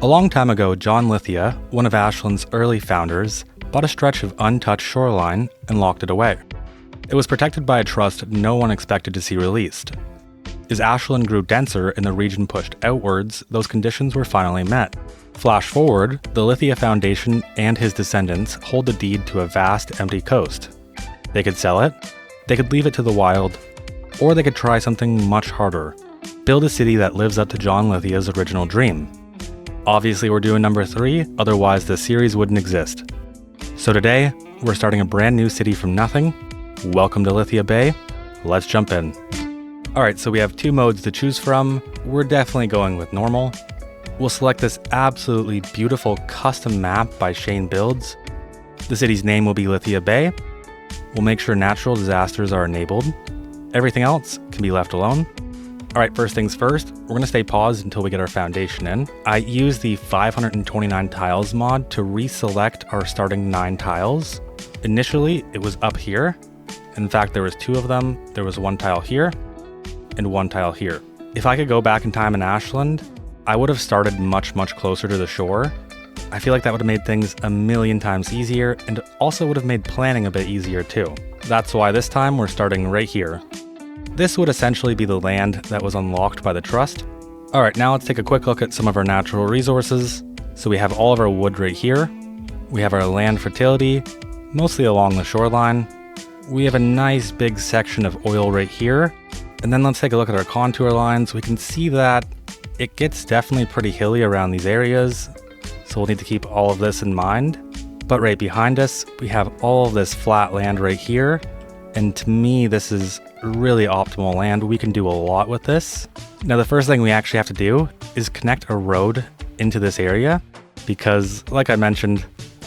A long time ago, John Lithia, one of Ashland's early founders, bought a stretch of untouched shoreline and locked it away. It was protected by a trust no one expected to see released. As Ashland grew denser and the region pushed outwards, those conditions were finally met. Flash forward, the Lithia Foundation and his descendants hold the deed to a vast, empty coast. They could sell it, they could leave it to the wild, or they could try something much harder. Build a city that lives up to John Lithia's original dream. Obviously we're doing number 3, otherwise the series wouldn't exist. So today, we're starting a brand new city from nothing. Welcome to Lithia Bay. Let's jump in. Alright, so we have 2 modes to choose from. We're definitely going with normal. We'll select this absolutely beautiful custom map by Shane Builds. The city's name will be Lithia Bay. We'll make sure natural disasters are enabled. Everything else can be left alone. Alright, first things first, we're going to stay paused until we get our foundation in. I used the 529 tiles mod to reselect our starting 9 tiles. Initially, it was up here. In fact, there was 2 of them. There was 1 tile here and 1 tile here. If I could go back in time in Ashland, I would have started much closer to the shore. I feel like that would have made things a million times easier and also would have made planning a bit easier too. That's why this time we're starting right here. This would essentially be the land that was unlocked by the trust. Alright, now let's take a quick look at some of our natural resources. So we have all of our wood right here. We have our land fertility, mostly along the shoreline. We have a nice big section of oil right here. And then let's take a look at our contour lines. We can see that it gets definitely pretty hilly around these areas. So we'll need to keep all of this in mind. But right behind us, we have all of this flat land right here. And to me, this is really optimal land. We can do a lot with this. Now, the first thing we actually have to do is connect a road into this area because, like I mentioned,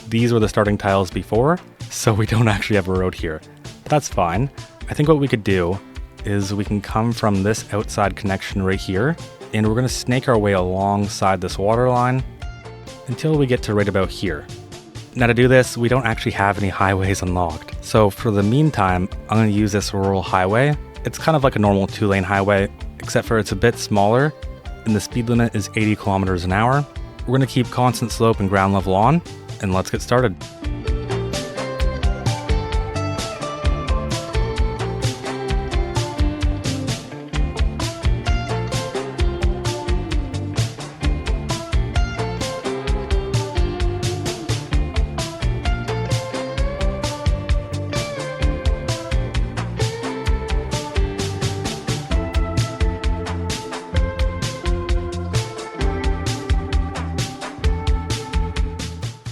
these were the starting tiles before, so we don't actually have a road here. That's fine. I think what we could do is we can come from this outside connection right here, and we're going to snake our way alongside this water line until we get to right about here. Now to do this, we don't actually have any highways unlocked. So for the meantime, I'm going to use this rural highway. It's kind of like a normal 2-lane highway, except for it's a bit smaller, and the speed limit is 80 kilometers an hour. We're going to keep constant slope and ground level on, and let's get started.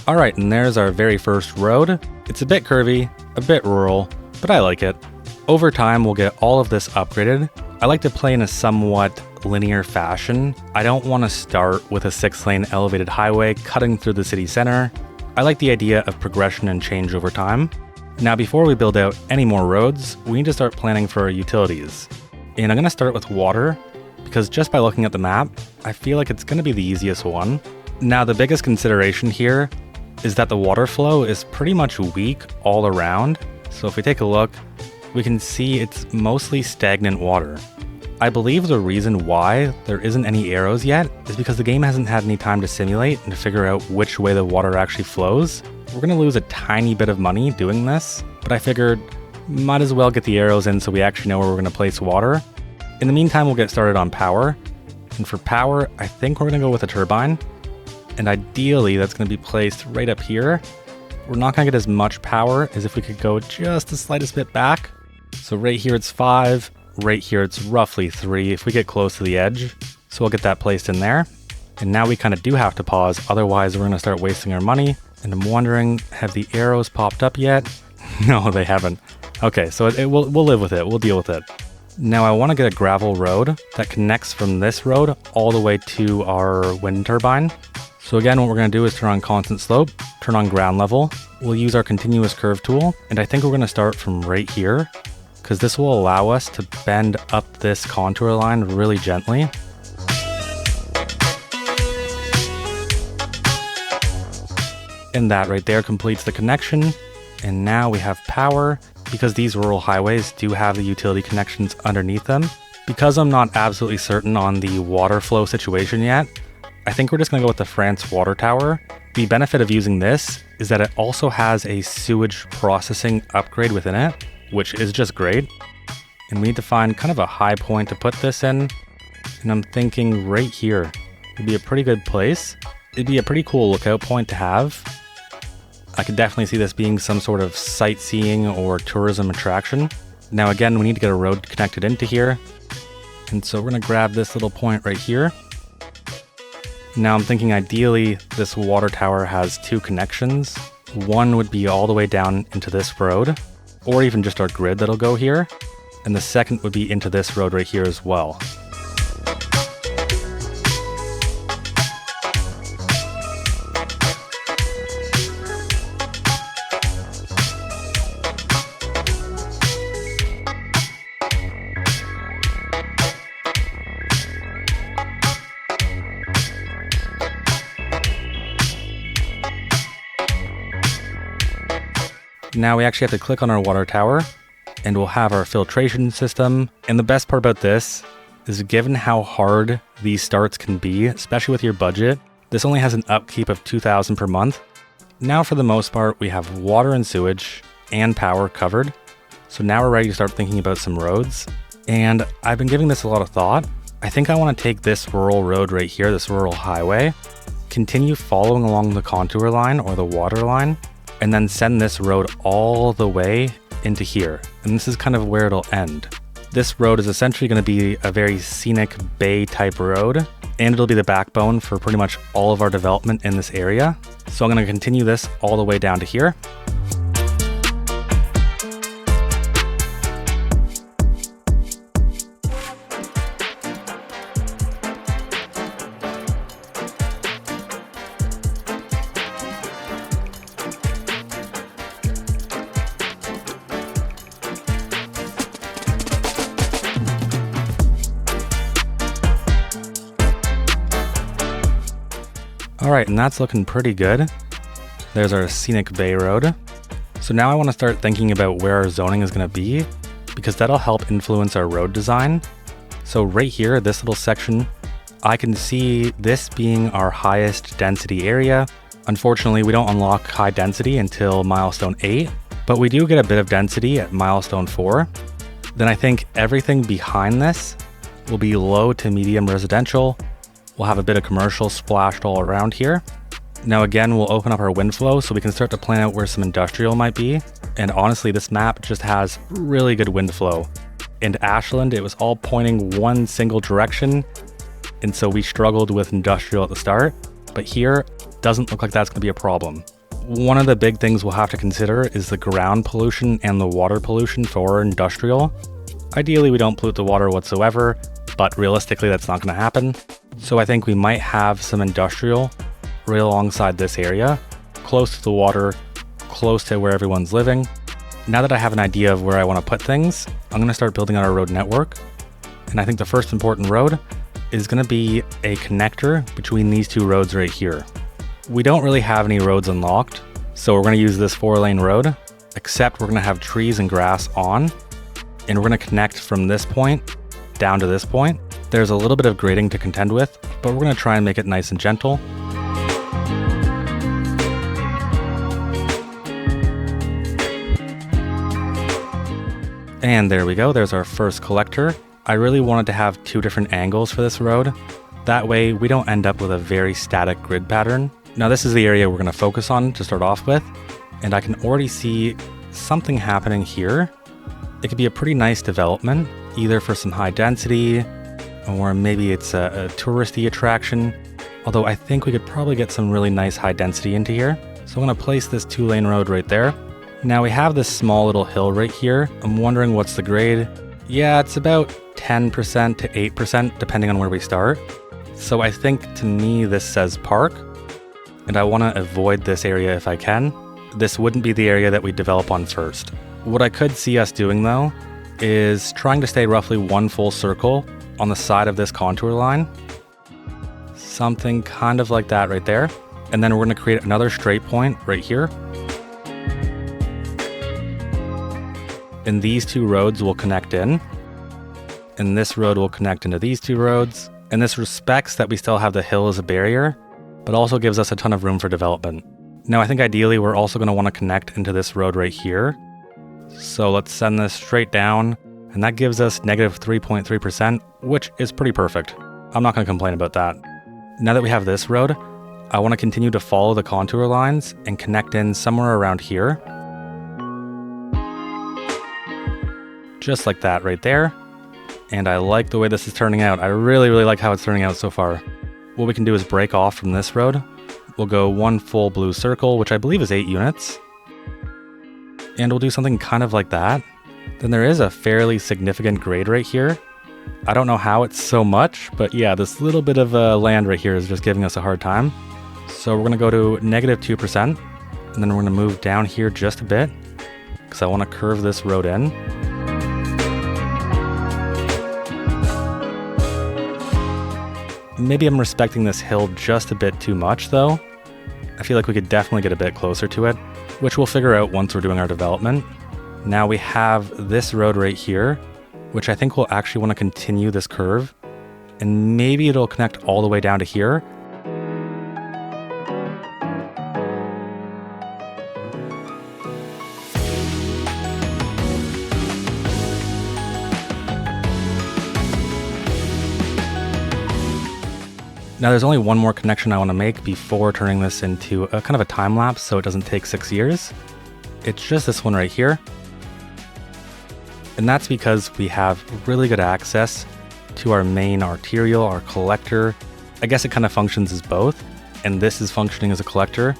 Alright, and there's our very first road. It's a bit curvy, a bit rural, but I like it. Over time, we'll get all of this upgraded. I like to play in a somewhat linear fashion. I don't want to start with a 6-lane elevated highway cutting through the city center. I like the idea of progression and change over time. Now, before we build out any more roads, we need to start planning for our utilities. And I'm going to start with water, because just by looking at the map, I feel like it's going to be the easiest one. Now, the biggest consideration here is that the water flow is pretty much weak all around. So if we take a look, we can see it's mostly stagnant water. I believe the reason why there isn't any arrows yet is because the game hasn't had any time to simulate and to figure out which way the water actually flows. We're going to lose a tiny bit of money doing this, but I figured might as well get the arrows in so we actually know where we're going to place water. In the meantime, we'll get started on power. And for power, I think we're going to go with a turbine. And ideally, that's going to be placed right up here. We're not going to get as much power as if we could go just the slightest bit back. So right here it's 5, right here it's roughly 3 if we get close to the edge. So we'll get that placed in there. And now we kind of do have to pause, otherwise we're going to start wasting our money. And I'm wondering, have the arrows popped up yet? No, they haven't. Okay, so we'll live with it, we'll deal with it. Now I want to get a gravel road that connects from this road all the way to our wind turbine. So again, what we're going to do is turn on constant slope, turn on ground level. We'll use our continuous curve tool, and I think we're going to start from right here, because this will allow us to bend up this contour line really gently. And that right there completes the connection. And now we have power, because these rural highways do have the utility connections underneath them. Because I'm not absolutely certain on the water flow situation yet, I think we're just gonna go with the France water tower. The benefit of using this is that it also has a sewage processing upgrade within it, which is just great. And we need to find kind of a high point to put this in. And I'm thinking right here would be a pretty good place. It'd be a pretty cool lookout point to have. I could definitely see this being some sort of sightseeing or tourism attraction. Now again, we need to get a road connected into here. And so we're gonna grab this little point right here. Now I'm thinking ideally this water tower has two connections. One would be all the way down into this road, or even just our grid that'll go here. And the second would be into this road right here as well. Now we actually have to click on our water tower and we'll have our filtration system. And the best part about this is given how hard these starts can be, especially with your budget, this only has an upkeep of 2,000 per month. Now for the most part, we have water and sewage and power covered. So now we're ready to start thinking about some roads. And I've been giving this a lot of thought. I think I want to take this rural road right here, this rural highway, continue following along the contour line or the water line, and then send this road all the way into here. And this is kind of where it'll end. This road is essentially going to be a very scenic bay type road, and it'll be the backbone for pretty much all of our development in this area. So I'm going to continue this all the way down to here. Alright, and that's looking pretty good. There's our scenic bay road. So now I want to start thinking about where our zoning is going to be, because that'll help influence our road design. So right here, this little section, I can see this being our highest density area. Unfortunately, we don't unlock high density until milestone 8, but we do get a bit of density at milestone 4. Then I think everything behind this will be low to medium residential. We'll have a bit of commercial splashed all around here. Now again, we'll open up our wind flow so we can start to plan out where some industrial might be. And honestly, this map just has really good wind flow. In Ashland, it was all pointing one single direction, and so we struggled with industrial at the start. But here, doesn't look like that's going to be a problem. One of the big things we'll have to consider is the ground pollution and the water pollution for industrial. Ideally, we don't pollute the water whatsoever, but realistically, that's not going to happen. So I think we might have some industrial right alongside this area, close to the water, close to where everyone's living. Now that I have an idea of where I want to put things, I'm going to start building out our road network. And I think the first important road is going to be a connector between these two roads right here. We don't really have any roads unlocked, so we're going to use this 4-lane road, except we're going to have trees and grass on, and we're going to connect from this point down to this point. There's a little bit of grading to contend with, but we're going to try and make it nice and gentle. And there we go, there's our first collector. I really wanted to have two different angles for this road. That way we don't end up with a very static grid pattern. Now this is the area we're going to focus on to start off with, and I can already see something happening here. It could be a pretty nice development, either for some high density, or maybe it's a touristy attraction. Although I think we could probably get some really nice high density into here. So I'm going to place this 2-lane road right there. Now we have this small little hill right here. I'm wondering what's the grade. Yeah, it's about 10% to 8% depending on where we start. So I think to me this says park, and I want to avoid this area if I can. This wouldn't be the area that we develop on first. What I could see us doing though is trying to stay roughly one full circle on the side of this contour line. Something kind of like that right there. And then we're going to create another straight point right here. And these two roads will connect in. And this road will connect into these two roads. And this respects that we still have the hill as a barrier, but also gives us a ton of room for development. Now I think ideally we're also going to want to connect into this road right here. So let's send this straight down, and that gives us negative 3.3%, which is pretty perfect. I'm not going to complain about that. Now that we have this road, I want to continue to follow the contour lines and connect in somewhere around here. Just like that right there. And I like the way this is turning out. I really like how it's turning out so far. What we can do is break off from this road. We'll go one full blue circle, which I believe is 8 units. And we'll do something kind of like that. Then there is a fairly significant grade right here. I don't know how it's so much, but yeah, this little bit of land right here is just giving us a hard time. So we're going to go to negative 2%, and then we're going to move down here just a bit, because I want to curve this road in. Maybe I'm respecting this hill just a bit too much though. I feel like we could definitely get a bit closer to it, which we'll figure out once we're doing our development. Now we have this road right here, which I think we'll actually want to continue this curve, and maybe it'll connect all the way down to here. Now there's only one more connection I want to make before turning this into a kind of a time lapse so it doesn't take 6 years. It's just this one right here. And that's because we have really good access to our main arterial, our collector. I guess it kind of functions as both, and this is functioning as a collector,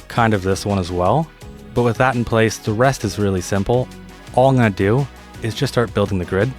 kind of this one as well. But with that in place, the rest is really simple. All I'm going to do is just start building the grid.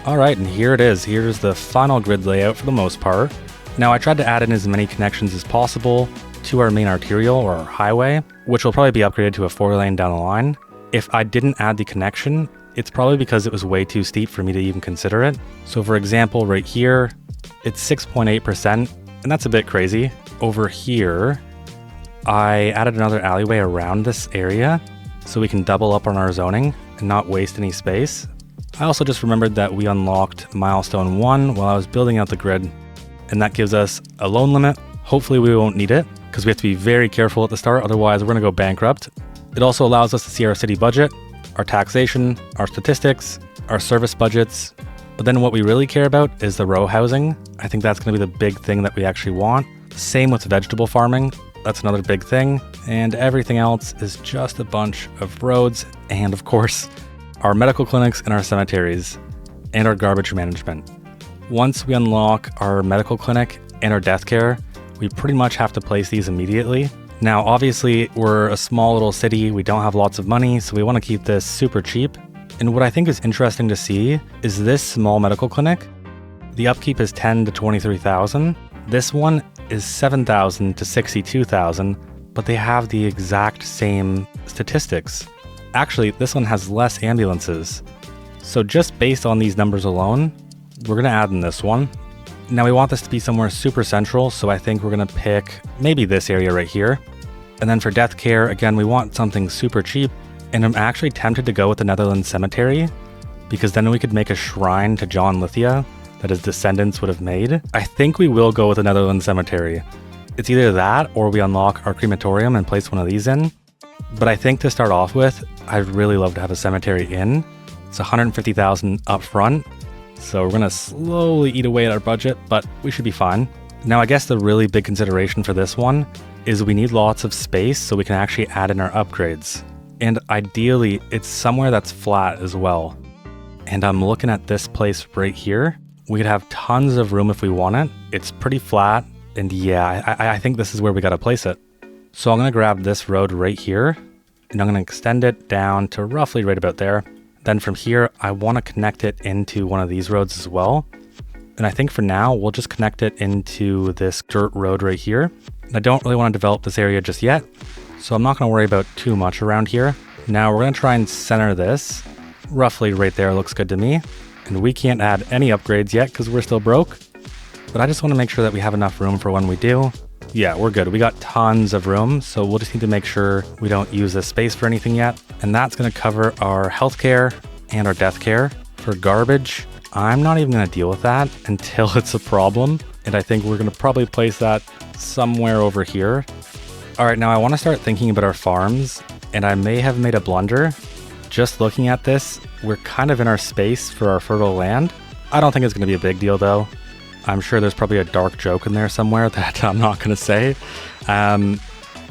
Alright, and here it is. Here's the final grid layout for the most part. Now I tried to add in as many connections as possible to our main arterial or our highway, which will probably be upgraded to a 4-lane down the line. If I didn't add the connection, it's probably because it was way too steep for me to even consider it. So for example, right here, it's 6.8%, and that's a bit crazy. Over here, I added another alleyway around this area so we can double up on our zoning and not waste any space. I also just remembered that we unlocked milestone 1 while I was building out the grid, and that gives us a loan limit. Hopefully we won't need it, because we have to be very careful at the start, otherwise we're going to go bankrupt. It also allows us to see our city budget, our taxation, our statistics, our service budgets, but then what we really care about is the row housing. I think that's going to be the big thing that we actually want. Same with vegetable farming, that's another big thing, and everything else is just a bunch of roads, and of course, our medical clinics and our cemeteries, and our garbage management. Once we unlock our medical clinic and our death care, we pretty much have to place these immediately. Now, obviously, we're a small little city, we don't have lots of money, so we want to keep this super cheap. And what I think is interesting to see is this small medical clinic. The upkeep is 10 to 23,000. This one is 7,000 to 62,000, but they have the exact same statistics. Actually, this one has less ambulances. So just based on these numbers alone, we're going to add in this one. Now we want this to be somewhere super central, so I think we're going to pick maybe this area right here. And then for death care, again, we want something super cheap. And I'm actually tempted to go with the Netherlands Cemetery, because then we could make a shrine to John Lithia that his descendants would have made. I think we will go with the Netherlands Cemetery. It's either that or we unlock our crematorium and place one of these in. But I think to start off with, I'd really love to have a cemetery in. It's 150,000 up front, So we're gonna slowly eat away at our budget, but we should be fine. Now, I guess the really big consideration for this one is we need lots of space so we can actually add in our upgrades. And ideally, it's somewhere that's flat as well. And I'm looking at this place right here. We could have tons of room if we want it. It's pretty flat, and yeah, I think this is where we gotta place it. So I'm gonna grab this road right here, and I'm gonna extend it down to roughly right about there. Then from here, I wanna connect it into one of these roads as well. And I think for now, we'll just connect it into this dirt road right here. And I don't really wanna develop this area just yet, so I'm not gonna worry about too much around here. Now we're gonna try and center this. Roughly right there looks good to me. And we can't add any upgrades yet because we're still broke. But I just want to make sure that we have enough room for when we do. Yeah, we're good. We got tons of room, so we'll just need to make sure we don't use this space for anything yet. And that's going to cover our healthcare and our death care. For garbage, I'm not even going to deal with that until it's a problem. And I think we're going to probably place that somewhere over here. All right, now I want to start thinking about our farms, and I may have made a blunder. Just looking at this, we're kind of in our space for our fertile land. I don't think it's going to be a big deal though. I'm sure there's probably a dark joke in there somewhere that I'm not going to say.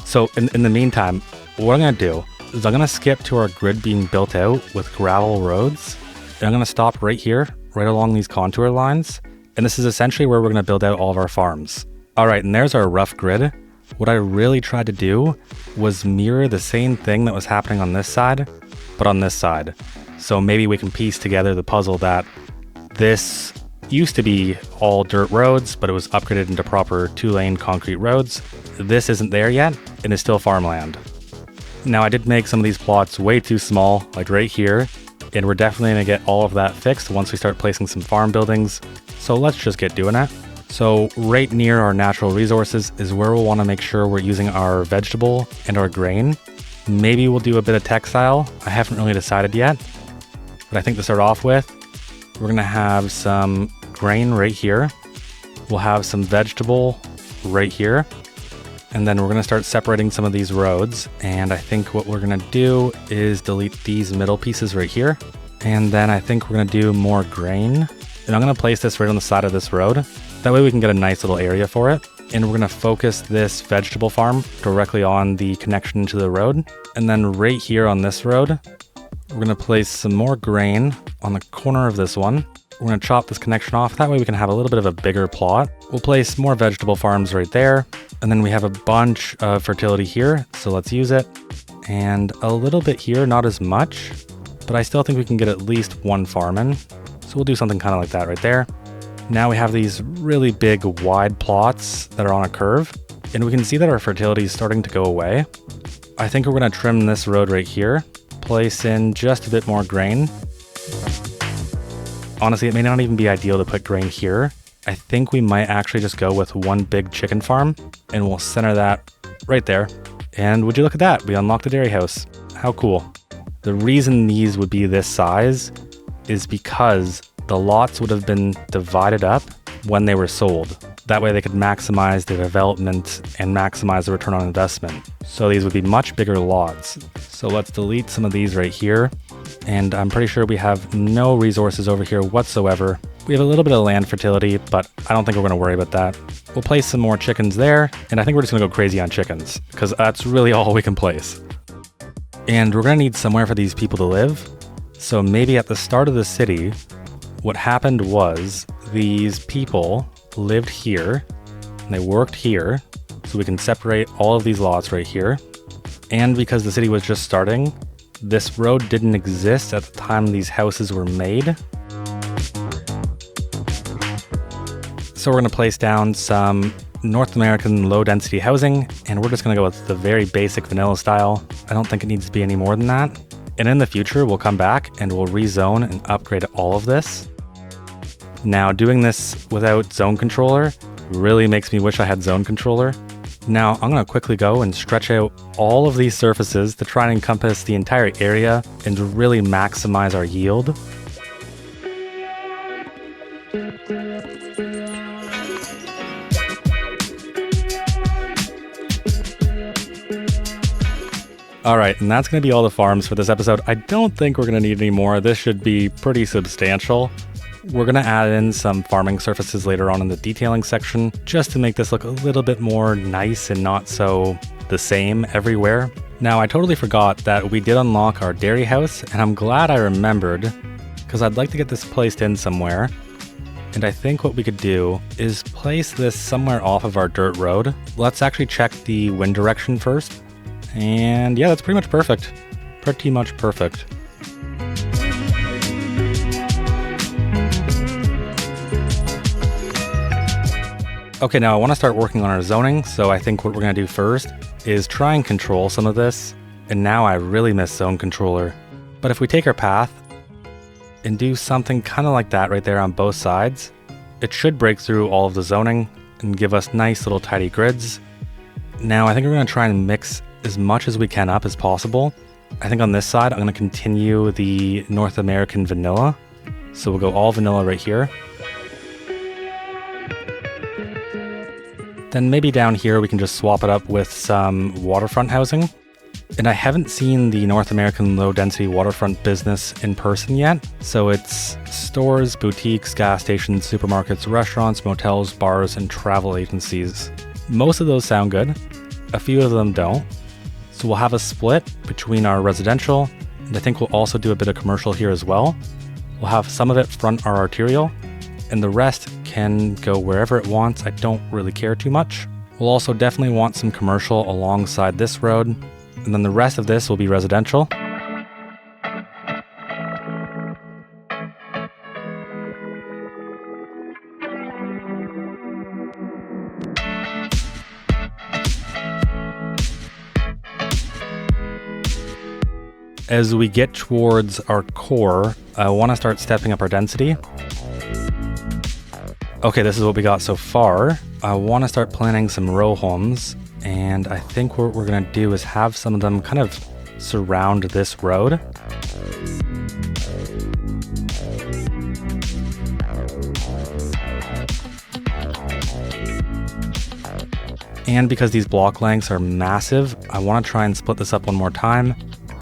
So in the meantime, what I'm going to do is I'm going to skip to our grid being built out with gravel roads. And I'm going to stop right here, right along these contour lines. And this is essentially where we're going to build out all of our farms. All right, and there's our rough grid. What I really tried to do was mirror the same thing that was happening on this side, but on this side. So maybe we can piece together the puzzle that this used to be all dirt roads, but it was upgraded into proper 2-lane concrete roads. This isn't there yet, and is still farmland. Now I did make some of these plots way too small, like right here, and we're definitely gonna get all of that fixed once we start placing some farm buildings. So let's just get doing it. So right near our natural resources is where we'll wanna make sure we're using our vegetable and our grain. Maybe we'll do a bit of textile. I haven't really decided yet, but I think to start off with, we're gonna have some grain right here. We'll have some vegetable right here. And then we're gonna start separating some of these roads. And I think what we're gonna do is delete these middle pieces right here. And then I think we're gonna do more grain. And I'm gonna place this right on the side of this road. That way we can get a nice little area for it. And we're gonna focus this vegetable farm directly on the connection to the road. And then right here on this road, we're gonna place some more grain on the corner of this one. We're gonna chop this connection off. That way we can have a little bit of a bigger plot. We'll place more vegetable farms right there. And then we have a bunch of fertility here, so let's use it. And a little bit here, not as much, but I still think we can get at least one farm in. So we'll do something kind of like that right there. Now we have these really big wide plots that are on a curve, and we can see that our fertility is starting to go away. I think we're gonna trim this road right here, place in just a bit more grain. Honestly, it may not even be ideal to put grain here. I think we might actually just go with one big chicken farm, and we'll center that right there. And would you look at that? We unlocked a dairy house. How cool. The reason these would be this size is because the lots would have been divided up when they were sold. That way they could maximize the development and maximize the return on investment. So these would be much bigger lots. So let's delete some of these right here. And I'm pretty sure we have no resources over here whatsoever. We have a little bit of land fertility, but I don't think we're gonna worry about that. We'll place some more chickens there, and I think we're just gonna go crazy on chickens, because that's really all we can place. And we're gonna need somewhere for these people to live. So maybe at the start of the city, what happened was these people lived here, and they worked here, so we can separate all of these lots right here. And because the city was just starting, this road didn't exist at the time these houses were made. So we're gonna place down some North American low density housing, and we're just gonna go with the very basic vanilla style. I don't think it needs to be any more than that. And in the future, we'll come back and we'll rezone and upgrade all of this. Now, doing this without zone controller really makes me wish I had zone controller. Now, I'm gonna quickly go and stretch out all of these surfaces to try and encompass the entire area and to really maximize our yield. All right, and that's gonna be all the farms for this episode. I don't think we're gonna need any more. This should be pretty substantial. We're going to add in some farming surfaces later on in the detailing section, just to make this look a little bit more nice and not so the same everywhere. Now, I totally forgot that we did unlock our dairy house, and I'm glad I remembered, because I'd like to get this placed in somewhere. And I think what we could do is place this somewhere off of our dirt road. Let's actually check the wind direction first. And yeah, that's pretty much perfect. Pretty much perfect. Okay, now I want to start working on our zoning, so I think what we're going to do first is try and control some of this. And now I really miss zone controller. But if we take our path and do something kind of like that right there on both sides, it should break through all of the zoning and give us nice little tidy grids. Now I think we're going to try and mix as much as we can up as possible. I think on this side I'm going to continue the North American vanilla. So we'll go all vanilla right here. Then maybe down here we can just swap it up with some waterfront housing. And I haven't seen the North American low-density waterfront business in person yet. So it's stores, boutiques, gas stations, supermarkets, restaurants, motels, bars, and travel agencies. Most of those sound good. A few of them don't. So we'll have a split between our residential, and I think we'll also do a bit of commercial here as well. We'll have some of it front our arterial, and the rest can go wherever it wants. I don't really care too much. We'll also definitely want some commercial alongside this road, and then the rest of this will be residential. As we get towards our core, I want to start stepping up our density. Okay, this is what we got so far. I want to start planning some row homes, and I think what we're going to do is have some of them kind of surround this road. And because these block lengths are massive, I want to try and split this up one more time.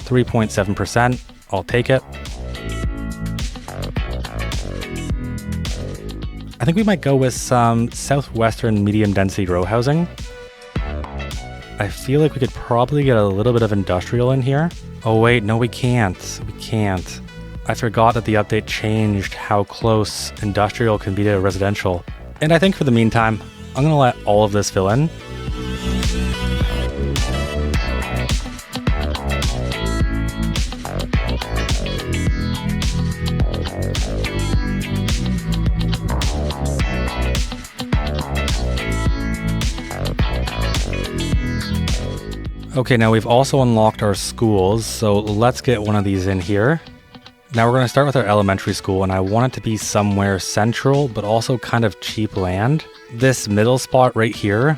3.7%, I'll take it. I think we might go with some southwestern medium density row housing. I feel like we could probably get a little bit of industrial in here. Oh wait, no we can't. We can't. I forgot that the update changed how close industrial can be to residential. And I think for the meantime, I'm gonna let all of this fill in. Okay, now we've also unlocked our schools, so let's get one of these in here. Now we're going to start with our elementary school, and I want it to be somewhere central, but also kind of cheap land. This middle spot right here,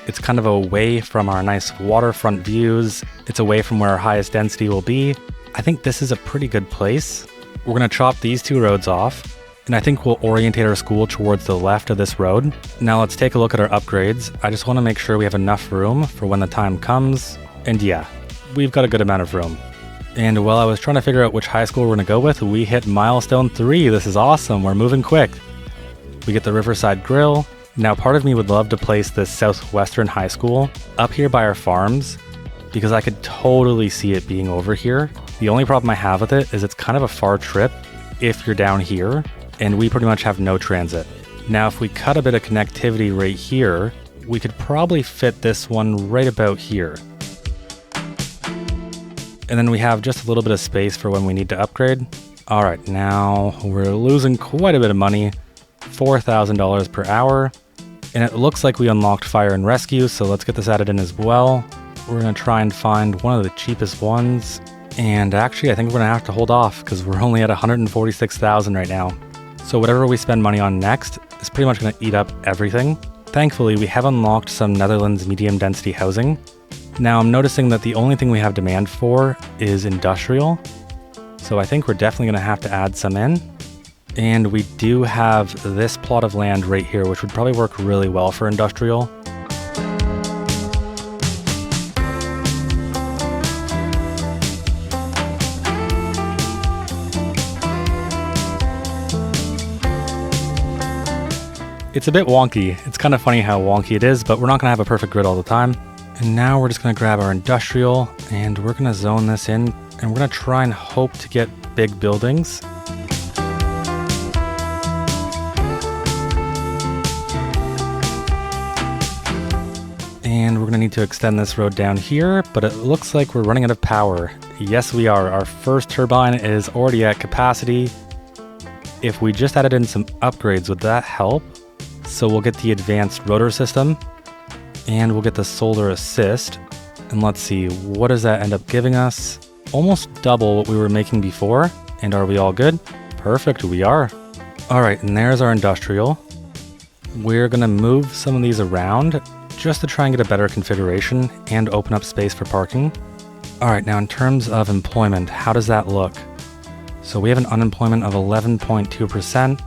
it's kind of away from our nice waterfront views. It's away from where our highest density will be. I think this is a pretty good place. We're going to chop these two roads off, and I think we'll orientate our school towards the left of this road. Now let's take a look at our upgrades. I just want to make sure we have enough room for when the time comes. And yeah, we've got a good amount of room. And while I was trying to figure out which high school we're going to go with, we hit milestone 3. This is awesome. We're moving quick. We get the Riverside Grill. Now part of me would love to place this Southwestern High School up here by our farms, because I could totally see it being over here. The only problem I have with it is it's kind of a far trip if you're down here, and we pretty much have no transit. Now if we cut a bit of connectivity right here, we could probably fit this one right about here. And then we have just a little bit of space for when we need to upgrade. All right, now we're losing quite a bit of money, $4,000 per hour. And it looks like we unlocked fire and rescue, so let's get this added in as well. We're gonna try and find one of the cheapest ones. And actually, I think we're gonna have to hold off because we're only at 146,000 right now. So whatever we spend money on next is pretty much gonna eat up everything. Thankfully, we have unlocked some Netherlands medium density housing. Now I'm noticing that the only thing we have demand for is industrial. So I think we're definitely gonna have to add some in. And we do have this plot of land right here, which would probably work really well for industrial. It's a bit wonky. It's kind of funny how wonky it is, but we're not going to have a perfect grid all the time. And now we're just going to grab our industrial and we're going to zone this in and we're going to try and hope to get big buildings. And we're going to need to extend this road down here, but it looks like we're running out of power. Yes, we are. Our first turbine is already at capacity. If we just added in some upgrades, would that help? So we'll get the advanced rotor system and we'll get the solar assist. And let's see, what does that end up giving us? Almost double what we were making before. And are we all good? Perfect, we are. All right, and there's our industrial. We're gonna move some of these around just to try and get a better configuration and open up space for parking. All right, now in terms of employment, how does that look? So we have an unemployment of 11.2%,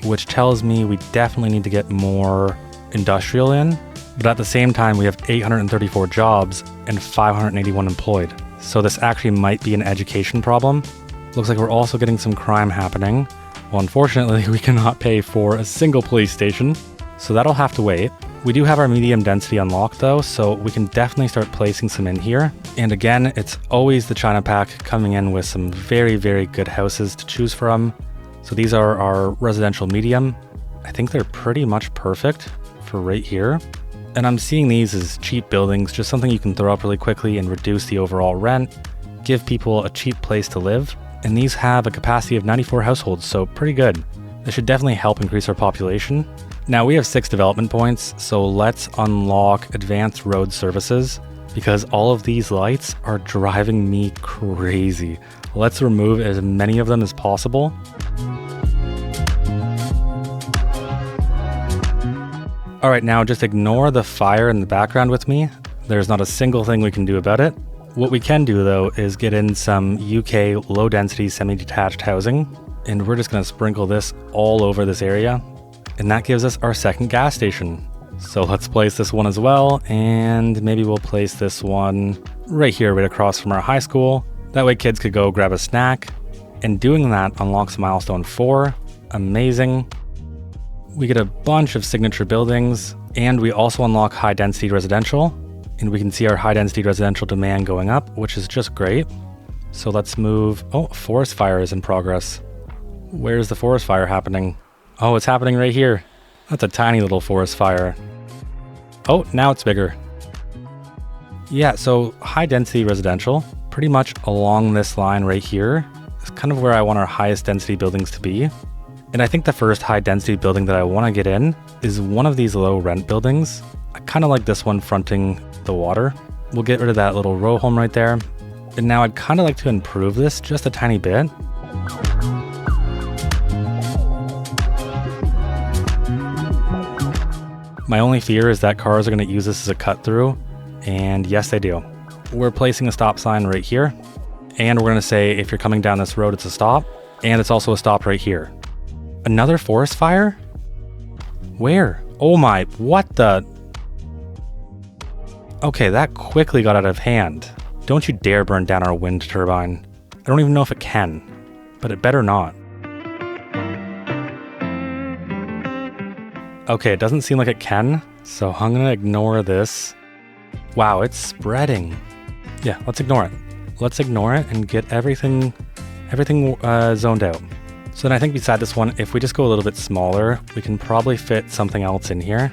which tells me we definitely need to get more industrial in. But at the same time, we have 834 jobs and 581 employed. So this actually might be an education problem. Looks like we're also getting some crime happening. Well, unfortunately, we cannot pay for a single police station, so that'll have to wait. We do have our medium density unlocked though, so we can definitely start placing some in here. And again, it's always the China pack coming in with some very, very good houses to choose from. So these are our residential medium. I think they're pretty much perfect for right here. And I'm seeing these as cheap buildings, just something you can throw up really quickly and reduce the overall rent, give people a cheap place to live. And these have a capacity of 94 households, so pretty good. This should definitely help increase our population. Now we have 6 development points, so let's unlock advanced road services because all of these lights are driving me crazy. Let's remove as many of them as possible. All right, now just ignore the fire in the background with me. There's not a single thing we can do about it. What we can do though is get in some UK low density semi-detached housing, and we're just gonna sprinkle this all over this area. And that gives us our second gas station. So let's place this one as well, and maybe we'll place this one right here, right across from our high school. That way kids could go grab a snack. And doing that unlocks milestone 4. Amazing. We get a bunch of signature buildings, and we also unlock high density residential. And we can see our high density residential demand going up, which is just great. So let's move. Oh, forest fire is in progress. Where's the forest fire happening? Oh, it's happening right here. That's a tiny little forest fire. Oh, now it's bigger. Yeah, so high density residential, pretty much along this line right here, is kind of where I want our highest density buildings to be. And I think the first high density building that I want to get in is one of these low rent buildings. I kind of like this one fronting the water. We'll get rid of that little row home right there. And now I'd kind of like to improve this just a tiny bit. My only fear is that cars are going to use this as a cut through, and yes, they do. We're placing a stop sign right here, and we're going to say if you're coming down this road, it's a stop, and it's also a stop right here. Another forest fire? Where? Oh my, what the? Okay, that quickly got out of hand. Don't you dare burn down our wind turbine. I don't even know if it can, but it better not. Okay, it doesn't seem like it can, so I'm gonna ignore this. Wow, it's spreading. Yeah, let's ignore it. Let's ignore it and get everything zoned out. So then I think beside this one, if we just go a little bit smaller, we can probably fit something else in here.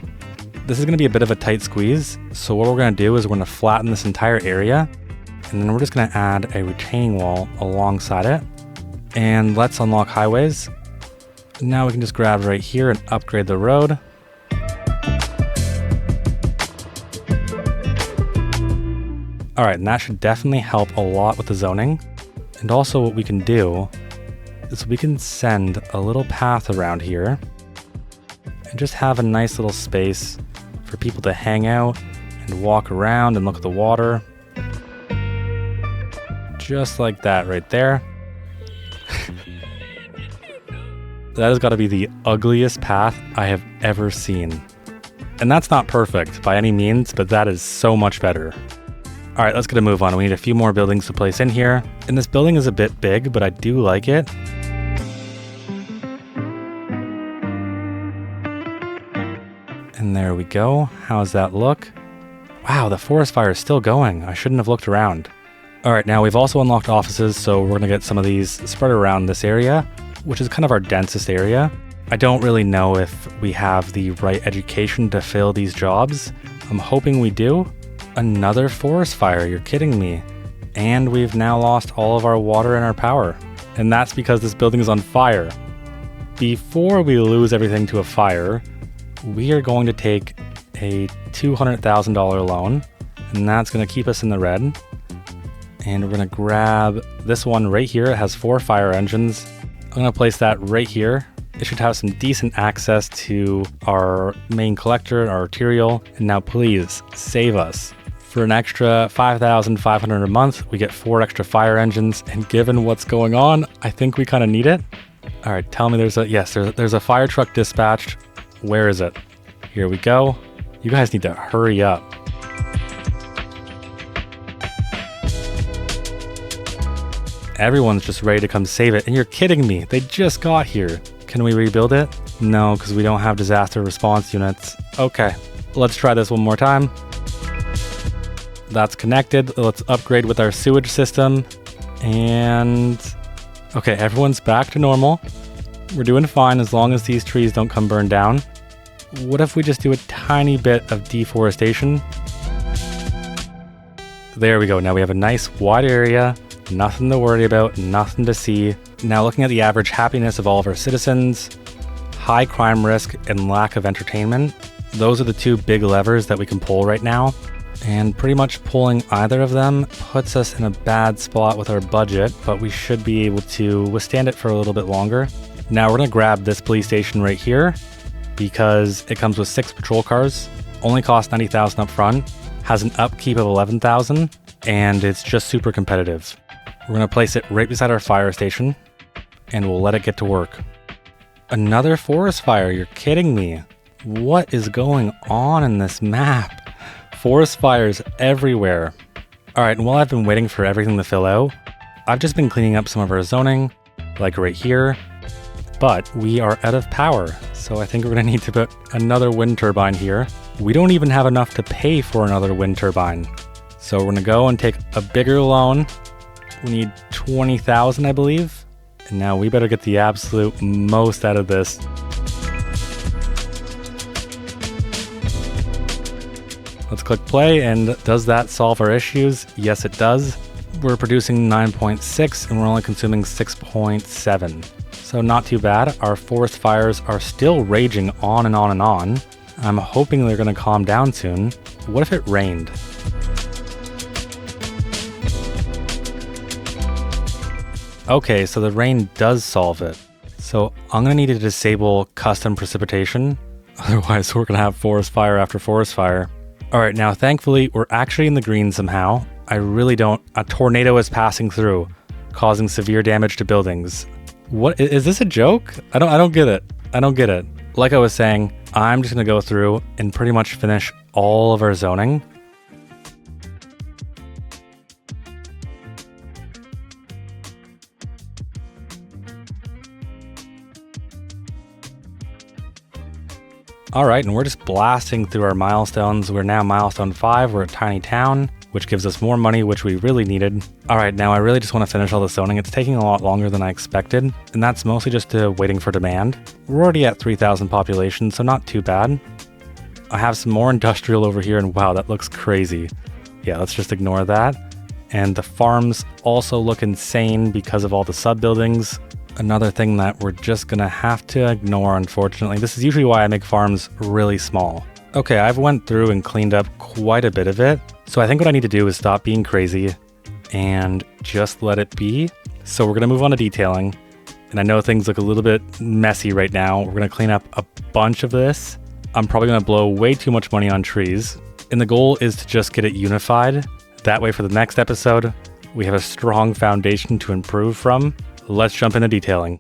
This is gonna be a bit of a tight squeeze, so what we're gonna do is we're gonna flatten this entire area, and then we're just gonna add a retaining wall alongside it. And let's unlock highways. Now we can just grab right here and upgrade the road. All right, and that should definitely help a lot with the zoning. And also what we can do is we can send a little path around here and just have a nice little space for people to hang out and walk around and look at the water. Just like that right there. That has got to be the ugliest path I have ever seen. And that's not perfect by any means, but that is so much better. All right, let's get a move on. We need a few more buildings to place in here. And this building is a bit big, but I do like it. And there we go. How's that look? Wow, the forest fire is still going. I shouldn't have looked around. All right, now we've also unlocked offices, so we're gonna get some of these spread around this area, which is kind of our densest area. I don't really know if we have the right education to fill these jobs. I'm hoping we do. Another forest fire, you're kidding me. And we've now lost all of our water and our power. And that's because this building is on fire. Before we lose everything to a fire, we are going to take a $200,000 loan, and that's going to keep us in the red. And we're going to grab this one right here. It has 4 fire engines. I'm going to place that right here. It should have some decent access to our main collector, our arterial. And now please save us. For an extra $5,500 a month, we get 4 extra fire engines. And given what's going on, I think we kind of need it. All right, tell me there's a fire truck dispatched. Where is it? Here we go. You guys need to hurry up. Everyone's just ready to come save it. And you're kidding me. They just got here. Can we rebuild it? No, because we don't have disaster response units. Okay, let's try this one more time. That's connected. Let's upgrade with our sewage system. And okay, everyone's back to normal. We're doing fine as long as these trees don't come burn down. What if we just do a tiny bit of deforestation? There we go. Now we have a nice wide area. Nothing to worry about, nothing to see. Now looking at the average happiness of all of our citizens, high crime risk and lack of entertainment, those are the 2 big levers that we can pull right now. And pretty much pulling either of them puts us in a bad spot with our budget, but we should be able to withstand it for a little bit longer. Now we're gonna grab this police station right here because it comes with 6 patrol cars, only costs $90,000 up front, has an upkeep of $11,000, and it's just super competitive. We're going to place it right beside our fire station, and we'll let it get to work. Another forest fire, you're kidding me. What is going on in this map? Forest fires everywhere. All right, and while I've been waiting for everything to fill out, I've just been cleaning up some of our zoning, like right here, but we are out of power. So I think we're going to need to put another wind turbine here. We don't even have enough to pay for another wind turbine. So we're going to go and take a bigger loan. We need 20,000, I believe. And now we better get the absolute most out of this. Let's click play, and does that solve our issues? Yes, it does. We're producing 9.6 and we're only consuming 6.7. So not too bad. Our forest fires are still raging on and on and on. I'm hoping they're going to calm down soon. What if it rained? Okay, so the rain does solve it. So I'm going to need to disable custom precipitation. Otherwise, we're going to have forest fire after forest fire. All right, now thankfully, we're actually in the green somehow. I really don't. A tornado is passing through, causing severe damage to buildings. What is this a joke? I don't get it. I don't get it. Like I was saying, I'm just going to go through and pretty much finish all of our zoning. All right, and we're just blasting through our milestones. We're now milestone 5. We're a tiny town, which gives us more money, which we really needed. All right, now I really just want to finish all the zoning. It's taking a lot longer than I expected, and that's mostly just waiting for demand. We're already at 3,000 population, so not too bad. I have some more industrial over here, and wow, that looks crazy. Yeah, let's just ignore that. And the farms also look insane because of all the sub-buildings. Another thing that we're just gonna have to ignore, unfortunately. This is usually why I make farms really small. Okay, I've went through and cleaned up quite a bit of it. So I think what I need to do is stop being crazy and just let it be. So we're gonna move on to detailing. And I know things look a little bit messy right now. We're gonna clean up a bunch of this. I'm probably gonna blow way too much money on trees. And the goal is to just get it unified. That way for the next episode, we have a strong foundation to improve from. Let's jump into detailing.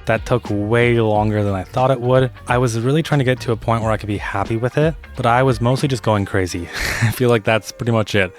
That took way longer than I thought it would. I was really trying to get to a point where I could be happy with it, but I was mostly just going crazy. I feel like that's pretty much it.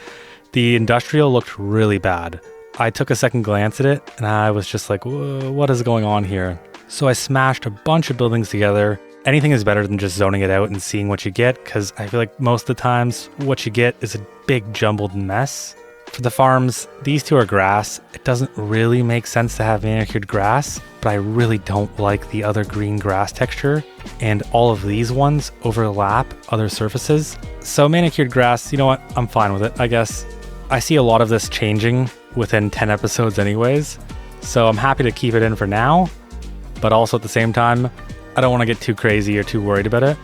The industrial looked really bad. I took a second glance at it and I was just like, what is going on here? So I smashed a bunch of buildings together. Anything is better than just zoning it out and seeing what you get, because I feel like most of the times what you get is a big jumbled mess. For the farms, these two are grass. It doesn't really make sense to have manicured grass, but I really don't like the other green grass texture, and all of these ones overlap other surfaces. So manicured grass, you know what, I'm fine with it, I guess. I see a lot of this changing within 10 episodes anyways, so I'm happy to keep it in for now, but also at the same time, I don't want to get too crazy or too worried about it.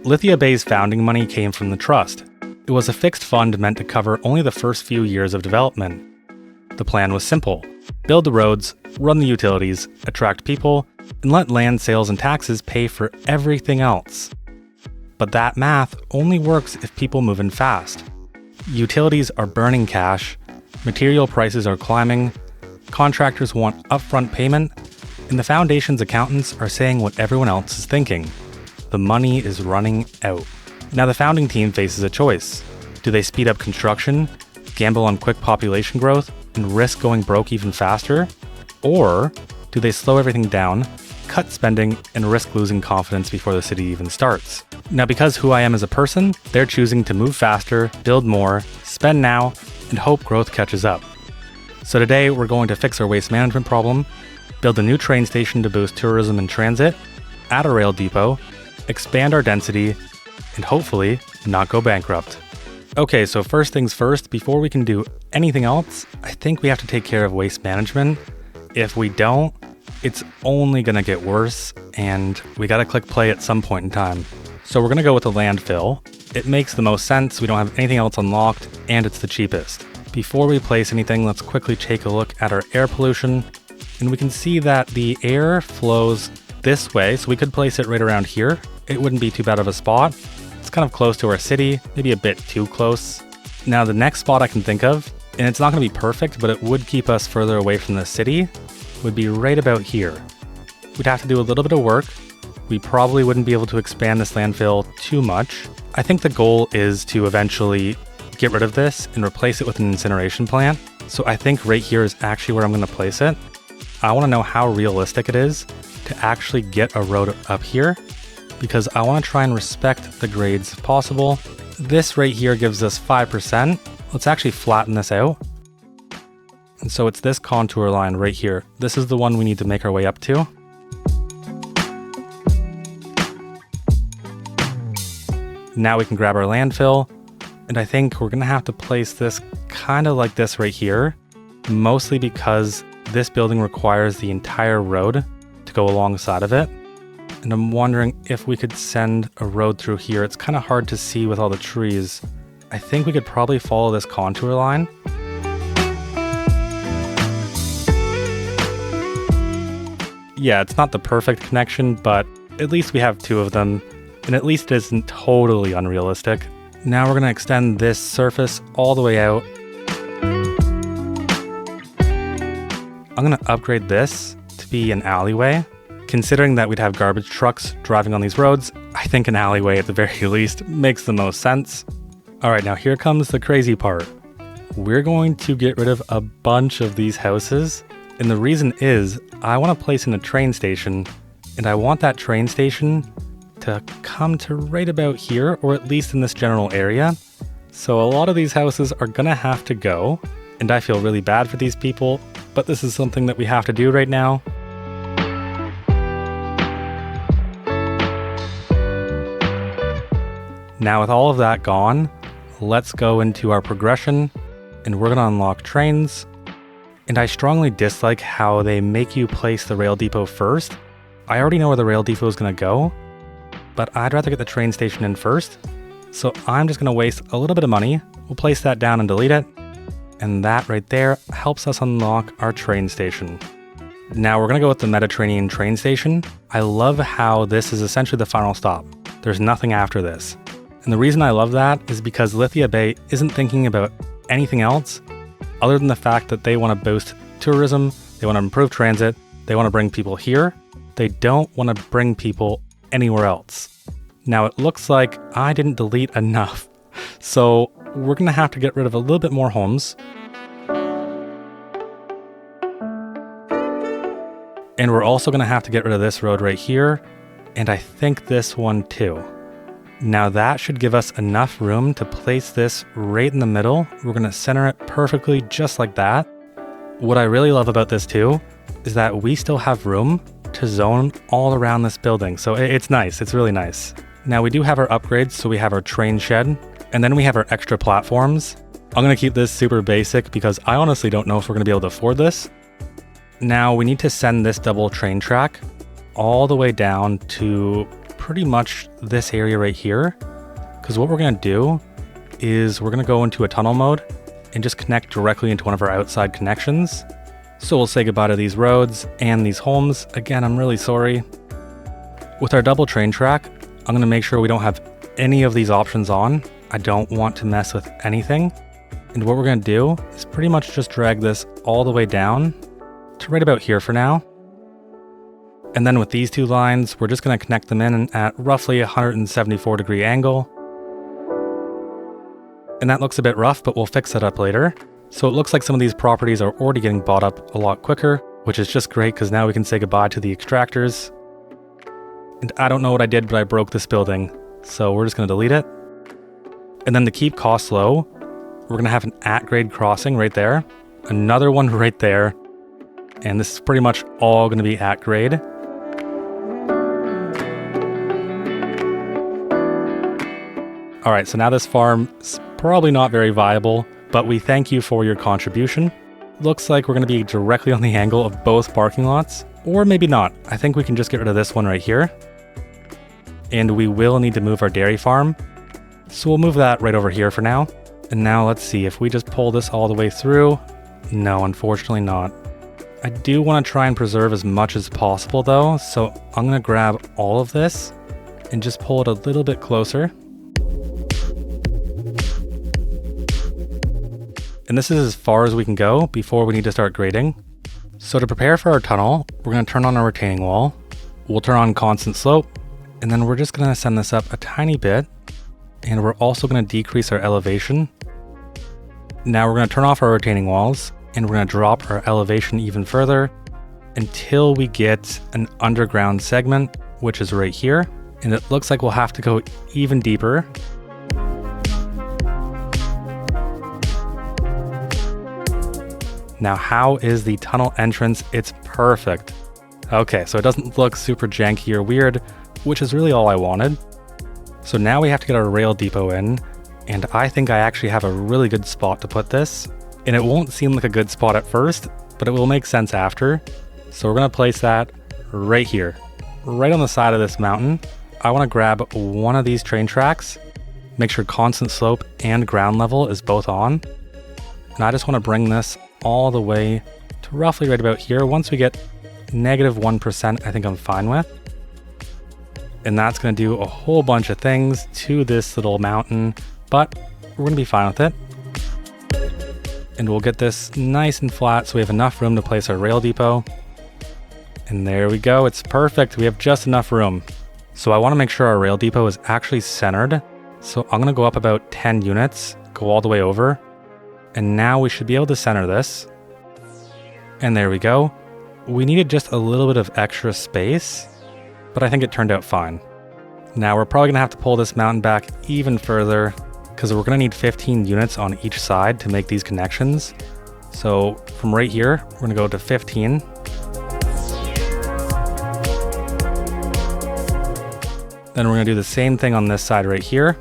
Lithia Bay's founding money came from the trust. It was a fixed fund meant to cover only the first few years of development. The plan was simple: build the roads, run the utilities, attract people, and let land sales and taxes pay for everything else. But that math only works if people move in fast. Utilities are burning cash, material prices are climbing, contractors want upfront payment, and the foundation's accountants are saying what everyone else is thinking. The money is running out. Now the founding team faces a choice. Do they speed up construction, gamble on quick population growth, and risk going broke even faster? Or do they slow everything down, cut spending, and risk losing confidence before the city even starts? Now because who I am as a person, they're choosing to move faster, build more, spend now, and hope growth catches up. So today we're going to fix our waste management problem, build a new train station to boost tourism and transit, add a rail depot, expand our density, and hopefully not go bankrupt. Okay, so first things first, before we can do anything else, I think we have to take care of waste management. If we don't, it's only gonna get worse, and we gotta click play at some point in time. So we're gonna go with the landfill. It makes the most sense, we don't have anything else unlocked, and it's the cheapest. Before we place anything, let's quickly take a look at our air pollution, and we can see that the air flows this way, so we could place it right around here. It wouldn't be too bad of a spot. It's kind of close to our city, maybe a bit too close. Now the next spot I can think of, and it's not going to be perfect, but it would keep us further away from the city, would be right about here. We'd have to do a little bit of work, We probably wouldn't be able to expand this landfill too much. I think the goal is to eventually get rid of this and replace it with an incineration plant. So I think right here is actually where I'm going to place it. I want to know how realistic it is to actually get a road up here, because I want to try and respect the grades if possible. This right here gives us 5%. Let's actually flatten this out. And so it's this contour line right here. This is the one we need to make our way up to. Now we can grab our landfill. And I think we're going to have to place this kind of like this right here, mostly because this building requires the entire road to go alongside of it. And I'm wondering if we could send a road through here. It's kind of hard to see with all the trees. I think we could probably follow this contour line. Yeah, it's not the perfect connection, but at least we have two of them, and at least it isn't totally unrealistic. Now we're going to extend this surface all the way out. I'm going to upgrade this to be an alleyway. Considering that we'd have garbage trucks driving on these roads, I think an alleyway at the very least makes the most sense. All right, now here comes the crazy part. We're going to get rid of a bunch of these houses. And the reason is I want to place in a train station, and I want that train station to come to right about here, or at least in this general area. So a lot of these houses are gonna have to go, and I feel really bad for these people, but this is something that we have to do right now. Now with all of that gone, let's go into our progression, and we're gonna unlock trains. And I strongly dislike how they make you place the rail depot first. I already know where the rail depot is gonna go, but I'd rather get the train station in first. So I'm just gonna waste a little bit of money. We'll place that down and delete it. And that right there helps us unlock our train station. Now we're gonna go with the Mediterranean train station. I love how this is essentially the final stop. There's nothing after this. And the reason I love that is because Lithia Bay isn't thinking about anything else other than the fact that they wanna boost tourism, they wanna improve transit, they wanna bring people here. They don't wanna bring people anywhere else. Now it looks like I didn't delete enough, so we're gonna have to get rid of a little bit more homes. And we're also gonna have to get rid of this road right here, and I think this one too. Now that should give us enough room to place this right in the middle. We're gonna center it perfectly just like that. What I really love about this too is that we still have room to zone all around this building. So it's nice, it's really nice. Now we do have our upgrades, so we have our train shed, and then we have our extra platforms. I'm gonna keep this super basic because I honestly don't know if we're gonna be able to afford this. Now we need to send this double train track all the way down to pretty much this area right here. Because what we're gonna do is we're gonna go into a tunnel mode and just connect directly into one of our outside connections. So we'll say goodbye to these roads and these homes. Again, I'm really sorry. With our double train track, I'm gonna make sure we don't have any of these options on. I don't want to mess with anything. And what we're gonna do is pretty much just drag this all the way down to right about here for now. And then with these two lines, we're just gonna connect them in at roughly a 174-degree angle. And that looks a bit rough, but we'll fix that up later. So it looks like some of these properties are already getting bought up a lot quicker, which is just great because now we can say goodbye to the extractors. And I don't know what I did, but I broke this building. So we're just gonna delete it. And then to keep costs low, we're gonna have an at-grade crossing right there, another one right there, and this is pretty much all gonna be at-grade. All right, so now this farm is probably not very viable, but we thank you for your contribution. Looks like we're gonna be directly on the angle of both parking lots, or maybe not. I think we can just get rid of this one right here. And we will need to move our dairy farm. So we'll move that right over here for now. And now let's see if we just pull this all the way through. No, unfortunately not. I do want to try and preserve as much as possible though. So I'm going to grab all of this and just pull it a little bit closer. And this is as far as we can go before we need to start grading. So to prepare for our tunnel, we're going to turn on our retaining wall. We'll turn on constant slope, and then we're just gonna send this up a tiny bit, and we're also gonna decrease our elevation. Now we're gonna turn off our retaining walls, and we're gonna drop our elevation even further until we get an underground segment, which is right here. And it looks like we'll have to go even deeper. Now, how is the tunnel entrance? It's perfect. Okay, so it doesn't look super janky or weird, which is really all I wanted. So now we have to get our rail depot in, and I think I actually have a really good spot to put this. And it won't seem like a good spot at first, but it will make sense after. So we're gonna place that right here, right on the side of this mountain. I wanna grab one of these train tracks, make sure constant slope and ground level is both on. And I just wanna bring this all the way to roughly right about here. Once we get -1%, I think I'm fine with. And that's gonna do a whole bunch of things to this little mountain, but we're gonna be fine with it. And we'll get this nice and flat so we have enough room to place our rail depot. And there we go, it's perfect. We have just enough room. So I wanna make sure our rail depot is actually centered. So I'm gonna go up about 10 units, go all the way over. And now we should be able to center this. And there we go. We needed just a little bit of extra space, but I think it turned out fine. Now we're probably gonna have to pull this mountain back even further because we're gonna need 15 units on each side to make these connections. So from right here, we're gonna go to 15. Then we're gonna do the same thing on this side right here.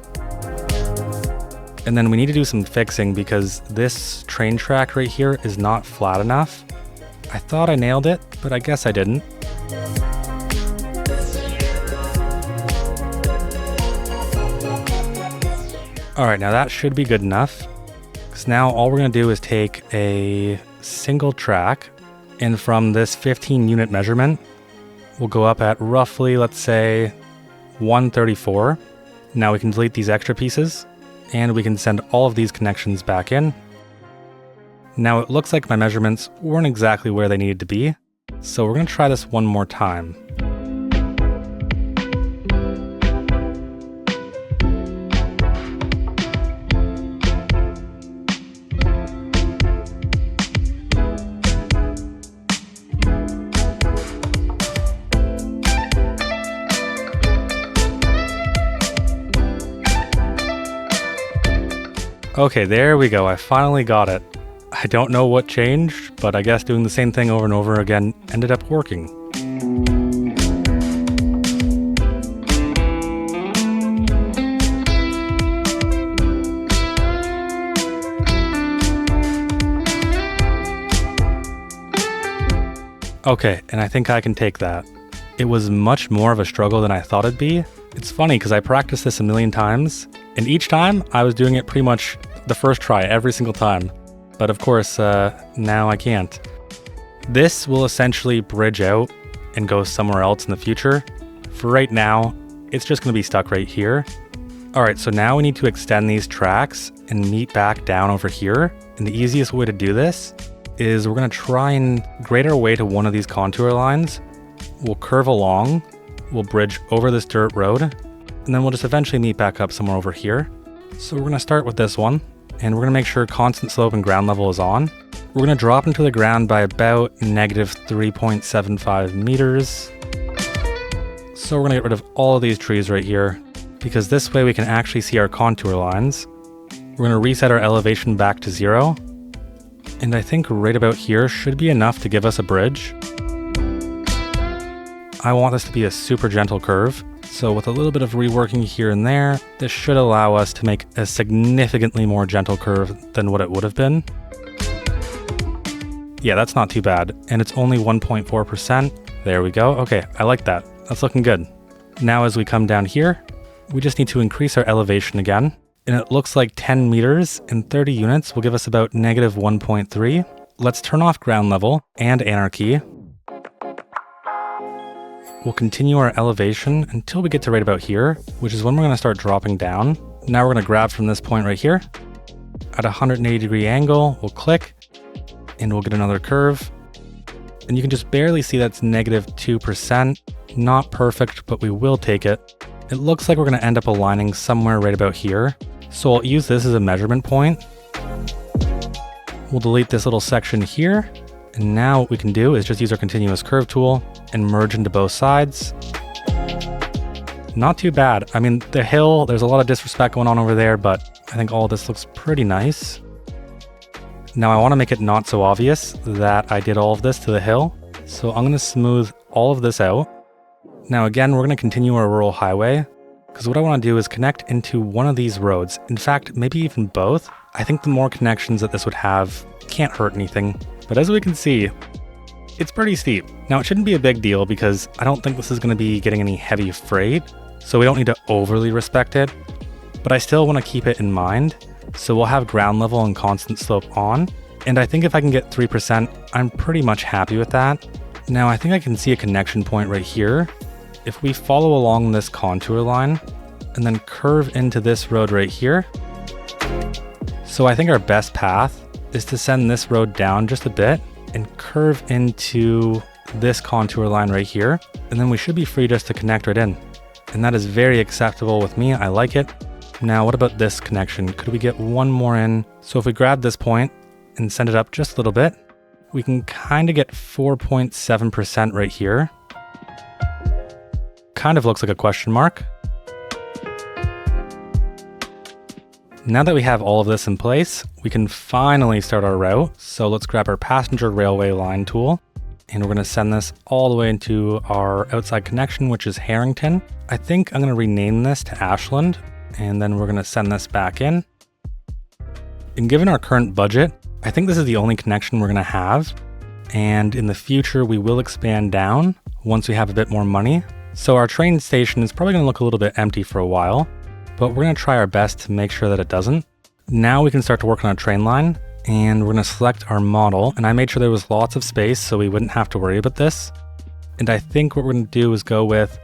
And then we need to do some fixing because this train track right here is not flat enough. I thought I nailed it, but I guess I didn't. All right, now that should be good enough. Because now all we're gonna do is take a single track, and from this 15 unit measurement, we'll go up at roughly, let's say, 134. Now we can delete these extra pieces, and we can send all of these connections back in. Now it looks like my measurements weren't exactly where they needed to be, so we're gonna try this one more time. Okay, there we go. I finally got it. I don't know what changed, but I guess doing the same thing over and over again ended up working. Okay, and I think I can take that. It was much more of a struggle than I thought it'd be. It's funny because I practiced this a million times, and each time I was doing it pretty much the first try every single time. But of course, now I can't. This will essentially bridge out and go somewhere else in the future. For right now, it's just gonna be stuck right here. All right, so now we need to extend these tracks and meet back down over here. And the easiest way to do this is we're gonna try and grade our way to one of these contour lines. We'll curve along, we'll bridge over this dirt road, and then we'll just eventually meet back up somewhere over here. So we're gonna start with this one, and we're gonna make sure constant slope and ground level is on. We're gonna drop into the ground by about -3.75 meters. So we're gonna get rid of all of these trees right here, because this way we can actually see our contour lines. We're gonna reset our elevation back to 0. And I think right about here should be enough to give us a bridge. I want this to be a super gentle curve. So with a little bit of reworking here and there, this should allow us to make a significantly more gentle curve than what it would have been. Yeah, that's not too bad. And it's only 1.4%. There we go. Okay, I like that. That's looking good. Now as we come down here, we just need to increase our elevation again. And it looks like 10 meters and 30 units will give us about -1.3. Let's turn off ground level and anarchy. We'll continue our elevation until we get to right about here, which is when we're gonna start dropping down. Now we're gonna grab from this point right here. At a 180 degree angle, we'll click, and we'll get another curve. and you can just barely see that's -2%. Not perfect, but we will take it. It looks like we're going to end up aligning somewhere right about here. So I'll use this as a measurement point. We'll delete this little section here. And now what we can do is just use our continuous curve tool and merge into both sides. Not too bad. I mean, the hill, there's a lot of disrespect going on over there, but I think all this looks pretty nice. Now I want to make it not so obvious that I did all of this to the hill. So I'm going to smooth all of this out. Now again, we're going to continue our rural highway, because what I want to do is connect into one of these roads. In fact, maybe even both. I think the more connections that this would have can't hurt anything. But as we can see, it's pretty steep. Now it shouldn't be a big deal because I don't think this is going to be getting any heavy freight, so we don't need to overly respect it. But I still want to keep it in mind. So we'll have ground level and constant slope on. And I think if I can get 3%, I'm pretty much happy with that. Now I think I can see a connection point right here. If we follow along this contour line and then curve into this road right here. So I think our best path is to send this road down just a bit and curve into this contour line right here. And then we should be free just to connect right in. And that is very acceptable with me. I like it. Now, what about this connection? Could we get one more in? So if we grab this point and send it up just a little bit, we can kind of get 4.7% right here. Kind of looks like a question mark. Now that we have all of this in place, we can finally start our route. So let's grab our passenger railway line tool, and we're going to send this all the way into our outside connection, which is Harrington. I think I'm going to rename this to Ashland, and then we're going to send this back in. And given our current budget, I think this is the only connection we're going to have. And in the future, we will expand down once we have a bit more money. So our train station is probably going to look a little bit empty for a while, but we're going to try our best to make sure that it doesn't. Now we can start to work on a train line, and we're going to select our model. And I made sure there was lots of space so we wouldn't have to worry about this. And I think what we're going to do is go with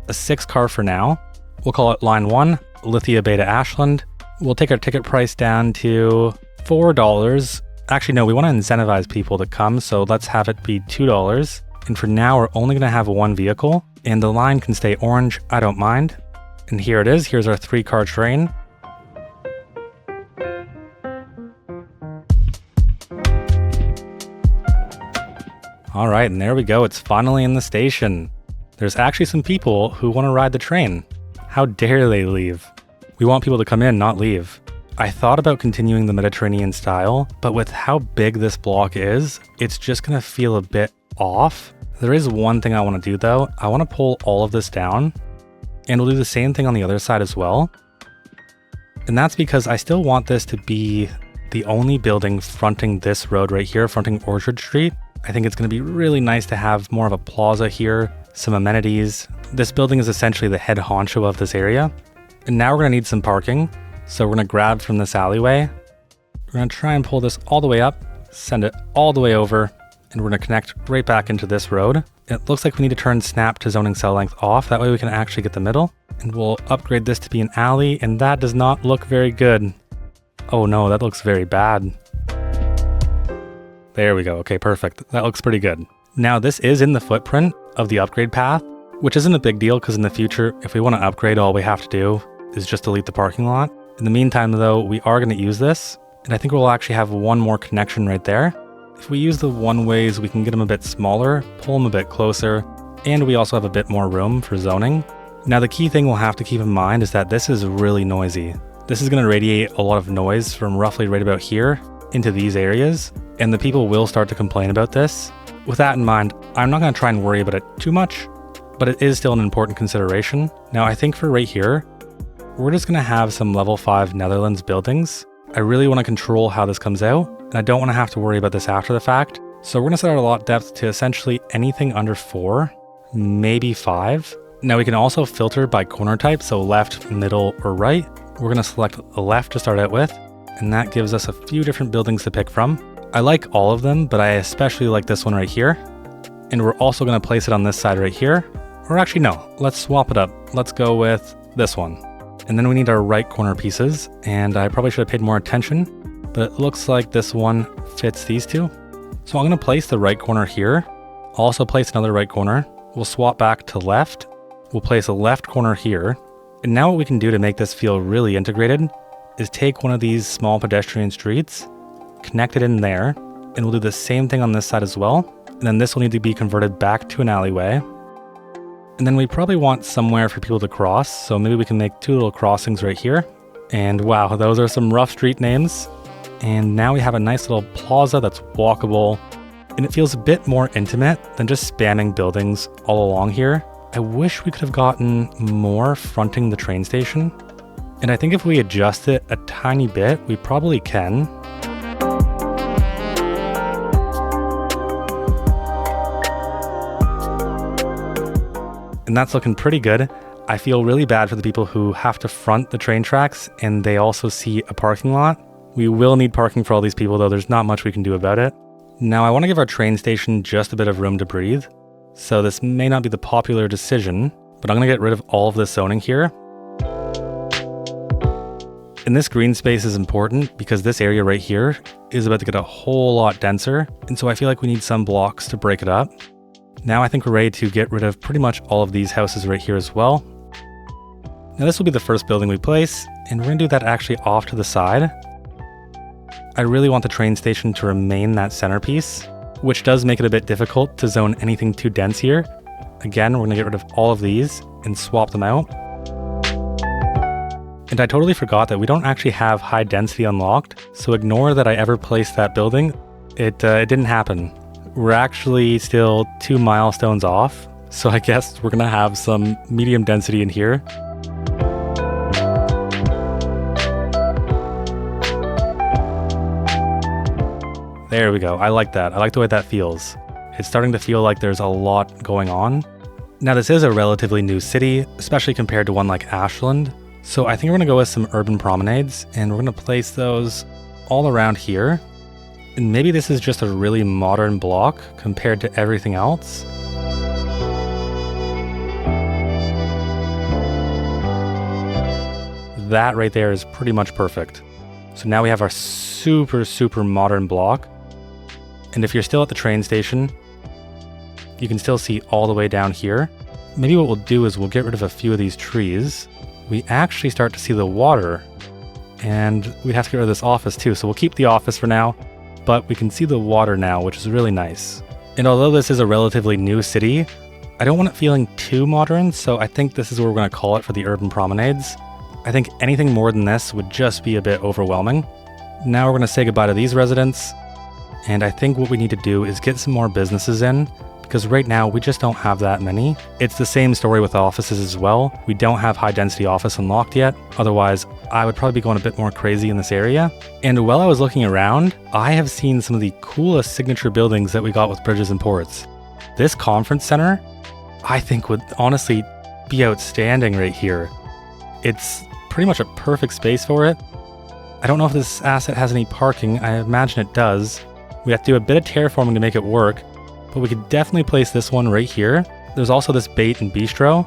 a 6 car for now. We'll call it line 1, Lithia Bay to Ashland. We'll take our ticket price down to $4. Actually, no, we want to incentivize people to come, so let's have it be $2. And for now, we're only going to have one vehicle, and the line can stay orange. I don't mind. And here it is. Here's our 3-car train. All right, and there we go. It's finally in the station. There's actually some people who want to ride the train. How dare they leave? We want people to come in, not leave. I thought about continuing the Mediterranean style, but with how big this block is, it's just going to feel a bit off. There is one thing I want to do though. I want to pull all of this down, and we'll do the same thing on the other side as well. And that's because I still want this to be the only building fronting this road right here, fronting Orchard Street. I think it's going to be really nice to have more of a plaza here, some amenities. This building is essentially the head honcho of this area. And now we're going to need some parking. So we're going to grab from this alleyway. We're going to try and pull this all the way up, send it all the way over, and we're going to connect right back into this road. It looks like we need to turn snap to zoning cell length off. That way we can actually get the middle. And we'll upgrade this to be an alley, and that does not look very good. Oh no, that looks very bad. There we go. Okay, perfect. That looks pretty good. Now this is in the footprint of the upgrade path, which isn't a big deal because in the future, if we want to upgrade, all we have to do is just delete the parking lot. In the meantime though, we are going to use this, and I think we'll actually have one more connection right there. If we use the one-ways, we can get them a bit smaller, pull them a bit closer, and we also have a bit more room for zoning. Now the key thing we'll have to keep in mind is that this is really noisy. This is going to radiate a lot of noise from roughly right about here into these areas, and the people will start to complain about this. With that in mind, I'm not going to try and worry about it too much, but it is still an important consideration. Now I think for right here, we're just going to have some level 5 Netherlands buildings. I really want to control how this comes out, and I don't want to have to worry about this after the fact. So we're going to set our lot depth to essentially anything under 4, maybe 5. Now we can also filter by corner type, so left, middle, or right. We're going to select left to start out with, and that gives us a few different buildings to pick from. I like all of them, but I especially like this one right here. And we're also going to place it on this side right here. Or actually no, let's swap it up. Let's go with this one. And then we need our right corner pieces, and I probably should have paid more attention, but it looks like this one fits these two. So I'm going to place the right corner here. Also place another right corner. We'll swap back to left. We'll place a left corner here. And now what we can do to make this feel really integrated is take one of these small pedestrian streets, connect it in there, and we'll do the same thing on this side as well. And then this will need to be converted back to an alleyway. And then we probably want somewhere for people to cross, so maybe we can make 2 little crossings right here. And wow, those are some rough street names. And now we have a nice little plaza that's walkable, and it feels a bit more intimate than just spamming buildings all along here. I wish we could have gotten more fronting the train station. And I think if we adjust it a tiny bit, we probably can. And that's looking pretty good. I feel really bad for the people who have to front the train tracks and they also see a parking lot. We will need parking for all these people, though there's not much we can do about it. Now I want to give our train station just a bit of room to breathe. So this may not be the popular decision, but I'm going to get rid of all of this zoning here. And this green space is important because this area right here is about to get a whole lot denser. And so I feel like we need some blocks to break it up. Now I think we're ready to get rid of pretty much all of these houses right here as well. Now this will be the first building we place, and we're going to do that actually off to the side. I really want the train station to remain that centerpiece, which does make it a bit difficult to zone anything too dense here. Again, we're going to get rid of all of these and swap them out. And I totally forgot that we don't actually have high density unlocked, so ignore that I ever placed that building. It didn't happen. We're actually still 2 milestones off, so I guess we're gonna have some medium density in here. There we go. I like that. I like the way that feels. It's starting to feel like there's a lot going on. Now this is a relatively new city, especially compared to one like Ashland. So I think we're gonna go with some urban promenades, and we're gonna place those all around here. And maybe this is just a really modern block compared to everything else. That right there is pretty much perfect. So now we have our super modern block. And if you're still at the train station, you can still see all the way down here. Maybe what we'll do is we'll get rid of a few of these trees. We actually start to see the water, and we'd have to get rid of this office too. So we'll keep the office for now. But we can see the water now, which is really nice. And although this is a relatively new city, I don't want it feeling too modern, so I think this is what we're going to call it for the urban promenades. I think anything more than this would just be a bit overwhelming. Now we're going to say goodbye to these residents, and I think what we need to do is get some more businesses in, because right now we just don't have that many. It's the same story with offices as well. We don't have high density office unlocked yet. Otherwise, I would probably be going a bit more crazy in this area. And while I was looking around, I have seen some of the coolest signature buildings that we got with Bridges and Ports. This conference center, I think would honestly be outstanding right here. It's pretty much a perfect space for it. I don't know if this asset has any parking. I imagine it does. We have to do a bit of terraforming to make it work. But we could definitely place this one right here. There's also this bait and bistro.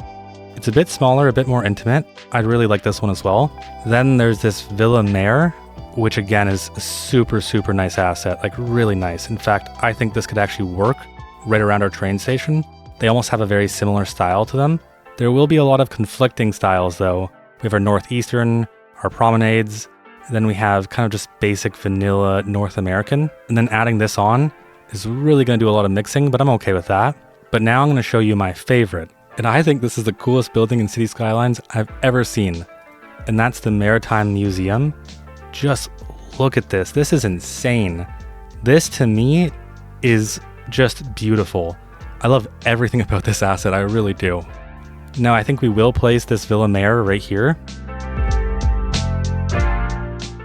It's a bit smaller, a bit more intimate. I'd really like this one as well. Then there's this Villa Mare, which again is a super nice asset, like really nice. In fact, I think this could actually work right around our train station. They almost have a very similar style to them. There will be a lot of conflicting styles though. We have our Northeastern, our promenades, then we have kind of just basic vanilla North American. And then adding this on is really going to do a lot of mixing, but I'm okay with that. But now I'm going to show you my favorite. And I think this is the coolest building in Cities Skylines I've ever seen. And that's the Maritime Museum. Just look at this. This is insane. This to me is just beautiful. I love everything about this asset. I really do. Now I think we will place this Villa Mare right here.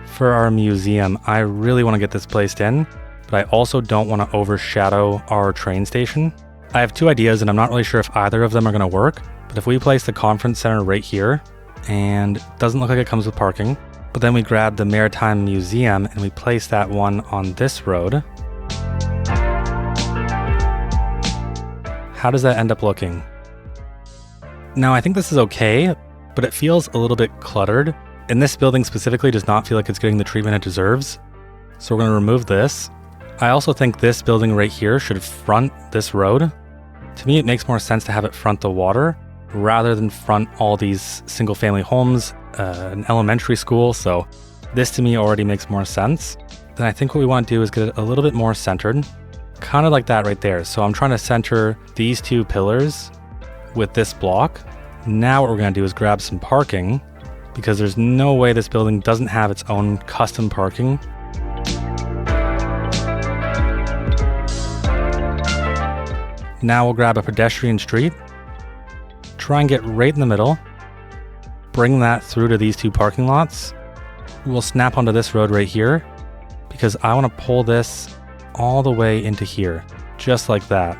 For our museum, I really want to get this placed in, but I also don't want to overshadow our train station. I have two ideas and I'm not really sure if either of them are going to work, but if we place the conference center right here, and it doesn't look like it comes with parking, but then we grab the Maritime Museum and we place that one on this road. How does that end up looking? Now I think this is okay, but it feels a little bit cluttered, and this building specifically does not feel like it's getting the treatment it deserves. So we're going to remove this. I also think this building right here should front this road. To me, it makes more sense to have it front the water rather than front all these single family homes, an elementary school. So this to me already makes more sense. Then I think what we want to do is get it a little bit more centered, kind of like that right there. So I'm trying to center these two pillars with this block. Now what we're going to do is grab some parking, because there's no way this building doesn't have its own custom parking. Now we'll grab a pedestrian street, try and get right in the middle, bring that through to these two parking lots. We'll snap onto this road right here, because I want to pull this all the way into here, just like that.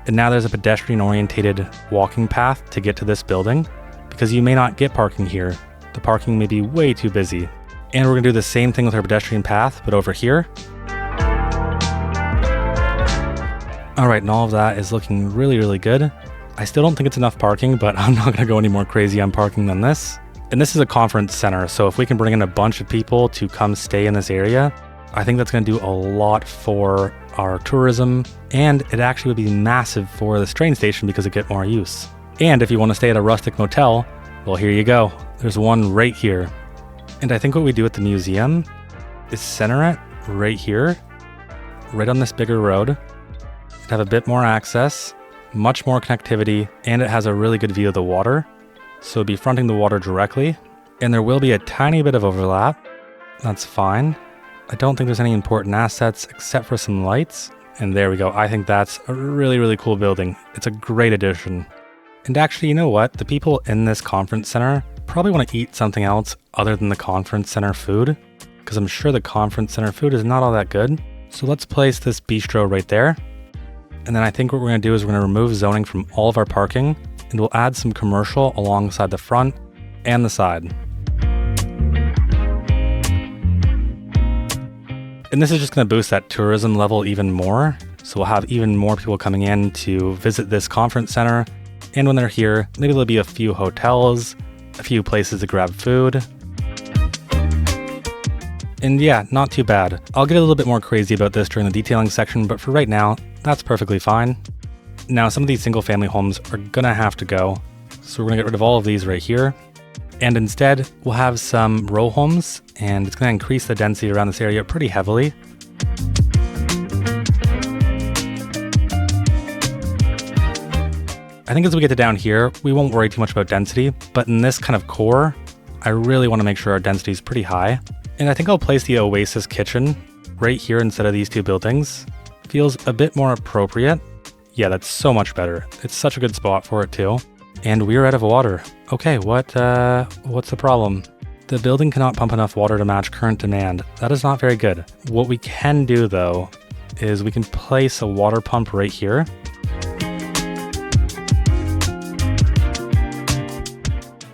And now there's a pedestrian-orientated walking path to get to this building, because you may not get parking here. The parking may be way too busy. And we're going to do the same thing with our pedestrian path, but over here. All right, and all of that is looking really, really good. I still don't think it's enough parking, but I'm not going to go any more crazy on parking than this. And this is a conference center, so if we can bring in a bunch of people to come stay in this area, I think that's going to do a lot for our tourism, and it actually would be massive for this train station because it get more use. And if you want to stay at a rustic motel, well, here you go. There's one right here. And I think what we do at the museum is center it right here, right on this bigger road. Have a bit more access, much more connectivity, and it has a really good view of the water. So it'll be fronting the water directly, and there will be a tiny bit of overlap. That's fine. I don't think there's any important assets except for some lights. And there we go. I think that's a really, really cool building. It's a great addition. And actually, you know what? The people in this conference center probably want to eat something else other than the conference center food, because I'm sure the conference center food is not all that good. So let's place this bistro right there. And then I think what we're going to do is we're going to remove zoning from all of our parking, and we'll add some commercial alongside the front and the side. And this is just going to boost that tourism level even more. So we'll have even more people coming in to visit this conference center. And when they're here, maybe there'll be a few hotels, a few places to grab food. And yeah, not too bad. I'll get a little bit more crazy about this during the detailing section, but for right now, that's perfectly fine. Now, some of these single family homes are gonna have to go. So we're gonna get rid of all of these right here. And instead, we'll have some row homes, and it's gonna increase the density around this area pretty heavily. I think as we get to down here, we won't worry too much about density, but in this kind of core, I really wanna make sure our density is pretty high. And I think I'll place the Oasis kitchen right here instead of these two buildings. Feels a bit more appropriate. Yeah, that's so much better. It's such a good spot for it too. And we're out of water. Okay, what's the problem? The building cannot pump enough water to match current demand. That is not very good. What we can do though, is we can place a water pump right here.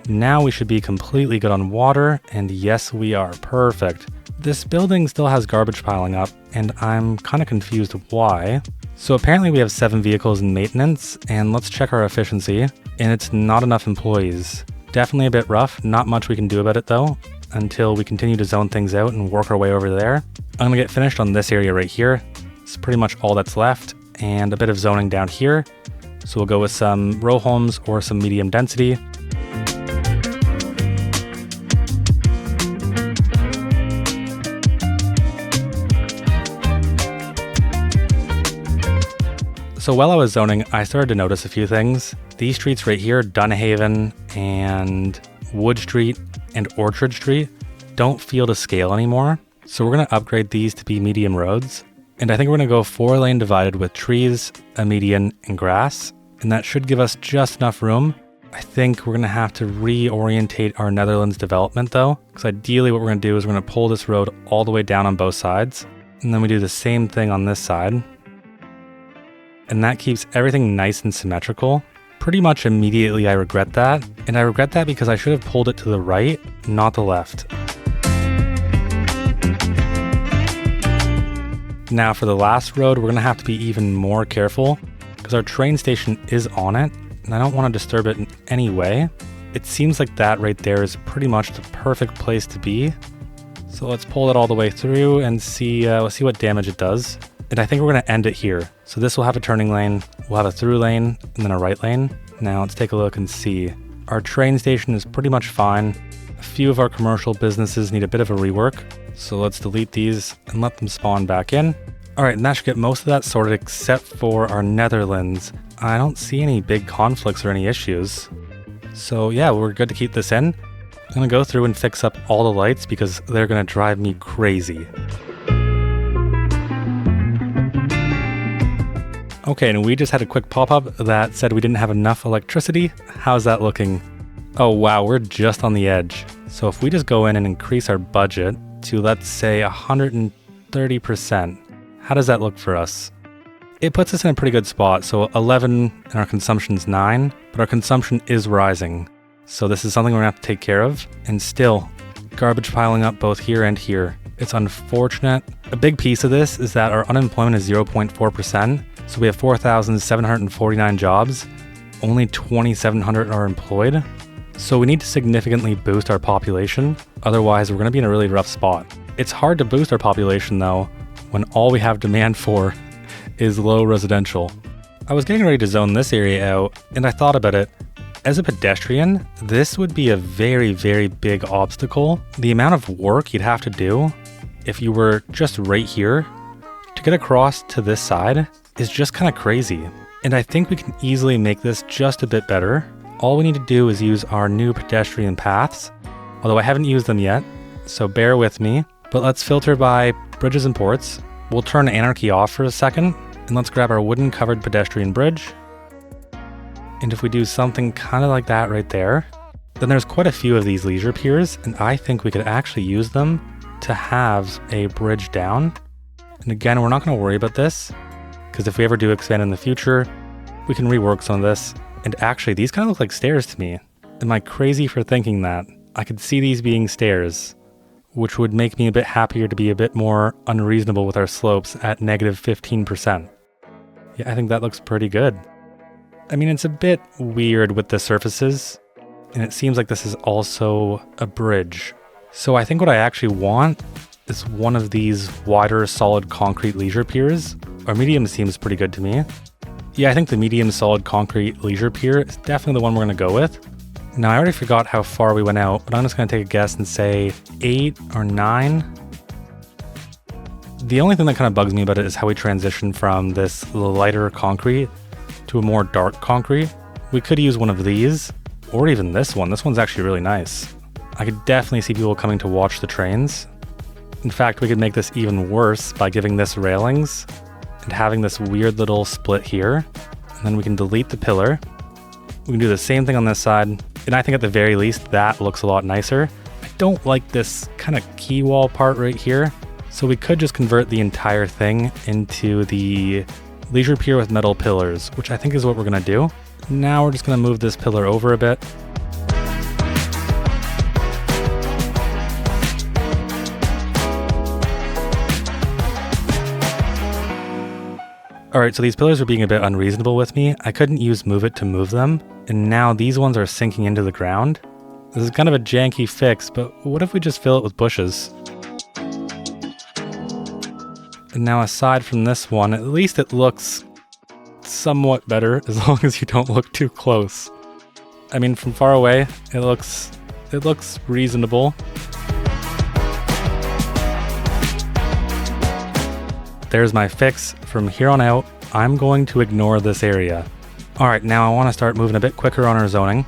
Now we should be completely good on water, and yes, we are. Perfect. This building still has garbage piling up, and I'm kind of confused why. So apparently we have 7 vehicles in maintenance, and let's check our efficiency, and it's not enough employees. Definitely a bit rough, not much we can do about it though, until we continue to zone things out and work our way over there. I'm gonna get finished on this area right here. It's pretty much all that's left, and a bit of zoning down here. So we'll go with some row homes or some medium density. So while I was zoning, I started to notice a few things. These streets right here, Dunhaven and Wood Street and Orchard Street, don't feel to scale anymore. So we're gonna upgrade these to be medium roads. And I think we're gonna go 4-lane divided with trees, a median, and grass. And that should give us just enough room. I think we're gonna have to reorientate our Netherlands development though, because ideally what we're gonna do is we're gonna pull this road all the way down on both sides. And then we do the same thing on this side. And that keeps everything nice and symmetrical. Pretty much immediately I regret that. And I regret that because I should have pulled it to the right, not the left. Now for the last road, we're gonna have to be even more careful because our train station is on it, and I don't want to disturb it in any way. It seems like that right there is pretty much the perfect place to be. So let's pull it all the way through and see what damage it does. And I think we're going to end it here. So this will have a turning lane, we'll have a through lane, and then a right lane. Now let's take a look and see. Our train station is pretty much fine. A few of our commercial businesses need a bit of a rework. So let's delete these and let them spawn back in. All right, and that should get most of that sorted except for our Netherlands. I don't see any big conflicts or any issues. So yeah, we're good to keep this in. I'm gonna go through and fix up all the lights because they're gonna drive me crazy. Okay, and we just had a quick pop-up that said we didn't have enough electricity. How's that looking? Oh wow, we're just on the edge. So if we just go in and increase our budget to, let's say, 130%, how does that look for us? It puts us in a pretty good spot. So 11 and our consumption's 9, but our consumption is rising. So this is something we're gonna have to take care of. And still, garbage piling up both here and here. It's unfortunate. A big piece of this is that our unemployment is 0.4%. So we have 4,749 jobs. Only 2,700 are employed. So we need to significantly boost our population. Otherwise, we're gonna be in a really rough spot. It's hard to boost our population though, when all we have demand for is low residential. I was getting ready to zone this area out, and I thought about it. As a pedestrian, this would be a very, very big obstacle. The amount of work you'd have to do if you were just right here to get across to this side is just kind of crazy. And I think we can easily make this just a bit better. All we need to do is use our new pedestrian paths, although I haven't used them yet, so bear with me. But let's filter by bridges and ports. We'll turn anarchy off for a second, and let's grab our wooden covered pedestrian bridge. And if we do something kind of like that right there, then there's quite a few of these leisure piers, and I think we could actually use them to have a bridge down. And again, we're not going to worry about this, because if we ever do expand in the future, we can rework some of this. And actually, these kind of look like stairs to me. Am I crazy for thinking that? I could see these being stairs, which would make me a bit happier to be a bit more unreasonable with our slopes at negative 15%. Yeah, I think that looks pretty good. I mean, it's a bit weird with the surfaces, and it seems like this is also a bridge. So I think what I actually want is one of these wider solid concrete leisure piers. Our medium seems pretty good to me. Yeah, I think the medium solid concrete leisure pier is definitely the one we're gonna go with. Now, I already forgot how far we went out, but I'm just gonna take a guess and say 8 or 9. The only thing that kind of bugs me about it is how we transition from this lighter concrete to a more dark concrete. We could use one of these, or even this one. This one's actually really nice. I could definitely see people coming to watch the trains. In fact, we could make this even worse by giving this railings and having this weird little split here. And then we can delete the pillar. We can do the same thing on this side. And I think at the very least, that looks a lot nicer. I don't like this kind of key wall part right here. So we could just convert the entire thing into the leisure pier with metal pillars, which I think is what we're gonna do. Now we're just gonna move this pillar over a bit. All right, so these pillars are being a bit unreasonable with me. I couldn't use move it to move them, and now these ones are sinking into the ground. This is kind of a janky fix, but what if we just fill it with bushes? And now aside from this one, at least it looks somewhat better as long as you don't look too close. I mean, from far away, it looks reasonable. There's my fix. From here on out, I'm going to ignore this area. All right, now I want to start moving a bit quicker on our zoning.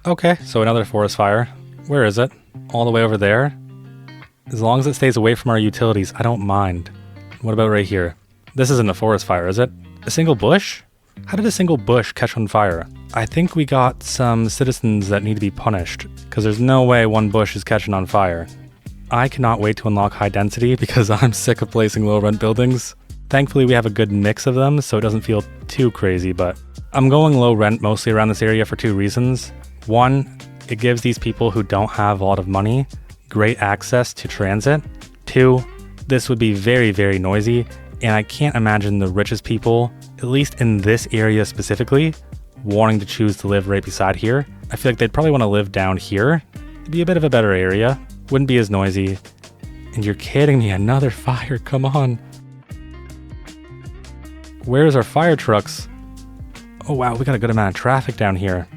Okay, so another forest fire. Where is it? All the way over there? As long as it stays away from our utilities, I don't mind. What about right here? This isn't a forest fire, is it? A single bush? How did a single bush catch on fire? I think we got some citizens that need to be punished, because there's no way one bush is catching on fire. I cannot wait to unlock high density because I'm sick of placing low rent buildings. Thankfully, we have a good mix of them, so it doesn't feel too crazy, but I'm going low rent mostly around this area for 2 reasons. One, it gives these people who don't have a lot of money great access to transit. 2, this would be very, very noisy, and I can't imagine the richest people, at least in this area specifically, wanting to choose to live right beside here. I feel like they'd probably want to live down here It'd be a bit of a better area. Wouldn't be as noisy. And you're kidding me, another fire, come on. Where's our fire trucks? Oh wow, we got a good amount of traffic down here.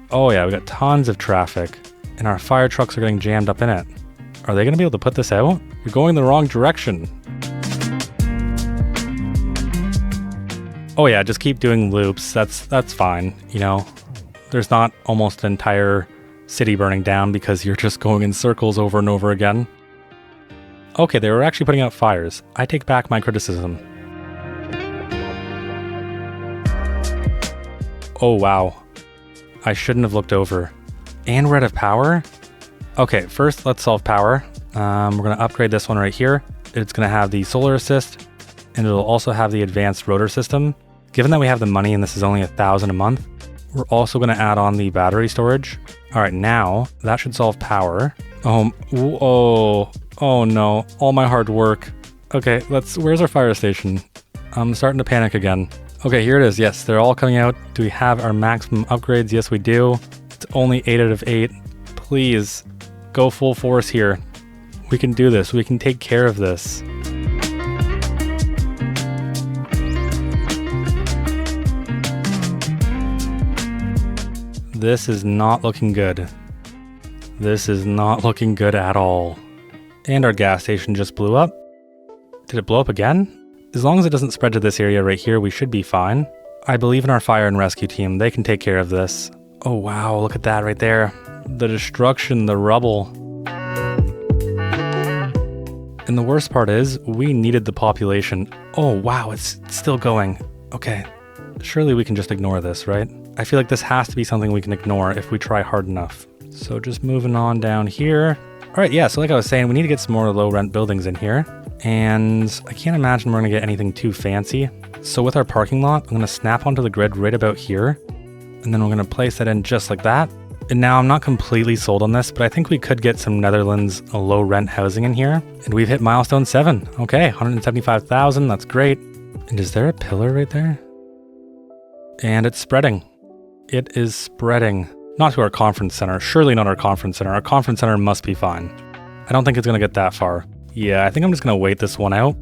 Oh yeah, we got tons of traffic. And our fire trucks are getting jammed up in it. Are they gonna be able to put this out? You're going the wrong direction. Oh yeah, just keep doing loops. That's fine, you know. There's not almost an entire city burning down because you're just going in circles over and over again. Okay, they were actually putting out fires. I take back my criticism. Oh wow. I shouldn't have looked over. And we're out of power? Okay, first let's solve power. We're gonna upgrade this one right here. It's gonna have the solar assist, and it'll also have the advanced rotor system. Given that we have the money and this is only $1,000 a month, we're also gonna add on the battery storage. All right, now that should solve power. Oh no, all my hard work. Okay, where's our fire station? I'm starting to panic again. Okay, here it is. Yes, they're all coming out. Do we have our maximum upgrades? Yes, we do. It's only 8 out of 8. Please, go full force here. We can do this. We can take care of this. This is not looking good. This is not looking good at all. And our gas station just blew up. Did it blow up again? As long as it doesn't spread to this area right here, we should be fine. I believe in our fire and rescue team. They can take care of this. Oh wow, look at that right there. The destruction, the rubble. And the worst part is, we needed the population. Oh wow, it's still going. Okay, surely we can just ignore this, right? I feel like this has to be something we can ignore if we try hard enough. So just moving on down here. All right, yeah, so like I was saying, we need to get some more low rent buildings in here. And I can't imagine we're gonna get anything too fancy. So with our parking lot, I'm gonna snap onto the grid right about here. And then we're gonna place that in just like that. And now I'm not completely sold on this, but I think we could get some Netherlands low rent housing in here. And we've hit milestone 7. Okay, 175,000, that's great. And is there a pillar right there? And it's spreading. It is spreading. Not to our conference center. Surely not our conference center. Our conference center must be fine. I don't think it's going to get that far. Yeah, I think I'm just going to wait this one out.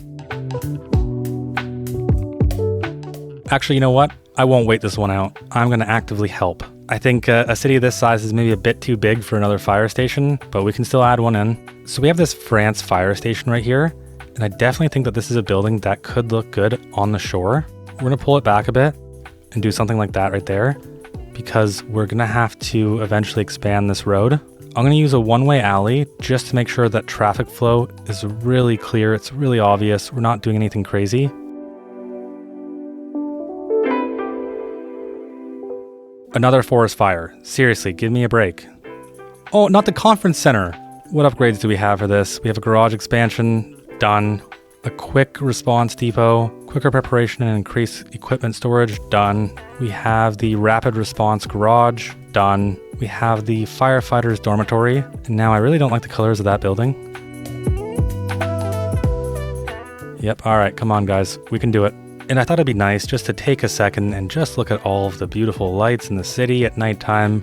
Actually, you know what? I won't wait this one out. I'm going to actively help. I think a city this size is maybe a bit too big for another fire station, but we can still add one in. So we have this France fire station right here, and I definitely think that this is a building that could look good on the shore. We're going to pull it back a bit and do something like that right there, because we're gonna have to eventually expand this road. I'm gonna use a one-way alley just to make sure that traffic flow is really clear, it's really obvious, we're not doing anything crazy. Another forest fire. Seriously, give me a break. Oh, not the conference center. What upgrades do we have for this? We have a garage expansion, done. A quick response depot, quicker preparation and increased equipment storage, done. We have the rapid response garage, done. We have the firefighters dormitory, and now I really don't like the colors of that building. Yep, all right, come on guys, we can do it. And I thought it'd be nice just to take a second and just look at all of the beautiful lights in the city at nighttime.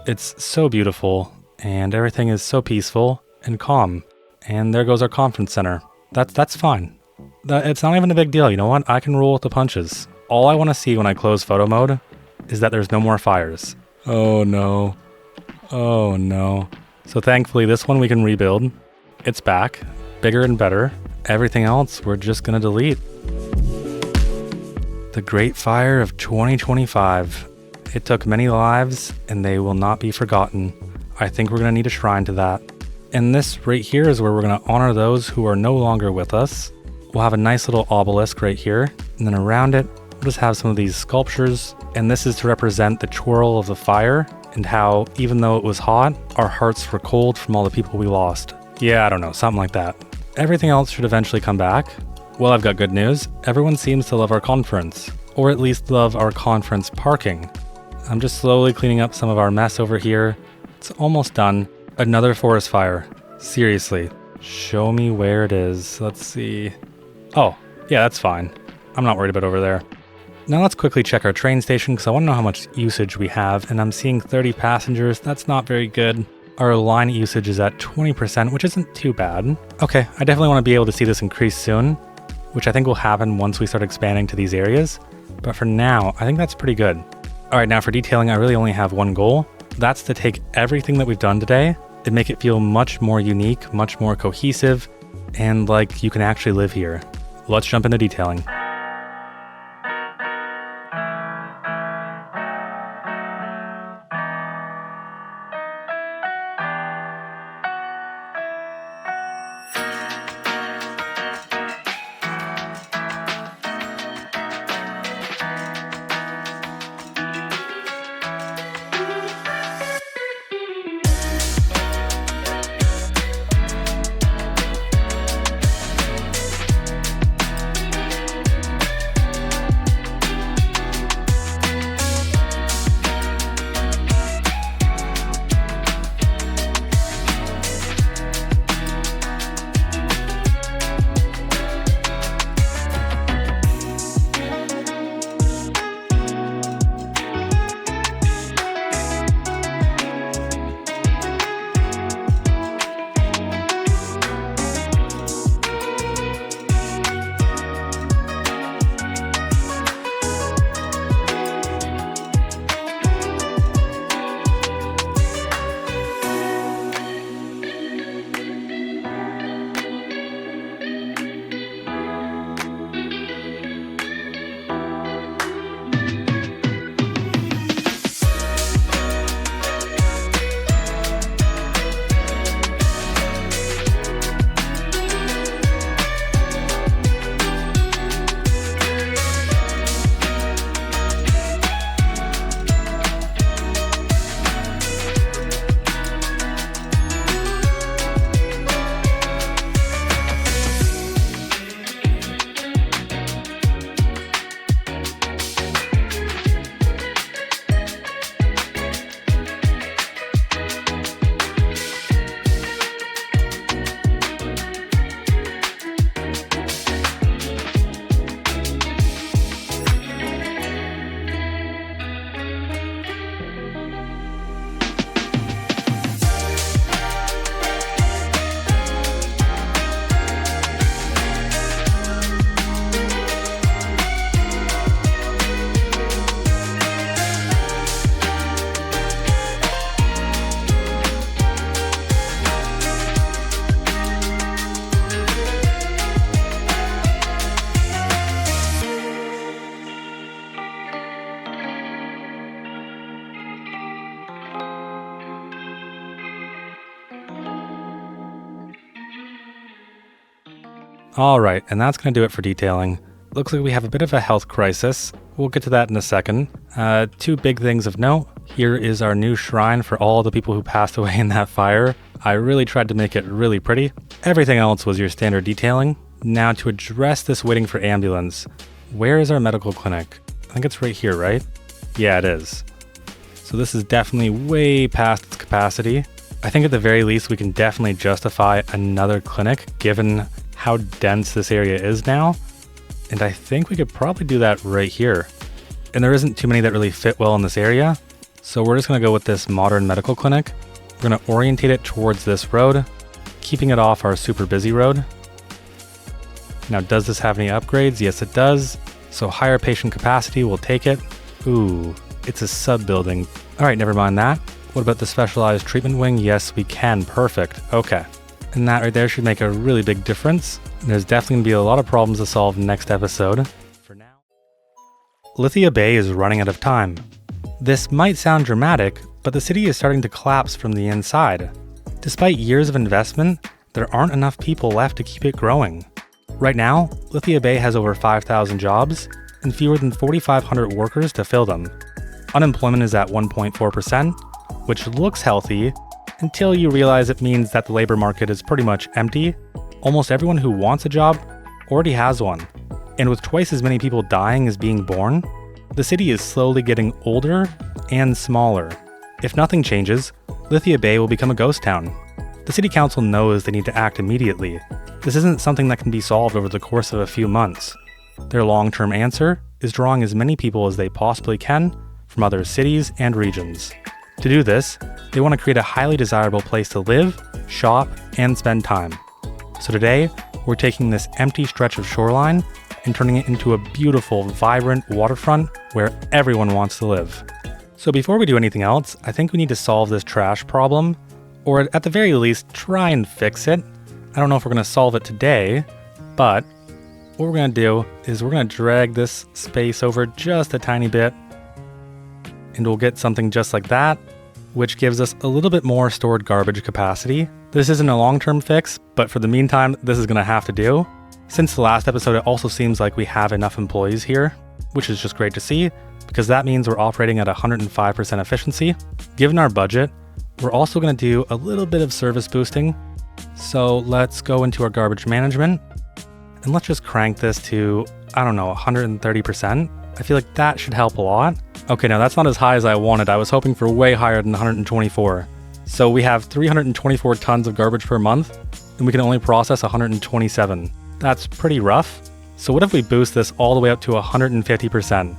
It's so beautiful, and everything is so peaceful and calm. And there goes our conference center. That's fine. It's not even a big deal, you know what? I can roll with the punches. All I want to see when I close photo mode is that there's no more fires. Oh no. Oh no. So thankfully this one we can rebuild. It's back, bigger and better. Everything else we're just gonna delete. The Great Fire of 2025. It took many lives and they will not be forgotten. I think we're gonna need a shrine to that. And this right here is where we're going to honor those who are no longer with us. We'll have a nice little obelisk right here. And then around it, we'll just have some of these sculptures. And this is to represent the twirl of the fire and how, even though it was hot, our hearts were cold from all the people we lost. Yeah, I don't know, something like that. Everything else should eventually come back. Well, I've got good news. Everyone seems to love our conference, or at least love our conference parking. I'm just slowly cleaning up some of our mess over here. It's almost done. Another forest fire. Seriously. Show me where it is. Let's see. Oh, yeah, that's fine. I'm not worried about over there. Now let's quickly check our train station because I want to know how much usage we have, and I'm seeing 30 passengers. That's not very good. Our line usage is at 20%, which isn't too bad. Okay, I definitely want to be able to see this increase soon, which I think will happen once we start expanding to these areas. But for now, I think that's pretty good. All right, now for detailing, I really only have one goal. That's to take everything that we've done today and make it feel much more unique, much more cohesive, and like you can actually live here. Let's jump into detailing. Alright, and that's going to do it for detailing. Looks like we have a bit of a health crisis. We'll get to that in a second. Two big things of note. Here is our new shrine for all the people who passed away in that fire. I really tried to make it really pretty. Everything else was your standard detailing. Now to address this waiting for ambulance, where is our medical clinic? I think it's right here, right? Yeah, it is. So this is definitely way past its capacity. I think at the very least we can definitely justify another clinic given how dense this area is now. And I think we could probably do that right here. And there isn't too many that really fit well in this area. So we're just gonna go with this modern medical clinic. We're gonna orientate it towards this road, keeping it off our super busy road. Now, does this have any upgrades? Yes, it does. So higher patient capacity, we'll take it. Ooh, it's a sub-building. All right, never mind that. What about the specialized treatment wing? Yes, we can. Perfect. Okay. And that right there should make a really big difference. There's definitely going to be a lot of problems to solve next episode. For now, Lithia Bay is running out of time. This might sound dramatic, but the city is starting to collapse from the inside. Despite years of investment, there aren't enough people left to keep it growing. Right now, Lithia Bay has over 5,000 jobs and fewer than 4,500 workers to fill them. Unemployment is at 1.4%, which looks healthy until you realize it means that the labor market is pretty much empty. Almost everyone who wants a job already has one. And with twice as many people dying as being born, the city is slowly getting older and smaller. If nothing changes, Lithia Bay will become a ghost town. The city council knows they need to act immediately. This isn't something that can be solved over the course of a few months. Their long-term answer is drawing as many people as they possibly can from other cities and regions. To do this, they want to create a highly desirable place to live, shop, and spend time. So today, we're taking this empty stretch of shoreline and turning it into a beautiful, vibrant waterfront where everyone wants to live. So before we do anything else, I think we need to solve this trash problem, or at the very least, try and fix it. I don't know if we're going to solve it today, but what we're going to do is we're going to drag this space over just a tiny bit, and we'll get something just like that, which gives us a little bit more stored garbage capacity. This isn't a long-term fix, but for the meantime, this is going to have to do. Since the last episode, it also seems like we have enough employees here, which is just great to see, because that means we're operating at 105% efficiency. Given our budget, we're also going to do a little bit of service boosting. So let's go into our garbage management, and let's just crank this to, 130%. I feel like that should help a lot. Okay, now that's not as high as I wanted. I was hoping for way higher than 124. So we have 324 tons of garbage per month, and we can only process 127. That's pretty rough. So what if we boost this all the way up to 150%?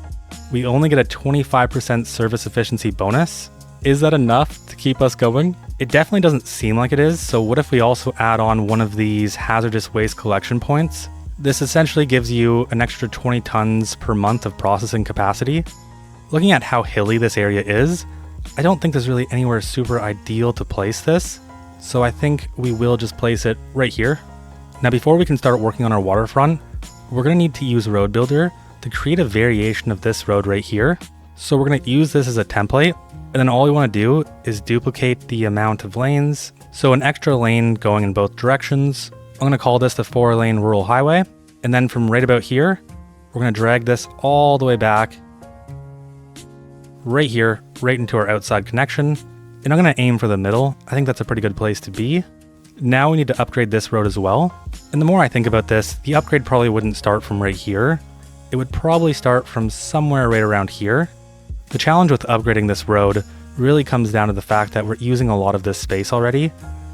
We only get a 25% service efficiency bonus. Is that enough to keep us going? It definitely doesn't seem like it is, so what if we also add on one of these hazardous waste collection points? This essentially gives you an extra 20 tons per month of processing capacity. Looking at how hilly this area is, I don't think there's really anywhere super ideal to place this, so I think we will just place it right here. Now before we can start working on our waterfront, we're going to need to use Road Builder to create a variation of this road right here. So we're going to use this as a template, and then all we want to do is duplicate the amount of lanes. So an extra lane going in both directions. I'm going to call this the 4-lane rural highway. And then from right about here, we're going to drag this all the way back right here, right into our outside connection. And I'm going to aim for the middle. I think that's a pretty good place to be. Now we need to upgrade this road as well. And the more I think about this, the upgrade probably wouldn't start from right here. It would probably start from somewhere right around here. The challenge with upgrading this road really comes down to the fact that we're using a lot of this space already.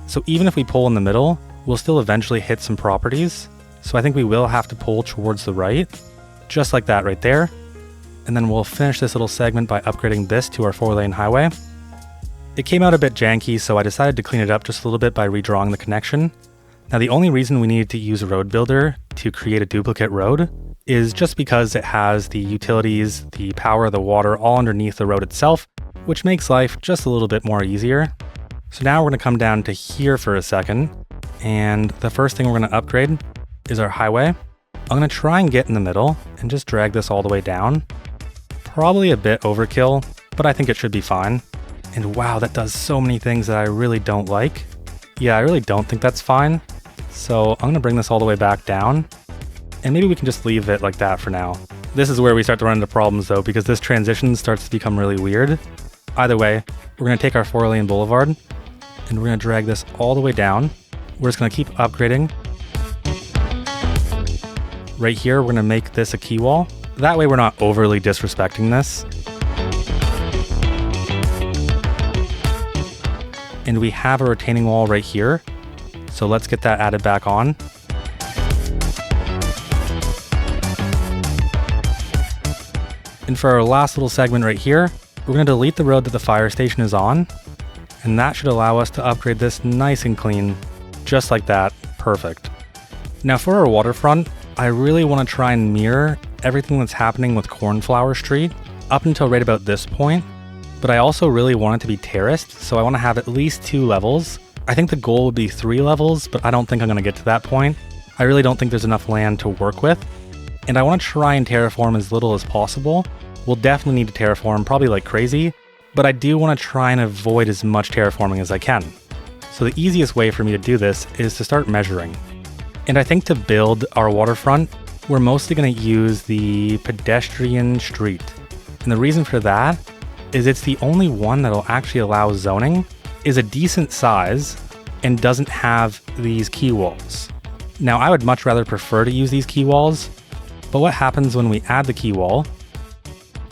So even if we pull in the middle, we'll still eventually hit some properties. So I think we will have to pull towards the right, just like that right there. And then we'll finish this little segment by upgrading this to our 4-lane highway. It came out a bit janky, so I decided to clean it up just a little bit by redrawing the connection. Now the only reason we needed to use Road Builder to create a duplicate road is just because it has the utilities, the power, the water all underneath the road itself, which makes life just a little bit more easier. So now we're going to come down to here for a second, and the first thing we're going to upgrade is our highway. I'm going to try and get in the middle and just drag this all the way down. Probably a bit overkill, but I think it should be fine. And wow, that does so many things that I really don't like. Yeah, I really don't think that's fine. So I'm going to bring this all the way back down. And maybe we can just leave it like that for now. This is where we start to run into problems though, because this transition starts to become really weird. Either way, we're going to take our 4-lane boulevard and we're going to drag this all the way down. We're just going to keep upgrading. Right here, we're going to make this a key wall. That way we're not overly disrespecting this. And we have a retaining wall right here. So let's get that added back on. And for our last little segment right here, we're going to delete the road that the fire station is on. And that should allow us to upgrade this nice and clean. Just like that. Perfect. Now for our waterfront, I really want to try and mirror everything that's happening with Cornflower Street up until right about this point. But I also really want it to be terraced, so I want to have at least 2 levels. I think the goal would be 3 levels, but I don't think I'm going to get to that point. I really don't think there's enough land to work with. And I want to try and terraform as little as possible. We'll definitely need to terraform, probably like crazy, but I do want to try and avoid as much terraforming as I can. So the easiest way for me to do this is to start measuring. And I think to build our waterfront, we're mostly going to use the pedestrian street. And the reason for that is it's the only one that'll actually allow zoning, is a decent size, and doesn't have these key walls. Now I would much rather prefer to use these key walls, but what happens when we add the key wall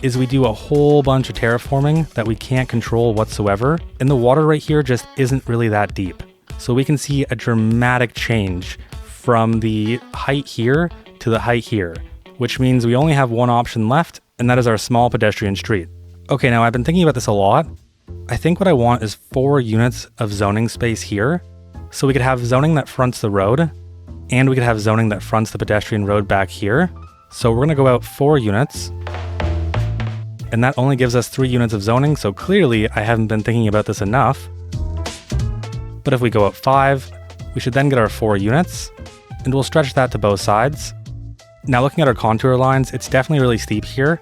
is we do a whole bunch of terraforming that we can't control whatsoever, and the water right here just isn't really that deep. So we can see a dramatic change from the height here to the height here, which means we only have one option left, and that is our small pedestrian street. Okay, now I've been thinking about this a lot. I think what I want is 4 units of zoning space here, so we could have zoning that fronts the road, and we could have zoning that fronts the pedestrian road back here. So we're gonna go out 4 units, and that only gives us 3 units of zoning, so clearly I haven't been thinking about this enough. But if we go out 5, we should then get our 4 units, and we'll stretch that to both sides. Now looking at our contour lines, it's definitely really steep here.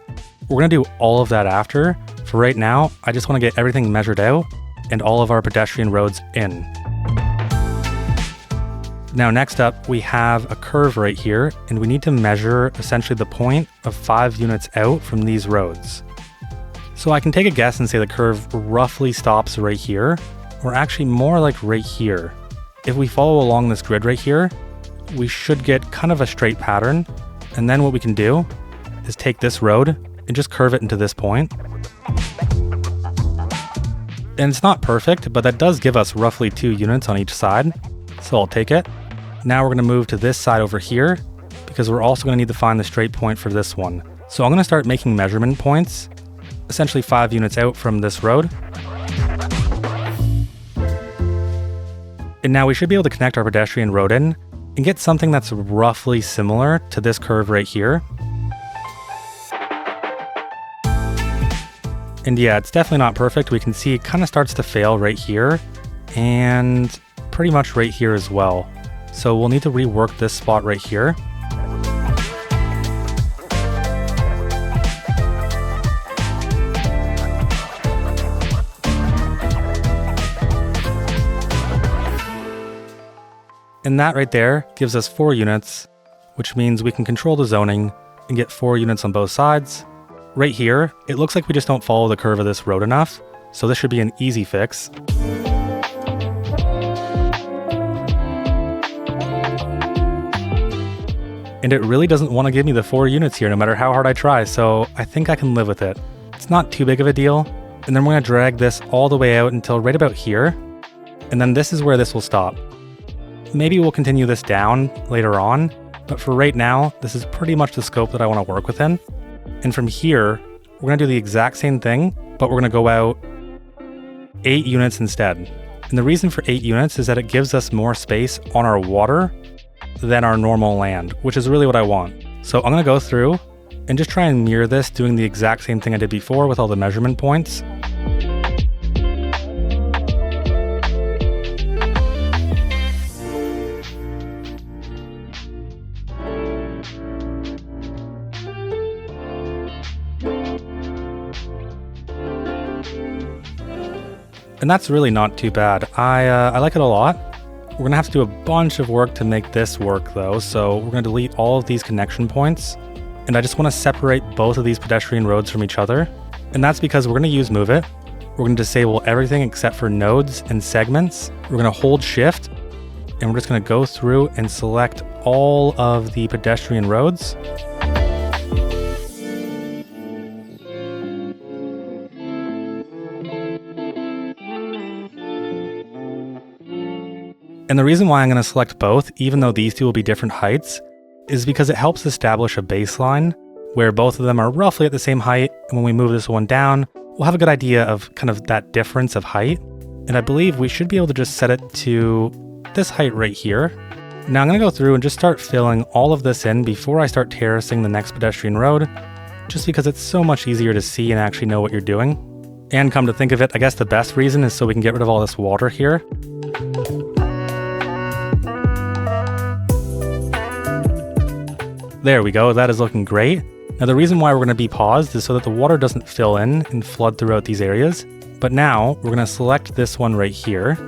We're gonna do all of that after. For right now, I just wanna get everything measured out and all of our pedestrian roads in. Now next up, we have a curve right here, and we need to measure essentially the point of 5 units out from these roads. So I can take a guess and say the curve roughly stops right here, or actually more like right here. If we follow along this grid right here, we should get kind of a straight pattern, and then what we can do is take this road and just curve it into this point. And it's not perfect, but that does give us roughly 2 units on each side, so I'll take it. Now we're gonna move to this side over here, because we're also gonna need to find the straight point for this one. So I'm gonna start making measurement points, essentially 5 units out from this road. And now we should be able to connect our pedestrian road in and get something that's roughly similar to this curve right here. And yeah, it's definitely not perfect. We can see it kind of starts to fail right here and pretty much right here as well. So we'll need to rework this spot right here. And that right there gives us 4 units, which means we can control the zoning and get 4 units on both sides. Right here, it looks like we just don't follow the curve of this road enough, so this should be an easy fix. And it really doesn't want to give me the 4 units here no matter how hard I try, so I think I can live with it. It's not too big of a deal, and then we're going to drag this all the way out until right about here, and then this is where this will stop. Maybe we'll continue this down later on, but for right now, this is pretty much the scope that I want to work within. And from here, we're going to do the exact same thing, but we're going to go out 8 units instead. And the reason for 8 units is that it gives us more space on our water than our normal land, which is really what I want. So I'm going to go through and just try and mirror this, doing the exact same thing I did before with all the measurement points. And that's really not too bad. I like it a lot. We're gonna have to do a bunch of work to make this work though, so we're gonna delete all of these connection points. And I just wanna separate both of these pedestrian roads from each other. And that's because we're gonna use Move It. We're gonna disable everything except for nodes and segments. We're gonna hold Shift, and we're just gonna go through and select all of the pedestrian roads. And the reason why I'm going to select both, even though these two will be different heights, is because it helps establish a baseline where both of them are roughly at the same height, and when we move this one down, we'll have a good idea of kind of that difference of height. And I believe we should be able to just set it to this height right here. Now I'm going to go through and just start filling all of this in before I start terracing the next pedestrian road, just because it's so much easier to see and actually know what you're doing. And come to think of it, I guess the best reason is so we can get rid of all this water here. There we go, that is looking great. Now the reason why we're going to be paused is so that the water doesn't fill in and flood throughout these areas. But now we're going to select this one right here.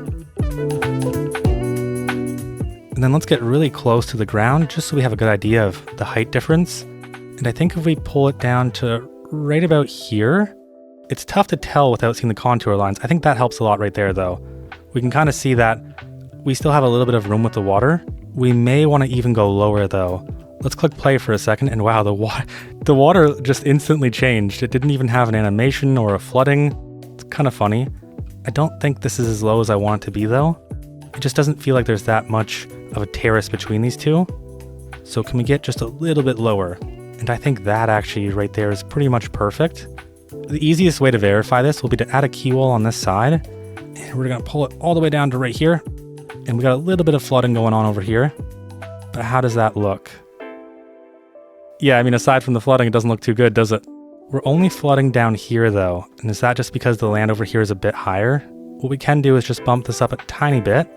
And then let's get really close to the ground just so we have a good idea of the height difference. And I think if we pull it down to right about here, it's tough to tell without seeing the contour lines. I think that helps a lot right there though. We can kind of see that we still have a little bit of room with the water. We may want to even go lower though. Let's click play for a second, and wow, the water just instantly changed. It didn't even have an animation or a flooding. It's kind of funny. I don't think this is as low as I want it to be though. It just doesn't feel like there's that much of a terrace between these two. So can we get just a little bit lower? And I think that actually right there is pretty much perfect. The easiest way to verify this will be to add a key wall on this side. And we're going to pull it all the way down to right here. And we got a little bit of flooding going on over here. But how does that look? Yeah, I mean, aside from the flooding, it doesn't look too good, does it? We're only flooding down here though. And is that just because the land over here is a bit higher? What we can do is just bump this up a tiny bit.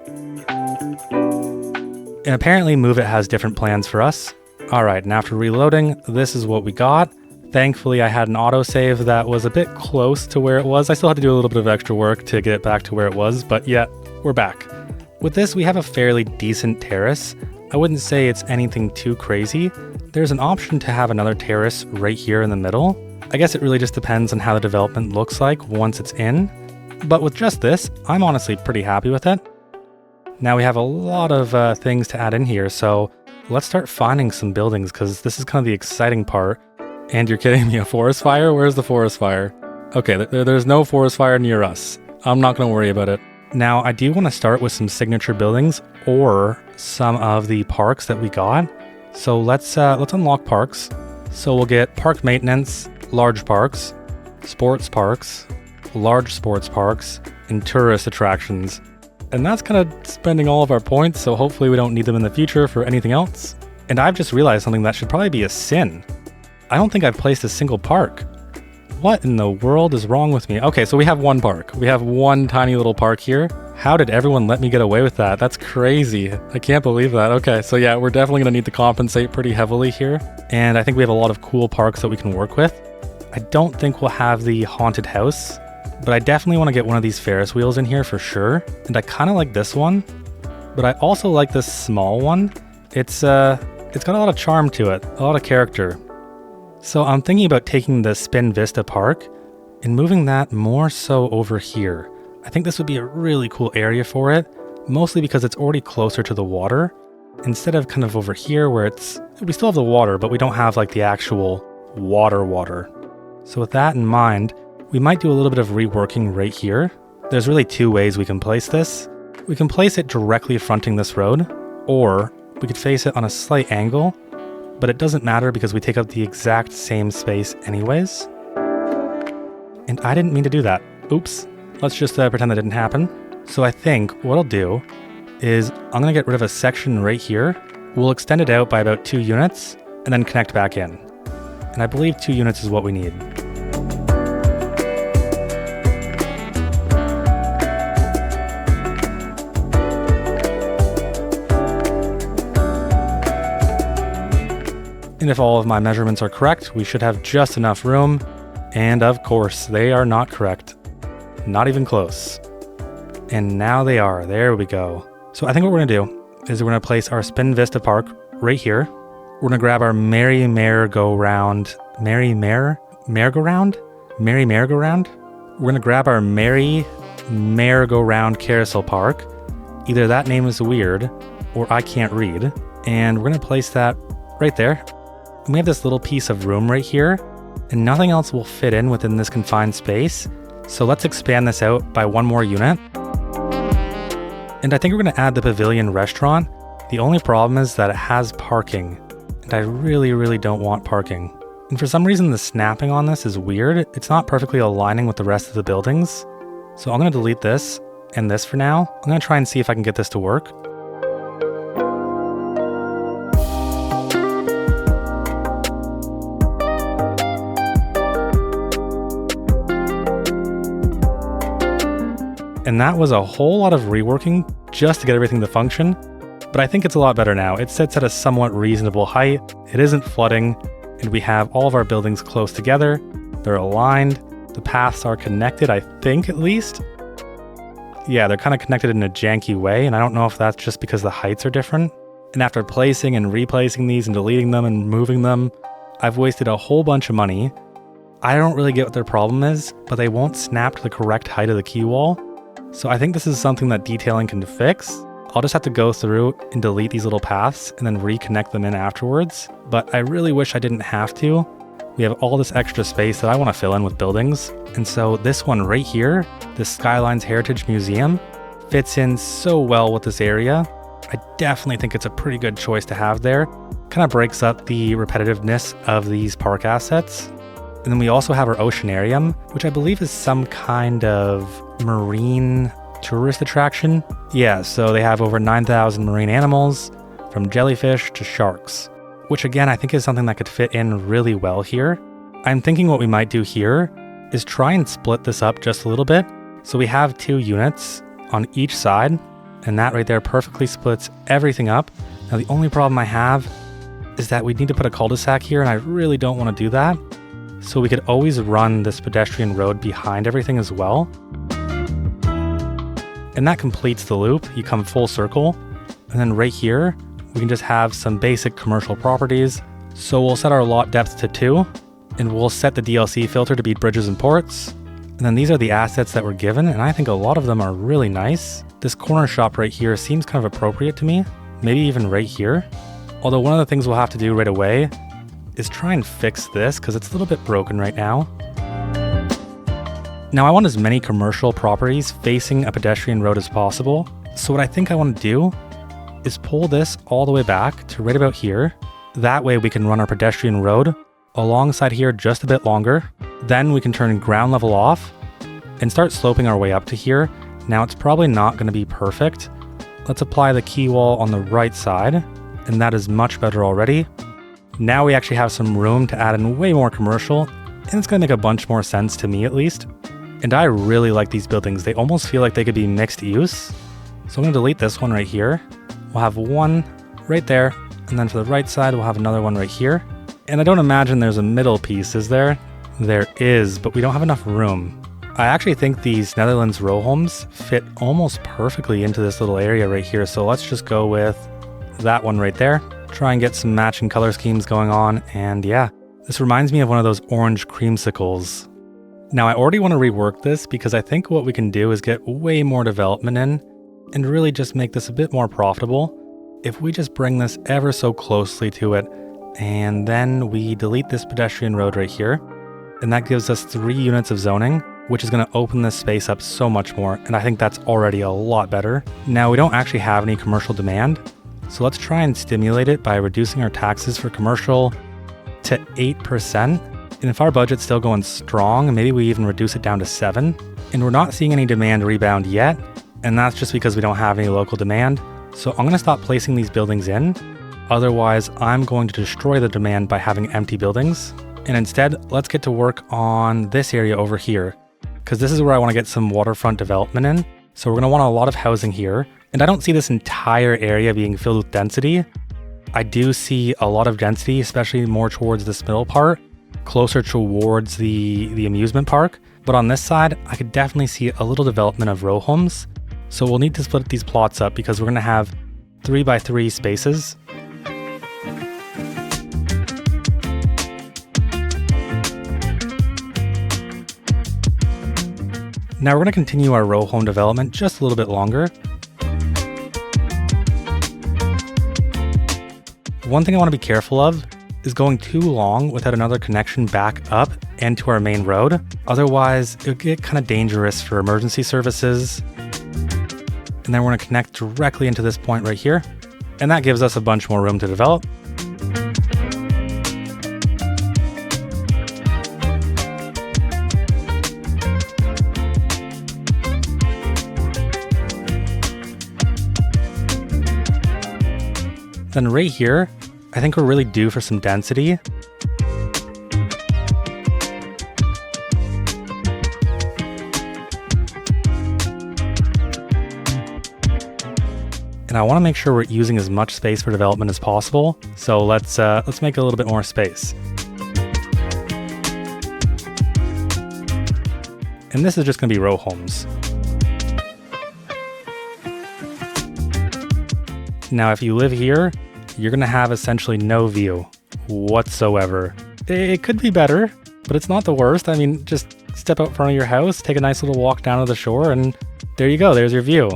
And apparently Move It has different plans for us. All right, and after reloading, this is what we got. Thankfully, I had an autosave that was a bit close to where it was. I still had to do a little bit of extra work to get it back to where it was, but yeah, we're back. With this, we have a fairly decent terrace. I wouldn't say it's anything too crazy. There's an option to have another terrace right here in the middle. I guess it really just depends on how the development looks like once it's in. But with just this, I'm honestly pretty happy with it. Now we have a lot of things to add in here, so let's start finding some buildings because this is kind of the exciting part. And you're kidding me, a forest fire? Where's the forest fire? Okay, there's no forest fire near us. I'm not going to worry about it. Now, I do want to start with some signature buildings or some of the parks that we got. So let's unlock parks. So we'll get park maintenance, large parks, sports parks, large sports parks, and tourist attractions. And that's kind of spending all of our points, so hopefully we don't need them in the future for anything else. And I've just realized something that should probably be a sin. I don't think I've placed a single park. What in the world is wrong with me? Okay, so we have one park. We have one tiny little park here. How did everyone let me get away with that? That's crazy. I can't believe that. Okay, so yeah, we're definitely going to need to compensate pretty heavily here. And I think we have a lot of cool parks that we can work with. I don't think we'll have the haunted house, but I definitely want to get one of these Ferris wheels in here for sure. And I kind of like this one, but I also like this small one. It's got a lot of charm to it, a lot of character. So I'm thinking about taking the Spin Vista Park and moving that more so over here. I think this would be a really cool area for it, mostly because it's already closer to the water, instead of kind of over here where we still have the water, but we don't have like the actual water. So with that in mind, we might do a little bit of reworking right here. There's really two ways we can place this. We can place it directly fronting this road, or we could face it on a slight angle, but it doesn't matter because we take up the exact same space anyways. And I didn't mean to do that. Oops. Let's just pretend that didn't happen. So I think what I'll do is I'm going to get rid of a section right here. We'll extend it out by about 2 units and then connect back in. And I believe 2 units is what we need. And if all of my measurements are correct, we should have just enough room. And of course, they are not correct. Not even close. And now they are. There we go. So I think what we're going to do is we're going to place our Spin Vista Park right here. We're going to grab our merry-go-round. Merry-merry-go-round? We're going to grab our merry-merry-go-round Carousel Park. Either that name is weird or I can't read. And we're going to place that right there. And we have this little piece of room right here, and nothing else will fit in within this confined space. So let's expand this out by 1 more unit. And I think we're going to add the Pavilion Restaurant. The only problem is that it has parking, and I really, really don't want parking. And for some reason, the snapping on this is weird. It's not perfectly aligning with the rest of the buildings. So I'm going to delete this and this for now. I'm going to try and see if I can get this to work. And that was a whole lot of reworking just to get everything to function, but I think it's a lot better now. It sits at a somewhat reasonable height, it isn't flooding, and we have all of our buildings close together. They're aligned, the paths are connected, I think at least. Yeah, they're kind of connected in a janky way, and I don't know if that's just because the heights are different. And after placing and replacing these and deleting them and moving them, I've wasted a whole bunch of money. I don't really get what their problem is, but they won't snap to the correct height of the key wall. So I think this is something that detailing can fix. I'll just have to go through and delete these little paths and then reconnect them in afterwards. But I really wish I didn't have to. We have all this extra space that I want to fill in with buildings. And so this one right here, the Skylines Heritage Museum, fits in so well with this area. I definitely think it's a pretty good choice to have there. kind of breaks up the repetitiveness of these park assets. And then we also have our oceanarium, which I believe is some kind of marine tourist attraction. Yeah, so they have over 9,000 marine animals, from jellyfish to sharks, which again, I think is something that could fit in really well here. I'm thinking what we might do here is try and split this up just a little bit. So we have 2 units on each side, and that right there perfectly splits everything up. Now the only problem I have is that we need to put a cul-de-sac here, and I really don't want to do that. So we could always run this pedestrian road behind everything as well. And that completes the loop. You come full circle. And then right here, we can just have some basic commercial properties. So we'll set our lot depth to 2, and we'll set the DLC filter to be bridges and ports. And then these are the assets that we're given, and I think a lot of them are really nice. This corner shop right here seems kind of appropriate to me, maybe even right here. Although one of the things we'll have to do right away is try and fix this because it's a little bit broken right now. Now I want as many commercial properties facing a pedestrian road as possible. So what I think I want to do is pull this all the way back to right about here. That way we can run our pedestrian road alongside here just a bit longer. Then we can turn ground level off and start sloping our way up to here. Now it's probably not going to be perfect. Let's apply the quay wall on the right side, and that is much better already. Now we actually have some room to add in way more commercial, and it's going to make a bunch more sense to me at least. And I really like these buildings. They almost feel like they could be mixed use. So I'm going to delete this one right here. We'll have one right there, and then for the right side we'll have another one right here. And I don't imagine there's a middle piece, is there? There is, but we don't have enough room. I actually think these Netherlands row homes fit almost perfectly into this little area right here. So let's just go with that one right there. Try and get some matching color schemes going on. And yeah, this reminds me of one of those orange creamsicles. Now I already want to rework this because I think what we can do is get way more development in and really just make this a bit more profitable. If we just bring this ever so closely to it, and then we delete this pedestrian road right here, and that gives us 3 units of zoning, which is going to open this space up so much more, and I think that's already a lot better. Now we don't actually have any commercial demand, so let's try and stimulate it by reducing our taxes for commercial to 8%. And if our budget's still going strong, maybe we even reduce it down to 7. And we're not seeing any demand rebound yet, and that's just because we don't have any local demand. So I'm going to stop placing these buildings in. Otherwise, I'm going to destroy the demand by having empty buildings. And instead, let's get to work on this area over here, because this is where I want to get some waterfront development in. So we're going to want a lot of housing here. And I don't see this entire area being filled with density. I do see a lot of density, especially more towards this middle part, closer towards the amusement park. But on this side, I could definitely see a little development of row homes. So we'll need to split these plots up because we're going to have 3x3 spaces. Now we're going to continue our row home development just a little bit longer. One thing I want to be careful of is going too long without another connection back up and to our main road. Otherwise, it would get kind of dangerous for emergency services. And then we're going to connect directly into this point right here. And that gives us a bunch more room to develop. Then right here, I think we're really due for some density. And I want to make sure we're using as much space for development as possible. So let's make a little bit more space. And this is just going to be row homes. Now, if you live here, you're going to have essentially no view whatsoever. It could be better, but it's not the worst. I mean, just step out front of your house, take a nice little walk down to the shore, and there you go. There's your view.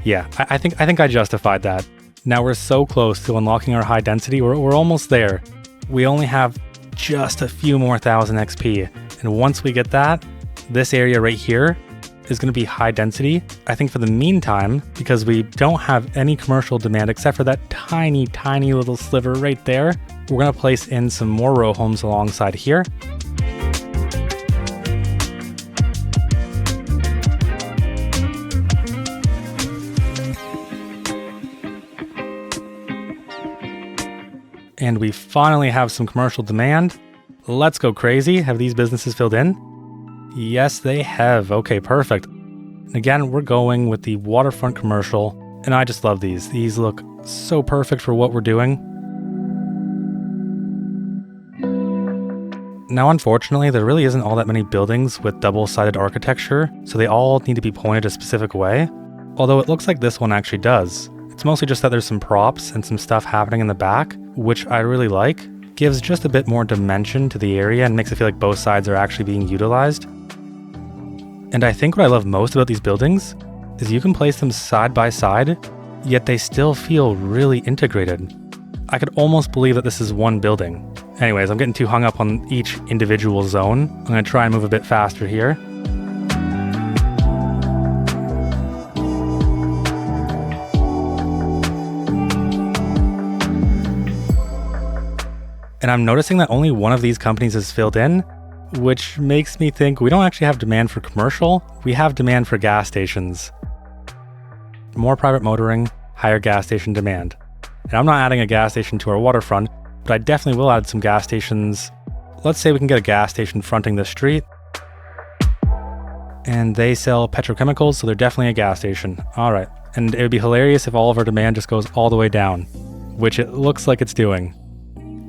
Yeah, I think I justified that. Now we're so close to unlocking our high density. We're almost there. We only have just a few more thousand XP. And once we get that, this area right here is going to be high density. I think for the meantime, because we don't have any commercial demand except for that tiny, tiny little sliver right there, we're going to place in some more row homes alongside here. And we finally have some commercial demand. Let's go crazy. Have these businesses filled in? Yes, they have. Okay, perfect. Again, we're going with the waterfront commercial, and I just love these. These look so perfect for what we're doing. Now, unfortunately, there really isn't all that many buildings with double-sided architecture, so they all need to be pointed a specific way. Although it looks like this one actually does. It's mostly just that there's some props and some stuff happening in the back, which I really like. Gives just a bit more dimension to the area and makes it feel like both sides are actually being utilized. And I think what I love most about these buildings is you can place them side by side, yet they still feel really integrated. I could almost believe that this is one building. Anyways, I'm getting too hung up on each individual zone. I'm going to try and move a bit faster here. And I'm noticing that only one of these companies is filled in, which makes me think we don't actually have demand for commercial, we have demand for gas stations. More private motoring, higher gas station demand. And I'm not adding a gas station to our waterfront, but I definitely will add some gas stations. Let's say we can get a gas station fronting this street. And they sell petrochemicals, so they're definitely a gas station. All right. And it would be hilarious if all of our demand just goes all the way down, which it looks like it's doing.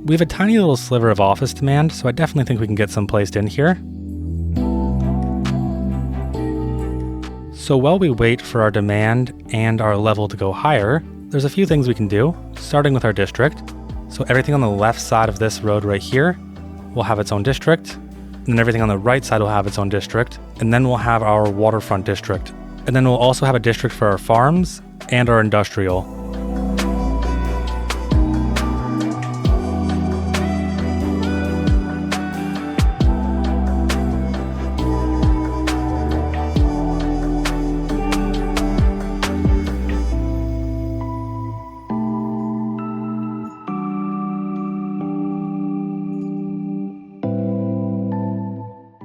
We have a tiny little sliver of office demand, so I definitely think we can get some placed in here. So while we wait for our demand and our level to go higher, there's a few things we can do, starting with our district. So everything on the left side of this road right here will have its own district, and then everything on the right side will have its own district, and then we'll have our waterfront district. And then we'll also have a district for our farms and our industrial.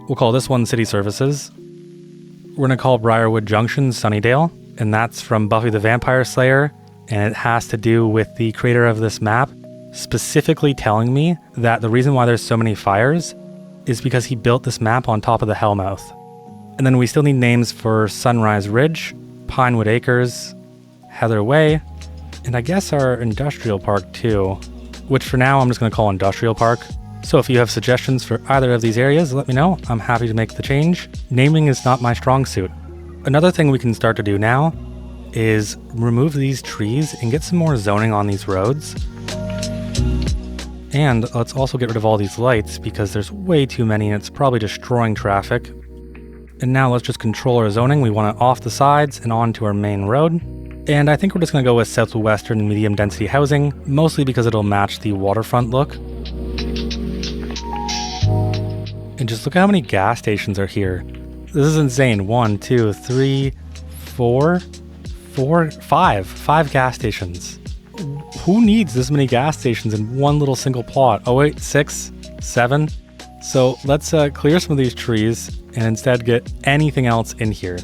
We'll call this one City Services. We're going to call Briarwood Junction Sunnydale, and that's from Buffy the Vampire Slayer, and it has to do with the creator of this map specifically telling me that the reason why there's so many fires is because he built this map on top of the Hellmouth. And then we still need names for Sunrise Ridge, Pinewood Acres, Heather Way, and I guess our industrial park too, which for now I'm just going to call Industrial Park. So if you have suggestions for either of these areas, let me know. I'm happy to make the change. Naming is not my strong suit. Another thing we can start to do now is remove these trees and get some more zoning on these roads. And let's also get rid of all these lights because there's way too many and it's probably destroying traffic. And now let's just control our zoning. We want it off the sides and onto our main road. And I think we're just going to go with southwestern medium density housing, mostly because it'll match the waterfront look. And just look at how many gas stations are here. This is insane. 1, 2, 3, 4, 5 gas stations. Who needs this many gas stations in one little single plot? Oh wait, 6, 7. So let's clear some of these trees and instead get anything else in here.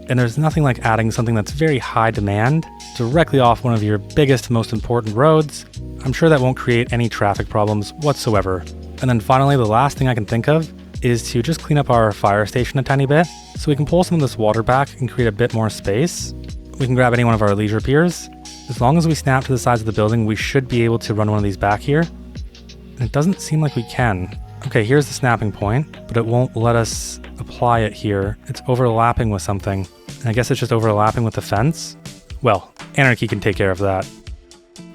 And there's nothing like adding something that's very high demand directly off one of your biggest, most important roads. I'm sure that won't create any traffic problems whatsoever. And then finally, the last thing I can think of is to just clean up our fire station a tiny bit so we can pull some of this water back and create a bit more space. We can grab any one of our leisure piers. As long as we snap to the sides of the building, we should be able to run one of these back here. And it doesn't seem like we can. Okay, here's the snapping point, but it won't let us apply it here. It's overlapping with something. And I guess it's just overlapping with the fence. Well, Anarchy can take care of that.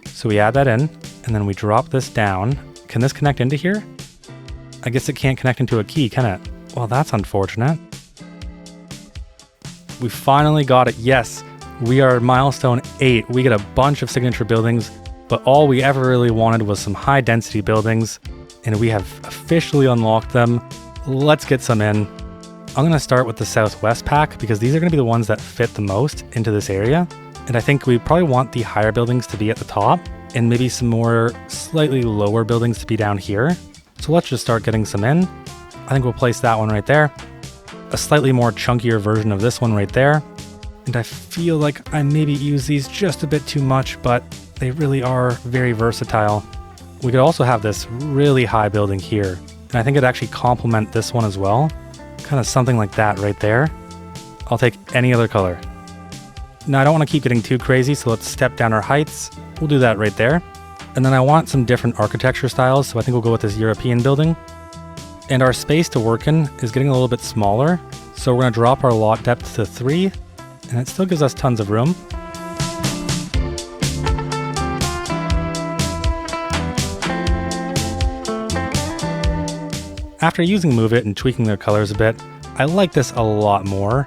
So we add that in, and then we drop this down. Can this connect into here? I guess it can't connect into a key, can it? Well, that's unfortunate. We finally got it. Yes, we are milestone 8. We get a bunch of signature buildings. but all we ever really wanted was some high density buildings, and we have officially unlocked them. Let's get some in. I'm going to start with the southwest pack because these are going to be the ones that fit the most into this area. And I think we probably want the higher buildings to be at the top and maybe some more slightly lower buildings to be down here. So let's just start getting some in. I think we'll place that one right there. A slightly more chunkier version of this one right there. And I feel like I maybe use these just a bit too much, but they really are very versatile. We could also have this really high building here, and I think it'd actually complement this one as well. Kind of something like that right there. I'll take any other color. Now I don't want to keep getting too crazy, so let's step down our heights. We'll do that right there. And then I want some different architecture styles, so I think we'll go with this European building. And our space to work in is getting a little bit smaller, so we're going to drop our lot depth to 3, and it still gives us tons of room. After using Move It and tweaking their colors a bit, I like this a lot more.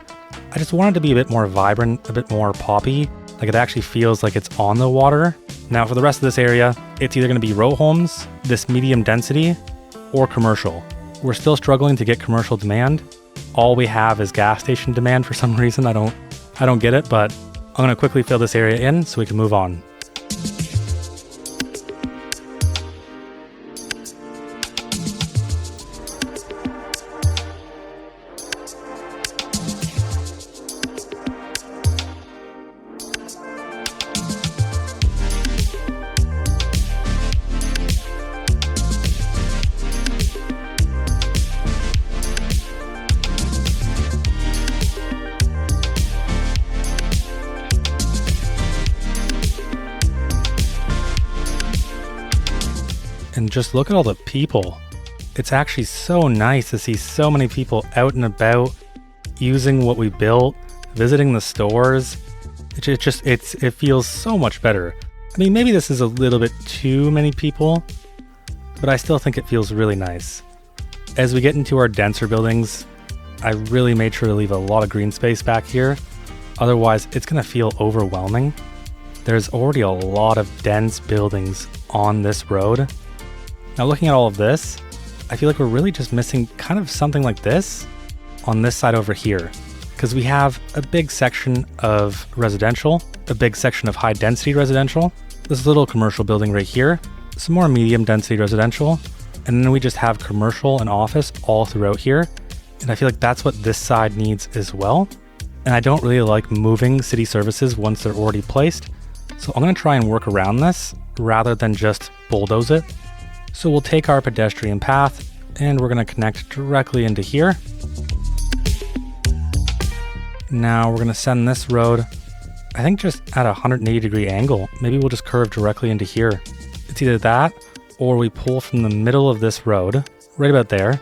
I just want it to be a bit more vibrant, a bit more poppy, like it actually feels like it's on the water. Now for the rest of this area, it's either going to be row homes, this medium density, or commercial. We're still struggling to get commercial demand. All we have is gas station demand for some reason. I don't get it, but I'm going to quickly fill this area in so we can move on. And just look at all the people. It's actually so nice to see so many people out and about, using what we built, visiting the stores. It feels so much better. I mean, maybe this is a little bit too many people, but I still think it feels really nice. As we get into our denser buildings, I really made sure to leave a lot of green space back here. Otherwise, it's gonna feel overwhelming. There's already a lot of dense buildings on this road. Now looking at all of this, I feel like we're really just missing kind of something like this on this side over here. Because we have a big section of residential, a big section of high density residential, this little commercial building right here, some more medium density residential, and then we just have commercial and office all throughout here. And I feel like that's what this side needs as well. And I don't really like moving city services once they're already placed. So I'm gonna try and work around this rather than just bulldoze it. So we'll take our pedestrian path and we're going to connect directly into here. Now we're going to send this road, I think just at a 180-degree angle. Maybe we'll just curve directly into here. It's either that or we pull from the middle of this road, right about there.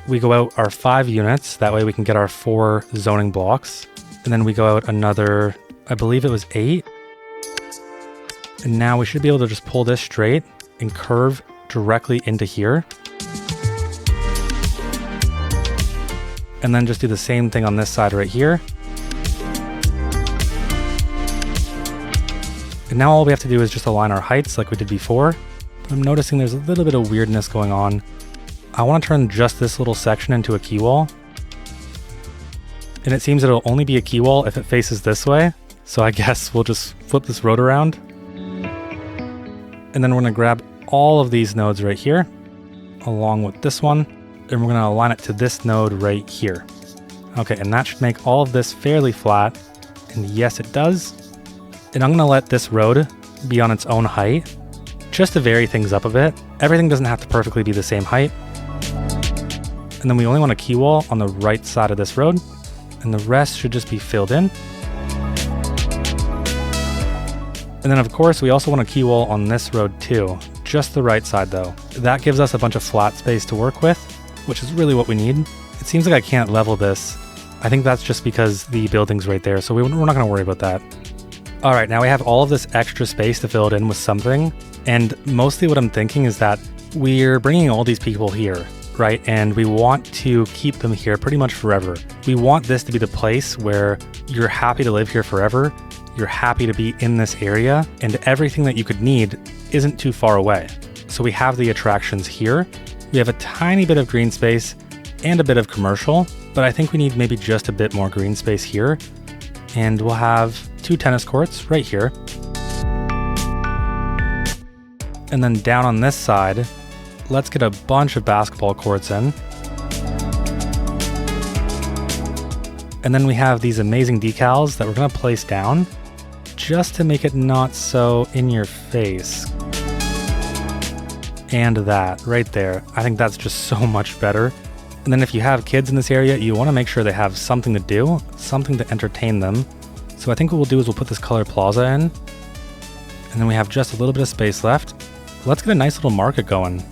We go out our 5 units, that way we can get our 4 zoning blocks. And then we go out another, I believe it was 8. And now we should be able to just pull this straight and curve directly into here. And then just do the same thing on this side right here. And now all we have to do is just align our heights like we did before. But I'm noticing there's a little bit of weirdness going on. I want to turn just this little section into a key wall. And it seems it'll only be a key wall if it faces this way. So I guess we'll just flip this road around. And then we're going to grab all of these nodes right here, along with this one, and we're going to align it to this node right here. Okay, and that should make all of this fairly flat, and yes it does. And I'm going to let this road be on its own height, just to vary things up a bit. Everything doesn't have to perfectly be the same height. And then we only want a key wall on the right side of this road, and the rest should just be filled in. And then of course we also want a key wall on this road too. Just the right side though. That gives us a bunch of flat space to work with, which is really what we need. It seems like I can't level this. I think that's just because the building's right there, so we're not going to worry about that. All right, now we have all of this extra space to fill it in with something, and mostly what I'm thinking is that we're bringing all these people here, right? And we want to keep them here pretty much forever. We want this to be the place where you're happy to live here forever. you're happy to be in this area, and everything that you could need isn't too far away. So we have the attractions here. We have a tiny bit of green space and a bit of commercial, but I think we need maybe just a bit more green space here. And we'll have 2 tennis courts right here. And then down on this side, let's get a bunch of basketball courts in. And then we have these amazing decals that we're gonna place down just to make it not so in your face. And that right there, I think that's just so much better. And then if you have kids in this area, you wanna make sure they have something to do, something to entertain them. So I think what we'll do is we'll put this color plaza in, and then we have just a little bit of space left. Let's get a nice little market going.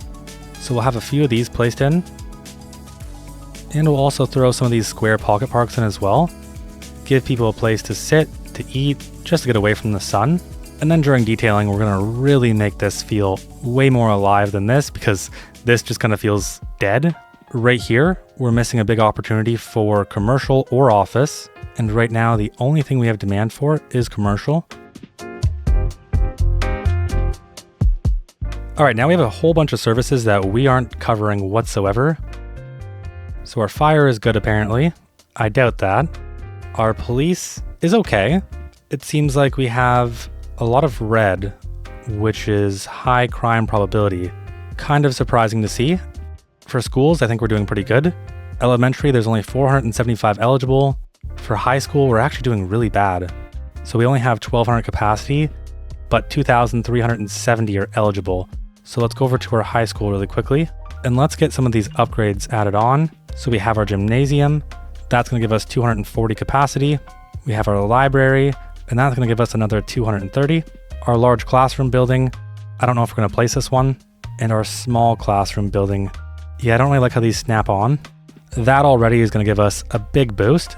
So we'll have a few of these placed in, and we'll also throw some of these square pocket parks in as well. Give people a place to sit, to eat, just to get away from the sun. And then during detailing, we're gonna really make this feel way more alive than this, because this just kind of feels dead. Right here, we're missing a big opportunity for commercial or office. And right now, the only thing we have demand for is commercial. All right, now we have a whole bunch of services that we aren't covering whatsoever. So our fire is good, apparently. I doubt that. Our police is okay. It seems like we have a lot of red, which is high crime probability. Kind of surprising to see. For schools, I think we're doing pretty good. Elementary, there's only 475 eligible. For high school, we're actually doing really bad. So we only have 1,200 capacity, but 2,370 are eligible. So let's go over to our high school really quickly, and let's get some of these upgrades added on. So we have our gymnasium, that's gonna give us 240 capacity. We have our library, and that's gonna give us another 230. Our large classroom building, I don't know if we're gonna place this one. And our small classroom building, yeah, I don't really like how these snap on. That already is gonna give us a big boost.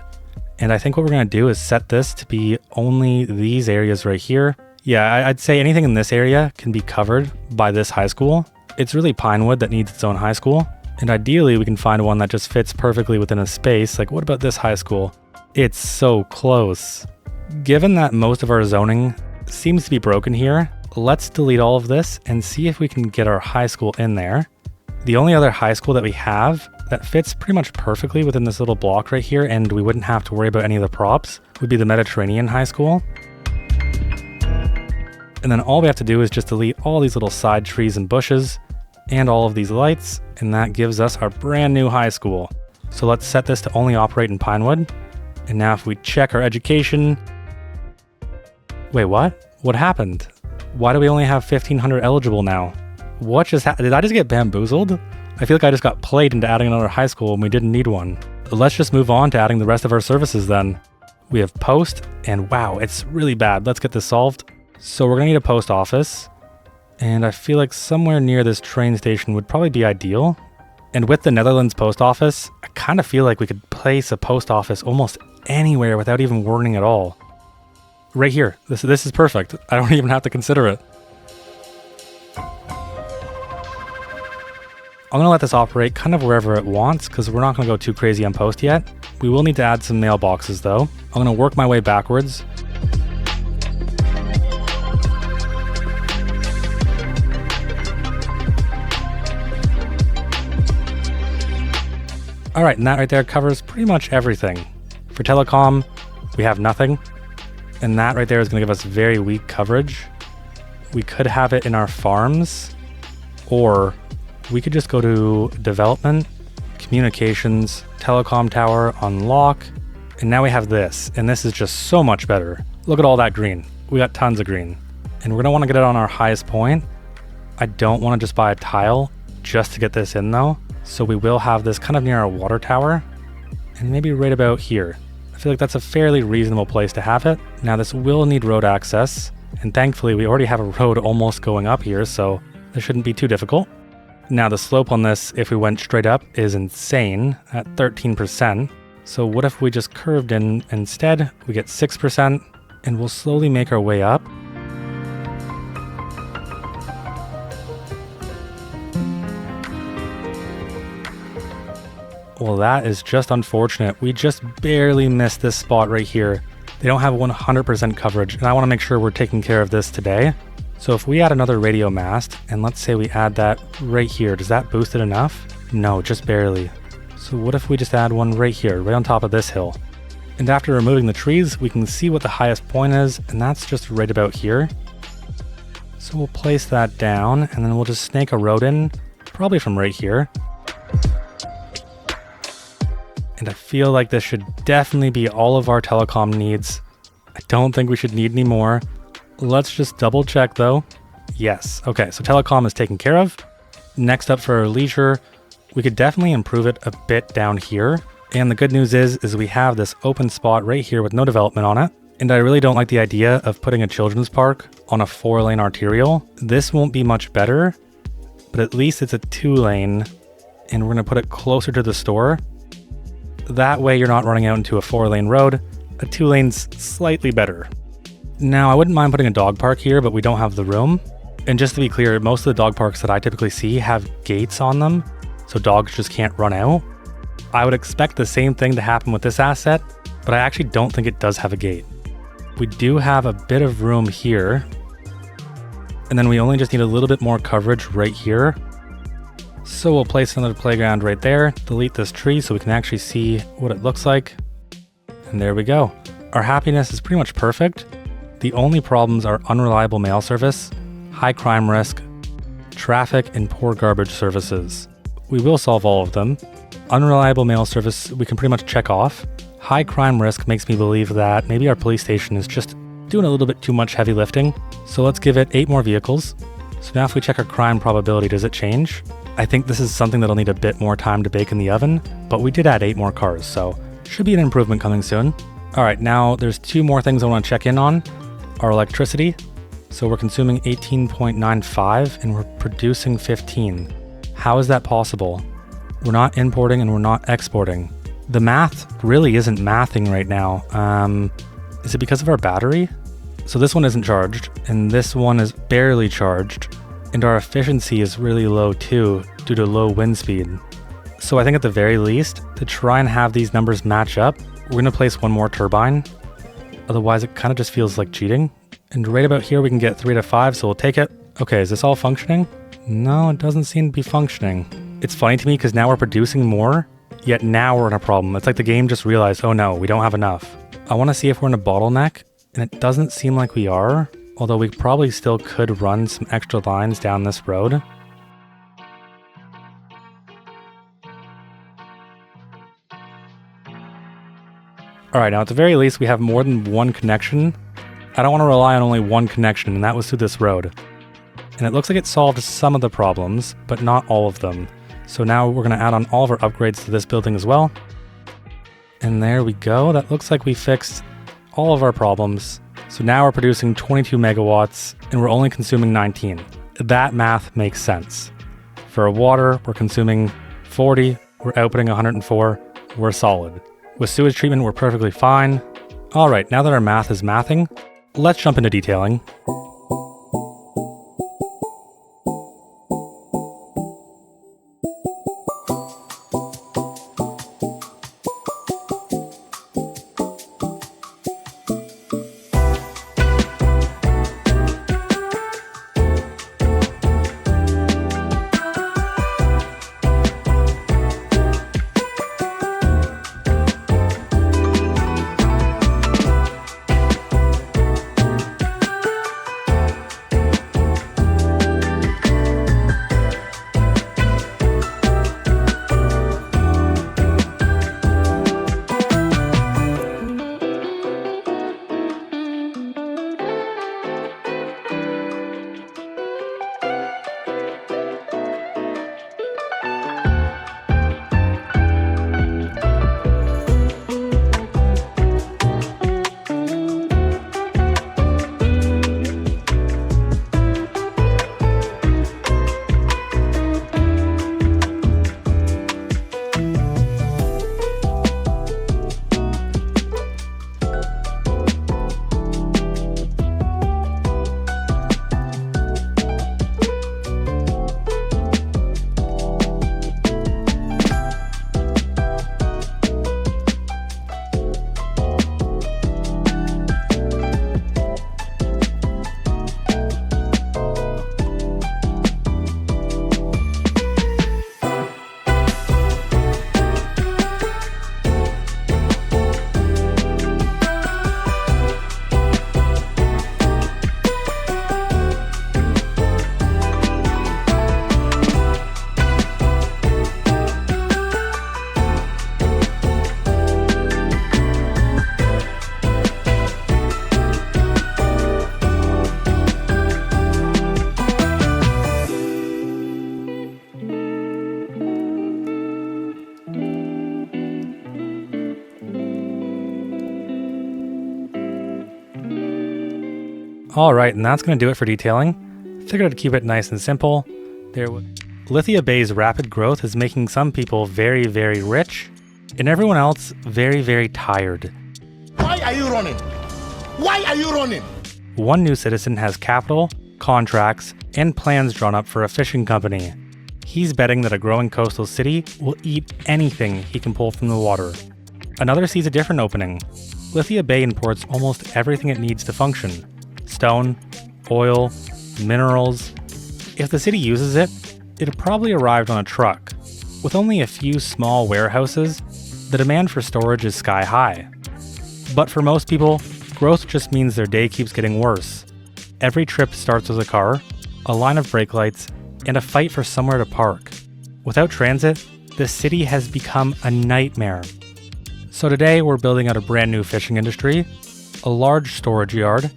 And I think what we're gonna do is set this to be only these areas right here. Yeah, I'd say anything in this area can be covered by this high school. It's really Pinewood that needs its own high school. And ideally we can find one that just fits perfectly within a space. Like, what about this high school? It's so close. Given that most of our zoning seems to be broken here, let's delete all of this and see if we can get our high school in there. The only other high school that we have that fits pretty much perfectly within this little block right here, and we wouldn't have to worry about any of the props, would be the Mediterranean High School. And then all we have to do is just delete all these little side trees and bushes and all of these lights, and that gives us our brand new high school. So let's set this to only operate in Pinewood. And now if we check our education... Wait, what? What happened? Why do we only have 1,500 eligible now? What just happened? Did I just get bamboozled? I feel like I just got played into adding another high school when we didn't need one. Let's just move on to adding the rest of our services then. We have post, and wow, it's really bad. Let's get this solved. So we're gonna need a post office, and I feel like somewhere near this train station would probably be ideal. And with the Netherlands post office, I kind of feel like we could place a post office almost anywhere without even warning at all. Right here, this is perfect. I don't even have to consider it. I'm gonna let this operate kind of wherever it wants, because we're not gonna go too crazy on post yet. We will need to add some mailboxes though. I'm gonna work my way backwards. All right, and that right there covers pretty much everything. For telecom, we have nothing. And that right there is gonna give us very weak coverage. We could have it in our farms, or we could just go to development, communications, telecom tower, unlock, and now we have this, and this is just so much better. Look at all that green. We got tons of green. And we're gonna wanna get it on our highest point. I don't wanna just buy a tile just to get this in though. So we will have this kind of near our water tower, and maybe right about here. I feel like that's a fairly reasonable place to have it. Now this will need road access, and thankfully we already have a road almost going up here, so this shouldn't be too difficult. Now the slope on this, if we went straight up, is insane at 13%. So what if we just curved in instead? We get 6%, and we'll slowly make our way up. Well, that is just unfortunate. We just barely missed this spot right here. They don't have 100% coverage, and I want to make sure we're taking care of this today. So if we add another radio mast, and let's say we add that right here, does that boost it enough? No, just barely. So what if we just add one right here, right on top of this hill? And after removing the trees, we can see what the highest point is, and that's just right about here. So we'll place that down, and then we'll just snake a road in, probably from right here. And I feel like this should definitely be all of our telecom needs. I don't think we should need any more. Let's just double check though. Yes, okay, so telecom is taken care of. Next up for our leisure, we could definitely improve it a bit down here. And the good news is we have this open spot right here with no development on it. And I really don't like the idea of putting a children's park on a 4-lane arterial. This won't be much better, but at least it's a 2-lane, and we're gonna put it closer to the store. That way you're not running out into a 4-lane road. A 2-lane's slightly better. Now I wouldn't mind putting a dog park here, but we don't have the room. And just to be clear, most of the dog parks that I typically see have gates on them, so dogs just can't run out. I would expect the same thing to happen with this asset, but I actually don't think it does have a gate. We do have a bit of room here, and then we only just need a little bit more coverage right here. So we'll place another playground right there, delete this tree so we can actually see what it looks like. And there we go. Our happiness is pretty much perfect. The only problems are unreliable mail service, high crime risk, traffic, and poor garbage services. We will solve all of them. Unreliable mail service, we can pretty much check off. High crime risk makes me believe that maybe our police station is just doing a little bit too much heavy lifting. So let's give it 8 more vehicles. So now if we check our crime probability, does it change? I think this is something that'll need a bit more time to bake in the oven, but we did add 8 more cars, so should be an improvement coming soon. All right, now there's 2 more things I want to check in on. Our electricity. So we're consuming 18.95 and we're producing 15. How is that possible? We're not importing and we're not exporting. The math really isn't mathing right now. Is it because of our battery? So this one isn't charged, and this one is barely charged, and our efficiency is really low too, due to low wind speed. So I think at the very least, to try and have these numbers match up, we're gonna place 1 more turbine. Otherwise it kind of just feels like cheating. And right about here we can get 3 to 5, so we'll take it. Okay, is this all functioning? No, it doesn't seem to be functioning. It's funny to me because now we're producing more, yet now we're in a problem. It's like the game just realized, oh no, we don't have enough. I want to see if we're in a bottleneck, and it doesn't seem like we are, although we probably still could run some extra lines down this road. Alright, now at the very least we have more than 1 connection. I don't want to rely on only 1 connection, and that was through this road. And it looks like it solved some of the problems, but not all of them. So now we're going to add on all of our upgrades to this building as well. And there we go. That looks like we fixed all of our problems. So now we're producing 22 megawatts and we're only consuming 19. That math makes sense. For water, we're consuming 40, we're outputting 104, we're solid. With sewage treatment, we're perfectly fine. All right, now that our math is mathing, let's jump into detailing. Alright, and that's going to do it for detailing. Figured I'd keep it nice and simple. Lithia Bay's rapid growth is making some people very, very rich, and everyone else very, very tired. Why are you running? Why are you running? One new citizen has capital, contracts, and plans drawn up for a fishing company. He's betting that a growing coastal city will eat anything he can pull from the water. Another sees a different opening. Lithia Bay imports almost everything it needs to function. Stone, oil, minerals. If the city uses it, it probably arrived on a truck. With only a few small warehouses, the demand for storage is sky high. But for most people, growth just means their day keeps getting worse. Every trip starts with a car, a line of brake lights, and a fight for somewhere to park. Without transit, the city has become a nightmare. So today we're building out a brand new fishing industry, a large storage yard,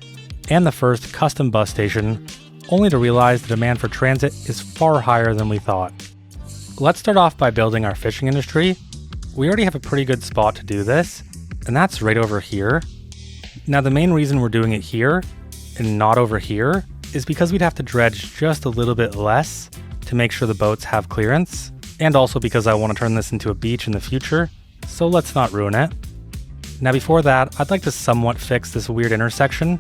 and the first custom bus station, only to realize the demand for transit is far higher than we thought. Let's start off by building our fishing industry. We already have a pretty good spot to do this, and that's right over here. Now the main reason we're doing it here, and not over here, is because we'd have to dredge just a little bit less to make sure the boats have clearance, and also because I want to turn this into a beach in the future, so let's not ruin it. Now before that, I'd like to somewhat fix this weird intersection.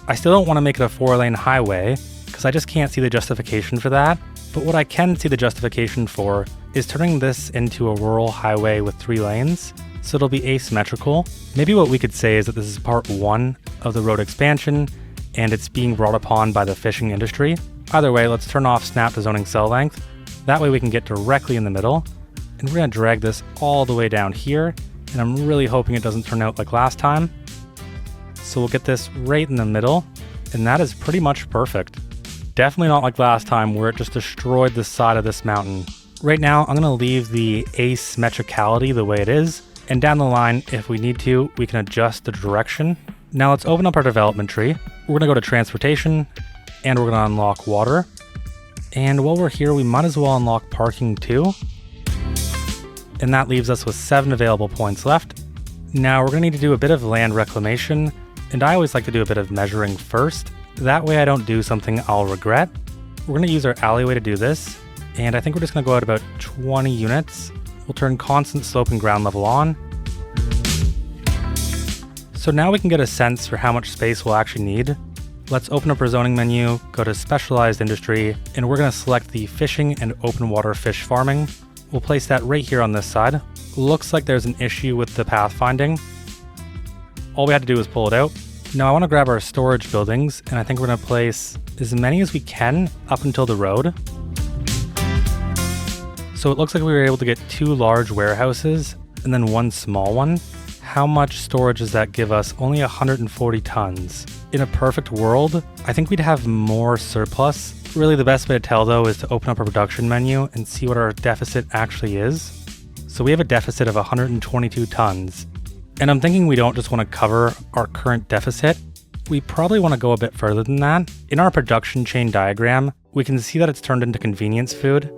I still don't want to make it a 4-lane highway, because I just can't see the justification for that, but what I can see the justification for is turning this into a rural highway with 3 lanes, so it'll be asymmetrical. Maybe what we could say is that this is part 1 of the road expansion, and it's being brought upon by the fishing industry. Either way, let's turn off snap to zoning cell length. That way we can get directly in the middle, and we're going to drag this all the way down here, and I'm really hoping it doesn't turn out like last time. So we'll get this right in the middle, and that is pretty much perfect. Definitely not like last time where it just destroyed the side of this mountain. Right now, I'm going to leave the asymmetricality the way it is, and down the line, if we need to, we can adjust the direction. Now let's open up our development tree. We're going to go to transportation, and we're going to unlock water. And while we're here, we might as well unlock parking too. And that leaves us with 7 available points left. Now we're going to need to do a bit of land reclamation, and I always like to do a bit of measuring first. That way I don't do something I'll regret. We're going to use our alleyway to do this, and I think we're just going to go out about 20 units. We'll turn constant slope and ground level on. So now we can get a sense for how much space we'll actually need. Let's open up our zoning menu, go to specialized industry, and we're going to select the fishing and open water fish farming. We'll place that right here on this side. Looks like there's an issue with the pathfinding. All we had to do is pull it out. Now I want to grab our storage buildings, and I think we're going to place as many as we can up until the road. So it looks like we were able to get 2 large warehouses and then 1 small one. How much storage does that give us? Only 140 tons. In a perfect world, I think we'd have more surplus. Really the best way to tell though is to open up our production menu and see what our deficit actually is. So we have a deficit of 122 tons. And I'm thinking we don't just want to cover our current deficit. We probably want to go a bit further than that. In our production chain diagram, we can see that it's turned into convenience food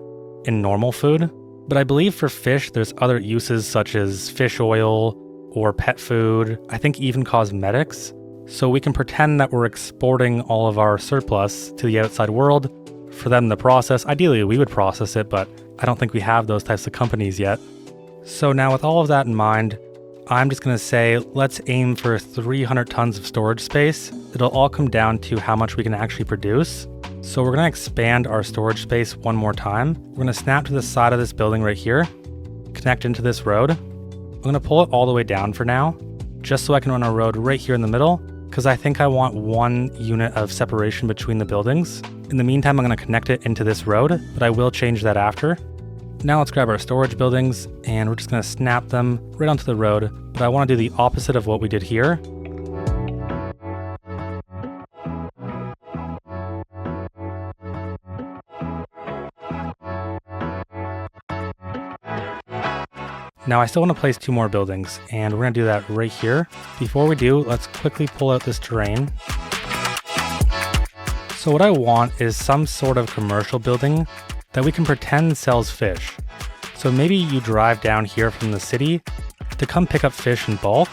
and normal food. But I believe for fish, there's other uses such as fish oil or pet food, I think even cosmetics. So we can pretend that we're exporting all of our surplus to the outside world for them to process. Ideally, we would process it, but I don't think we have those types of companies yet. So now with all of that in mind, I'm just going to say, let's aim for 300 tons of storage space. It'll all come down to how much we can actually produce. So we're going to expand our storage space one more time. We're going to snap to the side of this building right here, connect into this road. I'm going to pull it all the way down for now, just so I can run a road right here in the middle, because I think I want 1 unit of separation between the buildings. In the meantime, I'm going to connect it into this road, but I will change that after. Now let's grab our storage buildings, and we're just going to snap them right onto the road, but I want to do the opposite of what we did here. Now I still want to place 2 more buildings, and we're going to do that right here. Before we do, let's quickly pull out this terrain. So what I want is some sort of commercial building that we can pretend sells fish. So maybe you drive down here from the city to come pick up fish in bulk,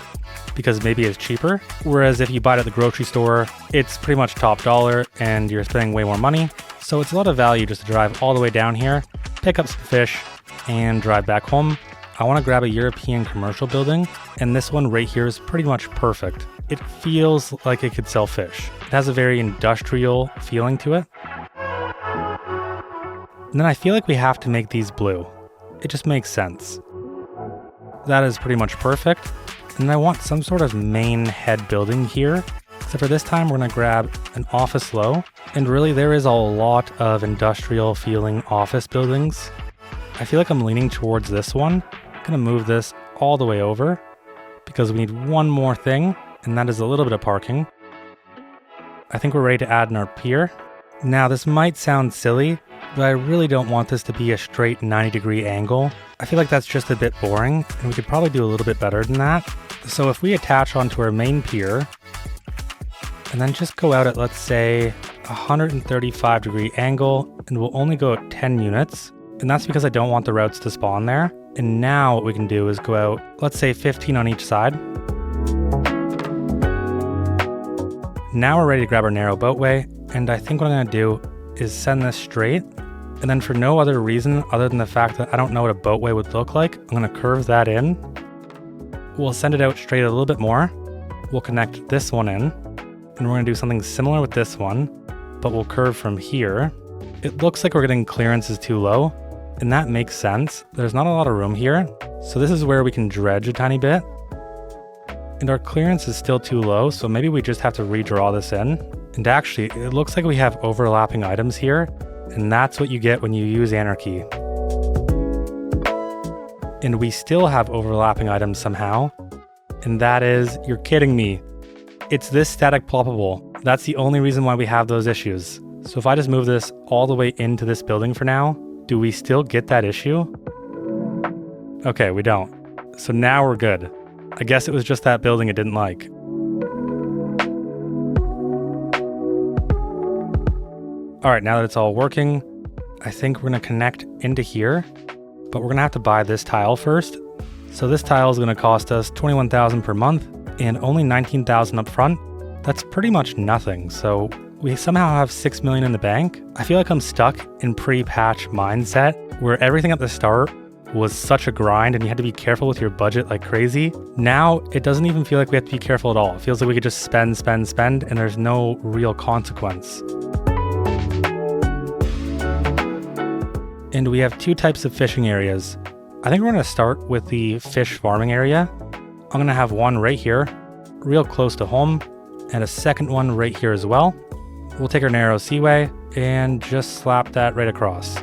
because maybe it's cheaper. Whereas if you buy it at the grocery store, it's pretty much top dollar and you're spending way more money. So it's a lot of value just to drive all the way down here, pick up some fish, and drive back home. I want to grab a European commercial building, and this one right here is pretty much perfect. It feels like it could sell fish. It has a very industrial feeling to it. And then I feel like we have to make these blue. It just makes sense. That is pretty much perfect. And I want some sort of main head building here. Except for this time, we're going to grab an office low. And really, there is a lot of industrial feeling office buildings. I feel like I'm leaning towards this one. I'm going to move this all the way over because we need one more thing, and that is a little bit of parking. I think we're ready to add in our pier. Now, this might sound silly, but I really don't want this to be a straight 90-degree angle. I feel like that's just a bit boring, and we could probably do a little bit better than that. So if we attach onto our main pier, and then just go out at, let's say, 135-degree angle, and we'll only go at 10 units, and that's because I don't want the routes to spawn there. And now what we can do is go out, let's say 15 on each side. Now we're ready to grab our narrow boatway, and I think what I'm going to do is send this straight, and then for no other reason other than the fact that I don't know what a boatway would look like, I'm going to curve that in. We'll send it out straight a little bit more. We'll connect this one in, and we're going to do something similar with this one, but we'll curve from here. It looks like we're getting clearances too low, and that makes sense. There's not a lot of room here, so this is where we can dredge a tiny bit. And our clearance is still too low, so maybe we just have to redraw this in. And actually, it looks like we have overlapping items here, and that's what you get when you use Anarchy. And we still have overlapping items somehow, and that is, you're kidding me. It's this static ploppable. That's the only reason why we have those issues. So if I just move this all the way into this building for now, do we still get that issue? Okay, we don't. So now we're good. I guess it was just that building it didn't like. All right, now that it's all working, I think we're gonna connect into here, but we're gonna have to buy this tile first. So this tile is gonna cost us $21,000 per month and only $19,000 up front. That's pretty much nothing. So we somehow have $6 million in the bank. I feel like I'm stuck in pre-patch mindset where everything at the start was such a grind and you had to be careful with your budget like crazy. Now it doesn't even feel like we have to be careful at all. It feels like we could just spend, and there's no real consequence. And we have two types of fishing areas. I think we're gonna start with the fish farming area. I'm gonna have one right here, real close to home, and a second one right here as well. We'll take our narrow seaway and just slap that right across.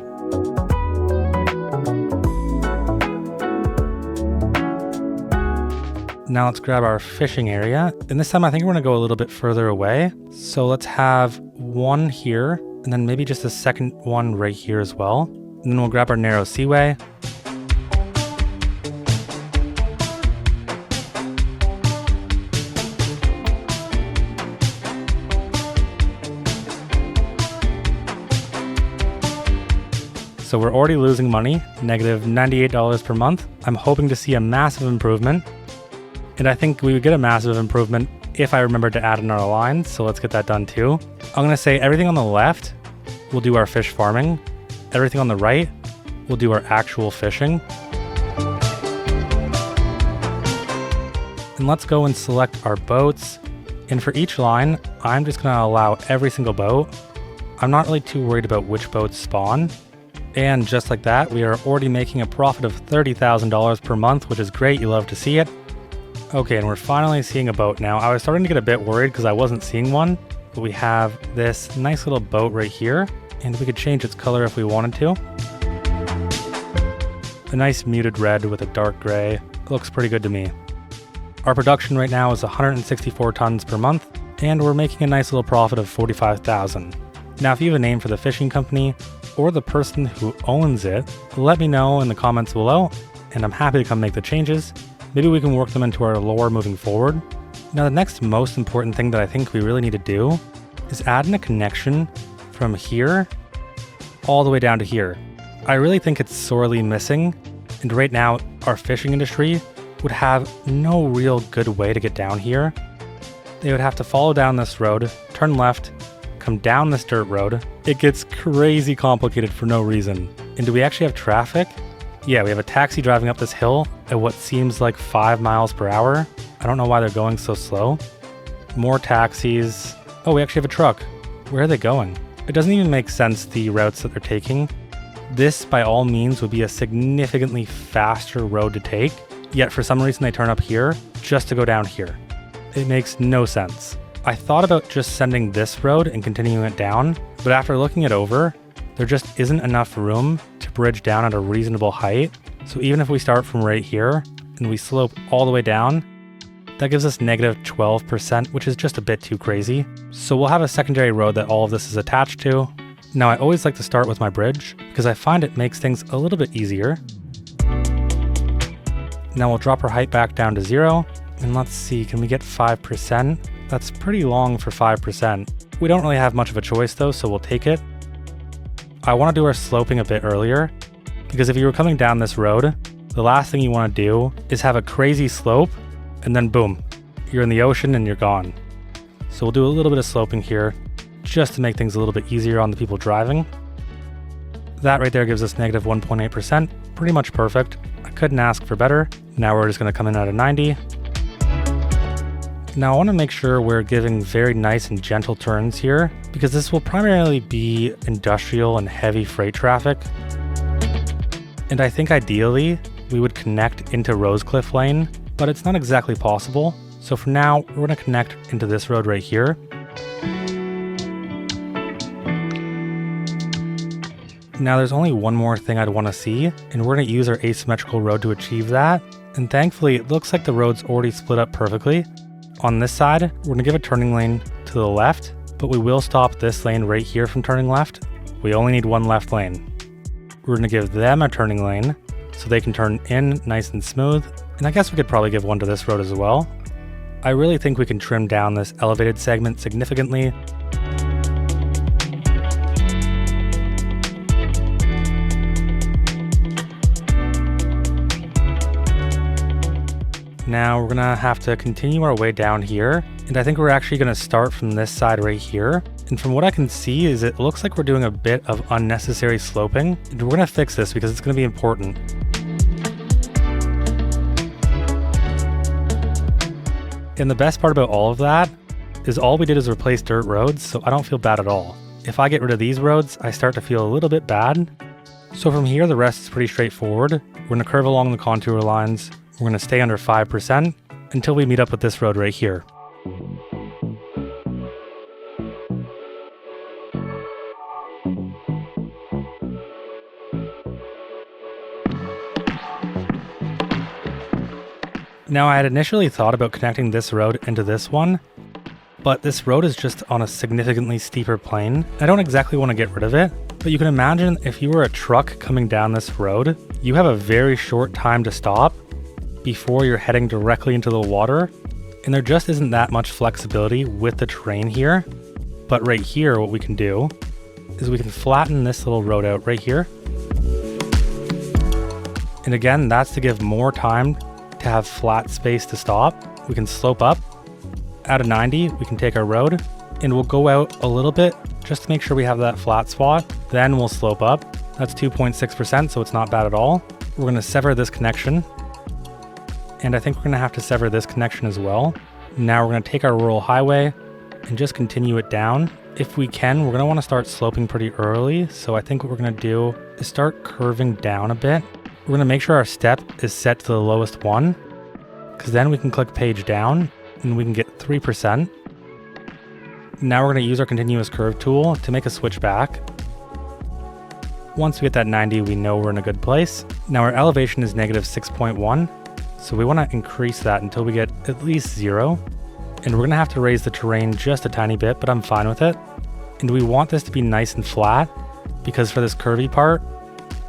Now let's grab our fishing area. And this time I think we're gonna go a little bit further away. So let's have one here, and then maybe just a second one right here as well. And then we'll grab our narrow seaway. So we're already losing money, negative $98 per month. I'm hoping to see a massive improvement. And I think we would get a massive improvement if I remember to add in our lines, so let's get that done too. I'm gonna say everything on the left, we'll do our fish farming. Everything on the right, we'll do our actual fishing. And let's go and select our boats. And for each line, I'm just gonna allow every single boat. I'm not really too worried about which boats spawn. And just like that, we are already making a profit of $30,000 per month, which is great, you love to see it. Okay, and we're finally seeing a boat now. I was starting to get a bit worried because I wasn't seeing one, but we have this nice little boat right here, and we could change its color if we wanted to. A nice muted red with a dark gray. It looks pretty good to me. Our production right now is 164 tons per month, and we're making a nice little profit of $45,000. Now, if you have a name for the fishing company, or the person who owns it, let me know in the comments below, and I'm happy to come make the changes. Maybe we can work them into our lore moving forward. Now, the next most important thing that I think we really need to do is add in a connection from here all the way down to here. I really think it's sorely missing, and right now our fishing industry would have no real good way to get down here. They would have to follow down this road, turn left, come down this dirt road. It gets crazy complicated for no reason. And do we actually have traffic? Yeah, we have a taxi driving up this hill at what seems like 5 miles per hour. I don't know why they're going so slow. More taxis. Oh, we actually have a truck. Where are they going? It doesn't even make sense, the routes that they're taking. This, by all means, would be a significantly faster road to take, yet for some reason they turn up here just to go down here. It makes no sense. I thought about just sending this road and continuing it down, but after looking it over, there just isn't enough room to bridge down at a reasonable height. So even if we start from right here and we slope all the way down, that gives us negative 12%, which is just a bit too crazy. So we'll have a secondary road that all of this is attached to. Now I always like to start with my bridge because I find it makes things a little bit easier. Now we'll drop our height back down to 0. And let's see, can we get 5%? That's pretty long for 5%. We don't really have much of a choice though, so we'll take it. I want to do our sloping a bit earlier, because if you were coming down this road, the last thing you want to do is have a crazy slope, and then boom, you're in the ocean and you're gone. So we'll do a little bit of sloping here, just to make things a little bit easier on the people driving. That right there gives us negative 1.8%, pretty much perfect. I couldn't ask for better. Now we're just going to come in at a 90. Now I want to make sure we're giving very nice and gentle turns here, because this will primarily be industrial and heavy freight traffic. And I think ideally we would connect into Rosecliff Lane, but it's not exactly possible. So for now, we're going to connect into this road right here. Now there's only one more thing I'd want to see, and we're going to use our asymmetrical road to achieve that. And thankfully, it looks like the road's already split up perfectly. On this side, we're going to give a turning lane to the left, but we will stop this lane right here from turning left. We only need one left lane. We're going to give them a turning lane so they can turn in nice and smooth. And I guess we could probably give one to this road as well. I really think we can trim down this elevated segment significantly. Now we're gonna have to continue our way down here, and I think we're actually gonna start from this side right here. And from what I can see is it looks like we're doing a bit of unnecessary sloping, and we're gonna fix this because it's gonna be important. And the best part about all of that is all we did is replace dirt roads, so I don't feel bad at all. If I get rid of these roads, I start to feel a little bit bad. So from here, the rest is pretty straightforward. We're gonna curve along the contour lines. We're going to stay under 5% until we meet up with this road right here. Now I had initially thought about connecting this road into this one, but this road is just on a significantly steeper plane. I don't exactly want to get rid of it, but you can imagine if you were a truck coming down this road, you have a very short time to stop before you're heading directly into the water, and there just isn't that much flexibility with the terrain here. But right here, what we can do is we can flatten this little road out right here. And again, that's to give more time to have flat space to stop. We can slope up. At a 90, we can take our road, and we'll go out a little bit just to make sure we have that flat spot. Then we'll slope up. That's 2.6%, so it's not bad at all. We're going to sever this connection. And I think we're going to have to sever this connection as well. Now we're going to take our rural highway and just continue it down. If we can, we're going to want to start sloping pretty early. So I think what we're going to do is start curving down a bit. We're going to make sure our step is set to the lowest one, because then we can click page down and we can get 3%. Now we're going to use our continuous curve tool to make a switch back. Once we get that 90, we know we're in a good place. Now our elevation is negative 6.1. So we want to increase that until we get at least 0. And we're going to have to raise the terrain just a tiny bit, but I'm fine with it. And we want this to be nice and flat, because for this curvy part,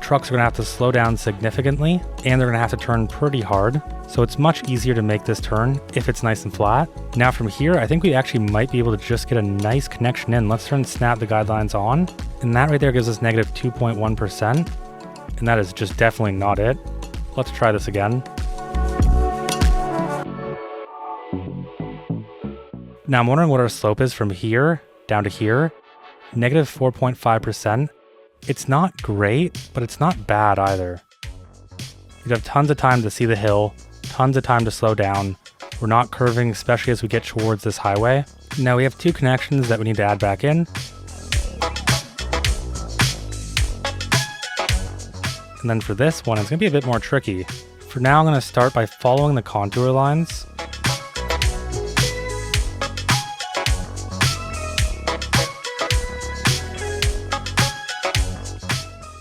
trucks are going to have to slow down significantly, and they're going to have to turn pretty hard. So it's much easier to make this turn if it's nice and flat. Now from here, I think we actually might be able to just get a nice connection in. Let's turn snap the guidelines on. And that right there gives us negative 2.1%. And that is just definitely not it. Let's try this again. Now I'm wondering what our slope is from here down to here. Negative 4.5%. It's not great, but it's not bad either. You'd have tons of time to see the hill, tons of time to slow down. We're not curving, especially as we get towards this highway. Now we have 2 connections that we need to add back in. And then for this one, it's going to be a bit more tricky. For now, I'm going to start by following the contour lines.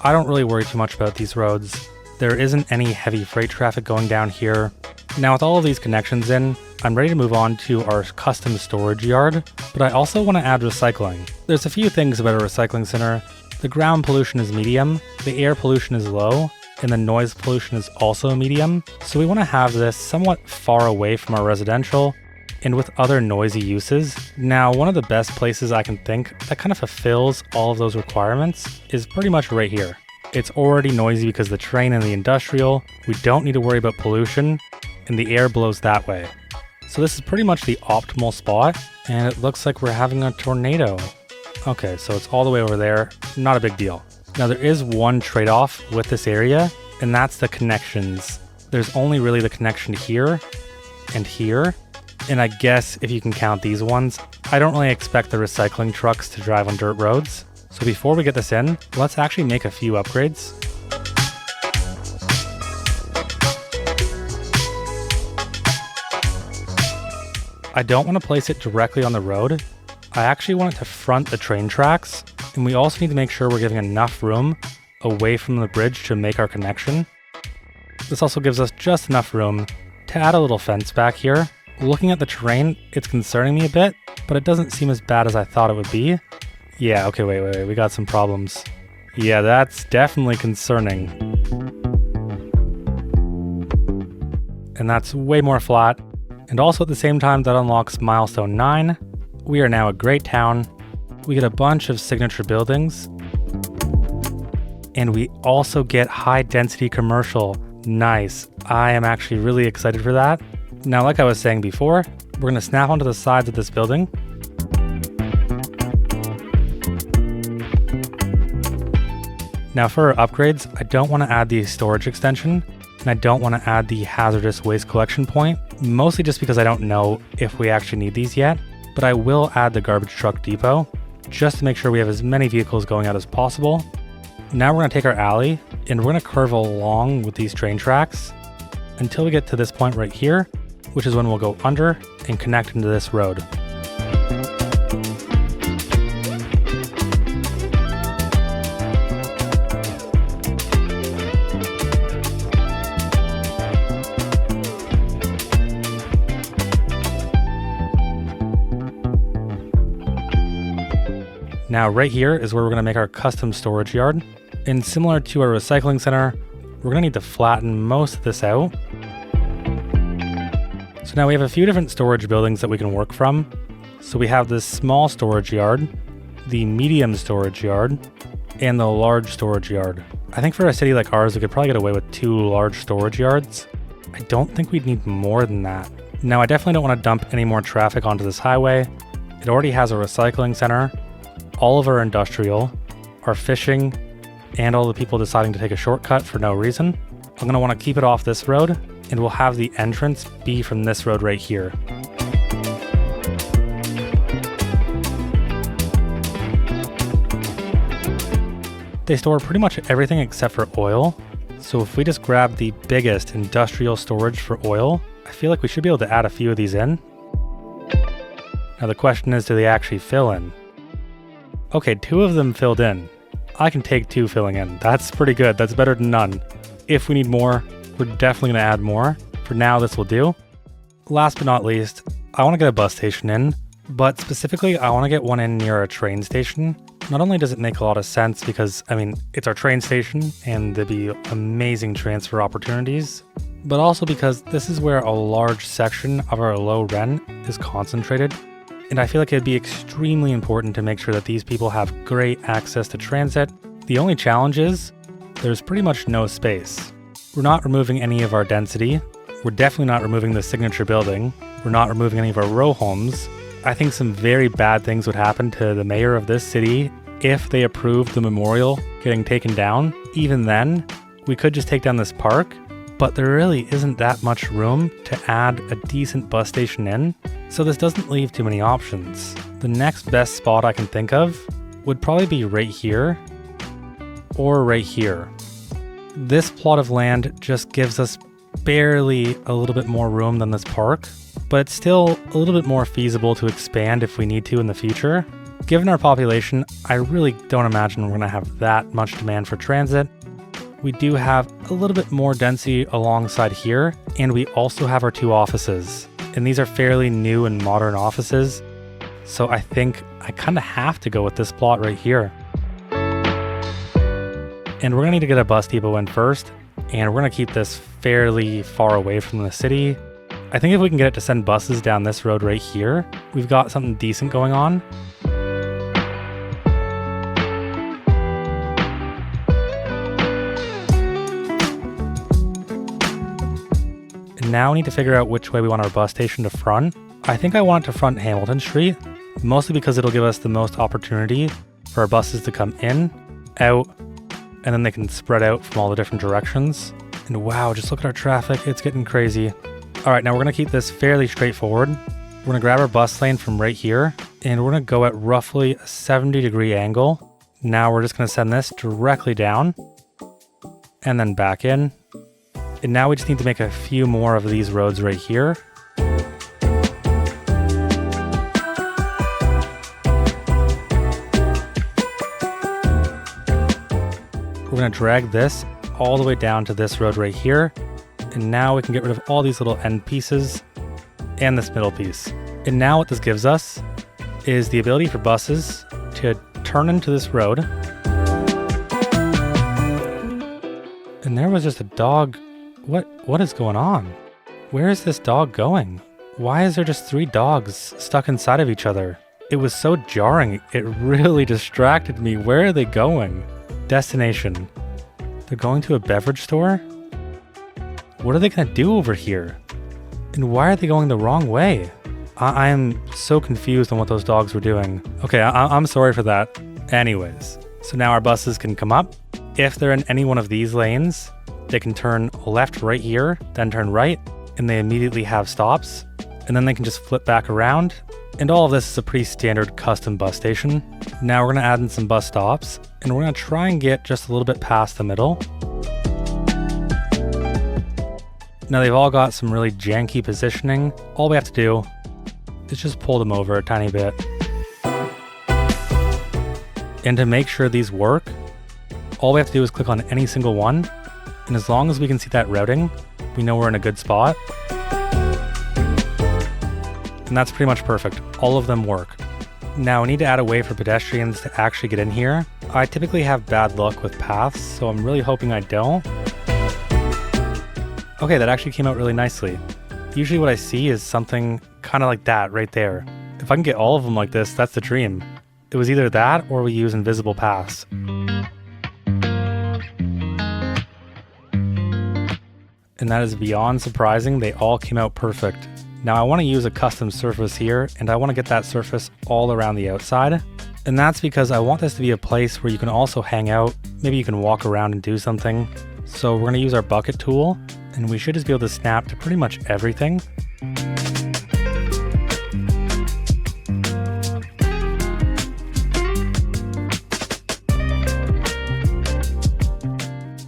I don't really worry too much about these roads. There isn't any heavy freight traffic going down here. Now with all of these connections in, I'm ready to move on to our custom storage yard, but I also want to add recycling. There's a few things about a recycling center. The ground pollution is medium, the air pollution is low, and the noise pollution is also medium. So we want to have this somewhat far away from our residential and with other noisy uses. Now, one of the best places I can think that kind of fulfills all of those requirements is pretty much right here. It's already noisy because the train and the industrial, we don't need to worry about pollution, and the air blows that way. So this is pretty much the optimal spot, and it looks like we're having a tornado. Okay, so it's all the way over there, not a big deal. Now there is one trade-off with this area, and that's the connections. There's only really the connection here, and I guess if you can count these ones, I don't really expect the recycling trucks to drive on dirt roads. So before we get this in, let's actually make a few upgrades. I don't want to place it directly on the road. I actually want it to front the train tracks, and we also need to make sure we're giving enough room away from the bridge to make our connection. This also gives us just enough room to add a little fence back here. Looking at the terrain, it's concerning me a bit, but it doesn't seem as bad as I thought it would be. Yeah, okay, wait, we got some problems. Yeah, that's definitely concerning. And that's way more flat. And also at the same time, that unlocks milestone 9. We are now a great town. We get a bunch of signature buildings. And we also get high density commercial. Nice. I am actually really excited for that. Now, like I was saying before, we're going to snap onto the sides of this building. Now for our upgrades, I don't want to add the storage extension, and I don't want to add the hazardous waste collection point, mostly just because I don't know if we actually need these yet, but I will add the garbage truck depot, just to make sure we have as many vehicles going out as possible. Now we're going to take our alley, and we're going to curve along with these train tracks until we get to this point right here, which is when we'll go under and connect into this road. Now right here is where we're going to make our custom storage yard. And similar to our recycling center, we're going to need to flatten most of this out. So now we have a few different storage buildings that we can work from. So we have this small storage yard, the medium storage yard, and the large storage yard. I think for a city like ours, we could probably get away with 2 large storage yards. I don't think we'd need more than that. Now I definitely don't want to dump any more traffic onto this highway. It already has a recycling center, all of our industrial, our fishing, and all the people deciding to take a shortcut for no reason. I'm going to want to keep it off this road, and we'll have the entrance be from this road right here. They store pretty much everything except for oil, so if we just grab the biggest industrial storage for oil, I feel like we should be able to add a few of these in. Now the question is, do they actually fill in? Okay, 2 of them filled in. I can take 2 filling in. That's pretty good. That's better than none. If we need more, we're definitely going to add more. For now, this will do. Last but not least, I want to get a bus station in, but specifically, I want to get one in near a train station. Not only does it make a lot of sense because, it's our train station and there'd be amazing transfer opportunities, but also because this is where a large section of our low rent is concentrated. And I feel like it'd be extremely important to make sure that these people have great access to transit. The only challenge is there's pretty much no space. We're not removing any of our density. We're definitely not removing the signature building. We're not removing any of our row homes. I think some very bad things would happen to the mayor of this city if they approved the memorial getting taken down. Even then, we could just take down this park, but there really isn't that much room to add a decent bus station in, so this doesn't leave too many options. The next best spot I can think of would probably be right here, or right here. This plot of land just gives us barely a little bit more room than this park, but it's still a little bit more feasible to expand if we need to in the future. Given our population, I really don't imagine we're going to have that much demand for transit. We do have a little bit more density alongside here, and we also have our 2 offices. And these are fairly new and modern offices, so I think I kind of have to go with this plot right here. And we're going to need to get a bus depot in first, and we're going to keep this fairly far away from the city. I think if we can get it to send buses down this road right here, we've got something decent going on. And now we need to figure out which way we want our bus station to front. I think I want it to front Hamilton Street, mostly because it'll give us the most opportunity for our buses to come in, out, and then they can spread out from all the different directions. And wow, just look at our traffic, it's getting crazy. All right, now we're gonna keep this fairly straightforward. We're gonna grab our bus lane from right here, and we're gonna go at roughly a 70-degree angle. Now we're just gonna send this directly down, and then back in. And now we just need to make a few more of these roads right here. We're gonna drag this all the way down to this road right here. And now we can get rid of all these little end pieces and this middle piece. And now what this gives us is the ability for buses to turn into this road. And there was just a dog. What is going on? Where is this dog going? Why is there just 3 dogs stuck inside of each other? It was so jarring. It really distracted me. Where are they going? Destination. They're going to a beverage store? What are they going to do over here? And why are they going the wrong way? I am so confused on what those dogs were doing. Okay, I'm sorry for that. Anyways, so now our buses can come up. If they're in any one of these lanes, they can turn left right here, then turn right, and they immediately have stops. And then they can just flip back around. And all of this is a pretty standard custom bus station. Now we're going to add in some bus stops, and we're going to try and get just a little bit past the middle. Now they've all got some really janky positioning. All we have to do is just pull them over a tiny bit. And to make sure these work, all we have to do is click on any single one. And as long as we can see that routing, we know we're in a good spot. And that's pretty much perfect. All of them work. Now we need to add a way for pedestrians to actually get in here. I typically have bad luck with paths, so I'm really hoping I don't. Okay, that actually came out really nicely. Usually what I see is something kind of like that right there. If I can get all of them like this, that's the dream. It was either that or we use invisible paths. And that is beyond surprising. They all came out perfect. Now I want to use a custom surface here, and I want to get that surface all around the outside. And that's because I want this to be a place where you can also hang out. Maybe you can walk around and do something. So we're going to use our bucket tool, and we should just be able to snap to pretty much everything.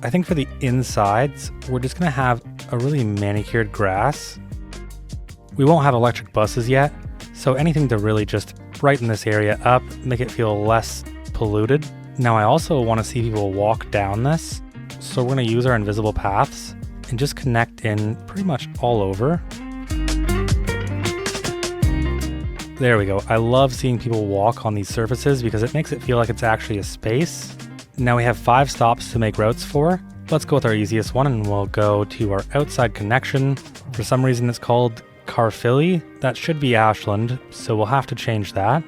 I think for the insides, we're just going to have a really manicured grass. We won't have electric buses yet, so anything to really just brighten this area up, make it feel less polluted. Now I also want to see people walk down this, so we're going to use our invisible paths and just connect in pretty much all over. There we go. I love seeing people walk on these surfaces because it makes it feel like it's actually a space. Now we have 5 stops to make routes for. Let's go with our easiest one, and we'll go to our outside connection. For some reason it's called Carphilly. That should be Ashland, so we'll have to change that.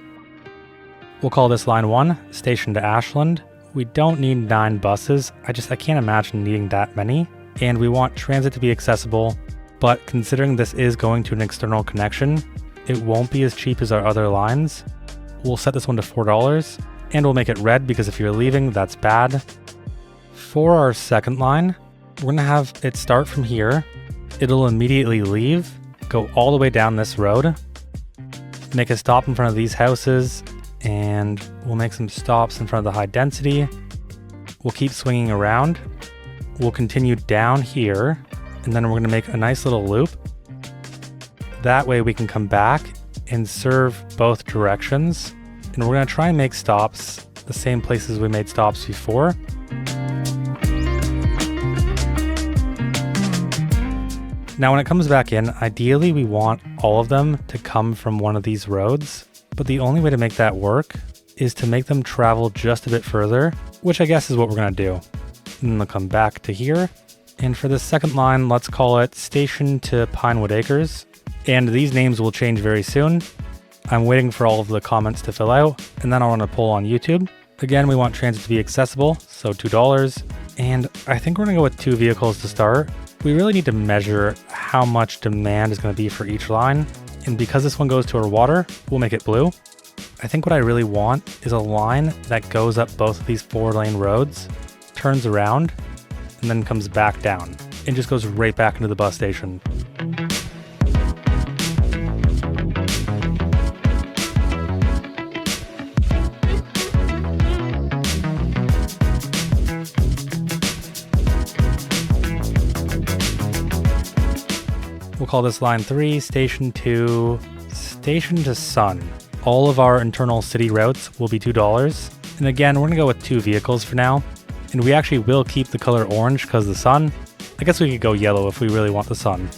We'll call this line 1, station to Ashland. We don't need 9 buses. I can't imagine needing that many. And we want transit to be accessible, but considering this is going to an external connection, it won't be as cheap as our other lines. We'll set this one to $4, and we'll make it red because if you're leaving, that's bad. For our second line, we're gonna have it start from here. It'll immediately leave, go all the way down this road, make a stop in front of these houses, and we'll make some stops in front of the high density. We'll keep swinging around. We'll continue down here, and then we're gonna make a nice little loop. That way we can come back and serve both directions. And we're gonna try and make stops the same places we made stops before. Now when it comes back in, ideally we want all of them to come from one of these roads, but the only way to make that work is to make them travel just a bit further, which I guess is what we're gonna do. And then they'll come back to here. And for the second line, let's call it Station to Pinewood Acres. And these names will change very soon. I'm waiting for all of the comments to fill out, and then I'll run a poll on YouTube. Again, we want transit to be accessible, so $2. And I think we're gonna go with 2 vehicles to start. We really need to measure how much demand is gonna be for each line. And because this one goes to our water, we'll make it blue. I think what I really want is a line that goes up both of these 4-lane roads, turns around, and then comes back down, and just goes right back into the bus station. We'll call this line 3, Station 2, Station to Sun. All of our internal city routes will be $2. And again, we're gonna go with 2 vehicles for now. And we actually will keep the color orange because the sun. I guess we could go yellow if we really want the sun.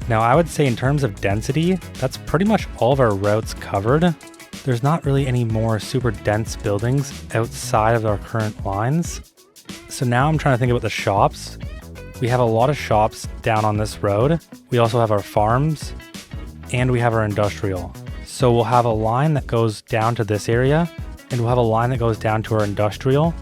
Now I would say in terms of density, that's pretty much all of our routes covered. There's not really any more super dense buildings outside of our current lines. So now I'm trying to think about the shops. We have a lot of shops down on this road. We also have our farms, and we have our industrial. So we'll have a line that goes down to this area, and we'll have a line that goes down to our industrial.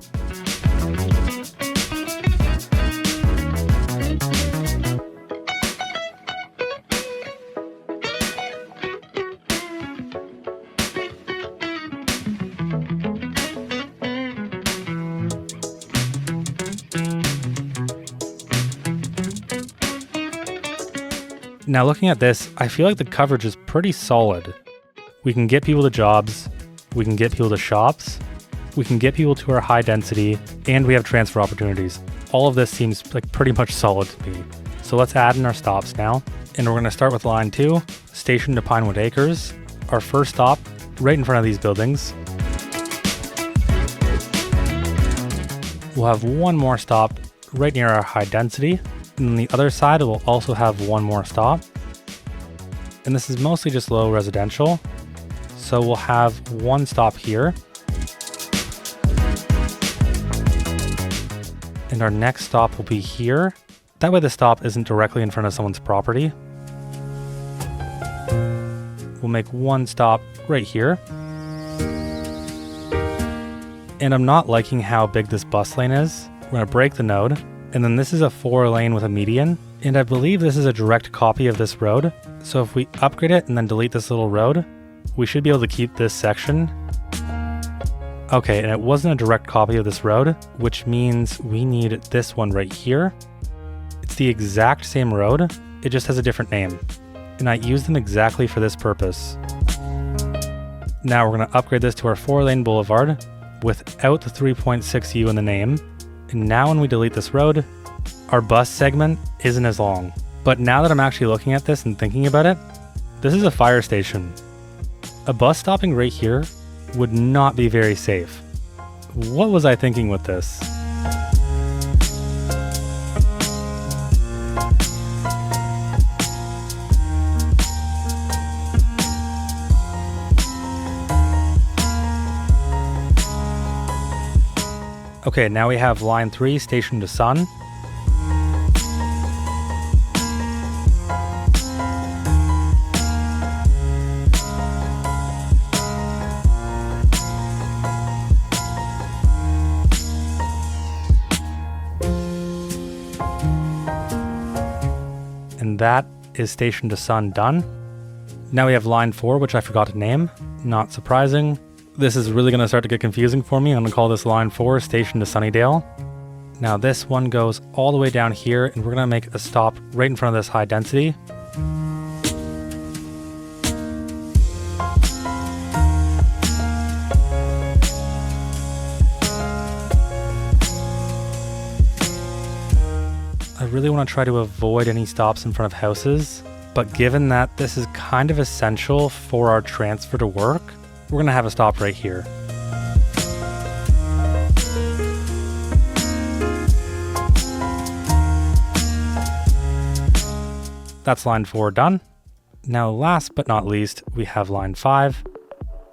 Now looking at this, I feel like the coverage is pretty solid. We can get people to jobs, we can get people to shops, we can get people to our high density, and we have transfer opportunities. All of this seems like pretty much solid to me. So let's add in our stops now. And we're gonna start with line 2, Station to Pinewood Acres. Our first stop, right in front of these buildings. We'll have one more stop right near our high density. And on the other side, it will also have one more stop. And this is mostly just low residential. So we'll have one stop here. And our next stop will be here. That way the stop isn't directly in front of someone's property. We'll make one stop right here. And I'm not liking how big this bus lane is. We're gonna break the node. And then this is a 4-lane with a median. And I believe this is a direct copy of this road. So if we upgrade it and then delete this little road, we should be able to keep this section. Okay, and it wasn't a direct copy of this road, which means we need this one right here. It's the exact same road, it just has a different name. And I use them exactly for this purpose. Now we're gonna upgrade this to our 4-lane boulevard without the 3.6U in the name. And now when we delete this road, our bus segment isn't as long. But now that I'm actually looking at this and thinking about it, this is a fire station. A bus stopping right here would not be very safe. What was I thinking with this? Okay, now we have line 3, Station to Sun. And that is Station to Sun done. Now we have line 4, which I forgot to name. Not surprising. This is really going to start to get confusing for me. I'm going to call this line 4 Station to Sunnydale. Now this one goes all the way down here, and we're going to make a stop right in front of this high density. I really want to try to avoid any stops in front of houses, but given that this is kind of essential for our transfer to work, we're going to have a stop right here. That's line 4 done. Now last but not least, we have line 5,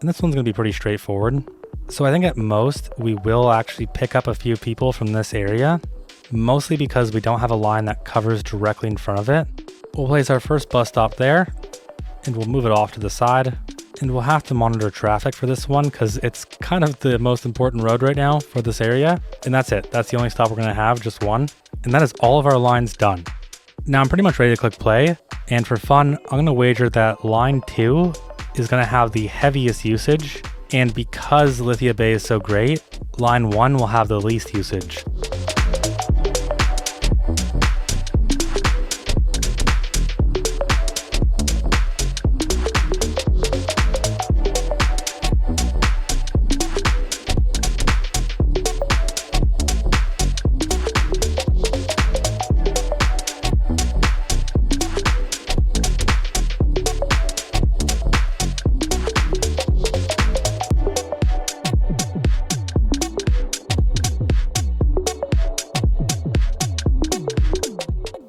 and this one's going to be pretty straightforward. So I think at most, we will actually pick up a few people from this area, mostly because we don't have a line that covers directly in front of it. We'll place our first bus stop there, and we'll move it off to the side, and we'll have to monitor traffic for this one because it's kind of the most important road right now for this area. And that's it. That's the only stop we're going to have, just one. And that is all of our lines done. Now I'm pretty much ready to click play, and for fun, I'm going to wager that line 2 is going to have the heaviest usage, and because Lithia Bay is so great, line 1 will have the least usage.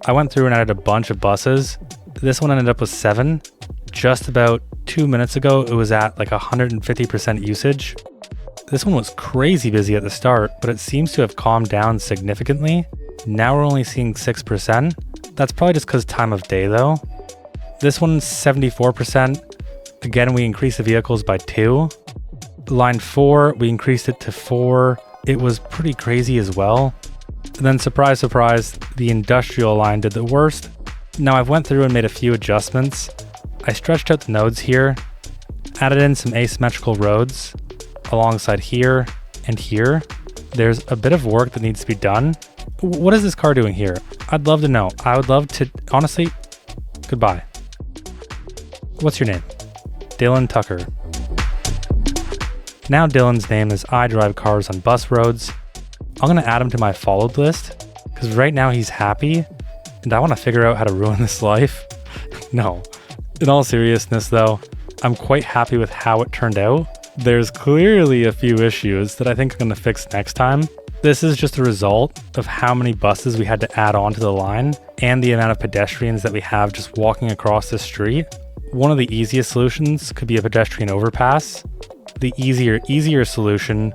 I went through and added a bunch of buses. This one ended up with 7. Just about 2 minutes ago, it was at like 150% usage. This one was crazy busy at the start, but it seems to have calmed down significantly. Now we're only seeing 6%. That's probably just because time of day though. This one's 74%. Again, we increased the vehicles by 2. Line 4, we increased it to 4. It was pretty crazy as well. And then surprise, surprise, the industrial line did the worst. Now I've went through and made a few adjustments. I stretched out the nodes here, added in some asymmetrical roads alongside here and here. There's a bit of work that needs to be done. What is this car doing here? I'd love to know. I would love to, honestly, goodbye. What's your name? Dylan Tucker. Now Dylan's name is I drive cars on bus roads. I'm going to add him to my followed list because right now he's happy and I want to figure out how to ruin this life. No, in all seriousness though, I'm quite happy with how it turned out. There's clearly a few issues that I think I'm going to fix next time. This is just a result of how many buses we had to add on to the line and the amount of pedestrians that we have just walking across the street. One of the easiest solutions could be a pedestrian overpass. The easier solution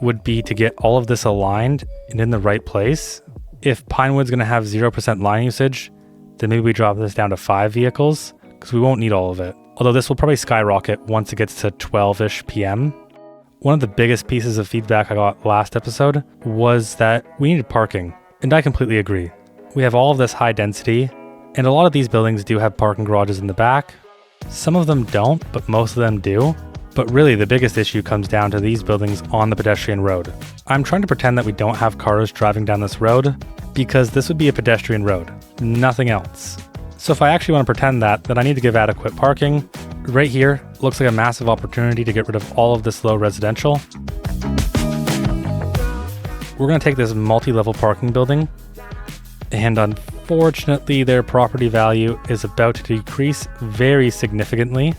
would be to get all of this aligned and in the right place. If Pinewood's going to have 0% line usage, then maybe we drop this down to 5 vehicles because we won't need all of it. Although this will probably skyrocket once it gets to 12-ish PM. One of the biggest pieces of feedback I got last episode was that we needed parking, and I completely agree. We have all of this high density, and a lot of these buildings do have parking garages in the back. Some of them don't, but most of them do. But really, the biggest issue comes down to these buildings on the pedestrian road. I'm trying to pretend that we don't have cars driving down this road because this would be a pedestrian road, nothing else. So if I actually want to pretend that, then I need to give adequate parking. Right here, looks like a massive opportunity to get rid of all of this low residential. We're going to take this multi-level parking building, and unfortunately their property value is about to decrease very significantly.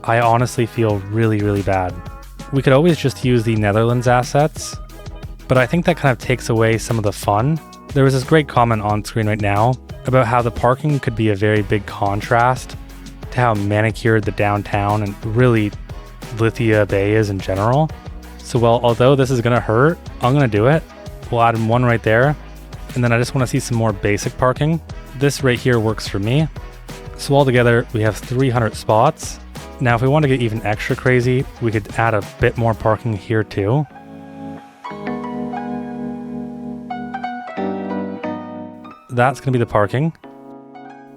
I honestly feel really, really bad. We could always just use the Netherlands assets, but I think that kind of takes away some of the fun. There was this great comment on screen right now about how the parking could be a very big contrast to how manicured the downtown and really Lithia Bay is in general. So although this is going to hurt, I'm going to do it. We'll add in one right there. And then I just want to see some more basic parking. This right here works for me. So altogether, we have 300 spots. Now, if we want to get even extra crazy, we could add a bit more parking here too. That's going to be the parking.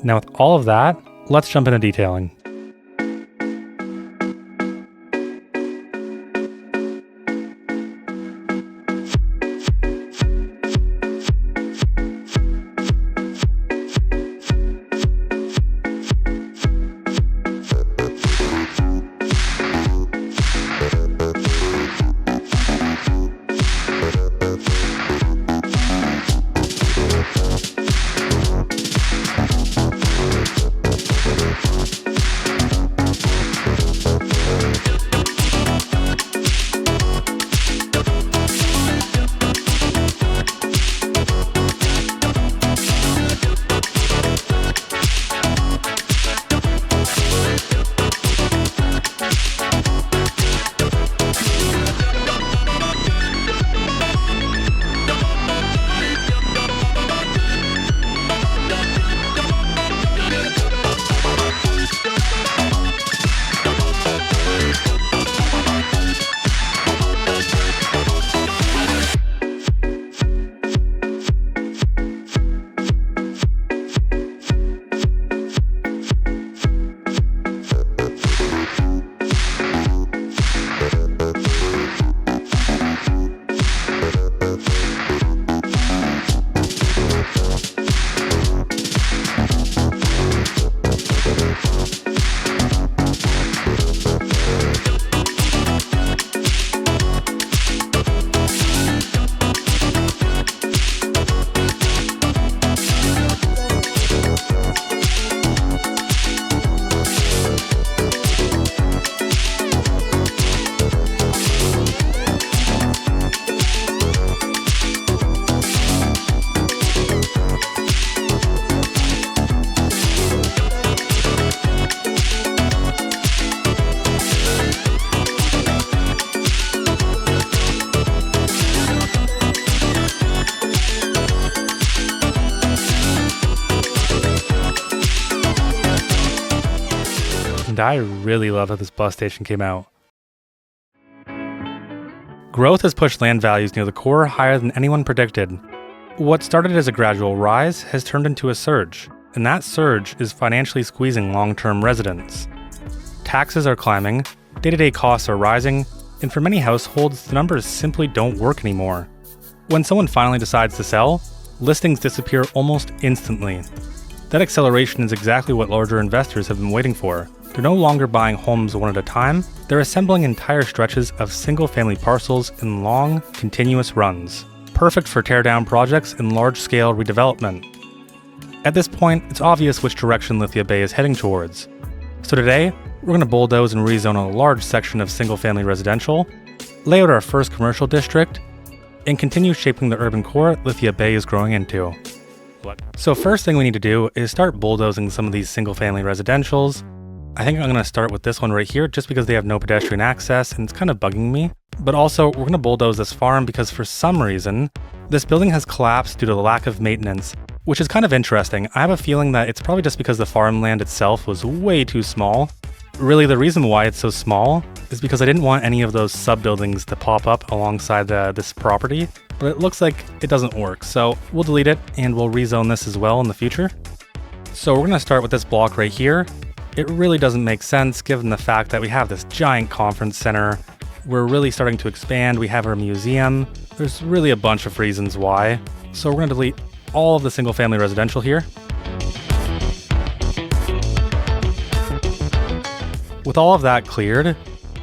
Now with all of that, let's jump into detailing. And I really love that this bus station came out. Growth has pushed land values near the core higher than anyone predicted. What started as a gradual rise has turned into a surge, and that surge is financially squeezing long-term residents. Taxes are climbing, day-to-day costs are rising, and for many households, the numbers simply don't work anymore. When someone finally decides to sell, listings disappear almost instantly. That acceleration is exactly what larger investors have been waiting for. They're no longer buying homes one at a time, they're assembling entire stretches of single-family parcels in long, continuous runs, perfect for teardown projects and large-scale redevelopment. At this point, it's obvious which direction Lithia Bay is heading towards. So today, we're going to bulldoze and rezone a large section of single-family residential, lay out our first commercial district, and continue shaping the urban core Lithia Bay is growing into. So first thing we need to do is start bulldozing some of these single-family residentials. I think I'm going to start with this one right here just because they have no pedestrian access and it's kind of bugging me. But also, we're going to bulldoze this farm because for some reason, this building has collapsed due to the lack of maintenance, which is kind of interesting. I have a feeling that it's probably just because the farmland itself was way too small. Really, the reason why it's so small is because I didn't want any of those sub-buildings to pop up alongside this property, but it looks like it doesn't work. So we'll delete it and we'll rezone this as well in the future. So we're going to start with this block right here. It really doesn't make sense given the fact that we have this giant conference center. We're really starting to expand. We have our museum. There's really a bunch of reasons why. So we're going to delete all of the single family residential here. With all of that cleared,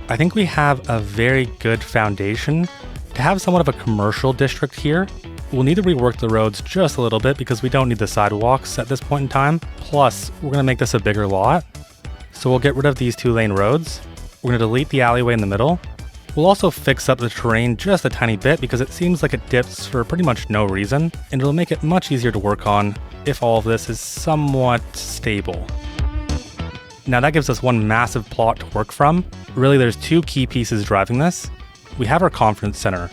I think we have a very good foundation to have somewhat of a commercial district here. We'll need to rework the roads just a little bit because we don't need the sidewalks at this point in time. Plus, we're going to make this a bigger lot. So we'll get rid of these 2-lane roads. We're going to delete the alleyway in the middle. We'll also fix up the terrain just a tiny bit because it seems like it dips for pretty much no reason, and it'll make it much easier to work on if all of this is somewhat stable. Now that gives us one massive plot to work from. Really, there's 2 key pieces driving this. We have our conference center,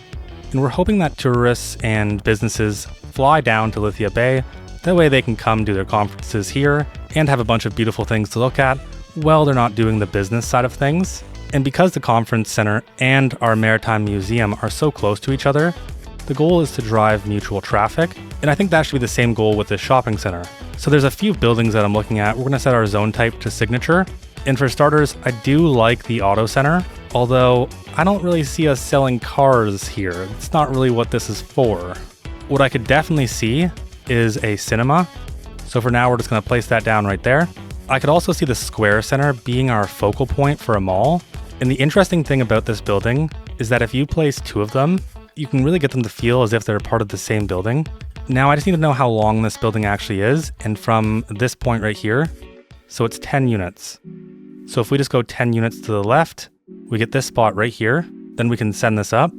and we're hoping that tourists and businesses fly down to Lithia Bay. That way they can come do their conferences here and have a bunch of beautiful things to look at while they're not doing the business side of things. And because the conference center and our Maritime museum are so close to each other, the goal is to drive mutual traffic, and I think that should be the same goal with this shopping center. So there's a few buildings that I'm looking at. We're going to set our zone type to signature. And for starters, I do like the auto center, although I don't really see us selling cars here. It's not really what this is for. What I could definitely see is a cinema. So for now, we're just going to place that down right there. I could also see the square center being our focal point for a mall. And the interesting thing about this building is that if you place two of them, you can really get them to feel as if they're part of the same building. Now I just need to know how long this building actually is, and from this point right here, so it's 10 units. So if we just go 10 units to the left, we get this spot right here, then we can send this up.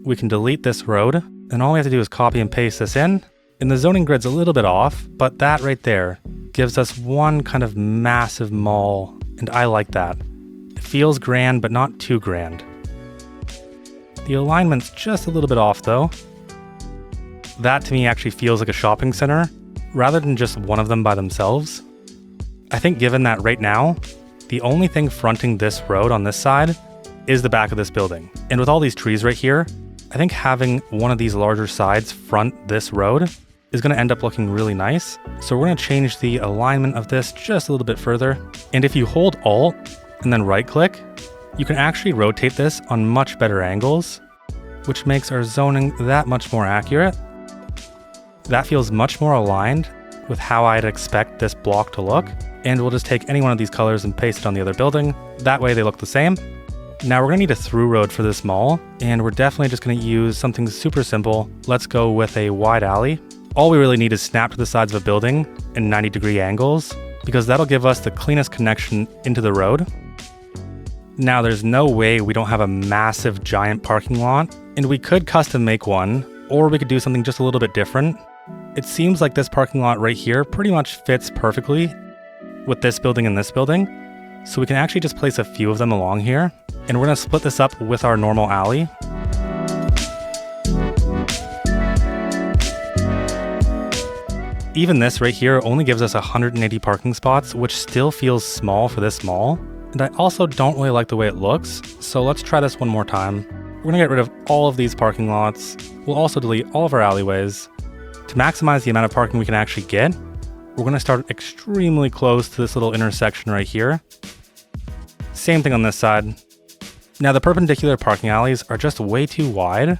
We can delete this road, and all we have to do is copy and paste this in. And the zoning grid's a little bit off, but that right there gives us one kind of massive mall, and I like that. It feels grand, but not too grand. The alignment's just a little bit off though. That to me actually feels like a shopping center, rather than just one of them by themselves. I think given that right now, the only thing fronting this road on this side is the back of this building. And with all these trees right here, I think having one of these larger sides front this road is going to end up looking really nice. So we're going to change the alignment of this just a little bit further. And if you hold Alt and then right click, you can actually rotate this on much better angles, which makes our zoning that much more accurate. That feels much more aligned with how I'd expect this block to look. And we'll just take any one of these colors and paste it on the other building. That way they look the same. Now we're going to need a through road for this mall, and we're definitely just going to use something super simple. Let's go with a wide alley. All we really need is snap to the sides of a building in 90-degree angles, because that'll give us the cleanest connection into the road. Now there's no way we don't have a massive giant parking lot, and we could custom make one, or we could do something just a little bit different. It seems like this parking lot right here pretty much fits perfectly with this building and this building, so we can actually just place a few of them along here, and we're going to split this up with our normal alley. Even this right here only gives us 180 parking spots, which still feels small for this mall, and I also don't really like the way it looks, so let's try this one more time. We're going to get rid of all of these parking lots. We'll also delete all of our alleyways. To maximize the amount of parking we can actually get, we're going to start extremely close to this little intersection right here. Same thing on this side. Now the perpendicular parking alleys are just way too wide,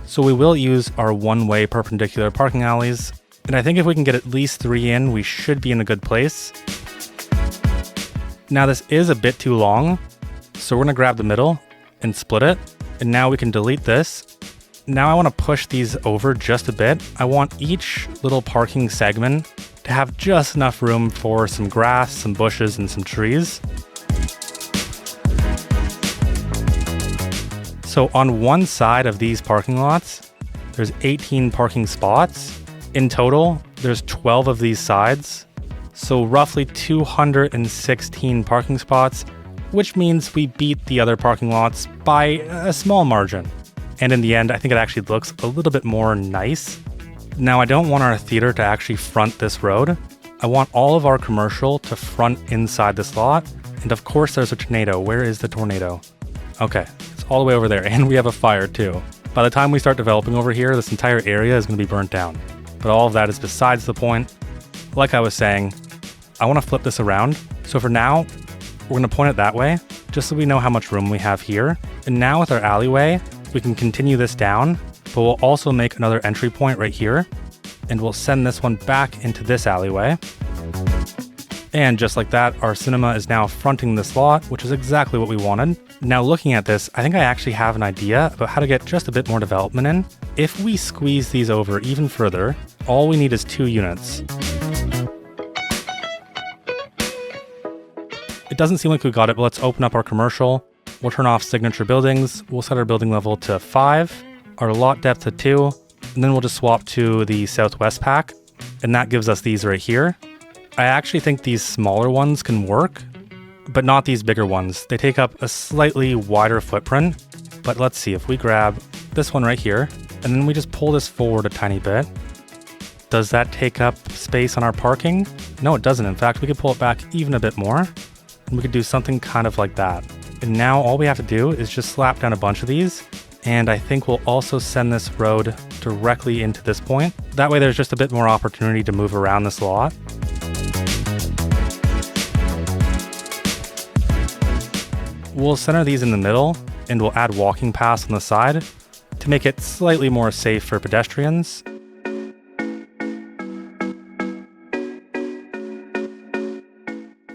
so we will use our one-way perpendicular parking alleys, and I think if we can get at least 3 in, we should be in a good place. Now this is a bit too long, so we're going to grab the middle and split it, and now we can delete this. Now I want to push these over just a bit. I want each little parking segment to have just enough room for some grass, some bushes, and some trees. So on one side of these parking lots, there's 18 parking spots. In total, there's 12 of these sides. So roughly 216 parking spots, which means we beat the other parking lots by a small margin. And in the end, I think it actually looks a little bit more nice. Now, I don't want our theater to actually front this road. I want all of our commercial to front inside this lot. And of course, there's a tornado. Where is the tornado? Okay, it's all the way over there. And we have a fire too. By the time we start developing over here, this entire area is going to be burnt down. But all of that is besides the point. Like I was saying, I want to flip this around. So for now, we're going to point it that way, just so we know how much room we have here. And now with our alleyway, we can continue this down, but we'll also make another entry point right here, and we'll send this one back into this alleyway. And just like that, our cinema is now fronting this lot, which is exactly what we wanted. Now looking at this, I think I actually have an idea about how to get just a bit more development in. If we squeeze these over even further, all we need is 2 units. It doesn't seem like we got it, but let's open up our commercial. We'll turn off signature buildings. We'll set our building level to 5, our lot depth to 2, and then we'll just swap to the southwest pack. And that gives us these right here. I actually think these smaller ones can work, but not these bigger ones. They take up a slightly wider footprint. But let's see, if we grab this one right here, and then we just pull this forward a tiny bit. Does that take up space on our parking? No, it doesn't. In fact, we could pull it back even a bit more, and we could do something kind of like that. And now all we have to do is just slap down a bunch of these. And I think we'll also send this road directly into this point. That way there's just a bit more opportunity to move around this lot. we'll center these in the middle and we'll add walking paths on the side to make it slightly more safe for pedestrians.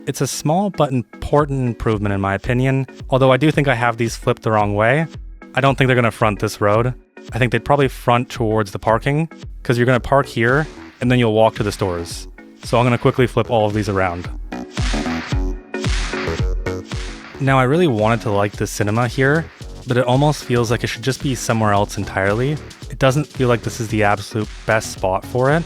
It's a small but important improvement in my opinion, although I do think I have these flipped the wrong way. I don't think they're going to front this road. I think they'd probably front towards the parking, because you're going to park here and then you'll walk to the stores. So I'm going to quickly flip all of these around. Now I really wanted to like the cinema here, but it almost feels like it should just be somewhere else entirely. It doesn't feel like this is the absolute best spot for it.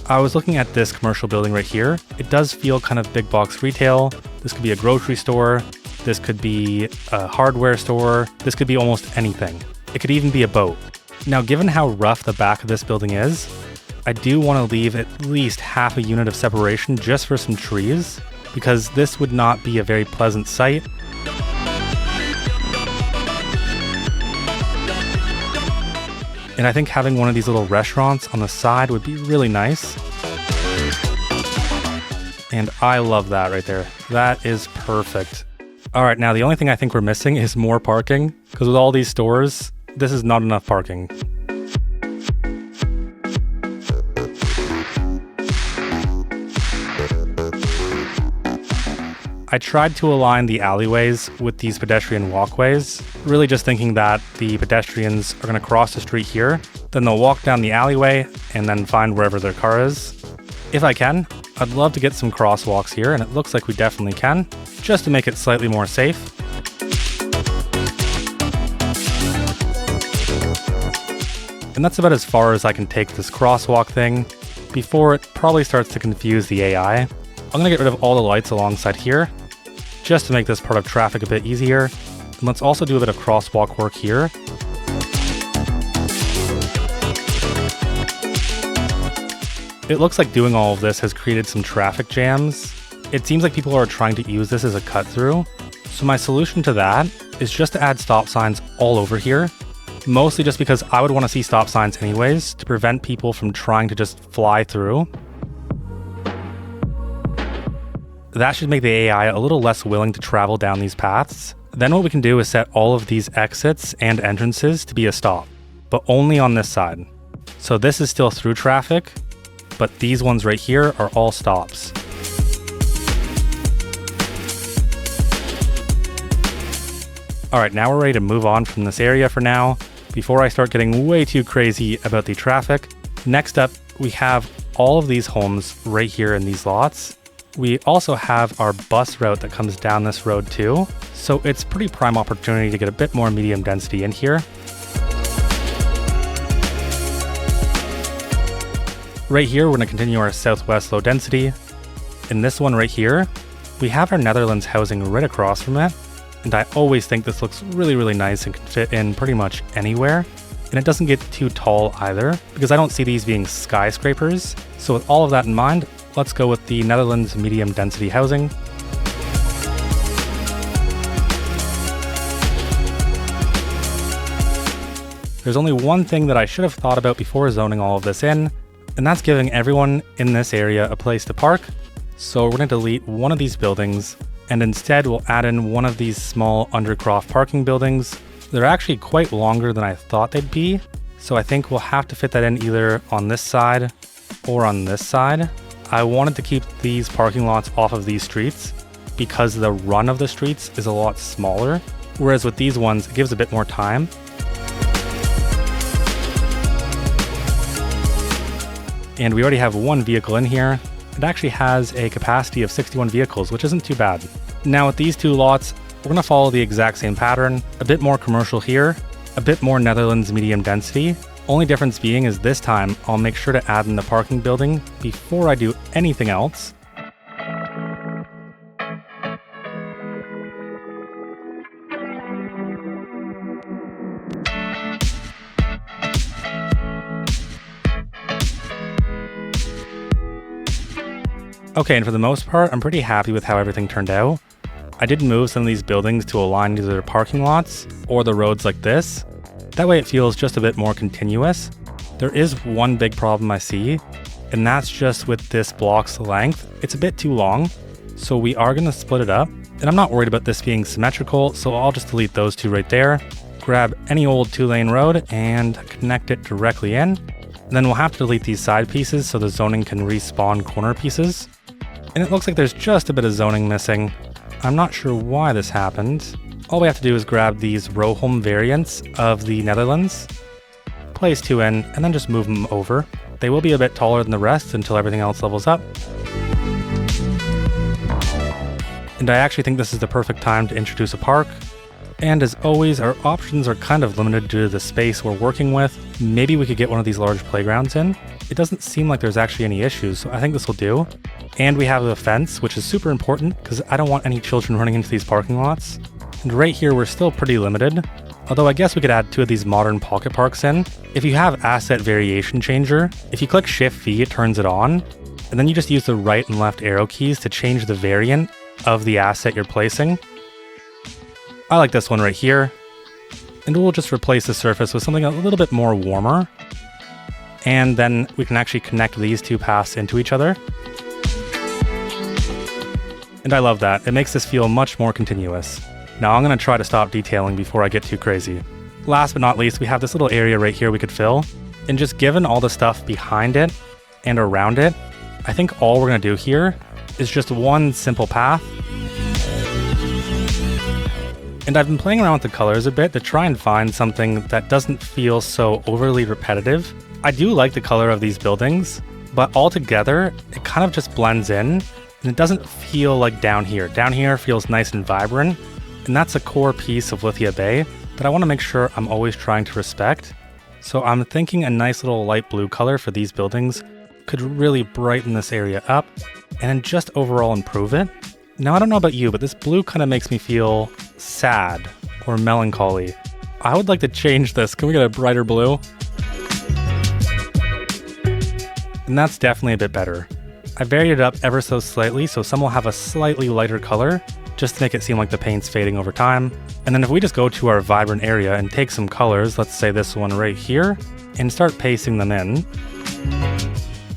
I was looking at this commercial building right here. It does feel kind of big box retail. This could be a grocery store. This could be a hardware store. This could be almost anything. It could even be a boat. Now, given how rough the back of this building is, I do want to leave at least half a unit of separation just for some trees, because this would not be a very pleasant sight. And I think having one of these little restaurants on the side would be really nice. And I love that right there. That is perfect. All right, now the only thing I think we're missing is more parking, because with all these stores, this is not enough parking. I tried to align the alleyways with these pedestrian walkways, really just thinking that the pedestrians are going to cross the street here, then they'll walk down the alleyway and then find wherever their car is. If I can, I'd love to get some crosswalks here, and it looks like we definitely can, just to make it slightly more safe. And that's about as far as I can take this crosswalk thing before it probably starts to confuse the AI. I'm going to get rid of all the lights alongside here, just to make this part of traffic a bit easier. And let's also do a bit of crosswalk work here. It looks like doing all of this has created some traffic jams. It seems like people are trying to use this as a cut through. So my solution to that is just to add stop signs all over here. Mostly just because I would want to see stop signs anyways, to prevent people from trying to just fly through. That should make the AI a little less willing to travel down these paths. Then what we can do is set all of these exits and entrances to be a stop, but only on this side. So this is still through traffic, but these ones right here are all stops. All right, now we're ready to move on from this area for now, before I start getting way too crazy about the traffic. Next up, we have all of these homes right here in these lots. We also have our bus route that comes down this road too, so it's pretty prime opportunity to get a bit more medium density in here. Right here, we're going to continue our southwest low density. In this one right here, we have our Netherlands housing right across from it. And I always think this looks really, really nice and can fit in pretty much anywhere. And it doesn't get too tall either, because I don't see these being skyscrapers. So with all of that in mind, let's go with the Netherlands medium density housing. There's only one thing that I should have thought about before zoning all of this in, and that's giving everyone in this area a place to park. So we're going to delete one of these buildings, and instead we'll add in one of these small undercroft parking buildings. They're actually quite longer than I thought they'd be, so I think we'll have to fit that in either on this side or on this side. I wanted to keep these parking lots off of these streets because the run of the streets is a lot smaller, whereas with these ones it gives a bit more time. And we already have one vehicle in here. It actually has a capacity of 61 vehicles, which isn't too bad. Now with these two lots, we're going to follow the exact same pattern, a bit more commercial here, a bit more Netherlands medium density. Only difference being is this time I'll make sure to add in the parking building before I do anything else. Okay, and for the most part, I'm pretty happy with how everything turned out. I did move some of these buildings to align either their parking lots or the roads like this. That way it feels just a bit more continuous. There is one big problem I see, and that's just with this block's length. It's a bit too long, so we are going to split it up And I'm not worried about this being symmetrical, so I'll just delete those two right there, grab any old 2-lane road and connect it directly in. And then we'll have to delete these side pieces so the zoning can respawn corner pieces. And it looks like there's just a bit of zoning missing. I'm not sure why this happened. All we have to do is grab these row home variants of the Netherlands, place 2 in, and then just move them over. They will be a bit taller than the rest until everything else levels up. And I actually think this is the perfect time to introduce a park. And as always, our options are kind of limited due to the space we're working with. Maybe we could get one of these large playgrounds in. It doesn't seem like there's actually any issues, so I think this will do. And we have a fence, which is super important because I don't want any children running into these parking lots. And right here, we're still pretty limited. Although I guess we could add 2 of these modern pocket parks in. If you have Asset Variation Changer, if you click Shift-V, it turns it on. And then you just use the right and left arrow keys to change the variant of the asset you're placing. I like this one right here. And we'll just replace the surface with something a little bit more warmer. And then we can actually connect these 2 paths into each other. And I love that. It makes this feel much more continuous. Now I'm going to try to stop detailing before I get too crazy. Last but not least, we have this little area right here we could fill. And just given all the stuff behind it and around it, I think all we're going to do here is just one simple path. And I've been playing around with the colors a bit to try and find something that doesn't feel so overly repetitive. I do like the color of these buildings, but altogether, it kind of just blends in, and it doesn't feel like down here. Down here feels nice and vibrant, and that's a core piece of Lithia Bay that I want to make sure I'm always trying to respect. So I'm thinking a nice little light blue color for these buildings could really brighten this area up and just overall improve it. Now, I don't know about you, but this blue kind of makes me feel sad or melancholy. I would like to change this. Can we get a brighter blue? And that's definitely a bit better. I varied it up ever so slightly, so some will have a slightly lighter color, just to make it seem like the paint's fading over time. And then if we just go to our vibrant area and take some colors, let's say this one right here, and start pasting them in.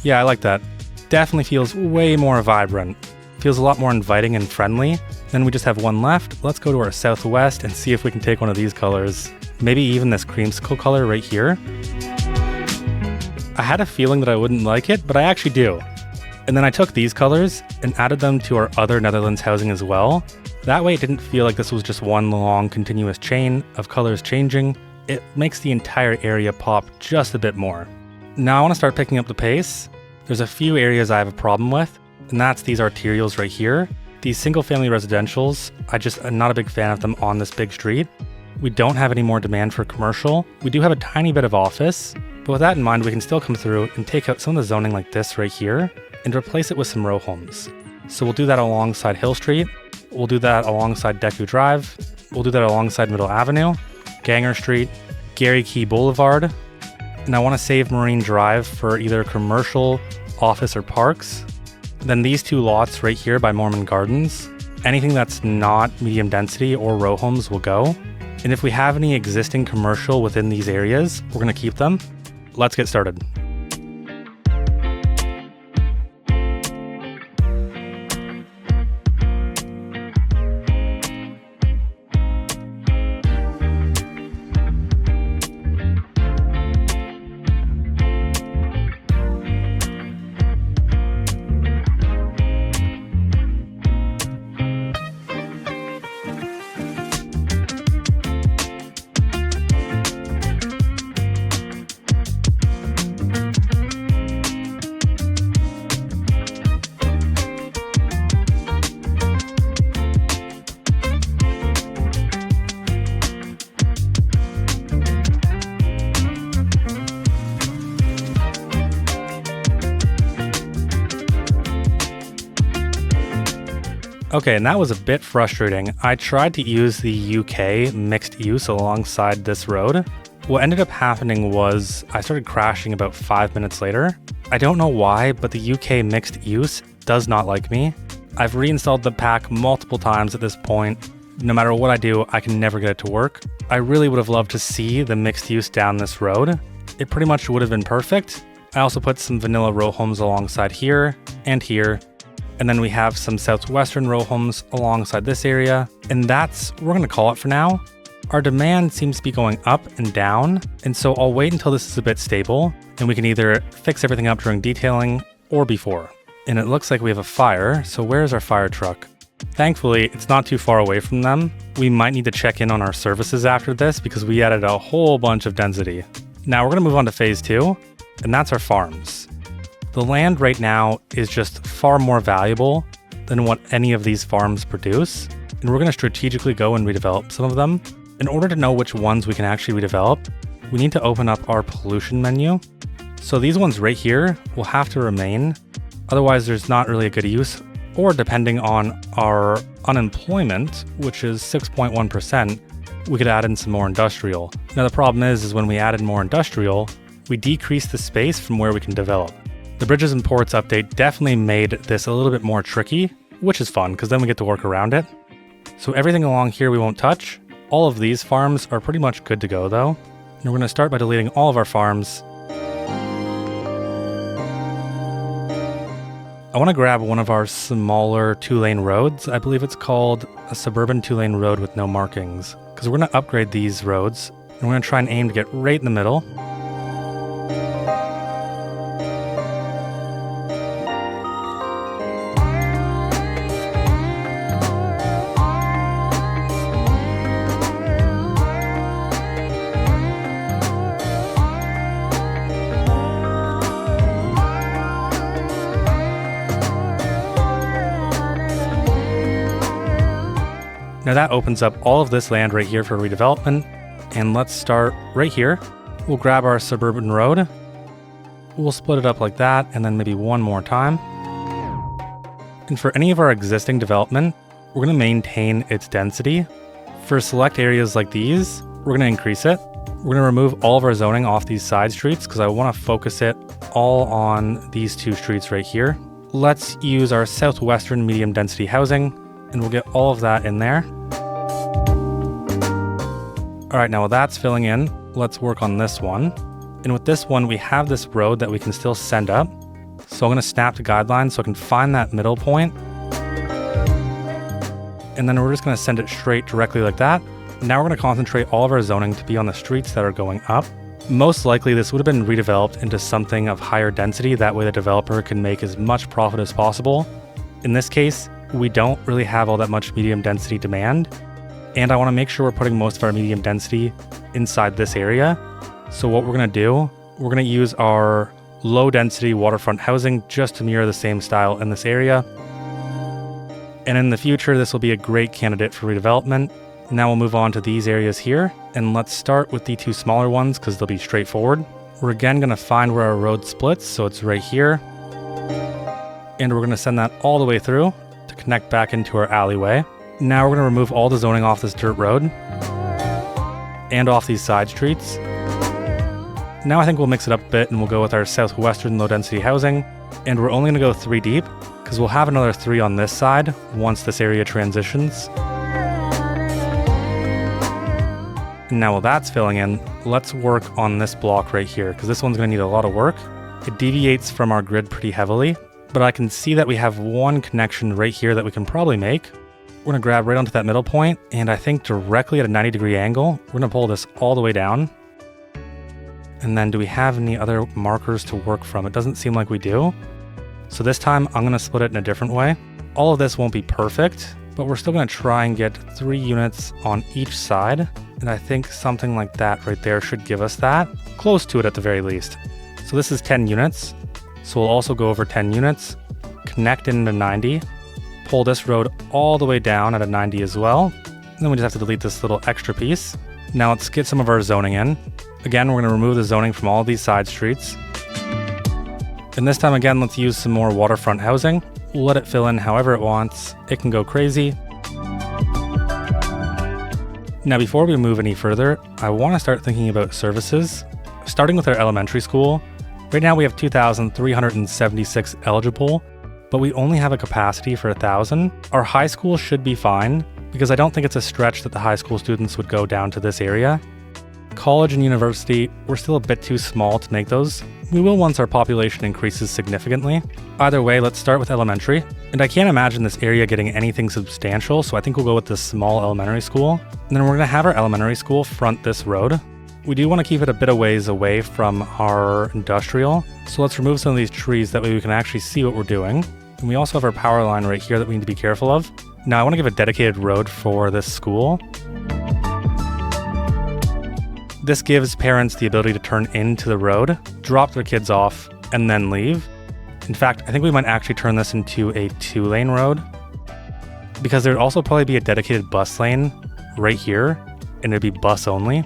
Yeah, I like that. Definitely feels way more vibrant. Feels a lot more inviting and friendly. Then we just have one left. Let's go to our southwest and see if we can take one of these colors. Maybe even this creamsicle color right here. I had a feeling that I wouldn't like it, but I actually do. And then I took these colors and added them to our other Netherlands housing as well. That way it didn't feel like this was just one long continuous chain of colors changing. It makes the entire area pop just a bit more. Now I want to start picking up the pace. There's a few areas I have a problem with, and that's these arterials right here. These single-family residentials, I'm not a big fan of them on this big street. We don't have any more demand for commercial. We do have a tiny bit of office, but with that in mind, we can still come through and take out some of the zoning like this right here and replace it with some row homes. So we'll do that alongside Hill Street. We'll do that alongside Deku Drive. We'll do that alongside Middle Avenue, Ganger Street, Gary Key Boulevard. And I want to save Marine Drive for either commercial, office, or parks. Then these 2 lots right here by Moorman Gardens. Anything that's not medium density or row homes will go. And if we have any existing commercial within these areas, we're going to keep them. Let's get started. Okay, and that was a bit frustrating. I tried to use the UK mixed use alongside this road. What ended up happening was I started crashing about 5 minutes later. I don't know why, but the UK mixed use does not like me. I've reinstalled the pack multiple times at this point. No matter what I do, I can never get it to work. I really would have loved to see the mixed use down this road. It pretty much would have been perfect. I also put some vanilla row homes alongside here and here. And then we have some southwestern row homes alongside this area. And that's what we're going to call it for now. Our demand seems to be going up and down. And so I'll wait until this is a bit stable and we can either fix everything up during detailing or before. And it looks like we have a fire. So where's our fire truck? Thankfully, it's not too far away from them. We might need to check in on our services after this because we added a whole bunch of density. Now we're going to move on to phase 2, and that's our farms. The land right now is just far more valuable than what any of these farms produce, and we're going to strategically go and redevelop some of them. In order to know which ones we can actually redevelop, we need to open up our pollution menu. So these ones right here will have to remain, otherwise there's not really a good use, or depending on our unemployment, which is 6.1%, we could add in some more industrial. Now the problem is when we added more industrial, we decrease the space from where we can develop. The Bridges and Ports update definitely made this a little bit more tricky, which is fun because then we get to work around it. So everything along here we won't touch. All of these farms are pretty much good to go though. And we're going to start by deleting all of our farms. I want to grab one of our smaller 2-lane roads. I believe it's called a suburban 2-lane road with no markings, because we're going to upgrade these roads and we're going to try and aim to get right in the middle. Now that opens up all of this land right here for redevelopment. And let's start right here. We'll grab our suburban road. We'll split it up like that and then maybe one more time. And for any of our existing development, we're going to maintain its density. For select areas like these, we're going to increase it. We're going to remove all of our zoning off these side streets because I want to focus it all on these 2 streets right here. Let's use our southwestern medium density housing and we'll get all of that in there. All right, now while that's filling in, let's work on this one. And with this one, we have this road that we can still send up. So I'm going to snap the guideline so I can find that middle point. And then we're just going to send it straight directly like that. Now we're going to concentrate all of our zoning to be on the streets that are going up. Most likely this would have been redeveloped into something of higher density. That way the developer can make as much profit as possible. In this case, we don't really have all that much medium density demand. And I want to make sure we're putting most of our medium density inside this area. So what we're going to do, we're going to use our low density waterfront housing just to mirror the same style in this area. And in the future, this will be a great candidate for redevelopment. Now we'll move on to these areas here. And let's start with the 2 smaller ones because they'll be straightforward. We're again going to find where our road splits. So it's right here. And we're going to send that all the way through to connect back into our alleyway. Now we're going to remove all the zoning off this dirt road and off these side streets. Now I think we'll mix it up a bit and we'll go with our southwestern low density housing. And we're only going to go 3 deep because we'll have another 3 on this side once this area transitions. And now while that's filling in, let's work on this block right here because this one's going to need a lot of work. It deviates from our grid pretty heavily, but I can see that we have one connection right here that we can probably make. We're going to grab right onto that middle point, and I think directly at a 90-degree angle, we're going to pull this all the way down. And then do we have any other markers to work from? It doesn't seem like we do. So this time I'm going to split it in a different way. All of this won't be perfect, but we're still going to try and get 3 units on each side. And I think something like that right there should give us that. Close to it at the very least. So this is 10 units. So we'll also go over 10 units, connect into 90, pull this road all the way down at a 90 as well. And then we just have to delete this little extra piece. Now let's get some of our zoning in. Again, we're going to remove the zoning from all of these side streets. And this time again, let's use some more waterfront housing. We'll let it fill in however it wants. It can go crazy. Now before we move any further, I want to start thinking about services. Starting with our elementary school, right now we have 2,376 eligible, but we only have a capacity for 1,000. Our high school should be fine, because I don't think it's a stretch that the high school students would go down to this area. College and university, we're still a bit too small to make those, We will once our population increases significantly. Either way, let's start with elementary. And I can't imagine this area getting anything substantial, so I think we'll go with this small elementary school. And then we're going to have our elementary school front this road. We do want to keep it a bit of ways away from our industrial, so let's remove some of these trees, that way we can actually see what we're doing. And we also have our power line right here that we need to be careful of. Now I want to give a dedicated road for this school. This gives parents the ability to turn into the road, drop their kids off, and then leave. In fact, I think we might actually turn this into a 2-lane road, because there'd also probably be a dedicated bus lane right here, and it'd be bus only.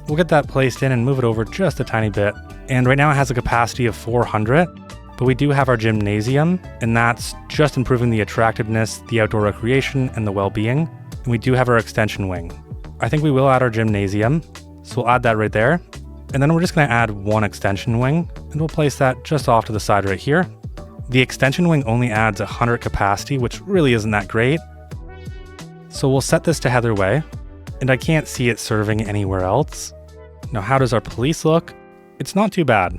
We'll get that placed in and move it over just a tiny bit. And right now it has a capacity of 400, but we do have our gymnasium, and that's just improving the attractiveness, the outdoor recreation, and the well-being. And we do have our extension wing. I think we will add our gymnasium, so we'll add that right there. And then we're just going to add one extension wing, and we'll place that just off to the side right here. The extension wing only adds 100 capacity, which really isn't that great. So we'll set this to Heather Way, and I can't see it serving anywhere else. Now, how does our police look? It's not too bad.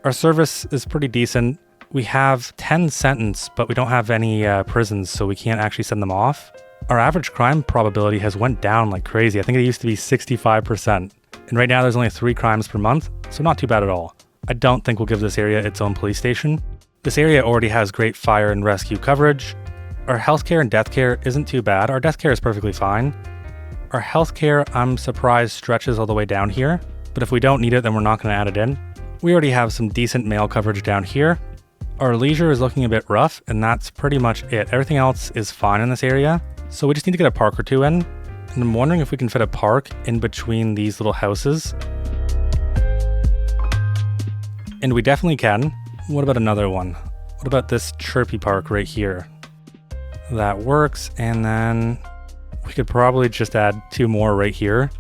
Our service is pretty decent. We have 10 sentence, but we don't have any prisons, so we can't actually send them off. Our average crime probability has went down like crazy. I think it used to be 65%. And right now there's only 3 crimes per month, so not too bad at all. I don't think we'll give this area its own police station. This area already has great fire and rescue coverage. Our healthcare and death care isn't too bad. Our death care is perfectly fine. Our healthcare, I'm surprised, stretches all the way down here, but if we don't need it, then we're not going to add it in. We already have some decent mail coverage down here. Our leisure is looking a bit rough, and that's pretty much it. Everything else is fine in this area, so we just need to get a park or two in. And I'm wondering if we can fit a park in between these little houses. And we definitely can. What about another one? What about this chirpy park right here? That works, and then we could probably just add 2 more right here.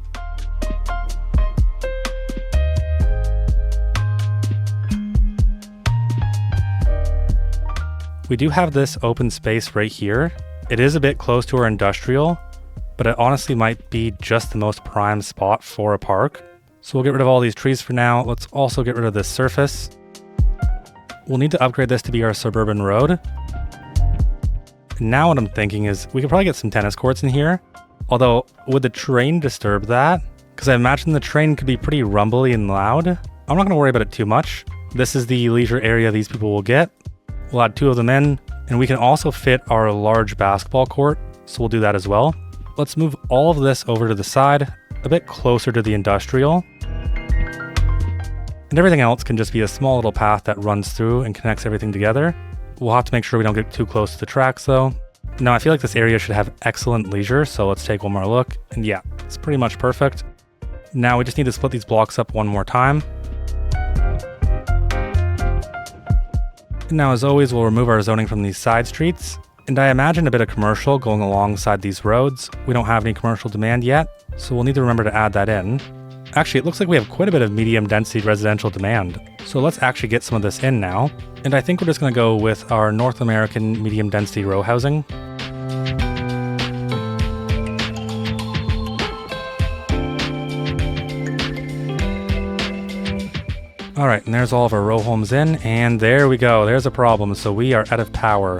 We do have this open space right here. It is a bit close to our industrial, but it honestly might be just the most prime spot for a park. So we'll get rid of all these trees for now. Let's also get rid of this surface. We'll need to upgrade this to be our suburban road. And now what I'm thinking is we could probably get some tennis courts in here. Although, would the train disturb that? Because I imagine the train could be pretty rumbly and loud. I'm not going to worry about it too much. This is the leisure area these people will get. We'll add 2 of them in, and we can also fit our large basketball court, so we'll do that as well. Let's move all of this over to the side, a bit closer to the industrial. And everything else can just be a small little path that runs through and connects everything together. We'll have to make sure we don't get too close to the tracks though. Now I feel like this area should have excellent leisure, so let's take one more look. And yeah, it's pretty much perfect. Now we just need to split these blocks up one more time. And now as always, we'll remove our zoning from these side streets. And I imagine a bit of commercial going alongside these roads. We don't have any commercial demand yet, so we'll need to remember to add that in. Actually, it looks like we have quite a bit of medium density residential demand. So let's actually get some of this in now. And I think we're just going to go with our North American medium density row housing. All right, and there's all of our row homes in, and there we go. There's a problem. So we are out of power.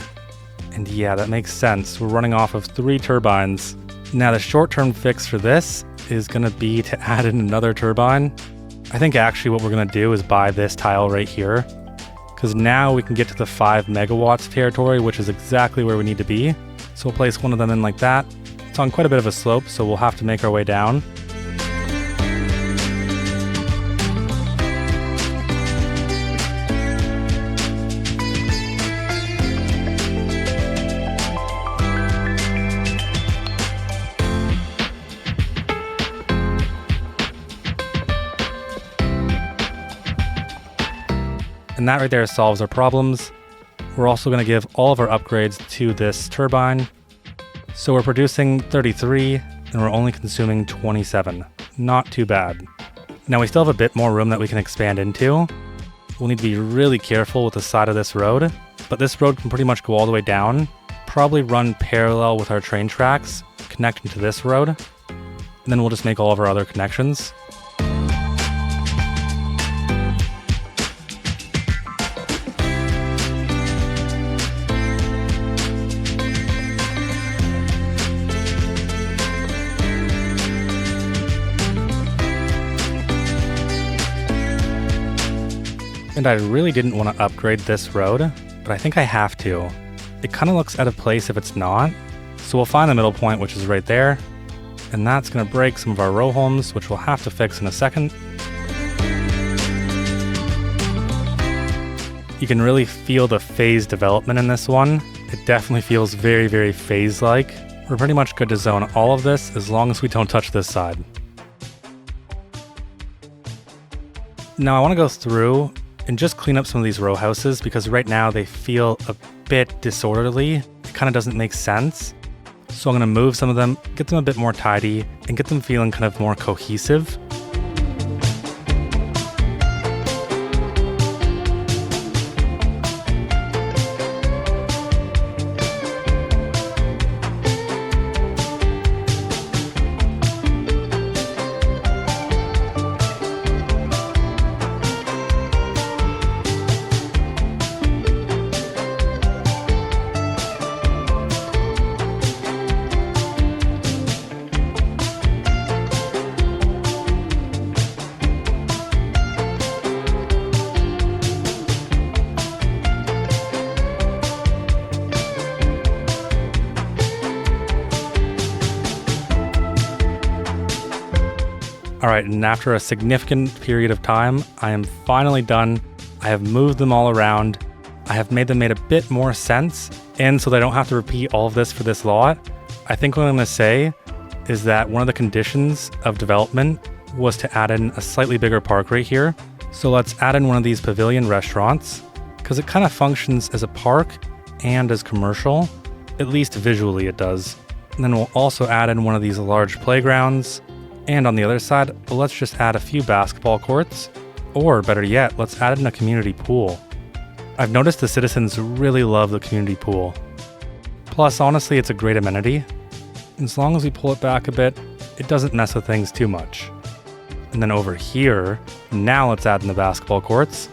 And yeah, that makes sense. We're running off of 3 turbines. Now the short-term fix for this is going to be to add in another turbine. I think actually what we're going to do is buy this tile right here, because now we can get to the 5 megawatts territory, which is exactly where we need to be. So we'll place one of them in like that. It's on quite a bit of a slope, so we'll have to make our way down. And that right there solves our problems. We're also going to give all of our upgrades to this turbine. So we're producing 33 and we're only consuming 27. Not too bad. Now we still have a bit more room that we can expand into. We'll need to be really careful with the side of this road, but this road can pretty much go all the way down, probably run parallel with our train tracks, connecting to this road, and then we'll just make all of our other connections. And I really didn't want to upgrade this road, but I think I have to. It kind of looks out of place if it's not. So we'll find the middle point, which is right there. And that's going to break some of our row homes, which we'll have to fix in a second. You can really feel the phase development in this one. It definitely feels very, very phase-like. We're pretty much good to zone all of this as long as we don't touch this side. Now I want to go through and just clean up some of these row houses because right now they feel a bit disorderly. It kind of doesn't make sense. So I'm going to move some of them, get them a bit more tidy, and get them feeling kind of more cohesive. Alright, and after a significant period of time, I am finally done. I have moved them all around. I have made them make a bit more sense, and so they don't have to repeat all of this for this lot. I think what I'm going to say is that one of the conditions of development was to add in a slightly bigger park right here. So let's add in one of these pavilion restaurants, because it kind of functions as a park and as commercial. At least visually it does. And then we'll also add in one of these large playgrounds. And on the other side, let's just add a few basketball courts, or better yet, let's add in a community pool. I've noticed the citizens really love the community pool. Plus, honestly, it's a great amenity. As long as we pull it back a bit, it doesn't mess with things too much. And then over here, now let's add in the basketball courts.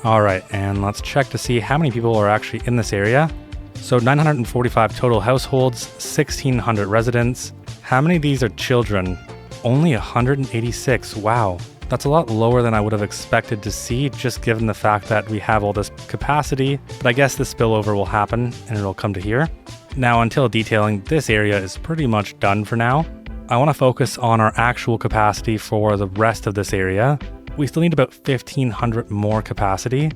Alright, and let's check to see how many people are actually in this area. So 945 total households, 1,600 residents. How many of these are children? Only 186, wow. That's a lot lower than I would have expected to see, just given the fact that we have all this capacity, but I guess the spillover will happen and it'll come to here. Now, until detailing, this area is pretty much done for now. I want to focus on our actual capacity for the rest of this area. We still need about 1,500 more capacity,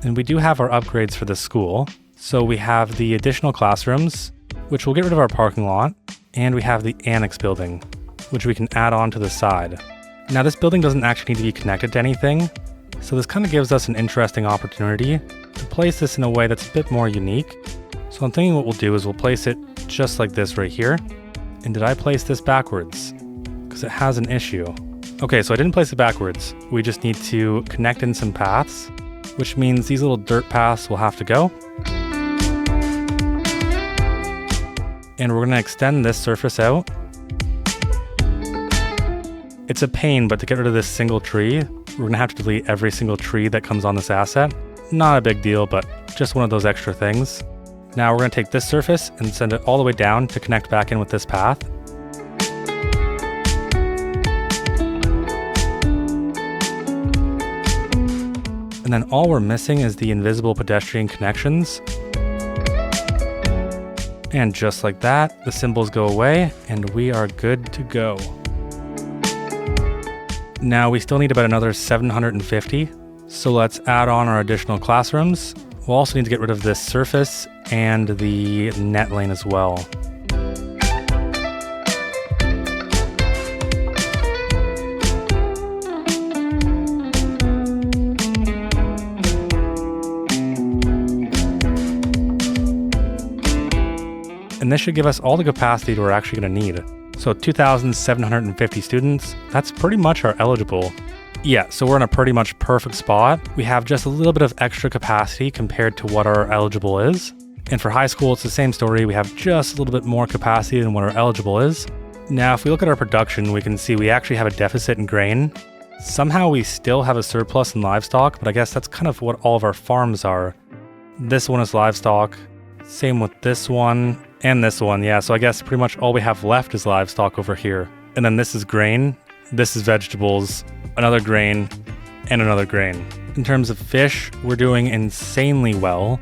and we do have our upgrades for the school. So we have the additional classrooms, which will get rid of our parking lot, and we have the annex building, which we can add on to the side. Now this building doesn't actually need to be connected to anything, so this kind of gives us an interesting opportunity to place this in a way that's a bit more unique. So I'm thinking what we'll do is we'll place it just like this right here. And did I place this backwards? Because it has an issue. Okay, so I didn't place it backwards. We just need to connect in some paths, which means these little dirt paths will have to go. And we're going to extend this surface out. It's a pain, but to get rid of this single tree, we're going to have to delete every single tree that comes on this asset. Not a big deal, but just one of those extra things. Now we're going to take this surface and send it all the way down to connect back in with this path. And then all we're missing is the invisible pedestrian connections. And just like that, the symbols go away and we are good to go. Now we still need about another 750. So let's add on our additional classrooms. We'll also need to get rid of this surface and the net lane as well. And this should give us all the capacity we're actually going to need. So 2,750 students, that's pretty much our eligible. Yeah, so we're in a pretty much perfect spot. We have just a little bit of extra capacity compared to what our eligible is. And for high school, it's the same story. We have just a little bit more capacity than what our eligible is. Now, if we look at our production, we can see we actually have a deficit in grain. Somehow we still have a surplus in livestock, but I guess that's kind of what all of our farms are. This one is livestock. Same with this one and this one. Yeah, so I guess pretty much all we have left is livestock over here. And then this is grain. This is vegetables. another grain, and another grain. In terms of fish, we're doing insanely well.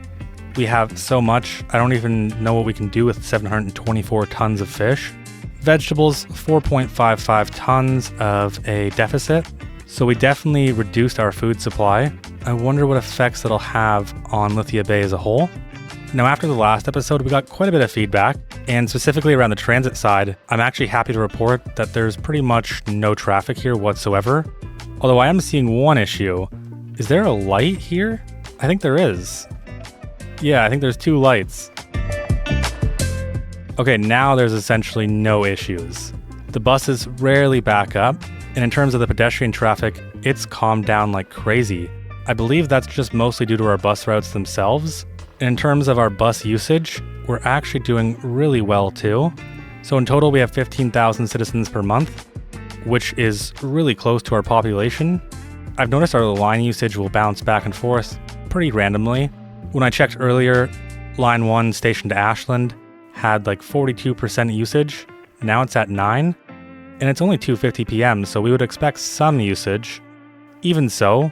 We have so much, I don't even know what we can do with 724 tons of fish. Vegetables, 4.55 tons of a deficit. So we definitely reduced our food supply. I wonder what effects that'll have on Lithia Bay as a whole. Now, after the last episode, we got quite a bit of feedback, and specifically around the transit side, I'm actually happy to report that there's pretty much no traffic here whatsoever. Although I am seeing one issue. Is there a light here? I think there is. Yeah, I think there's 2 lights. Okay, now there's essentially no issues. The buses rarely back up, and in terms of the pedestrian traffic, it's calmed down like crazy. I believe that's just mostly due to our bus routes themselves. And in terms of our bus usage, we're actually doing really well too. So in total, we have 15,000 citizens per month, which is really close to our population. I've noticed our line usage will bounce back and forth pretty randomly. When I checked earlier, line 1 station to Ashland had like 42% usage. Now it's at 9, and it's only 2:50 p.m., so we would expect some usage. Even so,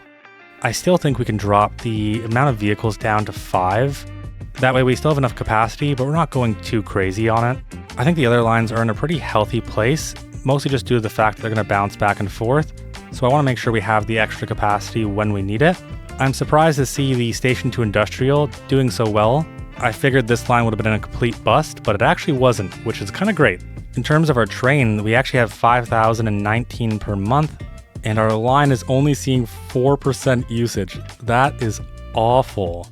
I still think we can drop the amount of vehicles down to 5. That way we still have enough capacity, but we're not going too crazy on it. I think the other lines are in a pretty healthy place, mostly just due to the fact that they're going to bounce back and forth. So I want to make sure we have the extra capacity when we need it. I'm surprised to see the station to industrial doing so well. I figured this line would have been a complete bust, but it actually wasn't, which is kind of great. In terms of our train, we actually have 5,019 per month, and our line is only seeing 4% usage. That is awful.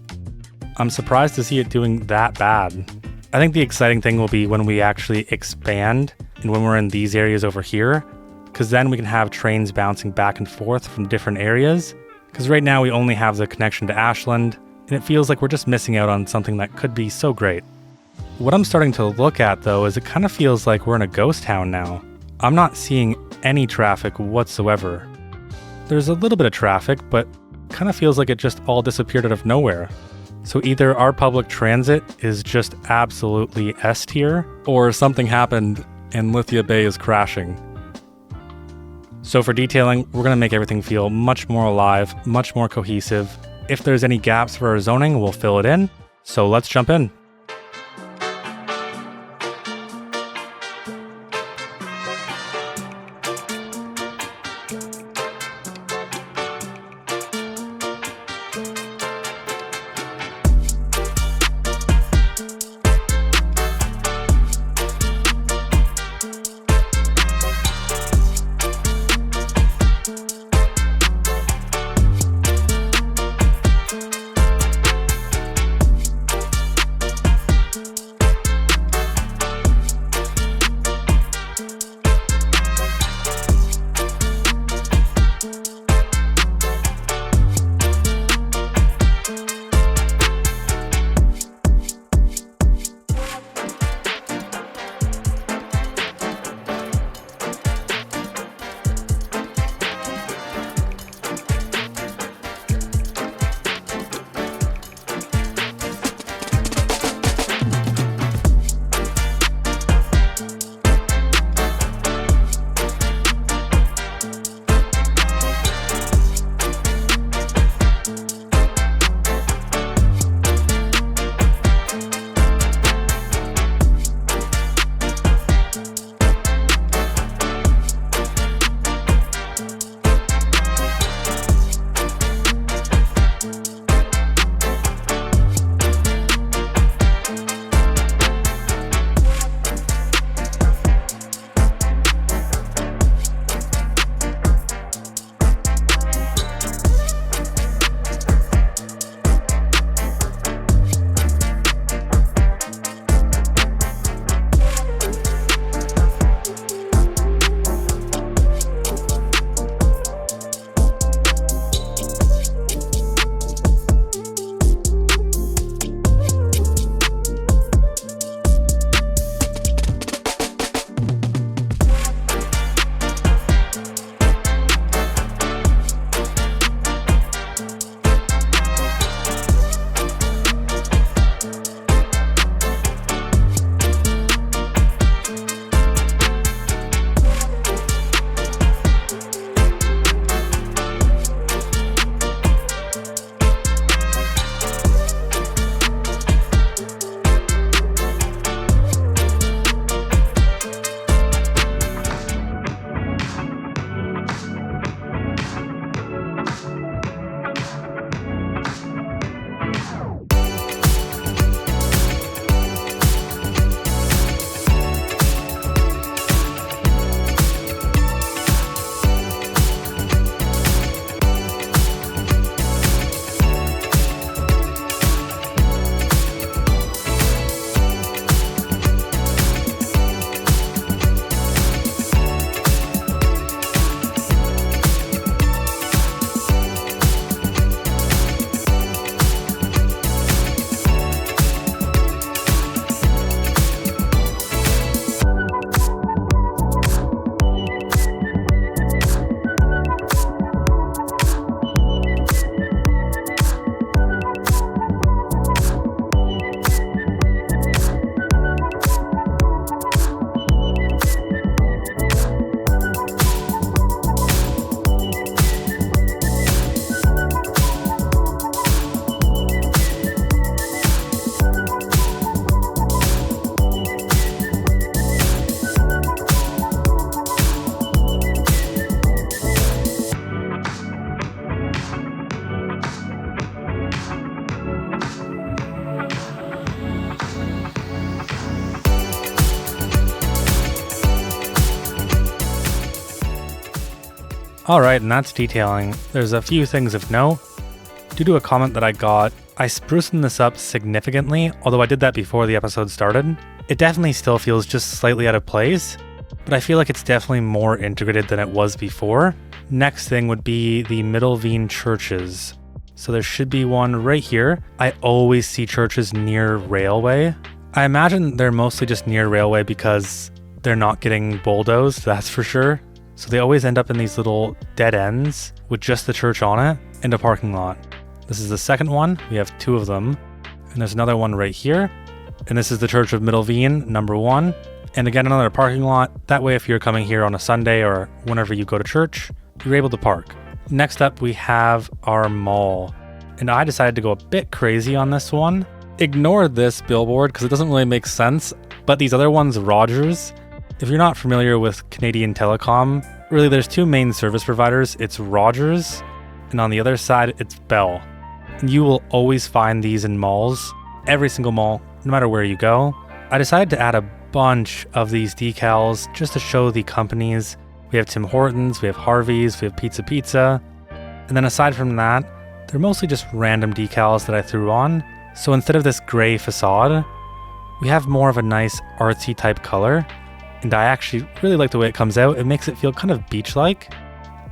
I'm surprised to see it doing that bad. I think the exciting thing will be when we actually expand and when we're in these areas over here, because then we can have trains bouncing back and forth from different areas. Because right now we only have the connection to Ashland, and it feels like we're just missing out on something that could be so great. What I'm starting to look at though is it kind of feels like we're in a ghost town now. I'm not seeing any traffic whatsoever. There's a little bit of traffic, but kind of feels like it just all disappeared out of nowhere. So either our public transit is just absolutely S tier, or something happened and Lithia Bay is crashing. So for detailing, we're going to make everything feel much more alive, much more cohesive. If there's any gaps for our zoning, we'll fill it in. So let's jump in. Alright, and that's detailing. There's a few things of note. Due to a comment that I got, I spruced this up significantly, although I did that before the episode started. It definitely still feels just slightly out of place, but I feel like it's definitely more integrated than it was before. Next thing would be the MiddleVeen churches. So there should be one right here. I always see churches near railway. I imagine they're mostly just near railway because they're not getting bulldozed, that's for sure. So they always end up in these little dead ends with just the church on it and a parking lot. This is the second one. We have 2 of them. And there's another one right here. And this is the Church of MiddleVeen, number 1. And again, another parking lot. That way, if you're coming here on a Sunday or whenever you go to church, you're able to park. Next up, we have our mall. And I decided to go a bit crazy on this one. Ignore this billboard because it doesn't really make sense. But these other ones, Rogers. If you're not familiar with Canadian Telecom, really there's 2 main service providers. It's Rogers, and on the other side, it's Bell. And you will always find these in malls, every single mall, no matter where you go. I decided to add a bunch of these decals just to show the companies. We have Tim Hortons, we have Harvey's, we have Pizza. And then aside from that, they're mostly just random decals that I threw on. So instead of this gray facade, we have more of a nice artsy type color. And I actually really like the way it comes out. It makes it feel kind of beach-like.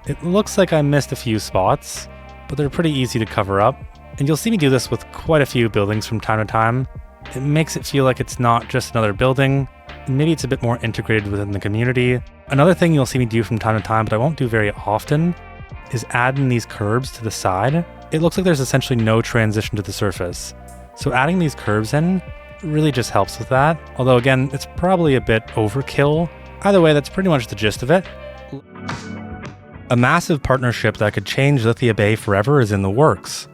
It looks like I missed a few spots, but they're pretty easy to cover up. And you'll see me do this with quite a few buildings from time to time. It makes it feel like it's not just another building, and maybe it's a bit more integrated within the community. Another thing you'll see me do from time to time, but I won't do very often, is add in these curbs to the side. It looks like there's essentially no transition to the surface. So adding these curbs in really just helps with that. Although again, it's probably a bit overkill. Either way, that's pretty much the gist of it. A massive partnership that could change Lithia Bay forever is in the works.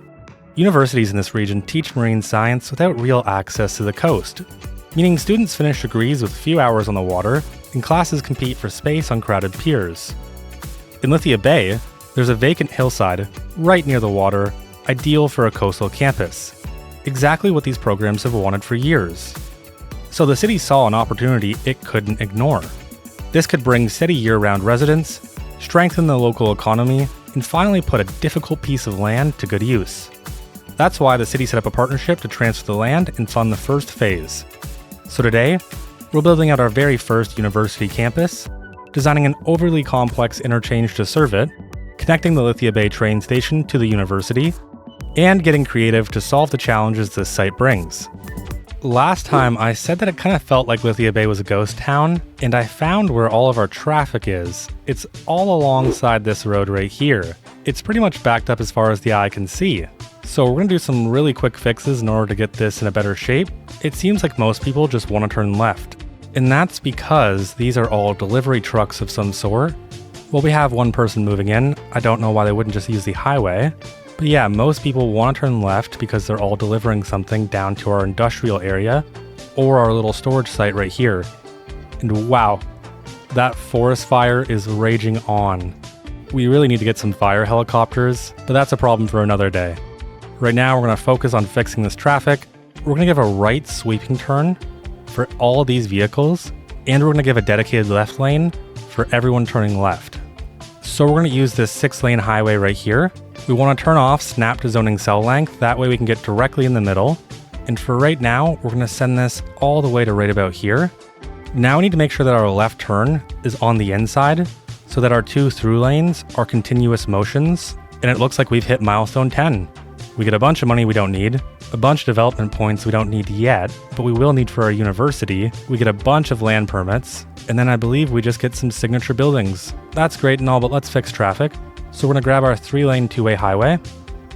Universities in this region teach marine science without real access to the coast, meaning students finish degrees with few hours on the water, and classes compete for space on crowded piers. In Lithia Bay, there's a vacant hillside right near the water, ideal for a coastal campus. Exactly what these programs have wanted for years. So the city saw an opportunity it couldn't ignore. This could bring steady year-round residents, strengthen the local economy, and finally put a difficult piece of land to good use. That's why the city set up a partnership to transfer the land and fund the first phase. So today, we're building out our very first university campus, designing an overly complex interchange to serve it, connecting the Lithia Bay train station to the university, and getting creative to solve the challenges this site brings. Last time I said that it kind of felt like Lithia Bay was a ghost town, and I found where all of our traffic is. It's all alongside this road right here. It's pretty much backed up as far as the eye can see. So we're going to do some really quick fixes in order to get this in a better shape. It seems like most people just want to turn left. And that's because these are all delivery trucks of some sort. Well, we have one person moving in. I don't know why they wouldn't just use the highway. But yeah, most people want to turn left because they're all delivering something down to our industrial area or our little storage site right here. And wow, that forest fire is raging on. We really need to get some fire helicopters, but that's a problem for another day. Right now, we're going to focus on fixing this traffic. We're going to give a right sweeping turn for all these vehicles, and we're going to give a dedicated left lane for everyone turning left. So we're going to use this 6-lane highway right here. We want to turn off snap to zoning cell length, that way we can get directly in the middle. And for right now, we're going to send this all the way to right about here. Now we need to make sure that our left turn is on the inside, so that our 2 through lanes are continuous motions, and it looks like we've hit milestone 10. We get a bunch of money we don't need, a bunch of development points we don't need yet, but we will need for our university. We get a bunch of land permits, and then I believe we just get some signature buildings. That's great and all, but let's fix traffic. So we're going to grab our 3-lane 2-way highway,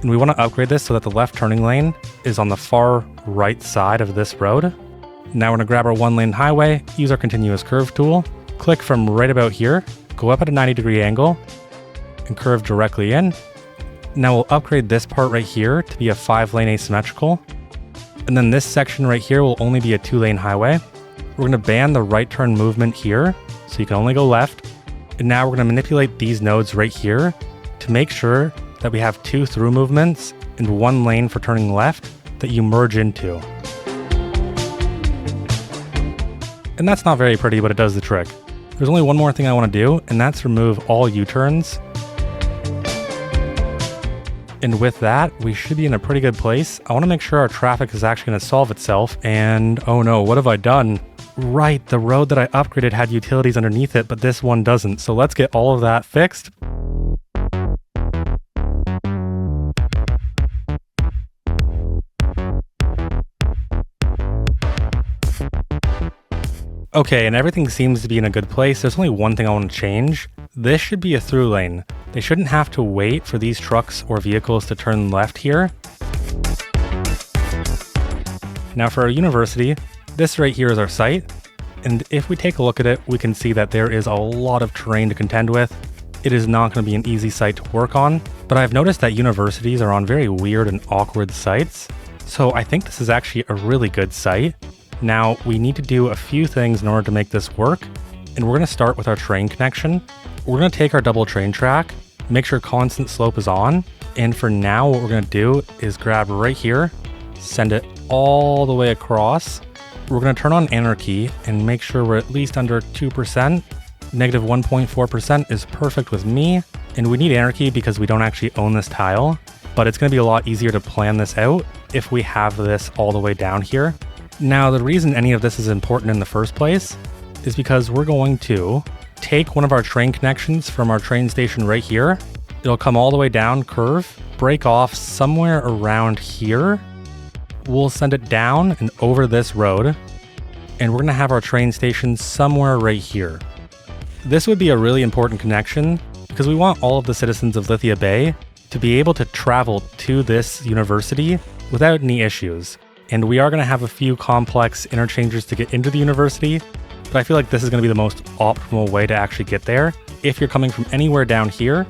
and we want to upgrade this so that the left turning lane is on the far right side of this road. Now we're going to grab our 1-lane highway, use our continuous curve tool, click from right about here, go up at a 90-degree angle, and curve directly in. Now we'll upgrade this part right here to be a 5-lane asymmetrical, and then this section right here will only be a 2-lane highway. We're going to ban the right turn movement here, so you can only go left. And now we're going to manipulate these nodes right here to make sure that we have 2 through movements and 1 lane for turning left that you merge into. And that's not very pretty, but it does the trick. There's only one more thing I want to do, and that's remove all U-turns. And with that, we should be in a pretty good place. I want to make sure our traffic is actually going to solve itself. And oh no, what have I done? Right, the road that I upgraded had utilities underneath it, but this one doesn't. So let's get all of that fixed. Okay, and everything seems to be in a good place. There's only one thing I want to change. This should be a through lane. They shouldn't have to wait for these trucks or vehicles to turn left here. Now for our university, this right here is our site. And if we take a look at it, we can see that there is a lot of terrain to contend with. It is not going to be an easy site to work on, but I've noticed that universities are on very weird and awkward sites. So I think this is actually a really good site. Now, we need to do a few things in order to make this work, and we're going to start with our train connection. We're going to take our double train track, make sure constant slope is on, and for now what we're going to do is grab right here, send it all the way across. We're going to turn on anarchy and make sure we're at least under 2%. Negative 1.4% is perfect with me, and we need anarchy because we don't actually own this tile, but it's going to be a lot easier to plan this out if we have this all the way down here. Now, the reason any of this is important in the first place is because we're going to take one of our train connections from our train station right here. It'll come all the way down, curve, break off somewhere around here. We'll send it down and over this road, and we're going to have our train station somewhere right here. This would be a really important connection because we want all of the citizens of Lithia Bay to be able to travel to this university without any issues. And we are going to have a few complex interchanges to get into the university, but I feel like this is going to be the most optimal way to actually get there if you're coming from anywhere down here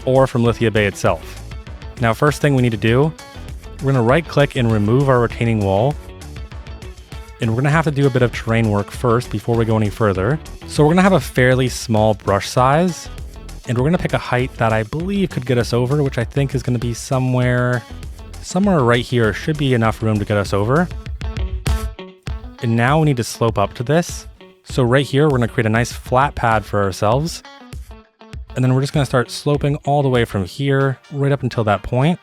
or from Lithia Bay itself. Now, first thing we need to do, we're going to right click and remove our retaining wall. And we're going to have to do a bit of terrain work first before we go any further. So we're going to have a fairly small brush size, and we're going to pick a height that I believe could get us over, which I think is going to be somewhere right here. Should be enough room to get us over. And now we need to slope up to this. So right here, we're going to create a nice flat pad for ourselves. And then we're just going to start sloping all the way from here right up until that point.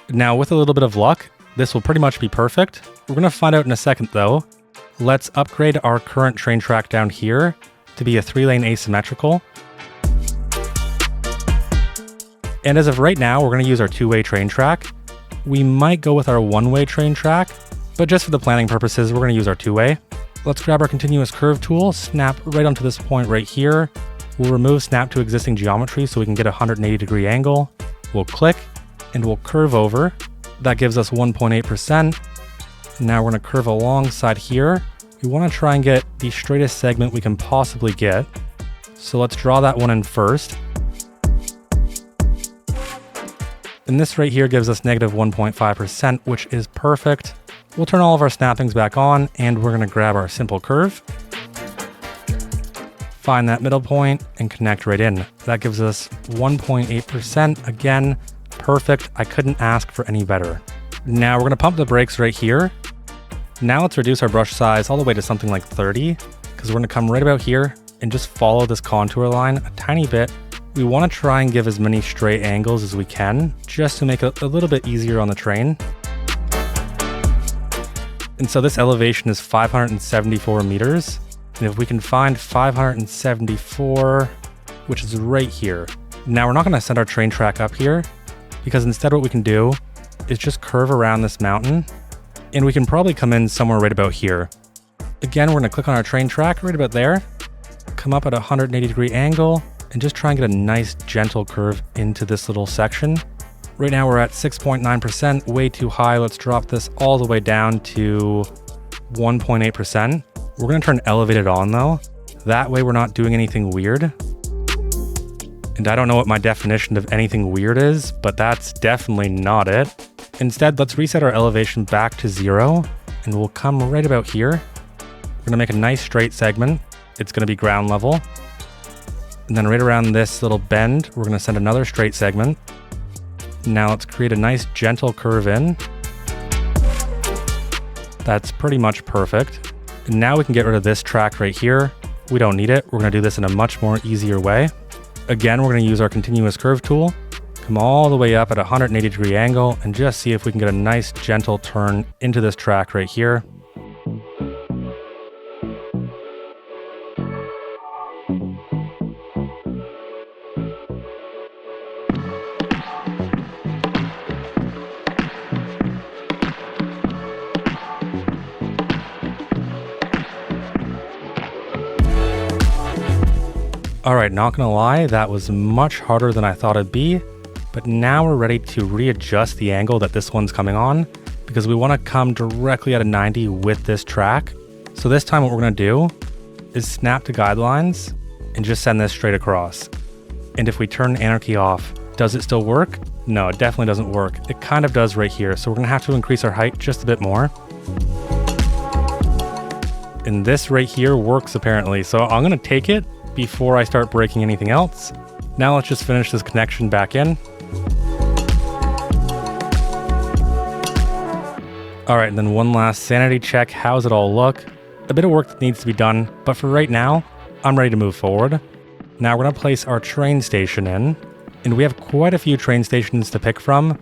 Now, with a little bit of luck, this will pretty much be perfect. We're going to find out in a second though. Let's upgrade our current train track down here to be a 3-lane asymmetrical. And as of right now, we're going to use our 2-way train track. We might go with our 1-way train track, but just for the planning purposes, we're going to use our 2-way. Let's grab our continuous curve tool, snap right onto this point right here. We'll remove snap to existing geometry so we can get a 180-degree angle. We'll click and we'll curve over. That gives us 1.8%. Now we're going to curve alongside here. We want to try and get the straightest segment we can possibly get. So let's draw that one in first. And this right here gives us negative 1.5%, which is perfect. We'll turn all of our snappings back on, and we're going to grab our simple curve. Find that middle point and connect right in. That gives us 1.8%. Again, perfect. I couldn't ask for any better. Now we're going to pump the brakes right here. Now let's reduce our brush size all the way to something like 30, because we're going to come right about here and just follow this contour line a tiny bit. We want to try and give as many straight angles as we can, just to make it a little bit easier on the train. And so this elevation is 574 meters. And if we can find 574, which is right here. Now we're not going to send our train track up here, because instead what we can do is just curve around this mountain, and we can probably come in somewhere right about here. Again, we're going to click on our train track right about there, come up at a 180-degree angle, and just try and get a nice gentle curve into this little section. Right now we're at 6.9%, way too high. Let's drop this all the way down to 1.8%. We're going to turn elevated on though. That way we're not doing anything weird. And I don't know what my definition of anything weird is, but that's definitely not it. Instead, let's reset our elevation back to 0, and we'll come right about here. We're going to make a nice straight segment. It's going to be ground level. And then right around this little bend, we're going to send another straight segment. Now let's create a nice gentle curve in. That's pretty much perfect. And now we can get rid of this track right here. We don't need it. We're going to do this in a much more easier way. Again, we're going to use our continuous curve tool, come all the way up at a 180-degree angle, and just see if we can get a nice gentle turn into this track right here. Alright, not gonna lie, that was much harder than I thought it'd be, but now we're ready to readjust the angle that this one's coming on, because we want to come directly at a 90 with this track. So this time what we're gonna do is snap to guidelines and just send this straight across. And if we turn anarchy off, does it still work? No, it definitely doesn't work. It kind of does right here, so we're gonna have to increase our height just a bit more. And this right here works apparently, so I'm gonna take it before I start breaking anything else. Now let's just finish this connection back in. Alright, and then one last sanity check. How's it all look? A bit of work that needs to be done, but for right now, I'm ready to move forward. Now we're gonna place our train station in, and we have quite a few train stations to pick from,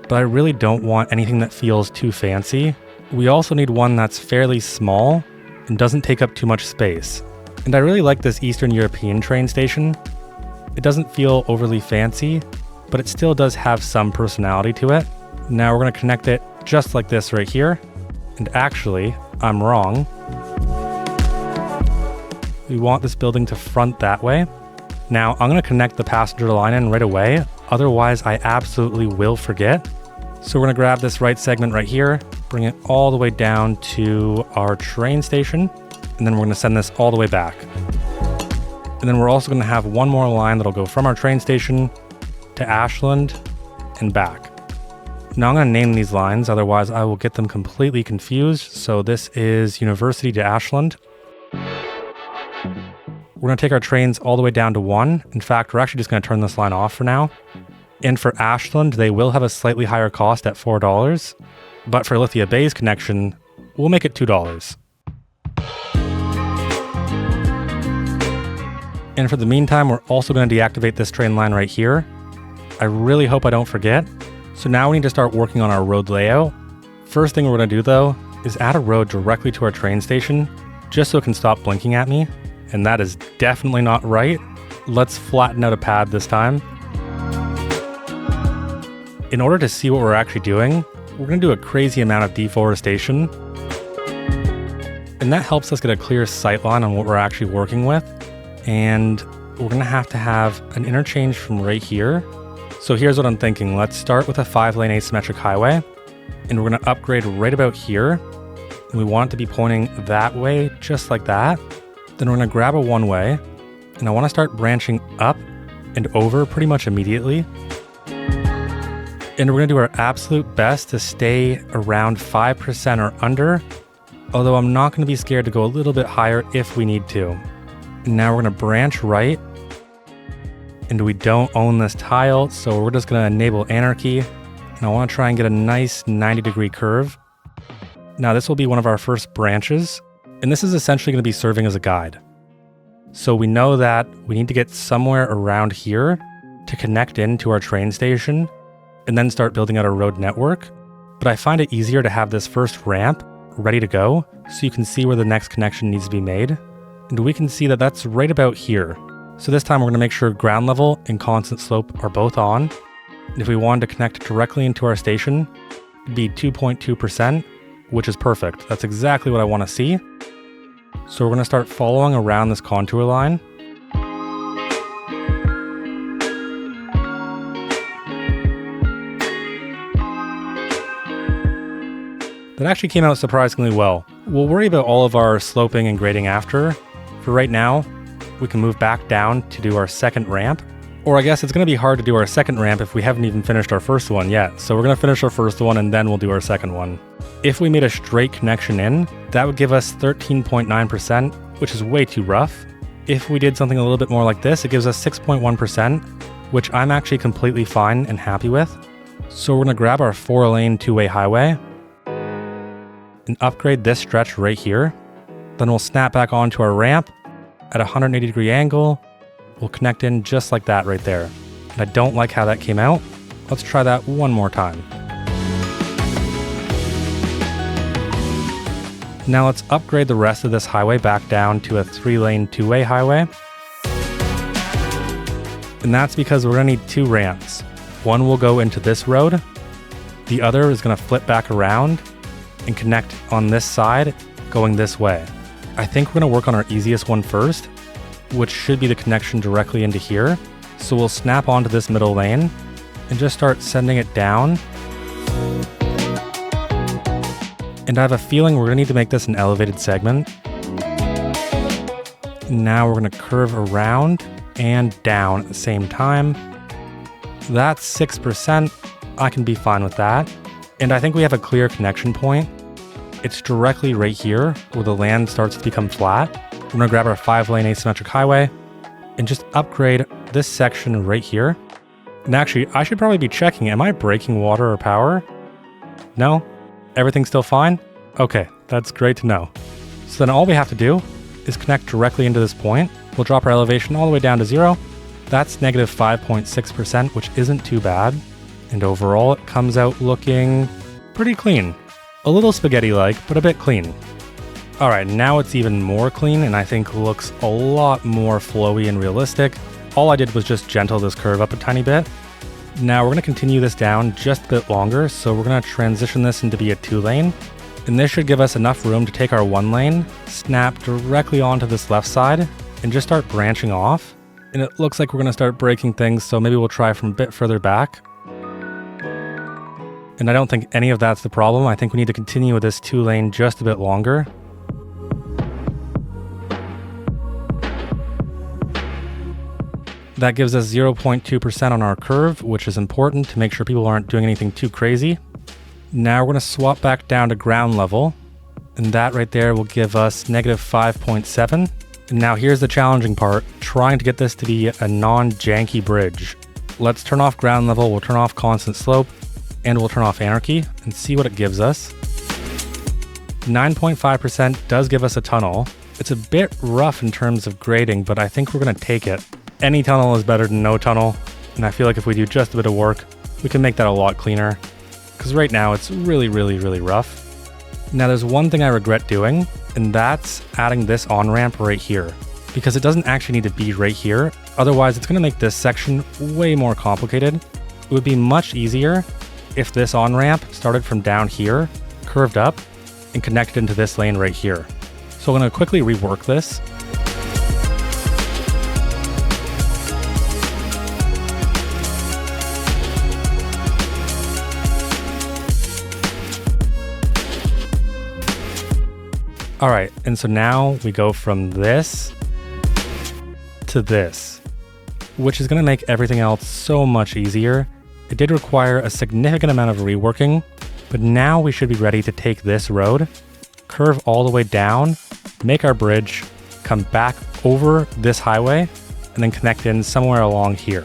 but I really don't want anything that feels too fancy. We also need one that's fairly small and doesn't take up too much space. And I really like this Eastern European train station. It doesn't feel overly fancy, but it still does have some personality to it. Now we're going to connect it just like this right here. And actually, I'm wrong. We want this building to front that way. Now I'm going to connect the passenger line in right away. Otherwise, I absolutely will forget. So we're going to grab this right segment right here, bring it all the way down to our train station. And then we're going to send this all the way back. And then we're also going to have one more line that'll go from our train station to Ashland and back. Now I'm going to name these lines, otherwise I will get them completely confused. So this is University to Ashland. We're going to take our trains all the way down to 1. In fact, we're actually just going to turn this line off for now. And for Ashland, they will have a slightly higher cost at $4. But for Lithia Bay's connection, we'll make it $2. And for the meantime, we're also going to deactivate this train line right here. I really hope I don't forget. So now we need to start working on our road layout. First thing we're going to do though, is add a road directly to our train station, just so it can stop blinking at me. And that is definitely not right. Let's flatten out a pad this time. In order to see what we're actually doing, we're going to do a crazy amount of deforestation. And that helps us get a clear sight line on what we're actually working with. And we're going to have an interchange from right here. So here's what I'm thinking. Let's start with a 5-lane asymmetric highway, and we're going to upgrade right about here. And we want it to be pointing that way, just like that. Then we're going to grab a one-way, and I want to start branching up and over pretty much immediately. And we're going to do our absolute best to stay around 5% or under, although I'm not going to be scared to go a little bit higher if we need to. Now we're going to branch right, and we don't own this tile, so we're just going to enable anarchy, and I want to try and get a nice 90-degree curve. Now this will be one of our first branches, and this is essentially going to be serving as a guide. So we know that we need to get somewhere around here to connect into our train station, and then start building out a road network, but I find it easier to have this first ramp ready to go, so you can see where the next connection needs to be made. And we can see that that's right about here. So this time we're going to make sure ground level and constant slope are both on. And if we wanted to connect directly into our station, it'd be 2.2%, which is perfect. That's exactly what I want to see. So we're going to start following around this contour line. That actually came out surprisingly well. We'll worry about all of our sloping and grading after. For right now, we can move back down to do our second ramp. Or I guess it's going to be hard to do our second ramp if we haven't even finished our first one yet. So we're going to finish our first one and then we'll do our second one. If we made a straight connection in, that would give us 13.9%, which is way too rough. If we did something a little bit more like this, it gives us 6.1%, which I'm actually completely fine and happy with. So we're going to grab our 4-lane two-way highway and upgrade this stretch right here. Then we'll snap back onto our ramp at a 180-degree angle, will connect in just like that right there. And I don't like how that came out. Let's try that one more time. Now let's upgrade the rest of this highway back down to a 3-lane 2-way highway. And that's because we're gonna need 2 ramps. One will go into this road. The other is gonna flip back around and connect on this side going this way. I think we're gonna work on our easiest one first, which should be the connection directly into here. So we'll snap onto this middle lane and just start sending it down. And I have a feeling we're gonna need to make this an elevated segment. Now we're gonna curve around and down at the same time. That's 6%. I can be fine with that. And I think we have a clear connection point. It's directly right here where the land starts to become flat. We're gonna grab our 5-lane asymmetric highway and just upgrade this section right here. And actually, I should probably be checking, am I breaking water or power? No? Everything's still fine? Okay, that's great to know. So then all we have to do is connect directly into this point. We'll drop our elevation all the way down to 0. That's negative 5.6%, which isn't too bad. And overall, it comes out looking pretty clean. A little spaghetti-like, but a bit clean. All right, now it's even more clean and I think looks a lot more flowy and realistic. All I did was just gentle this curve up a tiny bit. Now we're gonna continue this down just a bit longer, so we're gonna transition this into be a 2-lane. And this should give us enough room to take our 1 lane, snap directly onto this left side, and just start branching off. And it looks like we're gonna start breaking things, so maybe we'll try from a bit further back. And I don't think any of that's the problem. I think we need to continue with this 2-lane just a bit longer. That gives us 0.2% on our curve, which is important to make sure people aren't doing anything too crazy. Now we're gonna swap back down to ground level, and that right there will give us negative 5.7. And now here's the challenging part, trying to get this to be a non-janky bridge. Let's turn off ground level, we'll turn off constant slope, and we'll turn off anarchy and see what it gives us. 9.5% does give us a tunnel. It's a bit rough in terms of grading, but I think we're gonna take it. Any tunnel is better than no tunnel, and I feel like if we do just a bit of work, we can make that a lot cleaner. Because right now it's really, really, really rough. Now there's one thing I regret doing, and that's adding this on-ramp right here. Because it doesn't actually need to be right here, otherwise it's gonna make this section way more complicated. It would be much easier if this on-ramp started from down here, curved up, and connected into this lane right here. So I'm gonna quickly rework this. All right, and so now we go from this to this, which is gonna make everything else so much easier. It did require a significant amount of reworking, but now we should be ready to take this road, curve all the way down, make our bridge, come back over this highway, and then connect in somewhere along here.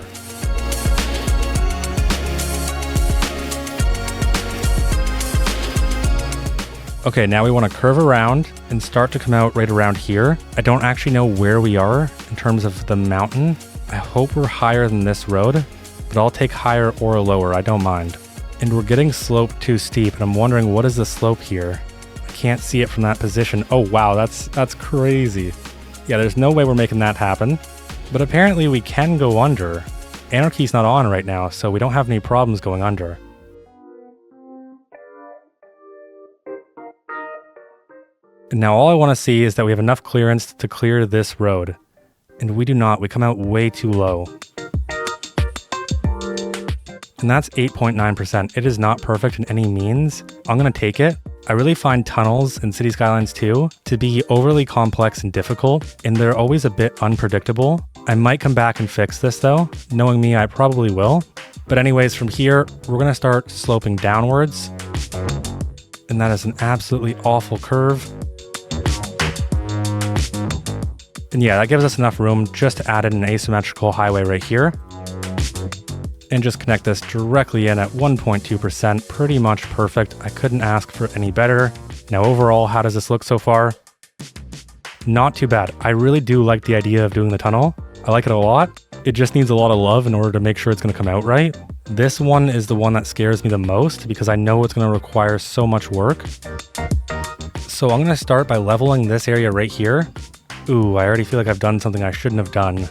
Okay, now we want to curve around and start to come out right around here. I don't actually know where we are in terms of the mountain. I hope we're higher than this road, but I'll take higher or lower, I don't mind. And we're getting slope too steep, and I'm wondering what is the slope here? I can't see it from that position. Oh wow, that's crazy. Yeah, there's no way we're making that happen. But apparently we can go under. Anarchy's not on right now, so we don't have any problems going under. And now all I want to see is that we have enough clearance to clear this road. And we do not, we come out way too low. And that's 8.9%. It is not perfect in any means. I'm gonna take it. I really find tunnels in Cities Skylines 2 to be overly complex and difficult, and they're always a bit unpredictable. I might come back and fix this though. Knowing me, I probably will. But anyways, from here, we're gonna start sloping downwards. And that is an absolutely awful curve. And yeah, that gives us enough room just to add in an asymmetrical highway right here. And just connect this directly in at 1.2%, pretty much perfect. I couldn't ask for any better. Now overall, how does this look so far? Not too bad. I really do like the idea of doing the tunnel. I like it a lot. It just needs a lot of love in order to make sure it's going to come out right. This one is the one that scares me the most because I know it's going to require so much work. So I'm going to start by leveling this area right here. Ooh, I already feel like I've done something I shouldn't have done.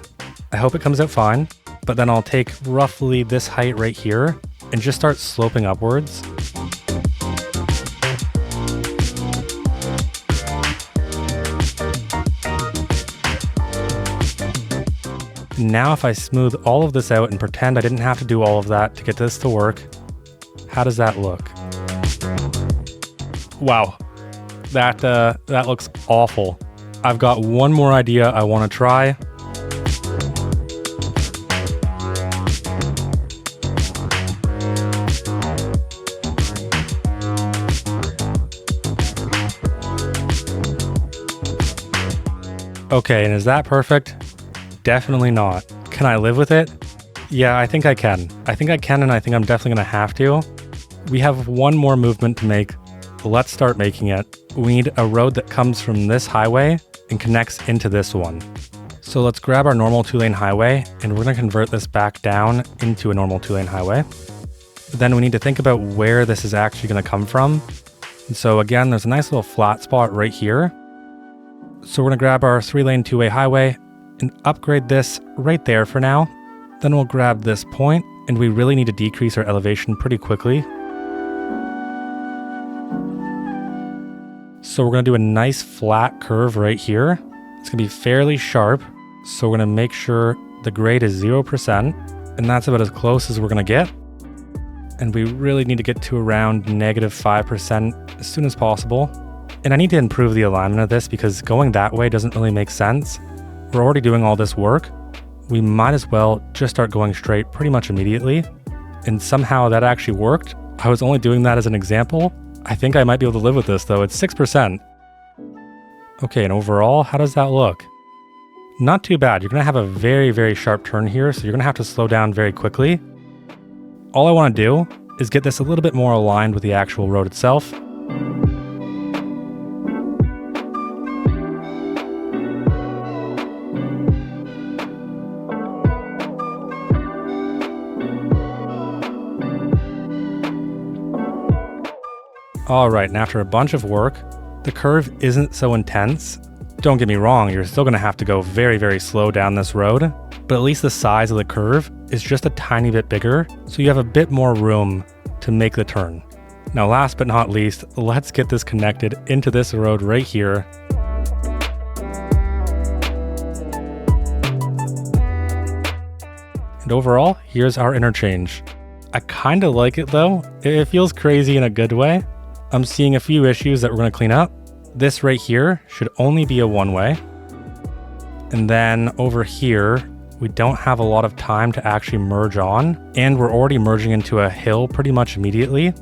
I hope it comes out fine, but then I'll take roughly this height right here and just start sloping upwards. Now if I smooth all of this out and pretend I didn't have to do all of that to get this to work, how does that look? Wow, that looks awful. I've got one more idea I want to try. Okay, and is that perfect? Definitely not. Can I live with it? Yeah, I think I can. I think I can, and I think I'm definitely going to have to. We have one more movement to make. Let's start making it. We need a road that comes from this highway and connects into this one. So let's grab our normal 2-lane highway, and we're going to convert this back down into a normal 2-lane highway. Then we need to think about where this is actually going to come from. And so again, there's a nice little flat spot right here. So we're going to grab our 3-lane 2-way highway and upgrade this right there for now. Then we'll grab this point, and we really need to decrease our elevation pretty quickly. So we're going to do a nice flat curve right here. It's going to be fairly sharp, so we're going to make sure the grade is 0%, and that's about as close as we're going to get. And we really need to get to around -5% as soon as possible. And I need to improve the alignment of this because going that way doesn't really make sense. We're already doing all this work. We might as well just start going straight pretty much immediately. And somehow that actually worked. I was only doing that as an example. I think I might be able to live with this though. It's 6%. Okay, and overall, how does that look? Not too bad. You're going to have a very, very sharp turn here, so you're going to have to slow down very quickly. All I want to do is get this a little bit more aligned with the actual road itself. Alright, and after a bunch of work, the curve isn't so intense. Don't get me wrong, you're still going to have to go very, very slow down this road, but at least the size of the curve is just a tiny bit bigger, so you have a bit more room to make the turn. Now last but not least, let's get this connected into this road right here. And overall, here's our interchange. I kind of like it though. It feels crazy in a good way. I'm seeing a few issues that we're going to clean up. This right here should only be a one-way. And then over here, we don't have a lot of time to actually merge on, and we're already merging into a hill pretty much immediately.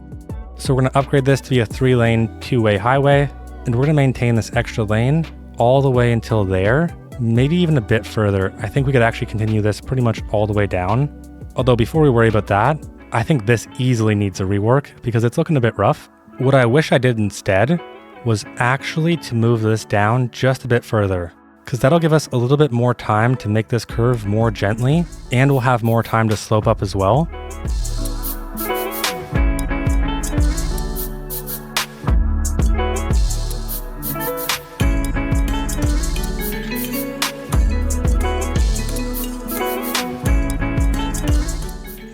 So we're going to upgrade this to be a 3-lane 2-way highway, and we're going to maintain this extra lane all the way until there, maybe even a bit further. I think we could actually continue this pretty much all the way down. Although before we worry about that, I think this easily needs a rework because it's looking a bit rough. What I wish I did instead was actually to move this down just a bit further, because that'll give us a little bit more time to make this curve more gently, and we'll have more time to slope up as well.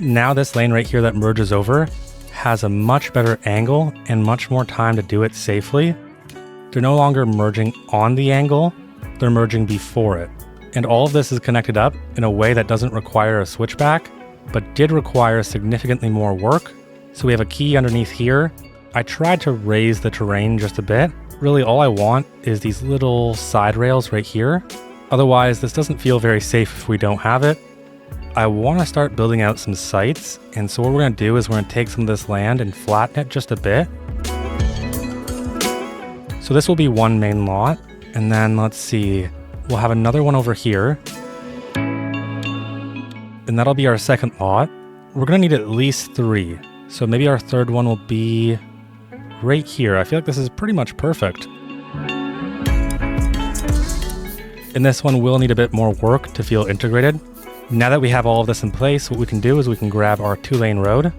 Now this lane right here that merges over has a much better angle and much more time to do it safely. They're no longer merging on the angle, they're merging before it. And all of this is connected up in a way that doesn't require a switchback, but did require significantly more work. So we have a key underneath here. I tried to raise the terrain just a bit. Really all I want is these little side rails right here. Otherwise, this doesn't feel very safe if we don't have it. I want to start building out some sites, and so what we're going to do is we're going to take some of this land and flatten it just a bit. So this will be one main lot, and then let's see, we'll have another one over here, and that'll be our second lot. We're going to need at least 3, so maybe our third one will be right here. I feel like this is pretty much perfect. and this one will need a bit more work to feel integrated. Now that we have all of this in place, what we can do is we can grab our 2-lane road,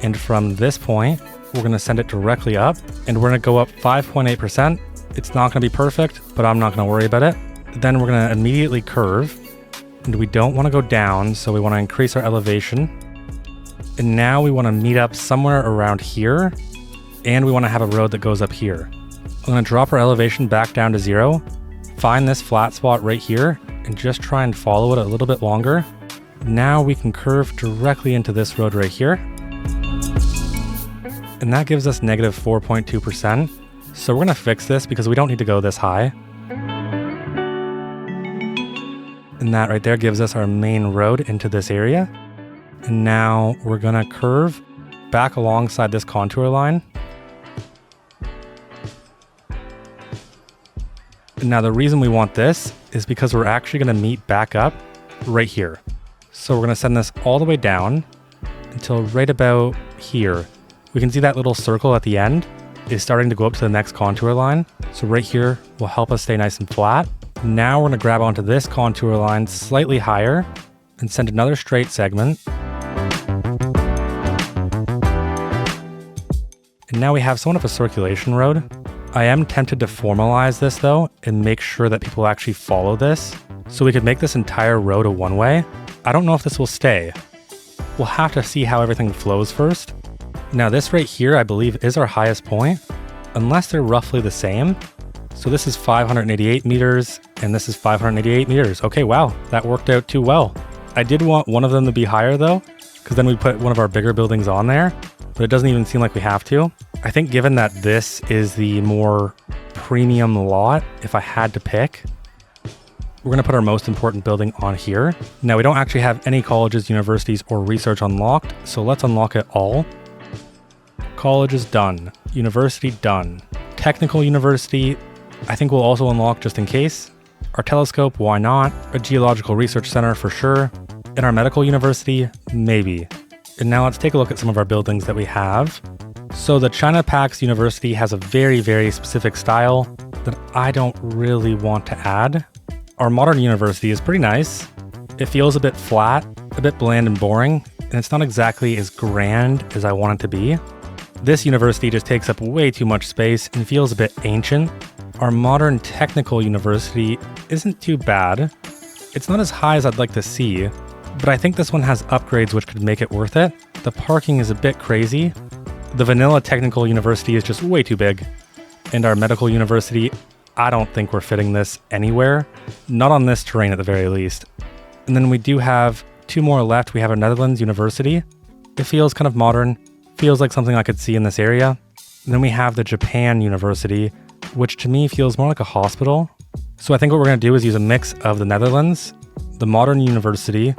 and from this point, we're going to send it directly up, and we're going to go up 5.8%. It's not going to be perfect, but I'm not going to worry about it. Then we're going to immediately curve, and we don't want to go down, so we want to increase our elevation. And now we want to meet up somewhere around here, and we want to have a road that goes up here. I'm going to drop our elevation back down to 0, find this flat spot right here, and just try and follow it a little bit longer. Now we can curve directly into this road right here. And that gives us negative 4.2%. So we're going to fix this because we don't need to go this high. And that right there gives us our main road into this area. And now we're going to curve back alongside this contour line. And now the reason we want this is because we're actually going to meet back up right here. So we're going to send this all the way down until right about here. We can see that little circle at the end is starting to go up to the next contour line. So right here will help us stay nice and flat. Now we're going to grab onto this contour line slightly higher and send another straight segment. And now we have somewhat of a circulation road. I am tempted to formalize this though and make sure that people actually follow this. So we could make this entire road a one-way. I don't know if this will stay. We'll have to see how everything flows first. Now this right here, I believe, is our highest point, unless they're roughly the same. So this is 588 meters, and this is 588 meters. Okay, wow, that worked out too well. I did want one of them to be higher though, because then we put one of our bigger buildings on there, but it doesn't even seem like we have to. I think given that this is the more premium lot, if I had to pick, we're going to put our most important building on here. Now we don't actually have any colleges, universities, or research unlocked, so let's unlock it all. College is done. University done. Technical university, I think we'll also unlock just in case. Our telescope, why not? A geological research center for sure. And our medical university, maybe. And now let's take a look at some of our buildings that we have. So the China Pax University has a very, very specific style that I don't really want to add. Our modern university is pretty nice. It feels a bit flat, a bit bland and boring, and it's not exactly as grand as I want it to be. This university just takes up way too much space and feels a bit ancient. Our modern technical university isn't too bad. It's not as high as I'd like to see, but I think this one has upgrades which could make it worth it. The parking is a bit crazy. The vanilla technical university is just way too big. And our medical university, I don't think we're fitting this anywhere. Not on this terrain at the very least. And then we do have 2 more left. We have our Netherlands University. It feels kind of modern. Feels like something I could see in this area. And then we have the Japan University, which to me feels more like a hospital. So I think what we're going to do is use a mix of the Netherlands, the modern university,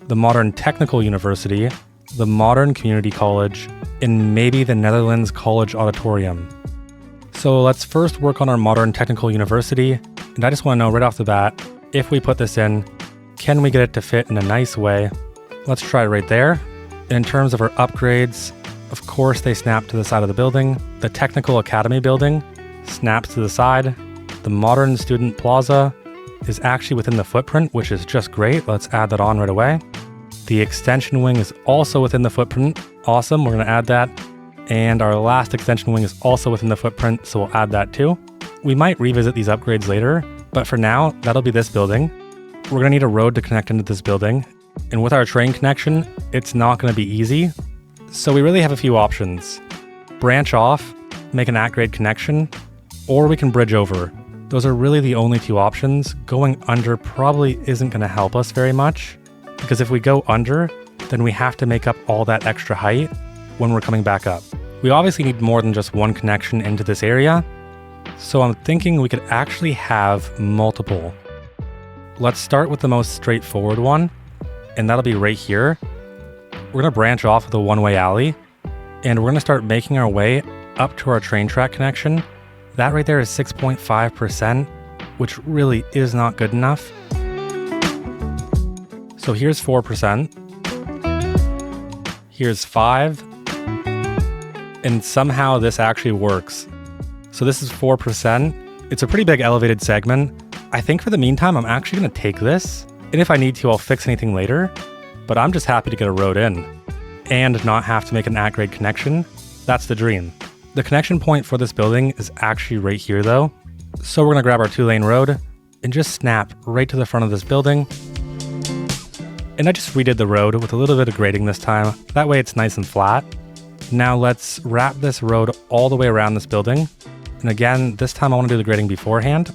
the modern technical university, the modern community college, and maybe the Netherlands College Auditorium. So let's first work on our modern technical university. And I just want to know right off the bat, if we put this in, can we get it to fit in a nice way? Let's try right there. And in terms of our upgrades, of course, they snap to the side of the building. The Technical Academy building snaps to the side. The Modern Student Plaza is actually within the footprint, which is just great. Let's add that on right away. The Extension Wing is also within the footprint. Awesome, we're going to add that. And our last Extension Wing is also within the footprint, so we'll add that too. We might revisit these upgrades later, but for now, that'll be this building. We're going to need a road to connect into this building. And with our train connection, it's not going to be easy. So we really have a few options. Branch off, make an at-grade connection, or we can bridge over. Those are really the only 2 options. Going under probably isn't going to help us very much, because if we go under, then we have to make up all that extra height when we're coming back up. We obviously need more than just one connection into this area, so I'm thinking we could actually have multiple. Let's start with the most straightforward one, and that'll be right here. We're going to branch off with a one-way alley, and we're going to start making our way up to our train track connection. That right there is 6.5%, which really is not good enough. So here's 4%. Here's 5. And somehow this actually works. So this is 4%. It's a pretty big elevated segment. I think for the meantime, I'm actually going to take this, and if I need to, I'll fix anything later, but I'm just happy to get a road in, and not have to make an at-grade connection. That's the dream. The connection point for this building is actually right here though, so we're going to grab our 2-lane road, and just snap right to the front of this building. And I just redid the road with a little bit of grading this time, that way it's nice and flat. Now let's wrap this road all the way around this building, and again, this time I want to do the grading beforehand.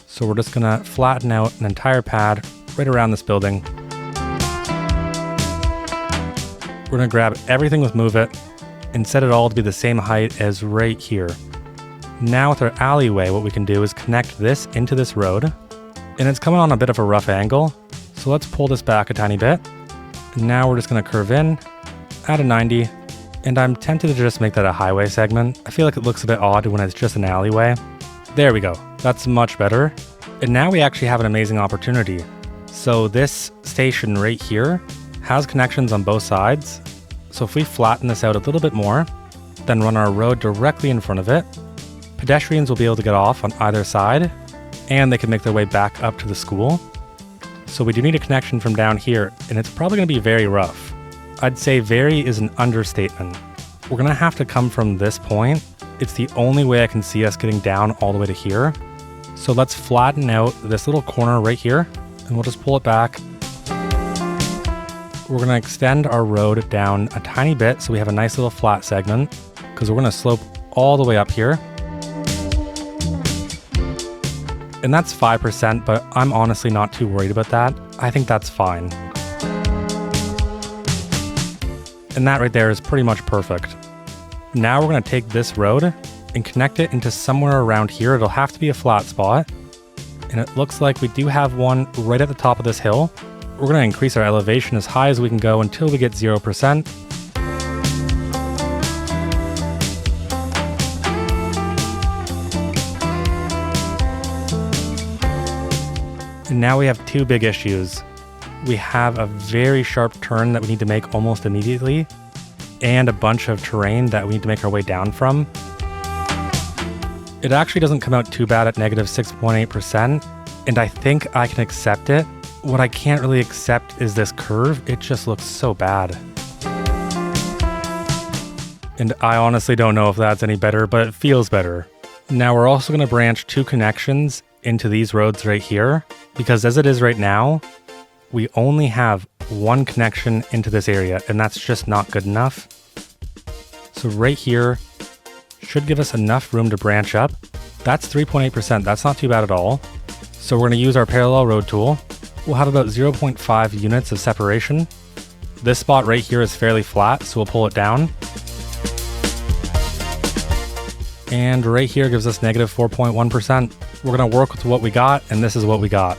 So we're just gonna flatten out an entire pad right around this building. We're gonna grab everything with Move It and set it all to be the same height as right here. Now with our alleyway, what we can do is connect this into this road, and it's coming on a bit of a rough angle. So let's pull this back a tiny bit. And now we're just gonna curve in at a 90, and I'm tempted to just make that a highway segment. I feel like it looks a bit odd when it's just an alleyway. There we go, that's much better. And now we actually have an amazing opportunity. So this station right here has connections on both sides. So if we flatten this out a little bit more, then run our road directly in front of it, pedestrians will be able to get off on either side, and they can make their way back up to the school. So we do need a connection from down here, and it's probably gonna be very rough. I'd say very is an understatement. We're gonna have to come from this point. It's the only way I can see us getting down all the way to here. So let's flatten out this little corner right here, and we'll just pull it back. We're gonna extend our road down a tiny bit so we have a nice little flat segment, because we're gonna slope all the way up here. And that's 5%, but I'm honestly not too worried about that. I think that's fine. And that right there is pretty much perfect. Now we're going to take this road and connect it into somewhere around here. It'll have to be a flat spot. And it looks like we do have one right at the top of this hill. We're going to increase our elevation as high as we can go until we get 0%. And now we have two big issues. We have a very sharp turn that we need to make almost immediately, and a bunch of terrain that we need to make our way down from. It actually doesn't come out too bad at negative 6.8%, and I think I can accept it. What I can't really accept is this curve. It just looks so bad. And I honestly don't know if that's any better, but it feels better. Now we're also going to branch two connections into these roads right here, because as it is right now, we only have one connection into this area, and that's just not good enough. So right here should give us enough room to branch up. That's 3.8%, that's not too bad at all. So we're gonna use our parallel road tool. We'll have about 0.5 units of separation. This spot right here is fairly flat, so we'll pull it down. And right here gives us negative 4.1%. We're gonna work with what we got, and this is what we got.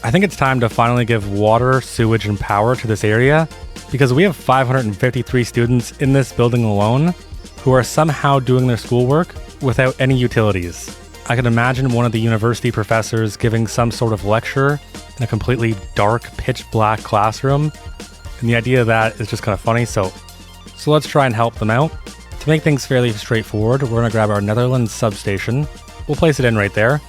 I think it's time to finally give water, sewage, and power to this area, because we have 553 students in this building alone who are somehow doing their schoolwork without any utilities. I can imagine one of the university professors giving some sort of lecture in a completely dark, pitch black classroom, and the idea of that is just kind of funny, so let's try and help them out. To make things fairly straightforward, we're going to grab our Netherlands substation. We'll place it in right there.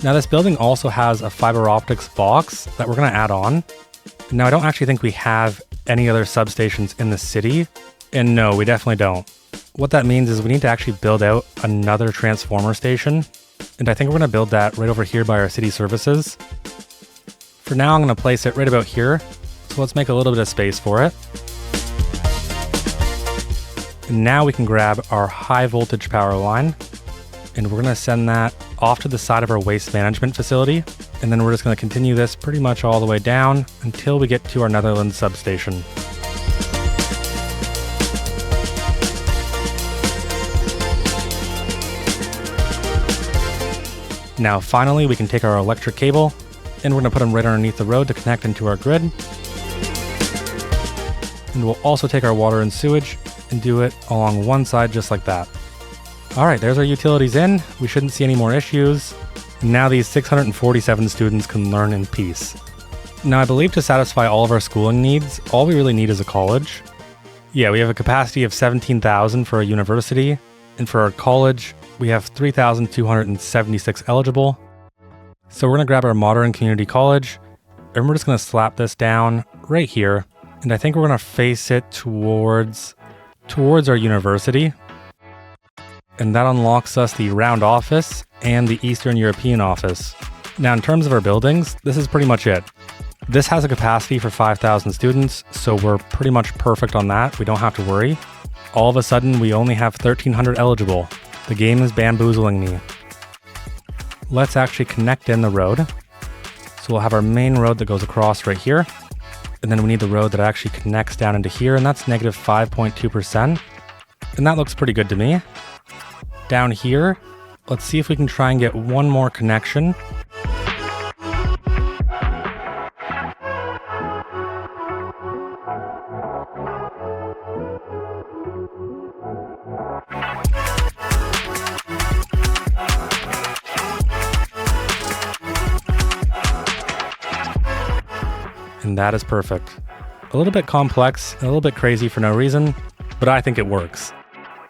Now this building also has a fiber optics box that we're going to add on. Now I don't actually think we have any other substations in the city, and no, we definitely don't. What that means is we need to actually build out another transformer station, and I think we're going to build that right over here by our city services. For now I'm going to place it right about here, so let's make a little bit of space for it. And now we can grab our high voltage power line, and we're going to send that off to the side of our waste management facility, and then we're just going to continue this pretty much all the way down until we get to our Netherlands substation. Now finally we can take our electric cable, and we're going to put them right underneath the road to connect into our grid. And we'll also take our water and sewage and do it along one side just like that. Alright, there's our utilities in. We shouldn't see any more issues. Now these 647 students can learn in peace. Now I believe to satisfy all of our schooling needs, all we really need is a college. Yeah, we have a capacity of 17,000 for a university, and for our college, we have 3,276 eligible. So we're gonna grab our modern community college, and we're just gonna slap this down right here. And I think we're gonna face it towards our university. And that unlocks us the round office and the Eastern European office. Now in terms of our buildings, this is pretty much it. This has a capacity for 5,000 students, so we're pretty much perfect on that. We don't have to worry. All of a sudden, we only have 1,300 eligible. The game is bamboozling me. Let's actually connect in the road. So we'll have our main road that goes across right here. And then we need the road that actually connects down into here, and that's negative 5.2%. And that looks pretty good to me. Down here, let's see if we can try and get one more connection. And that is perfect. A little bit complex, a little bit crazy for no reason, but I think it works.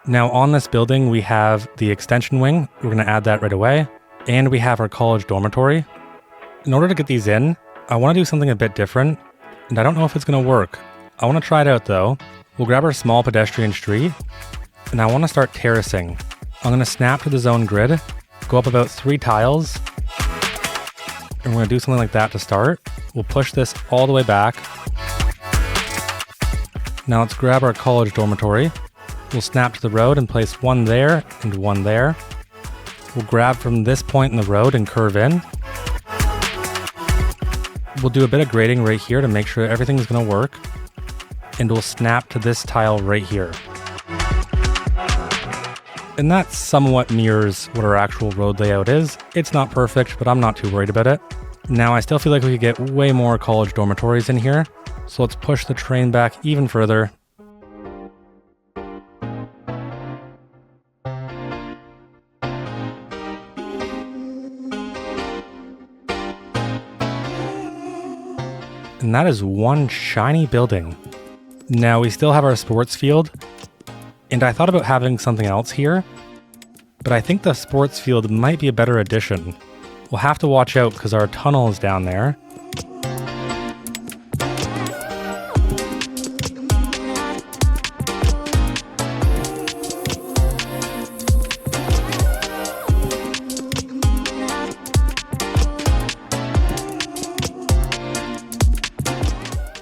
Now on this building, we have the extension wing. We're going to add that right away. And we have our college dormitory. In order to get these in, I want to do something a bit different, and I don't know if it's going to work. I want to try it out though. We'll grab our small pedestrian street, and I want to start terracing. I'm going to snap to the zone grid, go up about 3 tiles, and we're going to do something like that to start. We'll push this all the way back. Now let's grab our college dormitory. We'll snap to the road and place one there and one there. We'll grab from this point in the road and curve in. We'll do a bit of grading right here to make sure everything's going to work. And we'll snap to this tile right here. And that somewhat mirrors what our actual road layout is. It's not perfect, but I'm not too worried about it. Now I still feel like we could get way more college dormitories in here. So let's push the train back even further. And that is one shiny building. Now we still have our sports field, and I thought about having something else here, but I think the sports field might be a better addition. We'll have to watch out because our tunnel is down there.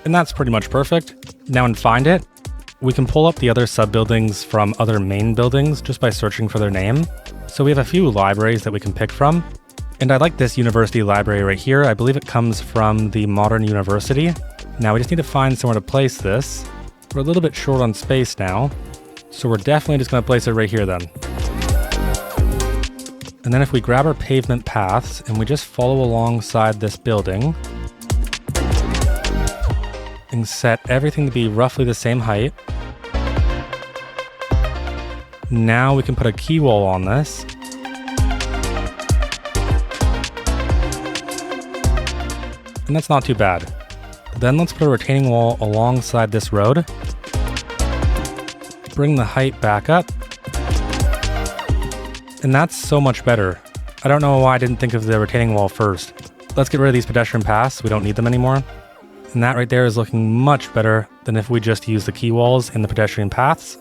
And that's pretty much perfect. Now in Find It, we can pull up the other sub-buildings from other main buildings just by searching for their name. So we have a few libraries that we can pick from. And I like this university library right here. I believe it comes from the Modern University. Now we just need to find somewhere to place this. We're a little bit short on space now, so we're definitely just going to place it right here then. And then if we grab our pavement paths and we just follow alongside this building and set everything to be roughly the same height. Now we can put a key wall on this. And that's not too bad. Then let's put a retaining wall alongside this road. Bring the height back up. And that's so much better. I don't know why I didn't think of the retaining wall first. Let's get rid of these pedestrian paths. We don't need them anymore. And that right there is looking much better than if we just use the key walls and the pedestrian paths.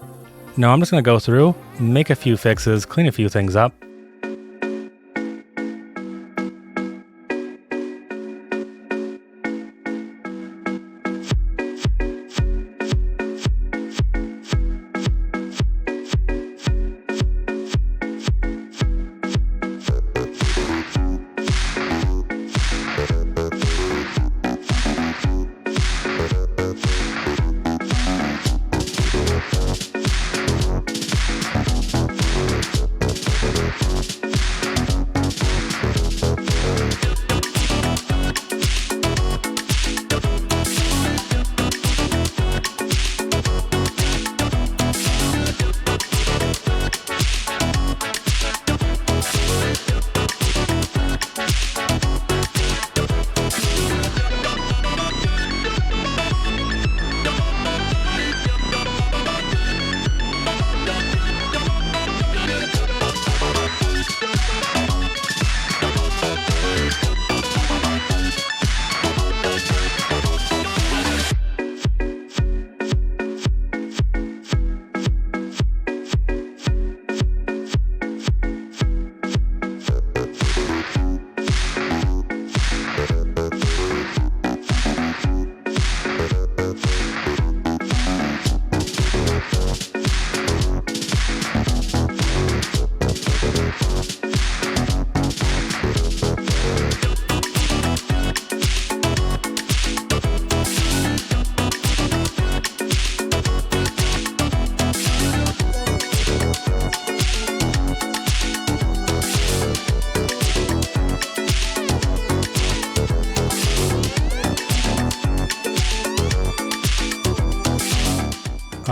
Now I'm just going to go through, make a few fixes, clean a few things up.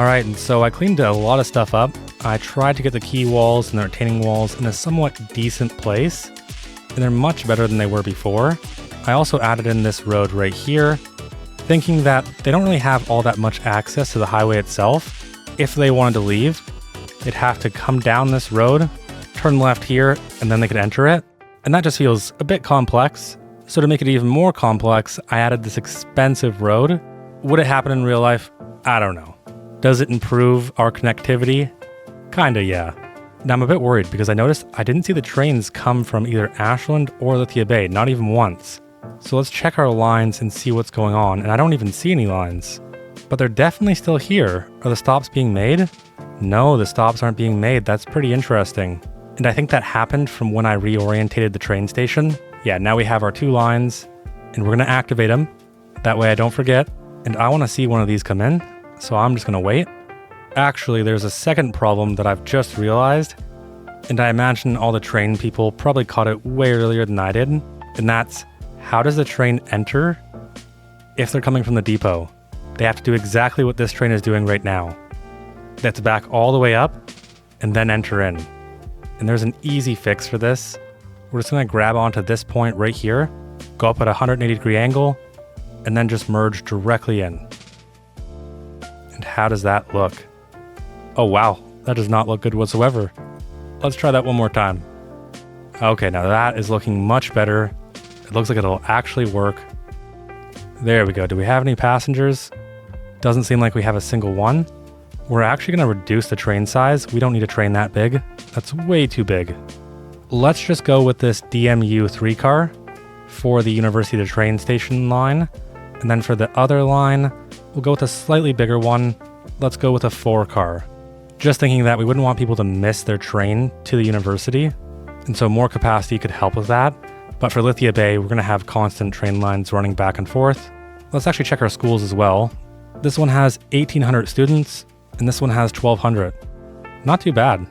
Alright, and so I cleaned a lot of stuff up. I tried to get the quay walls and the retaining walls in a somewhat decent place, and they're much better than they were before. I also added in this road right here, thinking that they don't really have all that much access to the highway itself. If they wanted to leave, they'd have to come down this road, turn left here, and then they could enter it. And that just feels a bit complex. So to make it even more complex, I added this expensive road. Would it happen in real life? I don't know. Does it improve our connectivity? Kinda, yeah. Now I'm a bit worried because I noticed I didn't see the trains come from either Ashland or Lithia Bay, not even once. So let's check our lines and see what's going on, and I don't even see any lines. But they're definitely still here. Are the stops being made? No, the stops aren't being made. That's pretty interesting. And I think that happened from when I reorientated the train station. Yeah, now we have our 2 lines, and we're gonna activate them. That way I don't forget. And I wanna see one of these come in, so I'm just gonna wait. Actually, there's a second problem that I've just realized, and I imagine all the train people probably caught it way earlier than I did, and that's, how does the train enter if they're coming from the depot? They have to do exactly what this train is doing right now. They have to back all the way up and then enter in. And there's an easy fix for this. We're just gonna grab onto this point right here, go up at a 180-degree angle, and then just merge directly in. And how does that look? Oh wow, that does not look good whatsoever. Let's try that one more time. Okay, now that is looking much better. It looks like it'll actually work. There we go. Do we have any passengers? Doesn't seem like we have a single one. We're actually going to reduce the train size. We don't need a train that big. That's way too big. Let's just go with this DMU 3 car for the University to Train Station line. And then for the other line, we'll go with a slightly bigger one. Let's go with a 4 car. Just thinking that we wouldn't want people to miss their train to the university. And so more capacity could help with that. But for Lithia Bay, we're going to have constant train lines running back and forth. Let's actually check our schools as well. This one has 1,800 students, and this one has 1,200. Not too bad.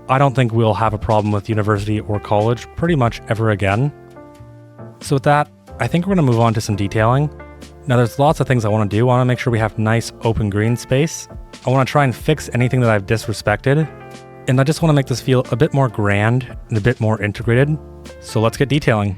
I don't think we'll have a problem with university or college pretty much ever again. So with that, I think we're going to move on to some detailing. Now there's lots of things I want to do. I want to make sure we have nice open green space. I want to try and fix anything that I've disrespected. And I just want to make this feel a bit more grand and a bit more integrated. So let's get detailing.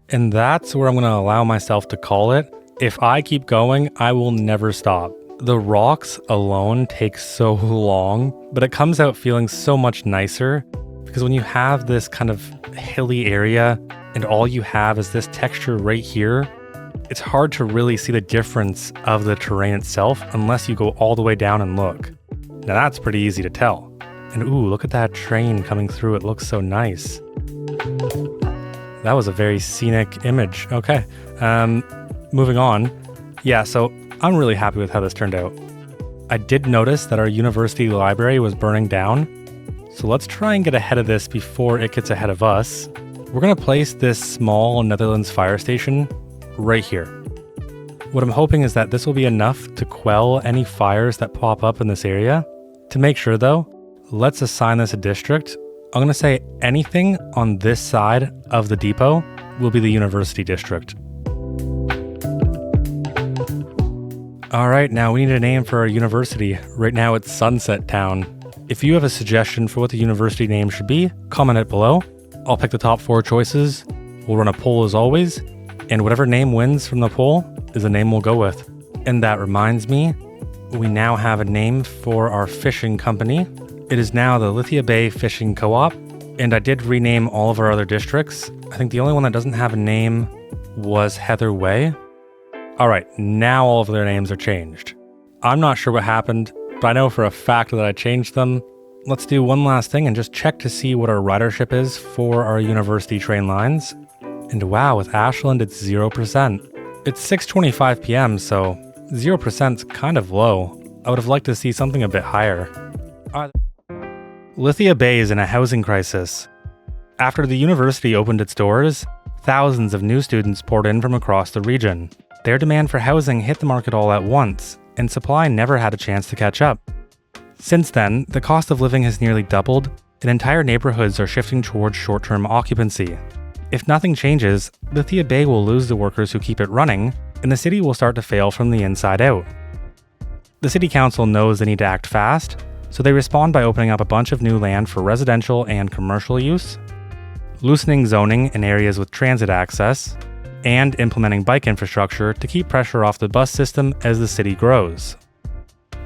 And that's where I'm going to allow myself to call it. If I keep going, I will never stop. The rocks alone take so long, but it comes out feeling so much nicer because when you have this kind of hilly area and all you have is this texture right here, it's hard to really see the difference of the terrain itself unless you go all the way down and look. Now that's pretty easy to tell. And ooh, look at that train coming through. It looks so nice. That was a very scenic image. Okay, moving on. Yeah, so I'm really happy with how this turned out. I did notice that our university library was burning down, so let's try and get ahead of this before it gets ahead of us. We're going to place this small Netherlands fire station right here. What I'm hoping is that this will be enough to quell any fires that pop up in this area. To make sure though, let's assign this a district. I'm going to say anything on this side of the depot will be the university district. All right, now we need a name for our university. Right now it's Sunset Town. If you have a suggestion for what the university name should be, comment it below. I'll pick the top 4 choices. We'll run a poll as always, and whatever name wins from the poll is the name we'll go with. And that reminds me, we now have a name for our fishing company. It is now the Lithia Bay Fishing Co-op, and I did rename all of our other districts. I think the only one that doesn't have a name was Heather Way. All right, now all of their names are changed. I'm not sure what happened, but I know for a fact that I changed them. Let's do one last thing and just check to see what our ridership is for our university train lines. And wow, with Ashland, it's 0%. It's 6:25 p.m., so 0% is kind of low. I would have liked to see something a bit higher. Lithia Bay is in a housing crisis. After the university opened its doors, thousands of new students poured in from across the region. Their demand for housing hit the market all at once, and supply never had a chance to catch up. Since then, the cost of living has nearly doubled, and entire neighborhoods are shifting towards short-term occupancy. If nothing changes, Lithia Bay will lose the workers who keep it running, and the city will start to fail from the inside out. The city council knows they need to act fast, so they respond by opening up a bunch of new land for residential and commercial use, loosening zoning in areas with transit access, and implementing bike infrastructure to keep pressure off the bus system as the city grows.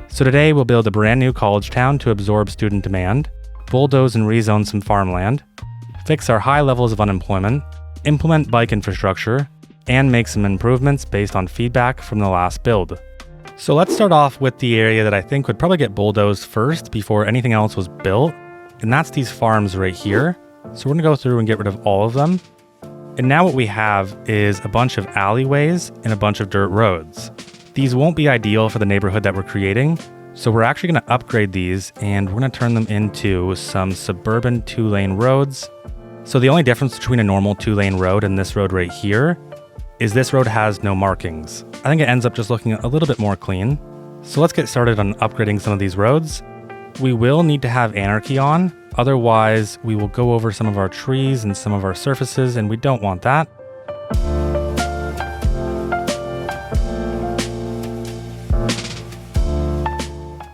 So today we'll build a brand new college town to absorb student demand, bulldoze and rezone some farmland, fix our high levels of unemployment, implement bike infrastructure, and make some improvements based on feedback from the last build. So let's start off with the area that I think would probably get bulldozed first before anything else was built, and that's these farms right here. So we're gonna go through and get rid of all of them. And now what we have is a bunch of alleyways and a bunch of dirt roads. These won't be ideal for the neighborhood that we're creating, so we're actually going to upgrade these and we're going to turn them into some suburban 2-lane roads. So the only difference between a normal 2-lane road and this road right here is this road has no markings. I think it ends up just looking a little bit more clean. So let's get started on upgrading some of these roads. We will need to have anarchy on, otherwise we will go over some of our trees and some of our surfaces, and we don't want that.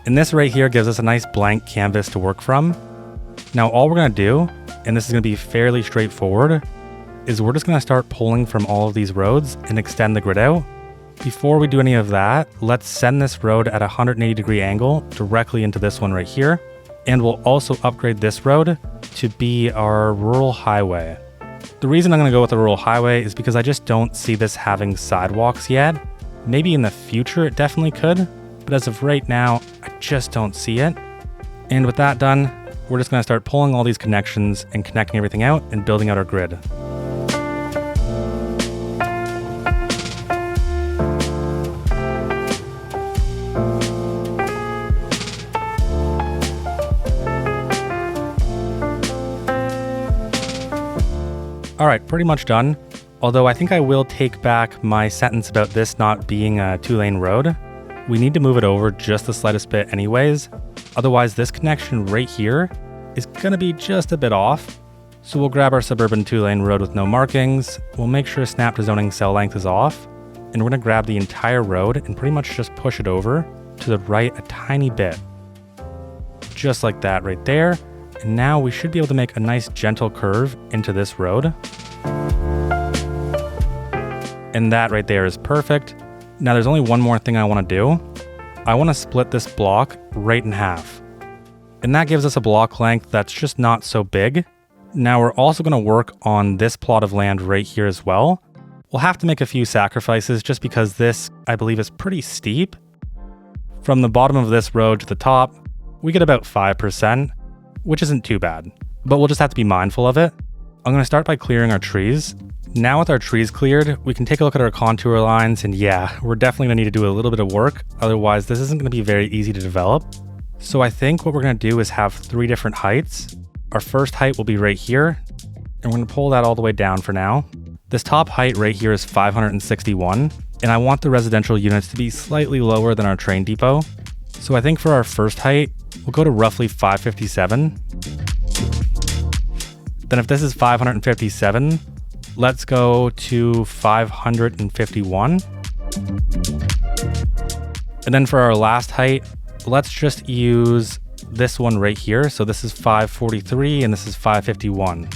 And this right here gives us a nice blank canvas to work from. Now all we're gonna do, and this is gonna be fairly straightforward, is we're just gonna start pulling from all of these roads and extend the grid out. Before we do any of that, let's send this road at a 180-degree angle directly into this one right here. And we'll also upgrade this road to be our rural highway. The reason I'm gonna go with the rural highway is because I just don't see this having sidewalks yet. Maybe in the future it definitely could, but as of right now, I just don't see it. And with that done, we're just gonna start pulling all these connections and connecting everything out and building out our grid. All right, pretty much done. Although I think I will take back my sentence about this not being a 2-lane road. We need to move it over just the slightest bit anyways. Otherwise, this connection right here is gonna be just a bit off. So we'll grab our suburban 2-lane road with no markings. We'll make sure snap to zoning cell length is off. And we're gonna grab the entire road and pretty much just push it over to the right a tiny bit. Just like that right there. And now we should be able to make a nice gentle curve into this road. And that right there is perfect. Now there's only one more thing I want to do. I want to split this block right in half. And that gives us a block length that's just not so big. Now we're also going to work on this plot of land right here as well. We'll have to make a few sacrifices just because this, I believe, is pretty steep. From the bottom of this road to the top, we get about 5%, which isn't too bad, but we'll just have to be mindful of it. I'm going to start by clearing our trees. Now with our trees cleared, we can take a look at our contour lines, and yeah, we're definitely going to need to do a little bit of work, otherwise this isn't going to be very easy to develop. So I think what we're going to do is have 3 different heights. Our first height will be right here, and we're going to pull that all the way down for now. This top height right here is 561, and I want the residential units to be slightly lower than our train depot. So I think for our first height, we'll go to roughly 557. Then if this is 557, let's go to 551. And then for our last height, let's just use this one right here. So this is 543 and this is 551.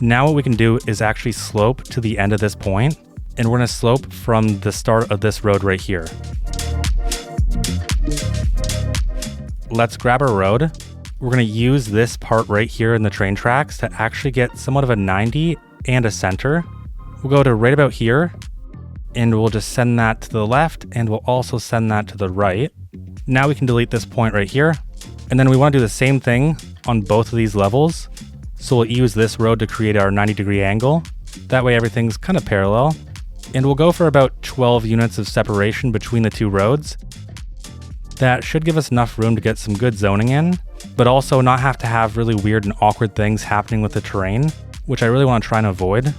Now what we can do is actually slope to the end of this point, and we're going to slope from the start of this road right here. Let's grab our road. We're going to use this part right here in the train tracks to actually get somewhat of a 90 and a center. We'll go to right about here, and we'll just send that to the left, and we'll also send that to the right. Now we can delete this point right here, and then we want to do the same thing on both of these levels. So we'll use this road to create our 90-degree angle. That way everything's kind of parallel. And we'll go for about 12 units of separation between the two roads. That should give us enough room to get some good zoning in, but also not have to have really weird and awkward things happening with the terrain, which I really want to try and avoid.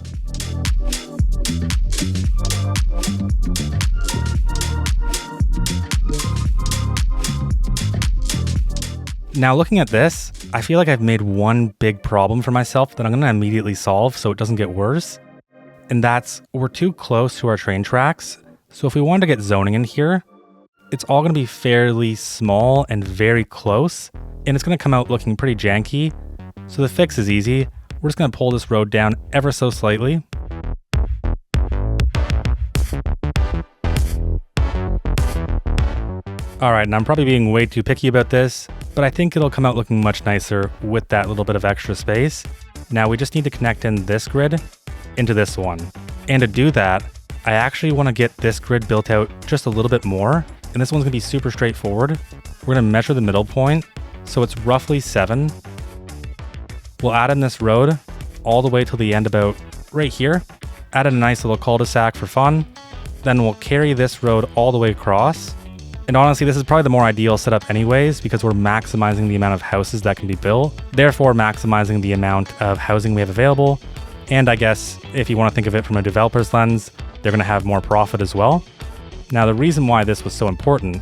Now looking at this, I feel like I've made one big problem for myself that I'm going to immediately solve so it doesn't get worse. And that's, we're too close to our train tracks. So if we wanted to get zoning in here, it's all going to be fairly small and very close. And it's going to come out looking pretty janky. So the fix is easy. We're just going to pull this road down ever so slightly. Alright, and I'm probably being way too picky about this, but I think it'll come out looking much nicer with that little bit of extra space. Now we just need to connect in this grid into this one. And to do that, I actually want to get this grid built out just a little bit more, and this one's going to be super straightforward. We're going to measure the middle point, so it's roughly 7. We'll add in this road all the way till the end about right here. Add in a nice little cul-de-sac for fun. Then we'll carry this road all the way across. And honestly, this is probably the more ideal setup anyways, because we're maximizing the amount of houses that can be built, therefore maximizing the amount of housing we have available. And I guess if you want to think of it from a developer's lens, they're going to have more profit as well. Now, the reason why this was so important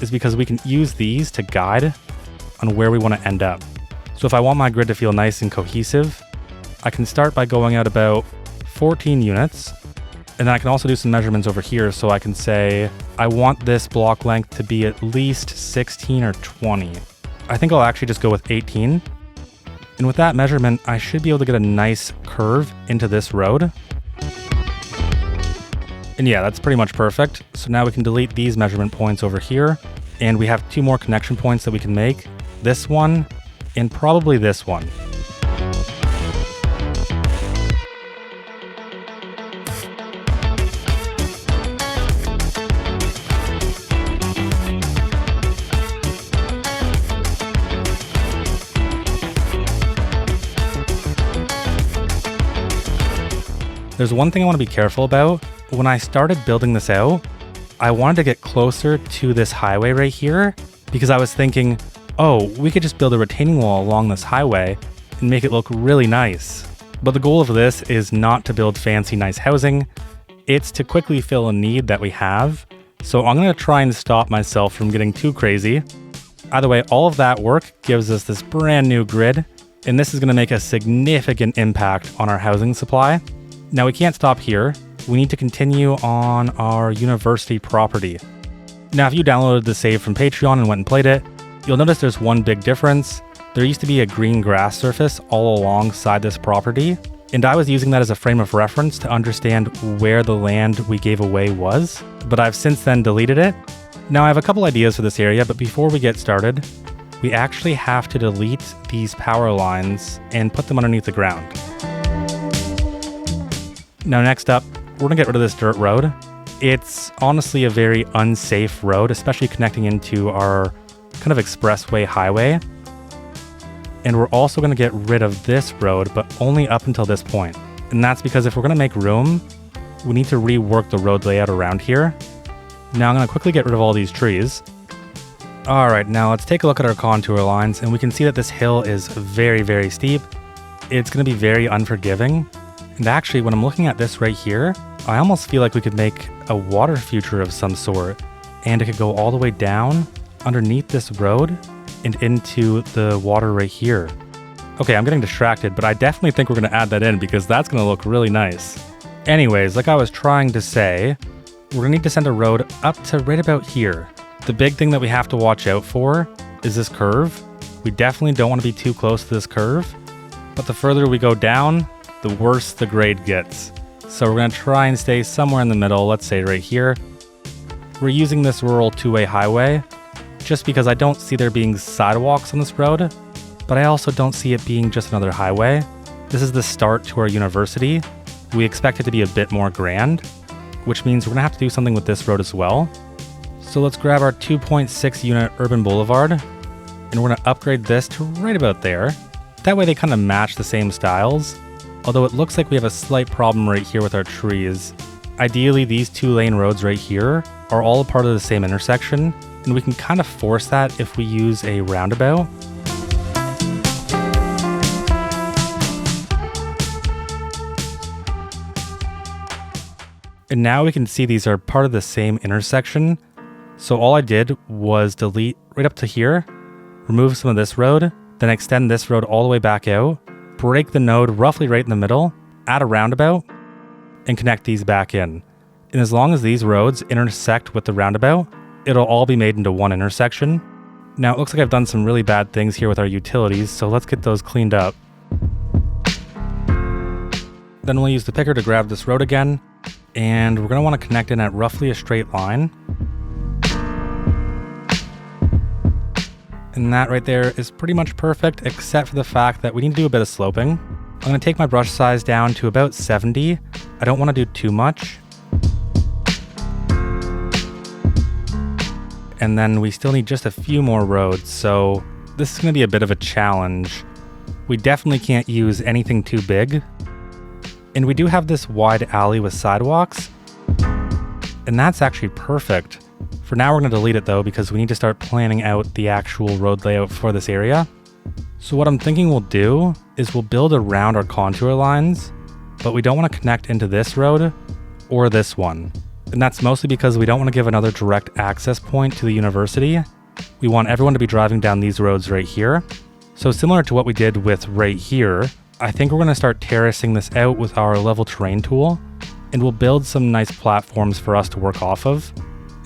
is because we can use these to guide on where we want to end up. So if I want my grid to feel nice and cohesive, I can start by going out about 14 units. And then I can also do some measurements over here, so I can say, I want this block length to be at least 16 or 20. I think I'll actually just go with 18. And with that measurement, I should be able to get a nice curve into this road. And yeah, that's pretty much perfect. So now we can delete these measurement points over here, and we have 2 more connection points that we can make. This one, and probably this one. There's one thing I want to be careful about. When I started building this out, I wanted to get closer to this highway right here because I was thinking, oh, we could just build a retaining wall along this highway and make it look really nice. But the goal of this is not to build fancy, nice housing. It's to quickly fill a need that we have. So I'm going to try and stop myself from getting too crazy. Either way, all of that work gives us this brand new grid, and this is going to make a significant impact on our housing supply. Now we can't stop here. We need to continue on our university property. Now if you downloaded the save from Patreon and went and played it, you'll notice there's one big difference. There used to be a green grass surface all alongside this property, And I was using that as a frame of reference to understand where the land we gave away was, but I've since then deleted it. Now I have a couple ideas for this area, but before we get started, we actually have to delete these power lines and put them underneath the ground. Now next up, we're gonna get rid of this dirt road. It's honestly a very unsafe road, especially connecting into our kind of expressway highway. And we're also gonna get rid of this road, but only up until this point. And that's because if we're gonna make room, we need to rework the road layout around here. Now I'm gonna quickly get rid of all these trees. All right, now let's take a look at our contour lines, and we can see that this hill is very, very steep. It's gonna be very unforgiving. And actually, when I'm looking at this right here, I almost feel like we could make a water feature of some sort, and it could go all the way down underneath this road and into the water right here. Okay, I'm getting distracted, but I definitely think we're gonna add that in because that's gonna look really nice. Anyways, like I was trying to say, we're gonna need to send a road up to right about here. The big thing that we have to watch out for is this curve. We definitely don't wanna be too close to this curve, but the further we go down, the worse the grade gets. So we're gonna try and stay somewhere in the middle, let's say right here. We're using this rural two-way highway just because I don't see there being sidewalks on this road, but I also don't see it being just another highway. This is the start to our university. We expect it to be a bit more grand, which means we're gonna have to do something with this road as well. So let's grab our 2.6 unit urban boulevard, and we're gonna upgrade this to right about there. That way they kind of match the same styles. Although it looks like we have a slight problem right here with our trees. Ideally, these 2-lane roads right here are all a part of the same intersection, and we can kind of force that if we use a roundabout. And now we can see these are part of the same intersection. So all I did was delete right up to here, remove some of this road, then extend this road all the way back out, break the node roughly right in the middle, add a roundabout, and connect these back in. And as long as these roads intersect with the roundabout, it'll all be made into one intersection. Now it looks like I've done some really bad things here with our utilities, so let's get those cleaned up. Then we'll use the picker to grab this road again, and we're gonna wanna connect in at roughly a straight line. And that right there is pretty much perfect, except for the fact that we need to do a bit of sloping. I'm gonna take my brush size down to about 70. I don't wanna do too much. And then we still need just a few more roads, so this is gonna be a bit of a challenge. We definitely can't use anything too big. And we do have this wide alley with sidewalks, and that's actually perfect. For now, we're gonna delete it though, because we need to start planning out the actual road layout for this area. So what I'm thinking we'll do is we'll build around our contour lines, but we don't wanna connect into this road or this one. And that's mostly because we don't wanna give another direct access point to the university. We want everyone to be driving down these roads right here. So similar to what we did with right here, I think we're gonna start terracing this out with our level terrain tool, and we'll build some nice platforms for us to work off of.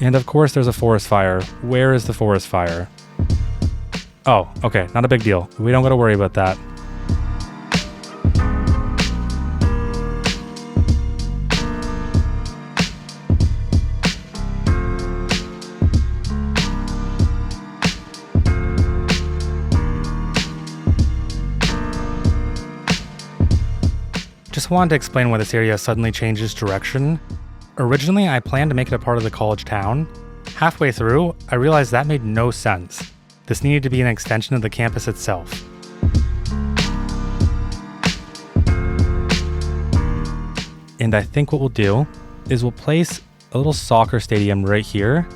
And of course there's a forest fire. Where is the forest fire? Oh, okay, not a big deal. We don't gotta worry about that. Just wanted to explain why this area suddenly changes direction. Originally, I planned to make it a part of the college town. Halfway through, I realized that made no sense. This needed to be an extension of the campus itself. And I think what we'll do is we'll place a little soccer stadium right here.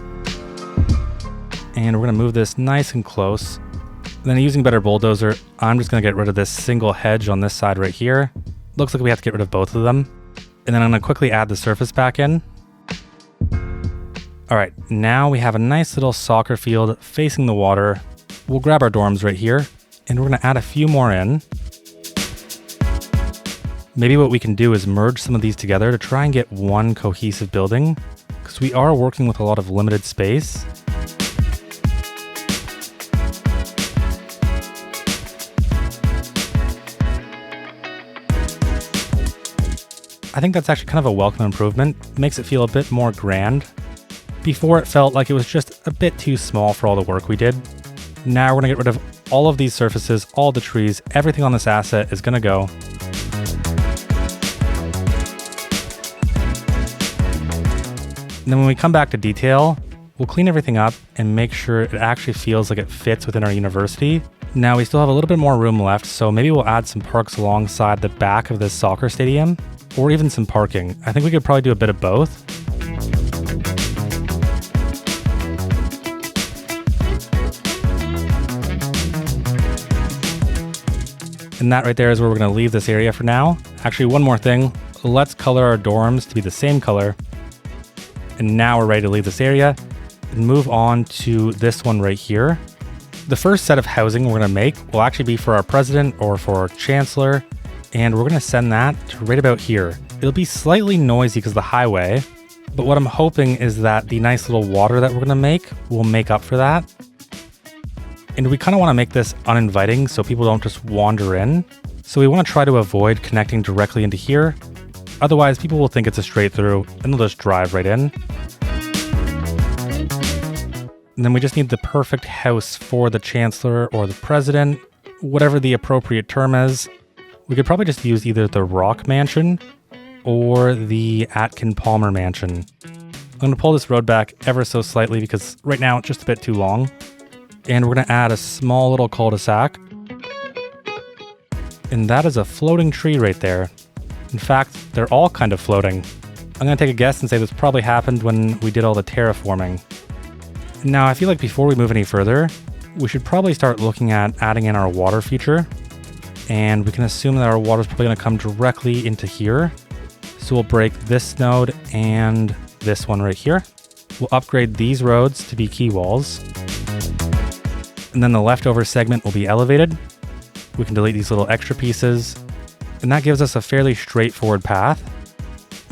And we're gonna move this nice and close. And then using a better bulldozer, I'm just gonna get rid of this single hedge on this side right here. Looks like we have to get rid of both of them. And then I'm gonna quickly add the surface back in. All right, now we have a nice little soccer field facing the water. We'll grab our dorms right here, and we're gonna add a few more in. Maybe what we can do is merge some of these together to try and get one cohesive building, because we are working with a lot of limited space. I think that's actually kind of a welcome improvement. It makes it feel a bit more grand. Before it felt like it was just a bit too small for all the work we did. Now we're going to get rid of all of these surfaces, all the trees, everything on this asset is going to go. And then when we come back to detail, we'll clean everything up and make sure it actually feels like it fits within our university. Now we still have a little bit more room left, so maybe we'll add some parks alongside the back of this soccer stadium, or even some parking. I think we could probably do a bit of both. And that right there is where we're going to leave this area for now. Actually, one more thing. Let's color our dorms to be the same color. And now we're ready to leave this area and move on to this one right here. The first set of housing we're going to make will actually be for our president or for our chancellor. And we're going to send that to right about here. It'll be slightly noisy because of the highway. But what I'm hoping is that the nice little water that we're going to make will make up for that. And we kind of want to make this uninviting so people don't just wander in. So we want to try to avoid connecting directly into here. Otherwise, people will think it's a straight through and they'll just drive right in. And then we just need the perfect house for the chancellor or the president, whatever the appropriate term is. We could probably just use either the Rock Mansion or the Atkin Palmer Mansion. I'm going to pull this road back ever so slightly because right now it's just a bit too long. And we're going to add a small little cul-de-sac. And that is a floating tree right there. In fact, they're all kind of floating. I'm going to take a guess and say this probably happened when we did all the terraforming. Now, I feel like before we move any further, we should probably start looking at adding in our water feature. And we can assume that our water is probably going to come directly into here. So we'll break this node and this one right here. We'll upgrade these roads to be quay walls. And then the leftover segment will be elevated. We can delete these little extra pieces. And that gives us a fairly straightforward path.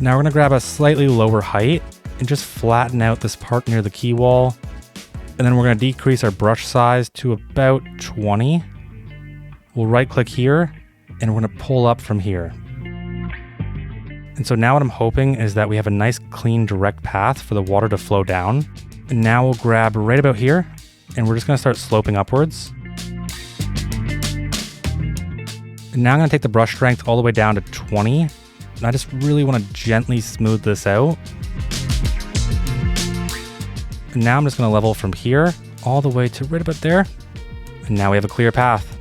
Now we're going to grab a slightly lower height and just flatten out this part near the quay wall. And then we're going to decrease our brush size to about 20. We'll right click here and we're going to pull up from here. And so now what I'm hoping is that we have a nice clean direct path for the water to flow down. And now we'll grab right about here and we're just going to start sloping upwards. And now I'm going to take the brush strength all the way down to 20. And I just really want to gently smooth this out. And now I'm just going to level from here all the way to right about there. And now we have a clear path.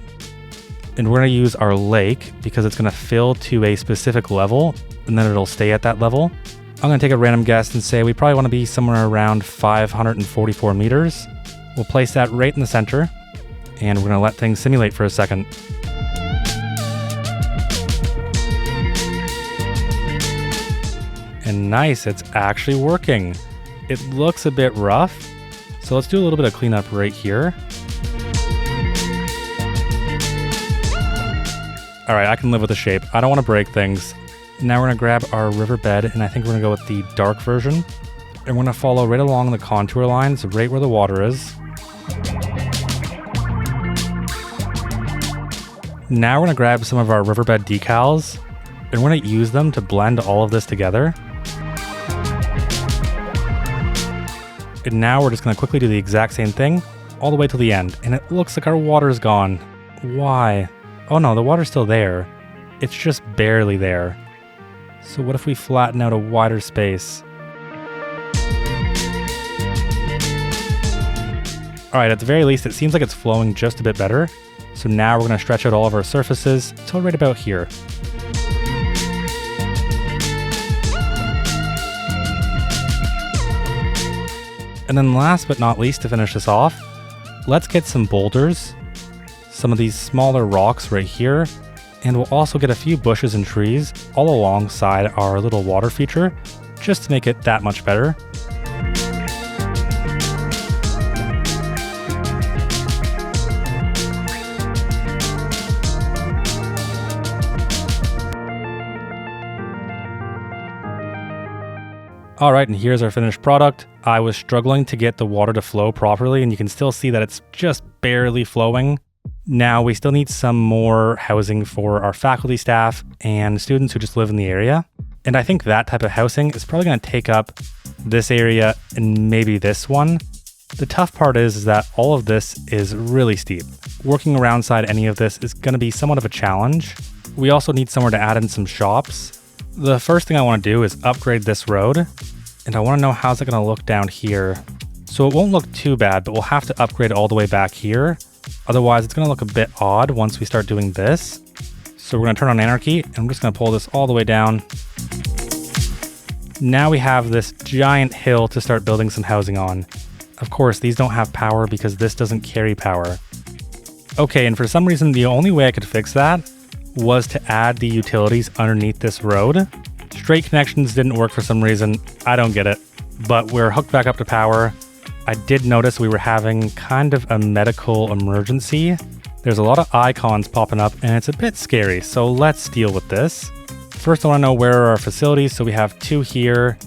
And we're going to use our lake because it's going to fill to a specific level and then it'll stay at that level. I'm going to take a random guess and say we probably want to be somewhere around 544 meters. We'll place that right in the center and we're going to let things simulate for a second. And nice, it's actually working. It looks a bit rough, so let's do a little bit of cleanup right here. All right, I can live with the shape. I don't want to break things. Now we're going to grab our riverbed, and I think we're going to go with the dark version. And we're going to follow right along the contour lines, right where the water is. Now we're going to grab some of our riverbed decals, and we're going to use them to blend all of this together. And now we're just going to quickly do the exact same thing all the way to the end. And it looks like our water is gone. Why? Oh no, the water's still there. It's just barely there. So what if we flatten out a wider space? All right, at the very least, it seems like it's flowing just a bit better. So now we're going to stretch out all of our surfaces till right about here. And then last but not least, to finish this off, let's get some boulders, some of these smaller rocks right here, and we'll also get a few bushes and trees all alongside our little water feature, just to make it that much better. All right, and here's our finished product. I was struggling to get the water to flow properly, and you can still see that it's just barely flowing. Now, we still need some more housing for our faculty, staff, and students who just live in the area. And I think that type of housing is probably going to take up this area and maybe this one. The tough part is that all of this is really steep. Working around side any of this is going to be somewhat of a challenge. We also need somewhere to add in some shops. The first thing I want to do is upgrade this road, and I want to know how's it going to look down here. So it won't look too bad, but we'll have to upgrade all the way back here. Otherwise, it's going to look a bit odd once we start doing this. So we're going to turn on anarchy, and I'm just going to pull this all the way down. Now we have this giant hill to start building some housing on. Of course, these don't have power because this doesn't carry power. Okay, and for some reason, the only way I could fix that was to add the utilities underneath this road. Straight connections didn't work for some reason. I don't get it. But we're hooked back up to power. I did notice we were having kind of a medical emergency. There's a lot of icons popping up and it's a bit scary, so let's deal with this. First, I want to know where are our facilities. So we have 2 here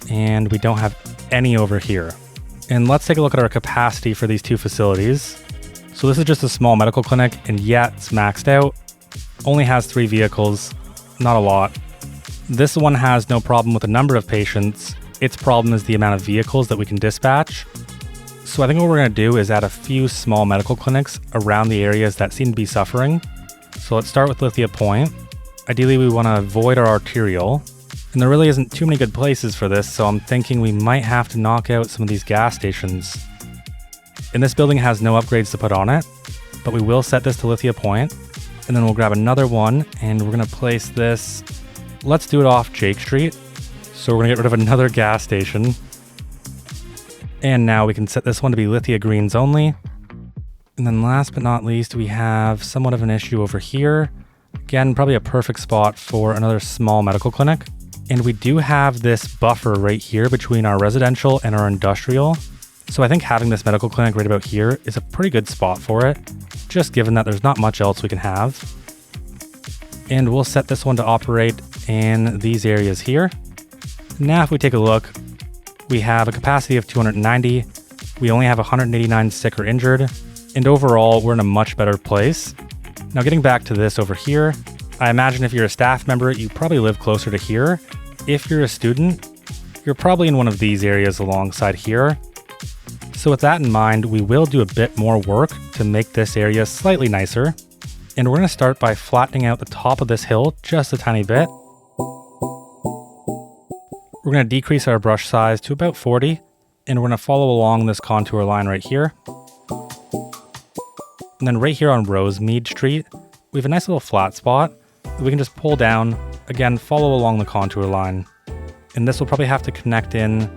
and we don't have any over here. And let's take a look at our capacity for these 2 facilities. So this is just a small medical clinic, and yeah, it's maxed out. Only has 3 vehicles, not a lot. This one has no problem with the number of patients. Its problem is the amount of vehicles that we can dispatch. So I think what we're going to do is add a few small medical clinics around the areas that seem to be suffering. So let's start with Lithia Point. Ideally, we want to avoid our arterial. And there really isn't too many good places for this, so I'm thinking we might have to knock out some of these gas stations. And this building has no upgrades to put on it, but we will set this to Lithia Point. And then we'll grab another one, and we're going to place this... Let's do it off Jake Street. So we're going to get rid of another gas station. And now we can set this one to be Lithia Greens only. And then last but not least, we have somewhat of an issue over here. Again, probably a perfect spot for another small medical clinic. And we do have this buffer right here between our residential and our industrial. So I think having this medical clinic right about here is a pretty good spot for it, just given that there's not much else we can have. And we'll set this one to operate in these areas here. Now if we take a look, we have a capacity of 290. We only have 189 sick or injured. And overall, we're in a much better place. Now getting back to this over here, I imagine if you're a staff member, you probably live closer to here. If you're a student, you're probably in one of these areas alongside here. So with that in mind, we will do a bit more work to make this area slightly nicer. And we're going to start by flattening out the top of this hill just a tiny bit. We're going to decrease our brush size to about 40, and we're going to follow along this contour line right here. And then right here on Rosemead Street, we have a nice little flat spot that we can just pull down, again, follow along the contour line. And this will probably have to connect in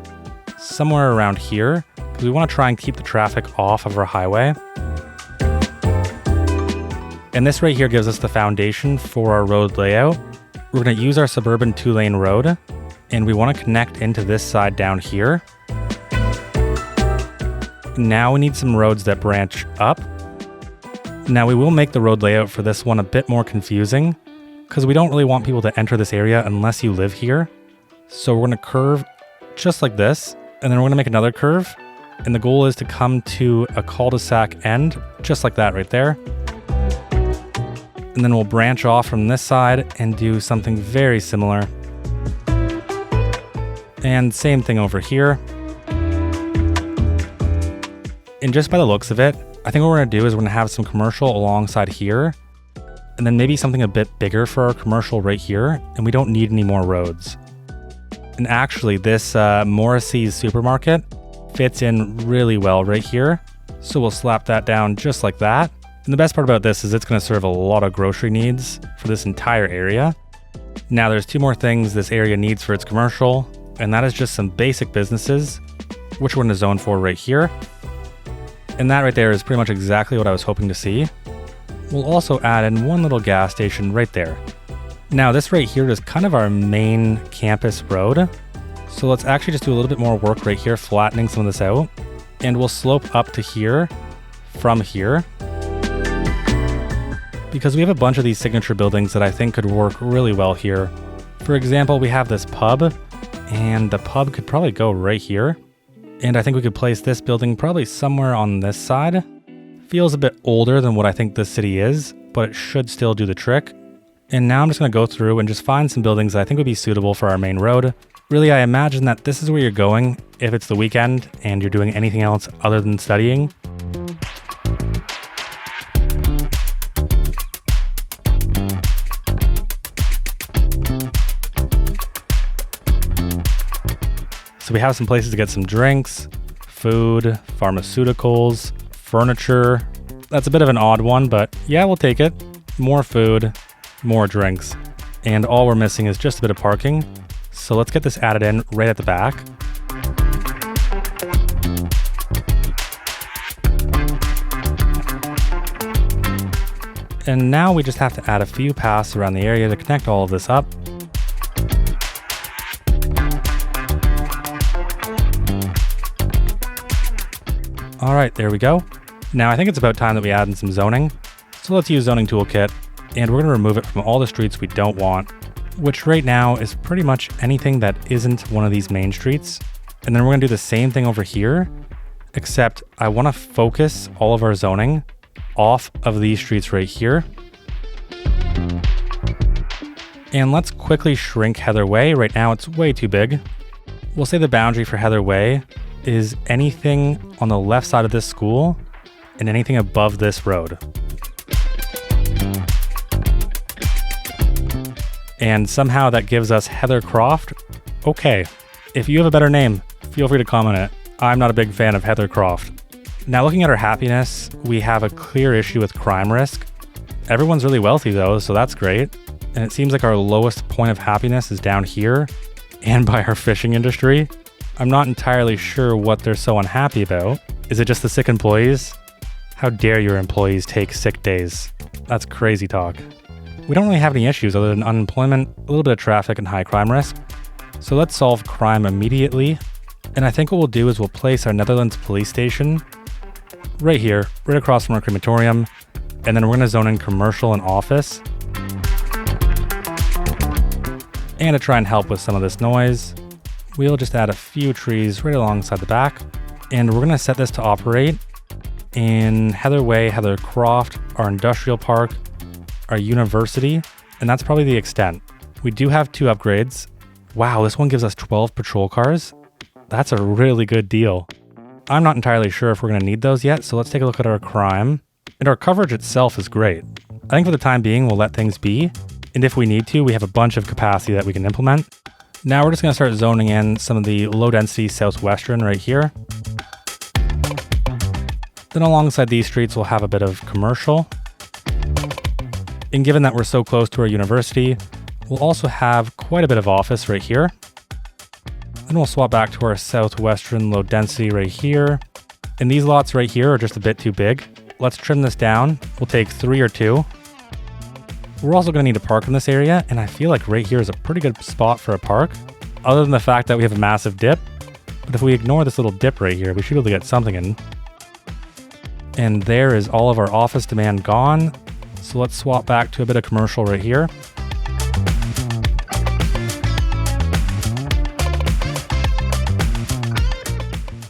somewhere around here, because we want to try and keep the traffic off of our highway. And this right here gives us the foundation for our road layout. We're going to use our suburban 2-lane road, and we want to connect into this side down here. Now we need some roads that branch up. Now we will make the road layout for this one a bit more confusing, because we don't really want people to enter this area unless you live here. So we're going to curve just like this, and then we're going to make another curve. And the goal is to come to a cul-de-sac end, just like that right there. And then we'll branch off from this side and do something very similar. And same thing over here. And just by the looks of it, I think what we're going to do is we're going to have some commercial alongside here, and then maybe something a bit bigger for our commercial right here, and we don't need any more roads. And actually, this Morrissey's supermarket fits in really well right here, so we'll slap that down just like that. And the best part about this is it's going to serve a lot of grocery needs for this entire area. Now there's 2 more things this area needs for its commercial, and that is just some basic businesses, which we're going to zone for right here. And that right there is pretty much exactly what I was hoping to see. We'll also add in one little gas station right there. Now this right here is kind of our main campus road. So let's actually just do a little bit more work right here, flattening some of this out. And we'll slope up to here from here, because we have a bunch of these signature buildings that I think could work really well here. For example, we have this pub, and the pub could probably go right here. And I think we could place this building probably somewhere on this side. Feels a bit older than what I think this city is, but it should still do the trick. And now I'm just going to go through and just find some buildings that I think would be suitable for our main road. Really, I imagine that this is where you're going if it's the weekend and you're doing anything else other than studying. So we have some places to get some drinks, food, pharmaceuticals, furniture. That's a bit of an odd one, but yeah, we'll take it. More food, more drinks. And all we're missing is just a bit of parking. So let's get this added in right at the back. And now we just have to add a few paths around the area to connect all of this up. All right, there we go. Now I think it's about time that we add in some zoning. So let's use zoning toolkit, and we're gonna remove it from all the streets we don't want, which right now is pretty much anything that isn't one of these main streets. And then we're gonna do the same thing over here, except I wanna focus all of our zoning off of these streets right here. And let's quickly shrink Heather Way. Right now it's way too big. We'll say the boundary for Heather Way is anything on the left side of this school and anything above this road. And somehow that gives us Heather Croft. Okay, if you have a better name, feel free to comment it. I'm not a big fan of Heather Croft. Now looking at our happiness, we have a clear issue with crime risk. Everyone's really wealthy though, so that's great. And it seems like our lowest point of happiness is down here and by our fishing industry. I'm not entirely sure what they're so unhappy about. Is it just the sick employees? How dare your employees take sick days? That's crazy talk. We don't really have any issues other than unemployment, a little bit of traffic, and high crime risk. So let's solve crime immediately. And I think what we'll do is we'll place our Netherlands police station right here, right across from our crematorium. And then we're gonna zone in commercial and office. And to try and help with some of this noise, we'll just add a few trees right alongside the back. And we're gonna set this to operate in Heather Way, Heather Croft, our industrial park, our university, and that's probably the extent. We do have 2 upgrades. Wow, this one gives us 12 patrol cars. That's a really good deal. I'm not entirely sure if we're gonna need those yet, so let's take a look at our crime. And our coverage itself is great. I think for the time being, we'll let things be. And if we need to, we have a bunch of capacity that we can implement. Now we're just gonna start zoning in some of the low density southwestern right here. Then alongside these streets, we'll have a bit of commercial. And given that we're so close to our university, we'll also have quite a bit of office right here. Then we'll swap back to our southwestern low density right here. And these lots right here are just a bit too big. Let's trim this down. We'll take 3 or 2. We're also gonna need a park in this area, and I feel like right here is a pretty good spot for a park, other than the fact that we have a massive dip. But if we ignore this little dip right here, we should be able to get something in. And there is all of our office demand gone. So let's swap back to a bit of commercial right here.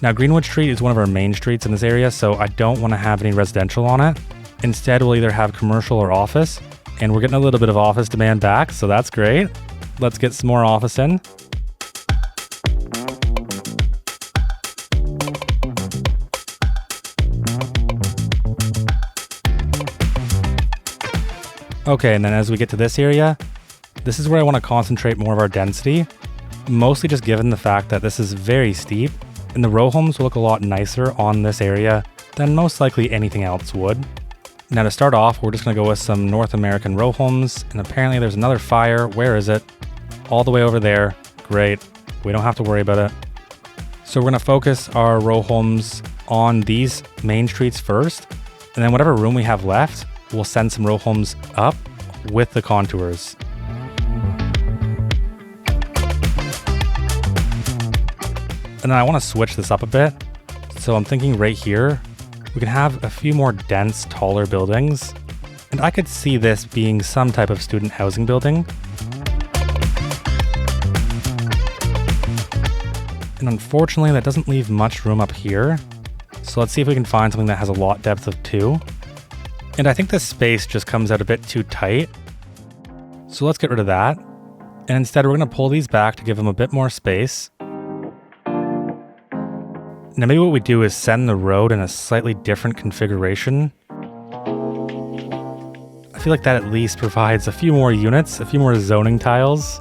Now Greenwood Street is one of our main streets in this area, so I don't want to have any residential on it. Instead, we'll either have commercial or office. And we're getting a little bit of office demand back, so that's great. Let's get some more office in. Okay, and then as we get to this area, this is where I want to concentrate more of our density, mostly just given the fact that this is very steep, and the row homes will look a lot nicer on this area than most likely anything else would. Now to start off, we're just going to go with some North American row homes, and apparently there's another fire. Where is it? All the way over there. Great. We don't have to worry about it. So we're going to focus our row homes on these main streets first, and then whatever room we have left, we'll send some row homes up with the contours. And then I want to switch this up a bit. So I'm thinking right here, we can have a few more dense, taller buildings. And I could see this being some type of student housing building. And unfortunately, that doesn't leave much room up here. So let's see if we can find something that has a lot depth of 2. And I think this space just comes out a bit too tight. So let's get rid of that. And instead, we're going to pull these back to give them a bit more space. Now maybe what we do is send the road in a slightly different configuration. I feel like that at least provides a few more units, a few more zoning tiles.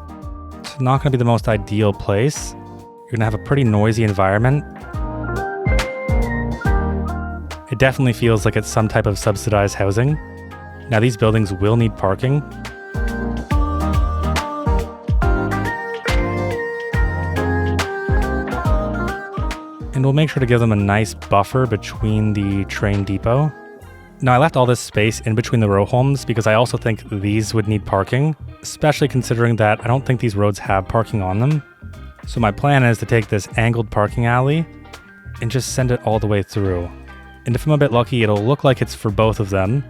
It's not going to be the most ideal place. You're going to have a pretty noisy environment. It definitely feels like it's some type of subsidized housing. Now these buildings will need parking. And we'll make sure to give them a nice buffer between the train depot. Now I left all this space in between the row homes because I also think these would need parking, especially considering that I don't think these roads have parking on them. So my plan is to take this angled parking alley and just send it all the way through. And if I'm a bit lucky, it'll look like it's for both of them.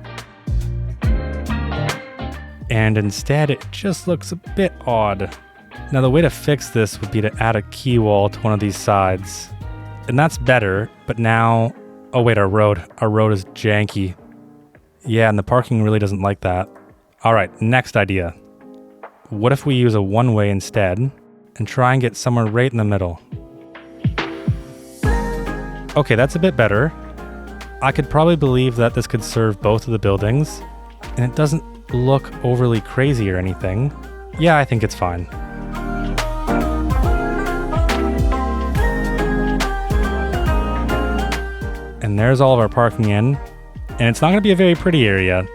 And instead, it just looks a bit odd. Now the way to fix this would be to add a key wall to one of these sides. And that's better, but now... Oh wait, our road is janky. Yeah, and the parking really doesn't like that. Alright, next idea. What if we use a one-way instead, and try and get somewhere right in the middle? Okay, that's a bit better. I could probably believe that this could serve both of the buildings, and it doesn't look overly crazy or anything. Yeah, I think it's fine. And there's all of our parking in. And it's not going to be a very pretty area,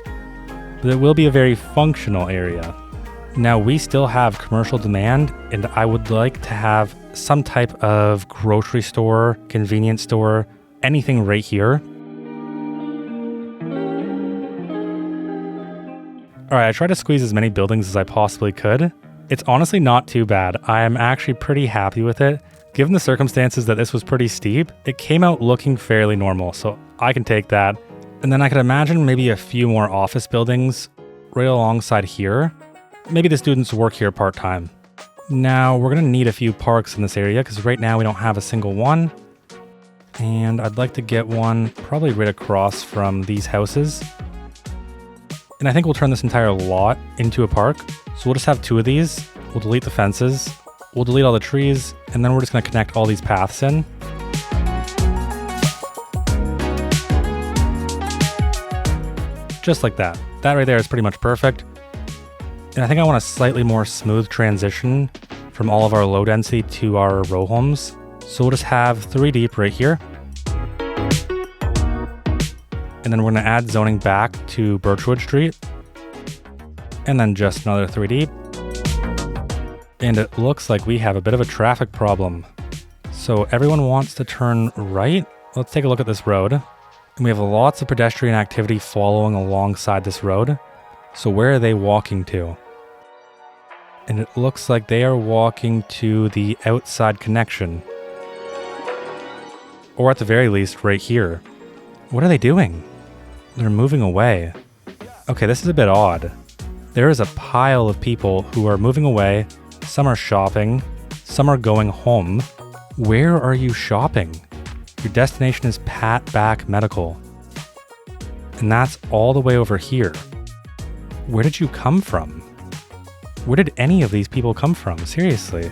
but it will be a very functional area. Now we still have commercial demand, and I would like to have some type of grocery store, convenience store, anything right here. Alright, I tried to squeeze as many buildings as I possibly could. It's honestly not too bad. I am actually pretty happy with it. Given the circumstances that this was pretty steep, it came out looking fairly normal, so I can take that. And then I could imagine maybe a few more office buildings right alongside here. Maybe the students work here part-time. Now, we're going to need a few parks in this area, because right now we don't have a single one. And I'd like to get one probably right across from these houses. And I think we'll turn this entire lot into a park. So we'll just have two of these. We'll delete the fences. We'll delete all the trees, and then we're just going to connect all these paths in. Just like that. That right there is pretty much perfect. And I think I want a slightly more smooth transition from all of our low density to our row homes. So we'll just have 3 deep right here. And then we're going to add zoning back to Birchwood Street. And then just another 3 deep. And it looks like we have a bit of a traffic problem. So everyone wants to turn right. Let's take a look at this road. And we have lots of pedestrian activity following alongside this road. So where are they walking to? And it looks like they are walking to the outside connection. Or at the very least, right here. What are they doing? They're moving away. Okay, this is a bit odd. There is a pile of people who are moving away. Some are shopping, some are going home. Where are you shopping? Your destination is Pat Back Medical. And that's all the way over here. Where did you come from? Where did any of these people come from? Seriously.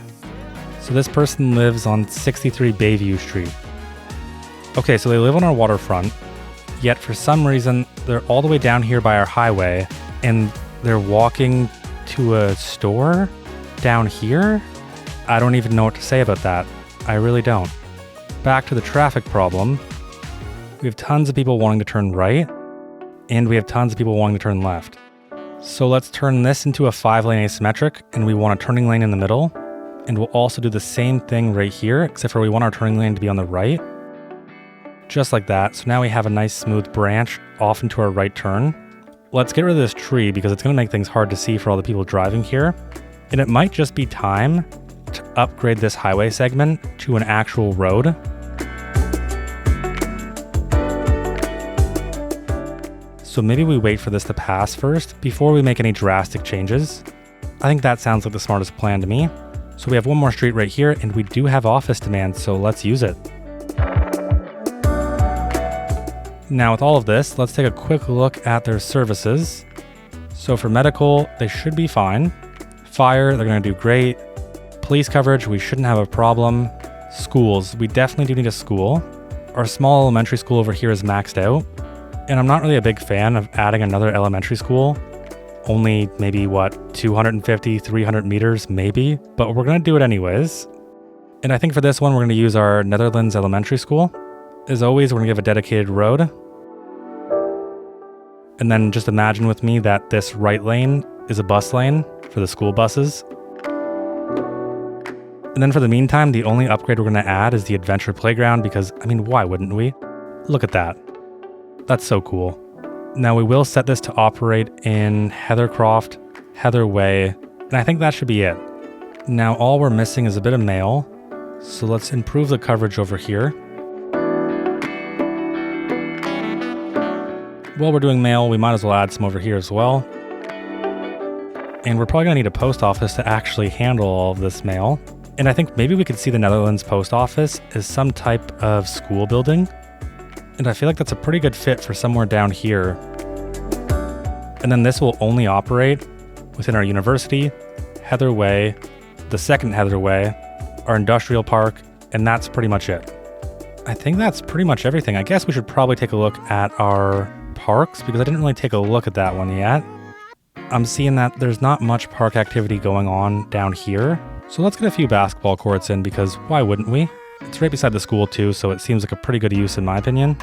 So this person lives on 63 Bayview Street. Okay, so they live on our waterfront, yet for some reason, they're all the way down here by our highway, and they're walking to a store? Down here? I don't even know what to say about that. I really don't. Back to the traffic problem. We have tons of people wanting to turn right, and we have tons of people wanting to turn left. So let's turn this into a 5-lane asymmetric, and we want a turning lane in the middle. And we'll also do the same thing right here, except for we want our turning lane to be on the right. Just like that. So now we have a nice smooth branch off into our right turn. Let's get rid of this tree because it's going to make things hard to see for all the people driving here. And it might just be time to upgrade this highway segment to an actual road. So maybe we wait for this to pass first before we make any drastic changes. I think that sounds like the smartest plan to me. So we have one more street right here, and we do have office demand, so let's use it. Now with all of this, let's take a quick look at their services. So for medical, they should be fine. Fire, they're going to do great. Police coverage, we shouldn't have a problem. Schools, we definitely do need a school. Our small elementary school over here is maxed out. And I'm not really a big fan of adding another elementary school. Only maybe, 250, 300 meters, maybe. But we're going to do it anyways. And I think for this one, we're going to use our Netherlands Elementary School. As always, we're going to give a dedicated road. And then just imagine with me that this right lane is a bus lane for the school buses. And then for the meantime, the only upgrade we're going to add is the adventure playground because, why wouldn't we? Look at that. That's so cool. Now we will set this to operate in Heathercroft, Heather Way, and I think that should be it. Now all we're missing is a bit of mail, so let's improve the coverage over here. While we're doing mail, we might as well add some over here as well. And we're probably going to need a post office to actually handle all of this mail. And I think maybe we could see the Netherlands post office as some type of school building. And I feel like that's a pretty good fit for somewhere down here. And then this will only operate within our university, Heather Way, the second Heather Way, our industrial park, and that's pretty much it. I think that's pretty much everything. I guess we should probably take a look at our parks because I didn't really take a look at that one yet. I'm seeing that there's not much park activity going on down here. So let's get a few basketball courts in because why wouldn't we? It's right beside the school too, so it seems like a pretty good use in my opinion.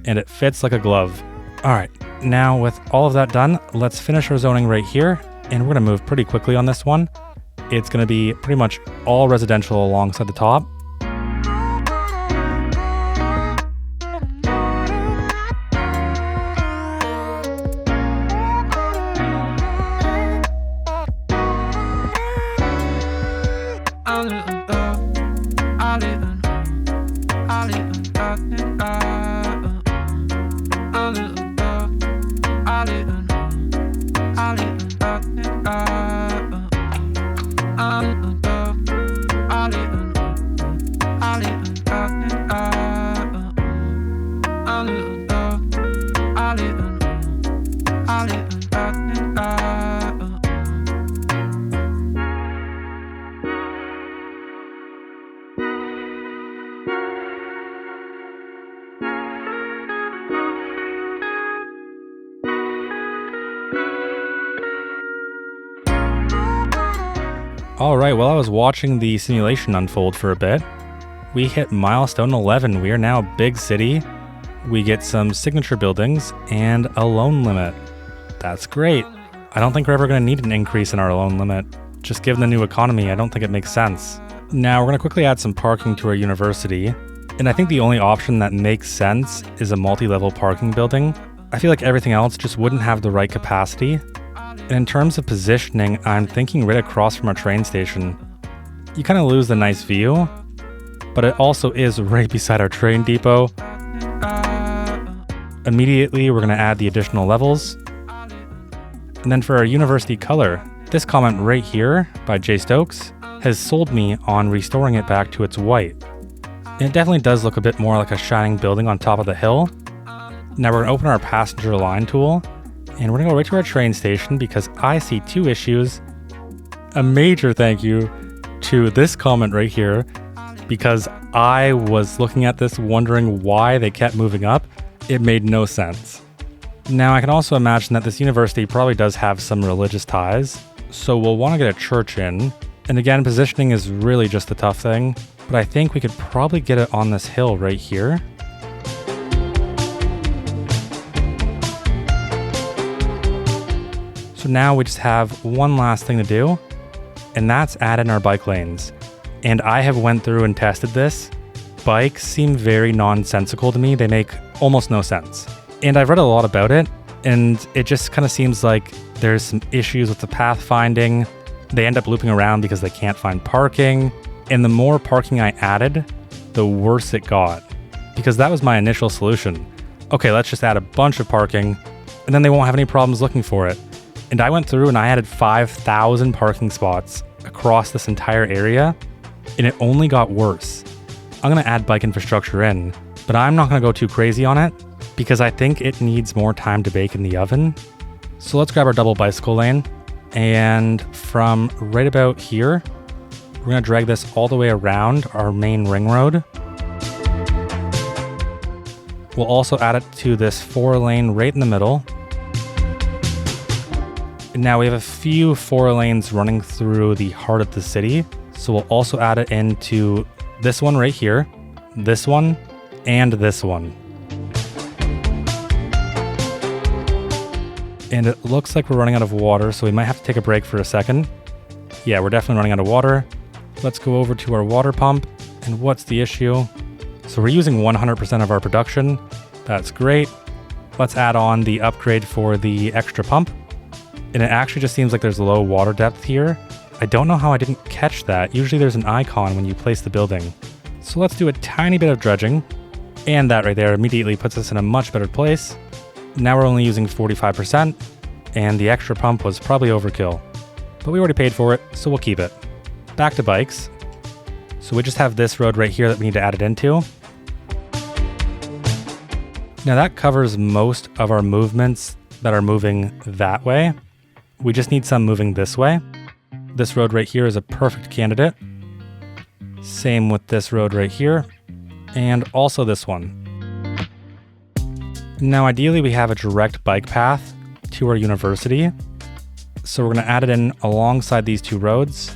And it fits like a glove. All right, now with all of that done, let's finish our zoning right here. And we're gonna move pretty quickly on this one. It's gonna be pretty much all residential alongside the top. Alright, while I was watching the simulation unfold for a bit, we hit milestone 11. We are now a big city. We get some signature buildings and a loan limit. That's great. I don't think we're ever going to need an increase in our loan limit. Just given the new economy, I don't think it makes sense. Now, we're going to quickly add some parking to our university. And I think the only option that makes sense is a multi-level parking building. I feel like everything else just wouldn't have the right capacity. And in terms of positioning, I'm thinking right across from our train station. You kind of lose the nice view, but it also is right beside our train depot. Immediately, we're going to add the additional levels. And then for our university color, this comment right here by jstokes has sold me on restoring it back to its white. And it definitely does look a bit more like a shining building on top of the hill. Now we're going to open our passenger line tool. And we're going to go right to our train station because I see two issues. A major thank you to this comment right here because I was looking at this wondering why they kept moving up. It made no sense. Now I can also imagine that this university probably does have some religious ties, so we'll want to get a church in. And again, positioning is really just the tough thing, but I think we could probably get it on this hill right here. So now we just have one last thing to do, and that's add in our bike lanes. And I have went through and tested this. Bikes seem very nonsensical to me. They make almost no sense. And I've read a lot about it, and it just kind of seems like there's some issues with the pathfinding. They end up looping around because they can't find parking. And the more parking I added, the worse it got. Because that was my initial solution. Okay, let's just add a bunch of parking, and then they won't have any problems looking for it. And I went through and I added 5,000 parking spots across this entire area, and it only got worse. I'm going to add bike infrastructure in, but I'm not going to go too crazy on it because I think it needs more time to bake in the oven. So let's grab our double bicycle lane, and from right about here, we're going to drag this all the way around our main ring road. We'll also add it to this 4-lane right in the middle. And now we have a few 4 lanes running through the heart of the city. So we'll also add it into this one right here, this one, and this one. And it looks like we're running out of water, so we might have to take a break for a second. Yeah, we're definitely running out of water. Let's go over to our water pump. And what's the issue? So we're using 100% of our production. That's great. Let's add on the upgrade for the extra pump. And it actually just seems like there's low water depth here. I don't know how I didn't catch that. Usually there's an icon when you place the building. So let's do a tiny bit of dredging. And that right there immediately puts us in a much better place. Now we're only using 45%, and the extra pump was probably overkill. But we already paid for it, so we'll keep it. Back to bikes. So we just have this road right here that we need to add it into. Now that covers most of our movements that are moving that way. We just need some moving this way. This road right here is a perfect candidate. Same with this road right here, and also this one. Now ideally we have a direct bike path to our university. So we're going to add it in alongside these 2 roads.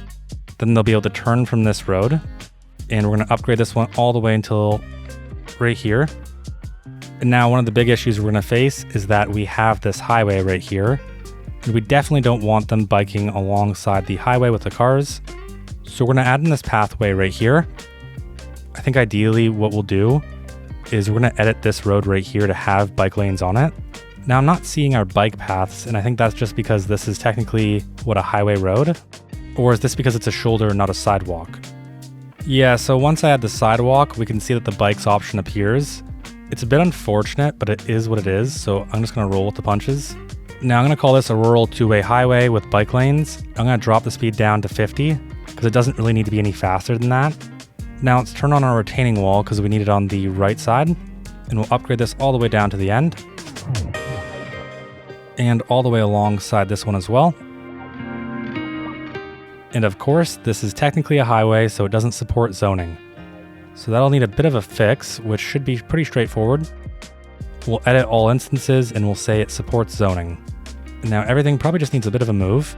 Then they'll be able to turn from this road. And we're going to upgrade this one all the way until right here. And now one of the big issues we're going to face is that we have this highway right here. And we definitely don't want them biking alongside the highway with the cars. So we're going to add in this pathway right here. I think ideally what we'll do is we're going to edit this road right here to have bike lanes on it. Now I'm not seeing our bike paths, and I think that's just because this is technically a highway road? Or is this because it's a shoulder, not a sidewalk? Yeah, so once I add the sidewalk, we can see that the bikes option appears. It's a bit unfortunate, but it is what it is, so I'm just going to roll with the punches. Now I'm going to call this a rural 2-way highway with bike lanes. I'm going to drop the speed down to 50, because it doesn't really need to be any faster than that. Now let's turn on our retaining wall because we need it on the right side, and we'll upgrade this all the way down to the end and all the way alongside this one as well. And of course, this is technically a highway, so it doesn't support zoning. So that'll need a bit of a fix, which should be pretty straightforward. We'll edit all instances and we'll say it supports zoning. And now everything probably just needs a bit of a move.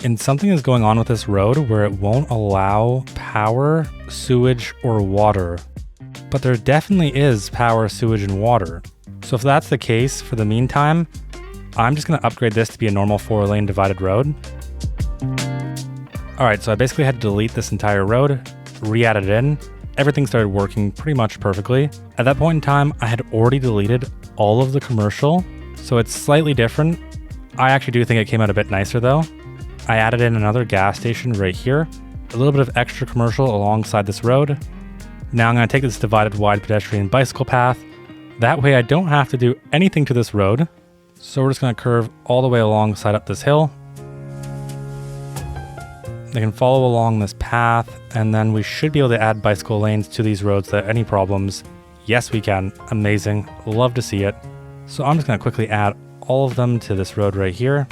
And something is going on with this road where it won't allow power, sewage, or water. But there definitely is power, sewage, and water. So if that's the case, for the meantime, I'm just going to upgrade this to be a normal 4-lane divided road. Alright, so I basically had to delete this entire road, re-add it in. Everything started working pretty much perfectly. At that point in time, I had already deleted all of the commercial, so it's slightly different. I actually do think it came out a bit nicer though. I added in another gas station right here, a little bit of extra commercial alongside this road. Now I'm going to take this divided wide pedestrian bicycle path. That way I don't have to do anything to this road. So we're just going to curve all the way alongside up this hill. They can follow along this path, and then we should be able to add bicycle lanes to these roads without any problems. Yes, we can. Amazing. Love to see it. So I'm just going to quickly add all of them to this road right here.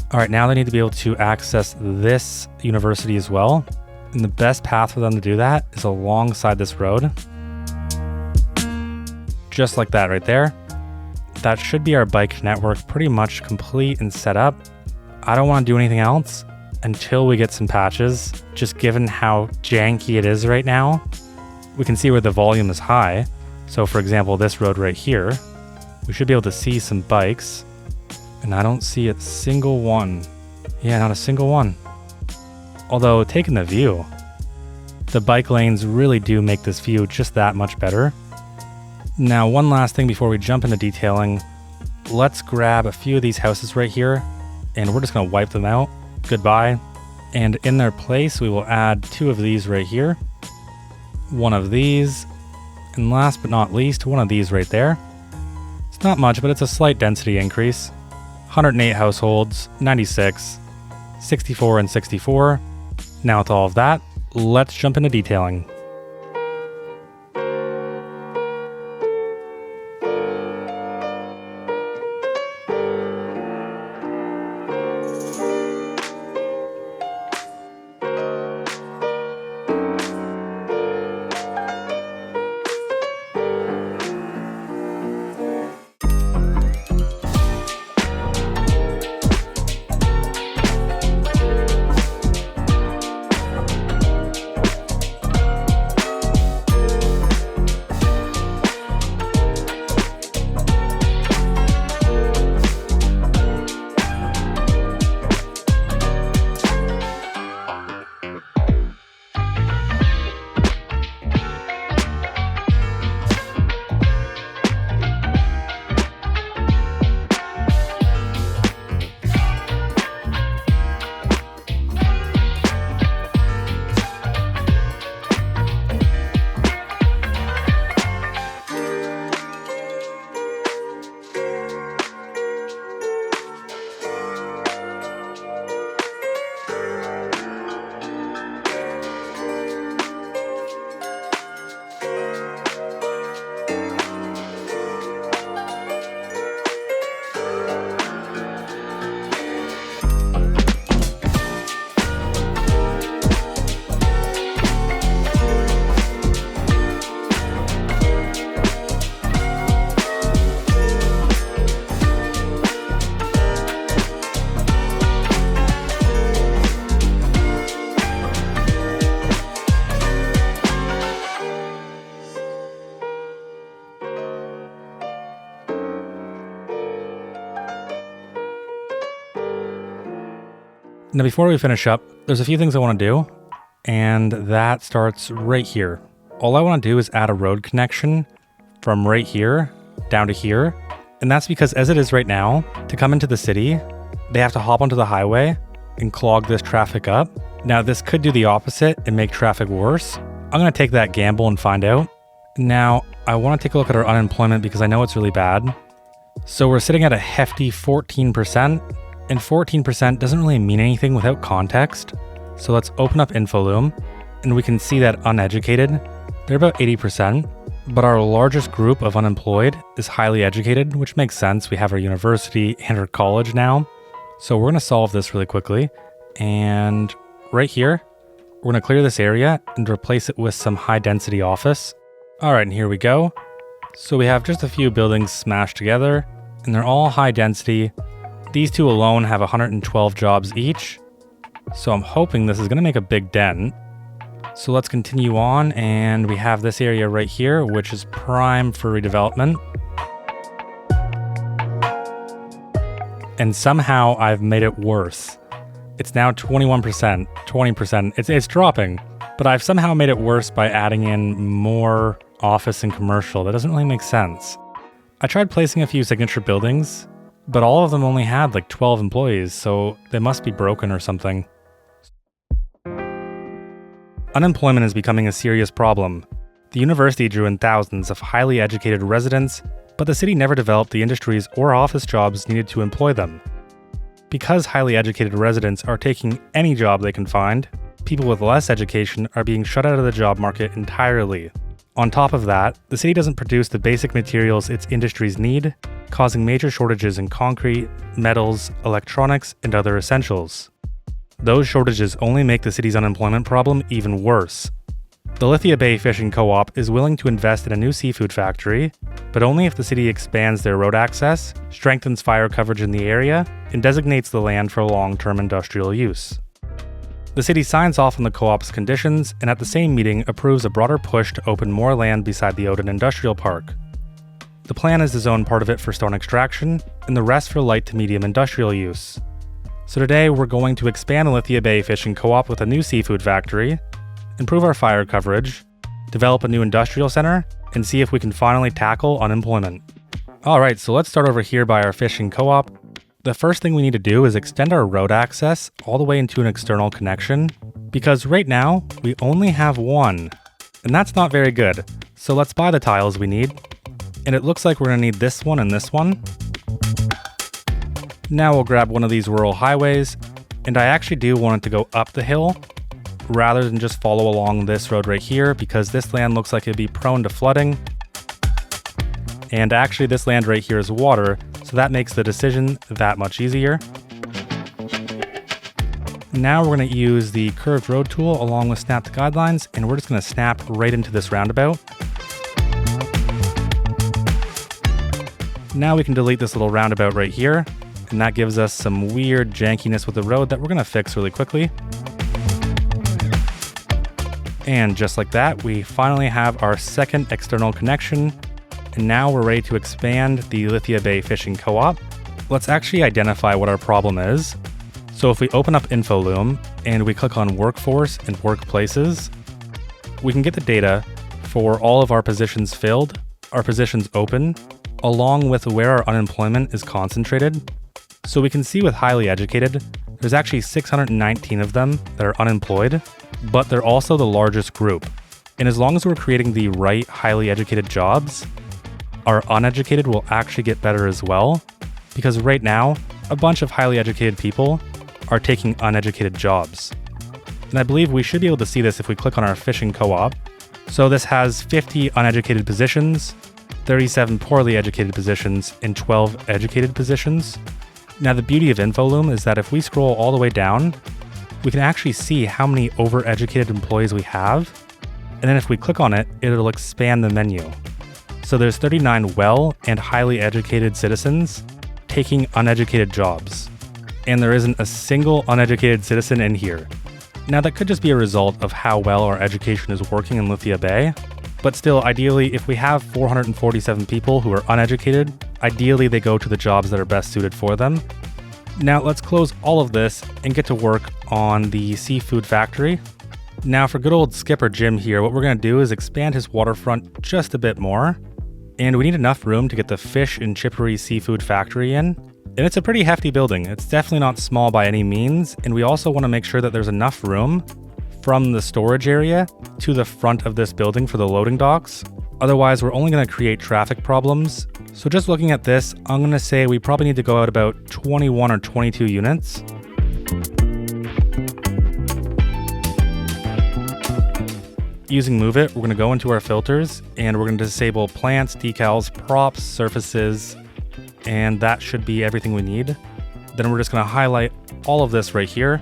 All right, now they need to be able to access this university as well. And the best path for them to do that is alongside this road. Just like that right there. That should be our bike network pretty much complete and set up. I don't want to do anything else until we get some patches, just given how janky it is right now. We can see where the volume is high. So for example, this road right here, we should be able to see some bikes. And I don't see a single one. Yeah, not a single one. Although, taking the view, the bike lanes really do make this view just that much better. Now, one last thing before we jump into detailing. Let's grab a few of these houses right here, and we're just going to wipe them out. Goodbye. And in their place, we will add 2 of these right here. 1 of these. And last but not least, 1 of these right there. It's not much, but it's a slight density increase. 108 households, 96, 64 and 64. Now with all of that, let's jump into detailing. Now before we finish up, there's a few things I want to do, and that starts right here. All I want to do is add a road connection from right here down to here, and that's because as it is right now, to come into the city, they have to hop onto the highway and clog this traffic up. Now this could do the opposite and make traffic worse. I'm going to take that gamble and find out. Now I want to take a look at our unemployment because I know it's really bad. So we're sitting at a hefty 14%. And 14% doesn't really mean anything without context. So let's open up InfoLoom, and we can see that uneducated, they're about 80%, but our largest group of unemployed is highly educated, which makes sense. We have our university and our college now. So we're gonna solve this really quickly. And right here, we're gonna clear this area and replace it with some high density office. All right, and here we go. So we have just a few buildings smashed together, and they're all high density. These two alone have 112 jobs each, so I'm hoping this is going to make a big dent. So let's continue on, and we have this area right here, which is prime for redevelopment. And somehow I've made it worse. It's now 21%, 20%, it's dropping, but I've somehow made it worse by adding in more office and commercial. That doesn't really make sense. I tried placing a few signature buildings, but all of them only had like 12 employees, so they must be broken or something. Unemployment is becoming a serious problem. The university drew in thousands of highly educated residents, but the city never developed the industries or office jobs needed to employ them. Because highly educated residents are taking any job they can find, people with less education are being shut out of the job market entirely. On top of that, the city doesn't produce the basic materials its industries need, causing major shortages in concrete, metals, electronics, and other essentials. Those shortages only make the city's unemployment problem even worse. The Lithia Bay Fishing Co-op is willing to invest in a new seafood factory, but only if the city expands their road access, strengthens fire coverage in the area, and designates the land for long-term industrial use. The city signs off on the co-op's conditions, and at the same meeting approves a broader push to open more land beside the Odin Industrial Park. The plan is to zone part of it for stone extraction, and the rest for light to medium industrial use. So today we're going to expand the Lithia Bay Fishing Co-op with a new seafood factory, improve our fire coverage, develop a new industrial center, and see if we can finally tackle unemployment. Alright, so let's start over here by our fishing co-op. The first thing we need to do is extend our road access all the way into an external connection, because right now we only have one, and that's not very good. So let's buy the tiles we need, and it looks like we're going to need this one and this one. Now we'll grab one of these rural highways, and I actually do want it to go up the hill rather than just follow along this road right here, because this land looks like it'd be prone to flooding. And actually this land right here is water, so that makes the decision that much easier. Now we're going to use the curved road tool along with snap to guidelines, and we're just going to snap right into this roundabout. Now we can delete this little roundabout right here, and that gives us some weird jankiness with the road that we're going to fix really quickly. And just like that, we finally have our second external connection, and now we're ready to expand the Lithia Bay Fishing Co-op. Let's actually identify what our problem is. So if we open up InfoLoom and we click on Workforce and Workplaces, we can get the data for all of our positions filled, our positions open, along with where our unemployment is concentrated. So we can see with highly educated, there's actually 619 of them that are unemployed, but they're also the largest group. And as long as we're creating the right highly educated jobs, our uneducated will actually get better as well, because right now, a bunch of highly educated people are taking uneducated jobs. And I believe we should be able to see this if we click on our fishing co-op. So this has 50 uneducated positions, 37 poorly educated positions, and 12 educated positions. Now the beauty of InfoLoom is that if we scroll all the way down, we can actually see how many overeducated employees we have. And then if we click on it, it'll expand the menu. So there's 39 well and highly educated citizens taking uneducated jobs. And there isn't a single uneducated citizen in here. Now that could just be a result of how well our education is working in Lithia Bay, but still, ideally, if we have 447 people who are uneducated, ideally they go to the jobs that are best suited for them. Now let's close all of this and get to work on the seafood factory. Now for good old Skipper Jim here, what we're going to do is expand his waterfront just a bit more, and we need enough room to get the fish and chippery seafood factory in. And it's a pretty hefty building. It's definitely not small by any means, and we also want to make sure that there's enough room from the storage area to the front of this building for the loading docks. Otherwise, we're only going to create traffic problems. So just looking at this, I'm going to say we probably need to go out about 21 or 22 units. Using Move It, we're going to go into our filters, and we're going to disable plants, decals, props, surfaces, and that should be everything we need. Then we're just going to highlight all of this right here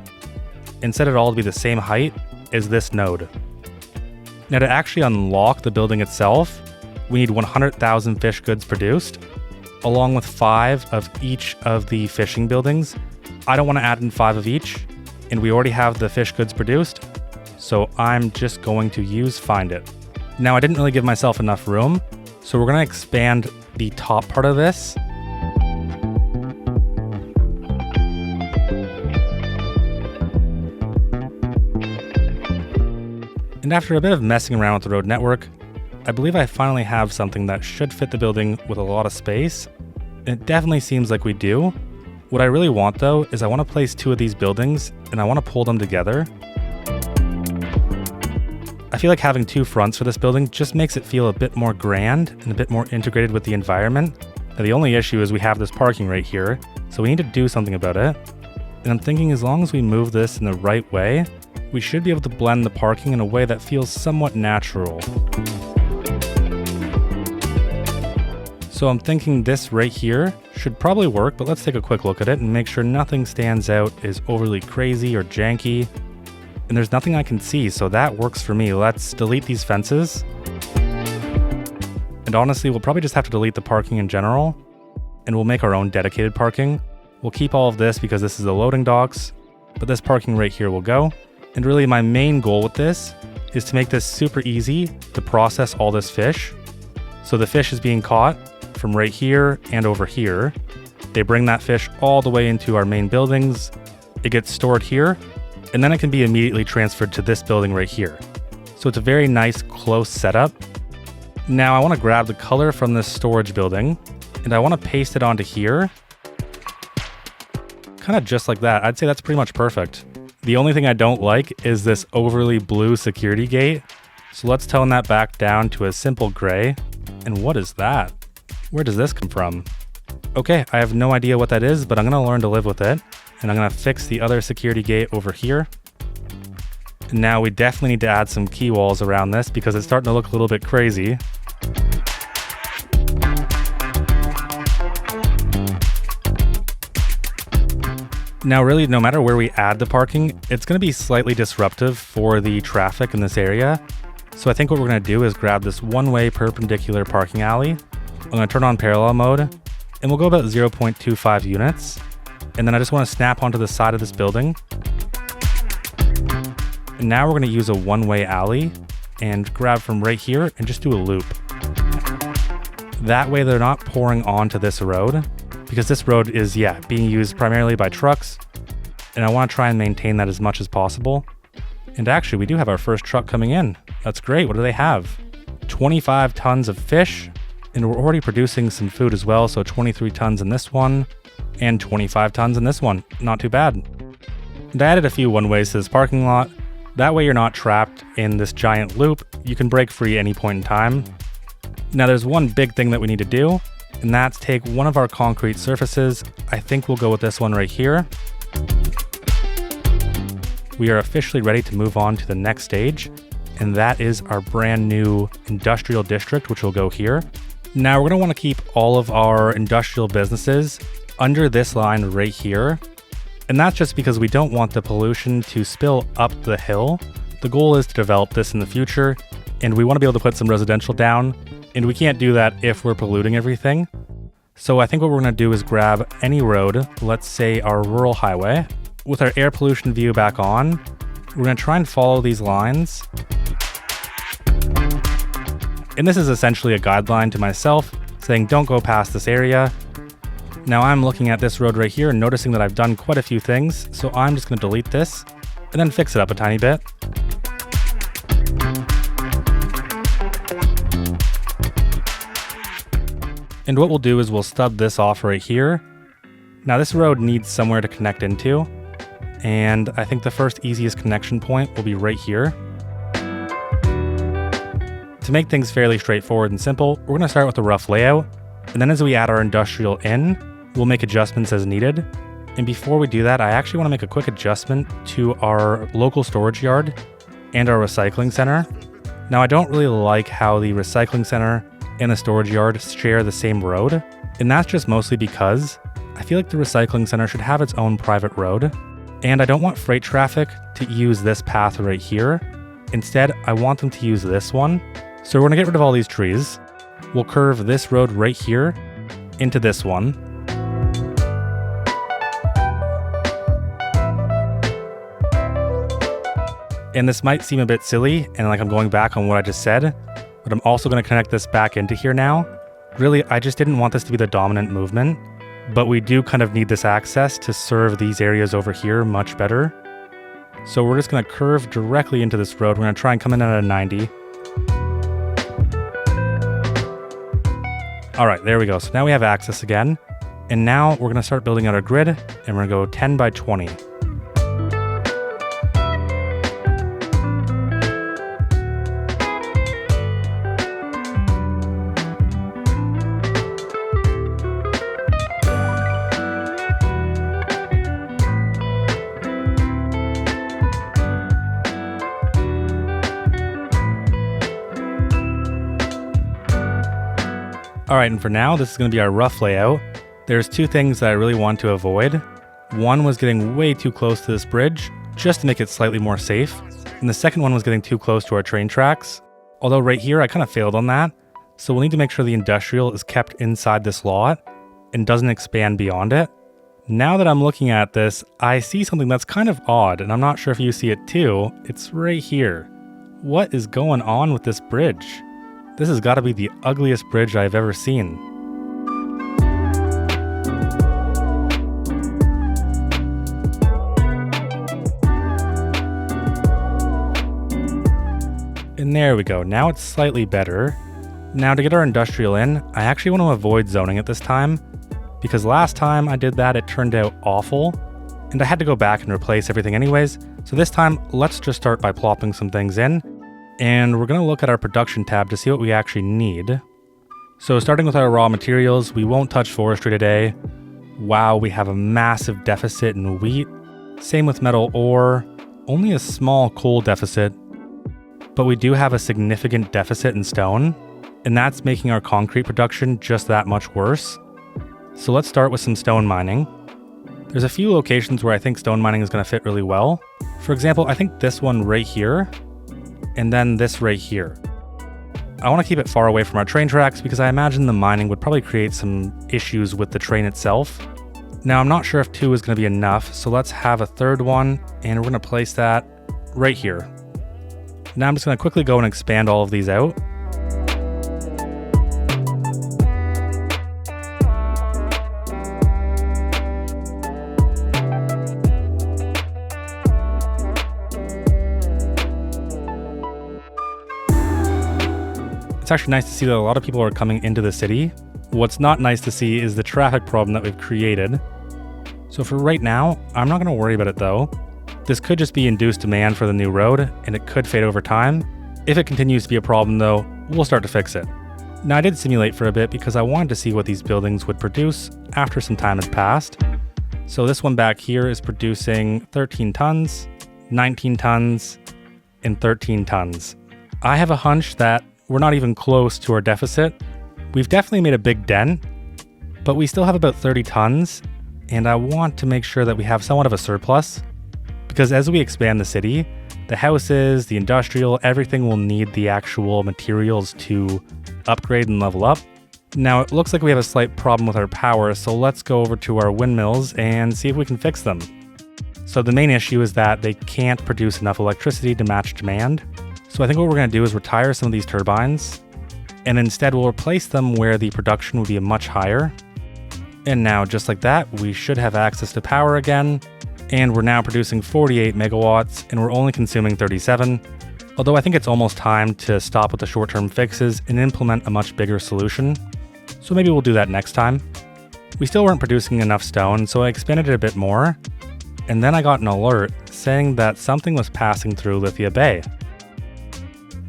and set it all to be the same height as this node. Now to actually unlock the building itself, we need 100,000 fish goods produced, along with 5 of each of the fishing buildings. I don't want to add in 5 of each, and we already have the fish goods produced, so I'm just going to use Find It. Now I didn't really give myself enough room, so we're going to expand the top part of this. And after a bit of messing around with the road network, I believe I finally have something that should fit the building with a lot of space. And it definitely seems like we do. What I really want though is I want to place 2 of these buildings and I want to pull them together. I feel like having 2 fronts for this building just makes it feel a bit more grand and a bit more integrated with the environment. Now the only issue is we have this parking right here, so we need to do something about it. And I'm thinking as long as we move this in the right way, we should be able to blend the parking in a way that feels somewhat natural. So I'm thinking this right here should probably work, but let's take a quick look at it and make sure nothing stands out as overly crazy or janky. And there's nothing I can see, so that works for me. Let's delete these fences. And honestly, we'll probably just have to delete the parking in general, and we'll make our own dedicated parking. We'll keep all of this because this is the loading docks, but this parking right here will go. And really my main goal with this is to make this super easy to process all this fish. So the fish is being caught from right here and over here. They bring that fish all the way into our main buildings. It gets stored here, and then it can be immediately transferred to this building right here. So it's a very nice close setup. Now I want to grab the color from this storage building and I want to paste it onto here. Kind of just like that. I'd say that's pretty much perfect. The only thing I don't like is this overly blue security gate. So let's tone that back down to a simple gray. And what is that? Where does this come from? Okay, I have no idea what that is, but I'm going to learn to live with it. And I'm going to fix the other security gate over here. And now we definitely need to add some key walls around this because it's starting to look a little bit crazy. Now really, no matter where we add the parking, it's going to be slightly disruptive for the traffic in this area. So I think what we're going to do is grab this one-way perpendicular parking alley. I'm going to turn on parallel mode, and we'll go about 0.25 units. And then I just want to snap onto the side of this building. And now we're going to use a one-way alley and grab from right here and just do a loop. That way they're not pouring onto this road, because this road is, being used primarily by trucks, and I want to try and maintain that as much as possible. And actually, we do have our first truck coming in. That's great. What do they have? 25 tons of fish, and we're already producing some food as well, so 23 tons in this one, and 25 tons in this one. Not too bad. And I added a few one-ways to this parking lot. That way you're not trapped in this giant loop. You can break free any point in time. Now there's one big thing that we need to do, and that's take one of our concrete surfaces. I think we'll go with this one right here. We are officially ready to move on to the next stage, and that is our brand new industrial district, which will go here. Now we're going to want to keep all of our industrial businesses under this line right here. And that's just because we don't want the pollution to spill up the hill. The goal is to develop this in the future, and we want to be able to put some residential down, and we can't do that if we're polluting everything. So I think what we're going to do is grab any road, let's say our rural highway, with our air pollution view back on. We're going to try and follow these lines. And this is essentially a guideline to myself saying don't go past this area. Now I'm looking at this road right here and noticing that I've done quite a few things, so I'm just going to delete this and then fix it up a tiny bit. And what we'll do is we'll stub this off right here. Now this road needs somewhere to connect into, and I think the first easiest connection point will be right here. To make things fairly straightforward and simple, we're going to start with a rough layout, and then as we add our industrial in, we'll make adjustments as needed. And before we do that, I actually want to make a quick adjustment to our local storage yard and our recycling center. Now I don't really like how the recycling center and the storage yard share the same road, and that's just mostly because I feel like the recycling center should have its own private road, and I don't want freight traffic to use this path right here. Instead, I want them to use this one. So we're going to get rid of all these trees. We'll curve this road right here into this one. And this might seem a bit silly, and like I'm going back on what I just said, but I'm also going to connect this back into here now. Really, I just didn't want this to be the dominant movement, but we do kind of need this access to serve these areas over here much better. So we're just going to curve directly into this road. We're going to try and come in at a 90. All right, there we go. So now we have access again. And now we're going to start building out our grid, and we're going to go 10 by 20. All right, and for now, this is going to be our rough layout. There's two things that I really want to avoid. One was getting way too close to this bridge, just to make it slightly more safe. And the second one was getting too close to our train tracks. Although right here, I kind of failed on that. So we'll need to make sure the industrial is kept inside this lot and doesn't expand beyond it. Now that I'm looking at this, I see something that's kind of odd, and I'm not sure if you see it too. It's right here. What is going on with this bridge? This has got to be the ugliest bridge I've ever seen. And there we go. Now it's slightly better. Now to get our industrial in, I actually want to avoid zoning it this time, because last time I did that, it turned out awful, and I had to go back and replace everything anyways. So this time, let's just start by plopping some things in. And we're going to look at our production tab to see what we actually need. So starting with our raw materials, we won't touch forestry today. Wow, we have a massive deficit in wheat. Same with metal ore, only a small coal deficit. But we do have a significant deficit in stone, and that's making our concrete production just that much worse. So let's start with some stone mining. There's a few locations where I think stone mining is going to fit really well. For example, I think this one right here, and then this right here. I want to keep it far away from our train tracks because I imagine the mining would probably create some issues with the train itself. Now, I'm not sure if 2 is going to be enough, so let's have a third one, and we're going to place that right here. Now I'm just going to quickly go and expand all of these out. It's actually nice to see that a lot of people are coming into the city. What's not nice to see is the traffic problem that we've created. So for right now, I'm not going to worry about it though. This could just be induced demand for the new road, and it could fade over time. If it continues to be a problem though, we'll start to fix it. Now I did simulate for a bit because I wanted to see what these buildings would produce after some time had passed. So this one back here is producing 13 tons, 19 tons, and 13 tons. I have a hunch that we're not even close to our deficit. We've definitely made a big dent, but we still have about 30 tons, and I want to make sure that we have somewhat of a surplus, because as we expand the city, the houses, the industrial, everything will need the actual materials to upgrade and level up. Now it looks like we have a slight problem with our power, so let's go over to our windmills and see if we can fix them. So the main issue is that they can't produce enough electricity to match demand. So I think what we're going to do is retire some of these turbines, and instead we'll replace them where the production would be much higher. And now, just like that, we should have access to power again, and we're now producing 48 megawatts, and we're only consuming 37. Although I think it's almost time to stop with the short-term fixes and implement a much bigger solution. So maybe we'll do that next time. We still weren't producing enough stone, so I expanded it a bit more, and then I got an alert saying that something was passing through Lithia Bay.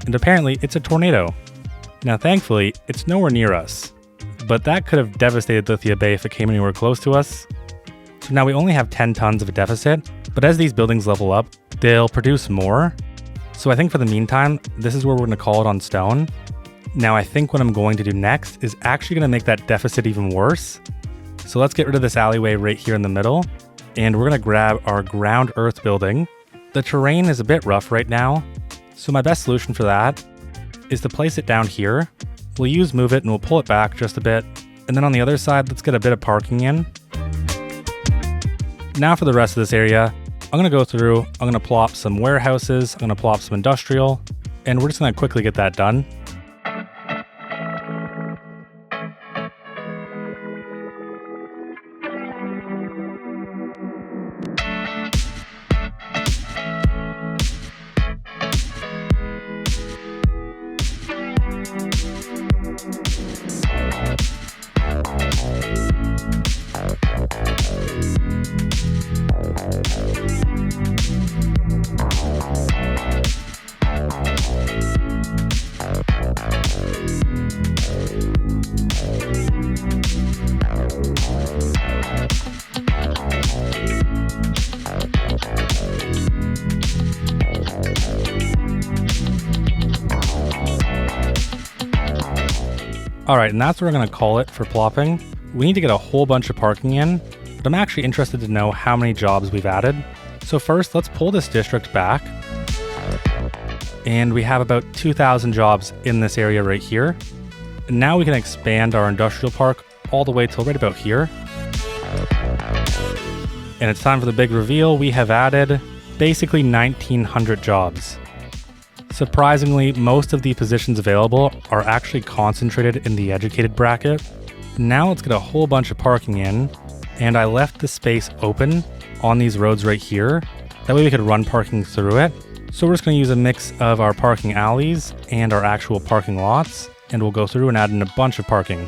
And apparently it's a tornado. Now thankfully, it's nowhere near us, but that could have devastated Lithia Bay if it came anywhere close to us. So now we only have 10 tons of a deficit, but as these buildings level up, they'll produce more. So I think for the meantime, this is where we're going to call it on stone. Now I think what I'm going to do next is actually going to make that deficit even worse. So let's get rid of this alleyway right here in the middle, and we're going to grab our ground earth building. The terrain is a bit rough right now, so my best solution for that is to place it down here. We'll use move it and we'll pull it back just a bit. And then on the other side, let's get a bit of parking in. Now for the rest of this area, I'm gonna go through, I'm gonna plop some warehouses, I'm gonna plop some industrial, and we're just gonna quickly get that done. Alright, and that's what we're going to call it for plopping. We need to get a whole bunch of parking in, but I'm actually interested to know how many jobs we've added. So first, let's pull this district back. And we have about 2,000 jobs in this area right here. And now we can expand our industrial park all the way till right about here. And it's time for the big reveal. We have added basically 1,900 jobs. Surprisingly, most of the positions available are actually concentrated in the educated bracket. Now let's get a whole bunch of parking in, and I left the space open on these roads right here. That way we could run parking through it. So we're just going to use a mix of our parking alleys and our actual parking lots, and we'll go through and add in a bunch of parking.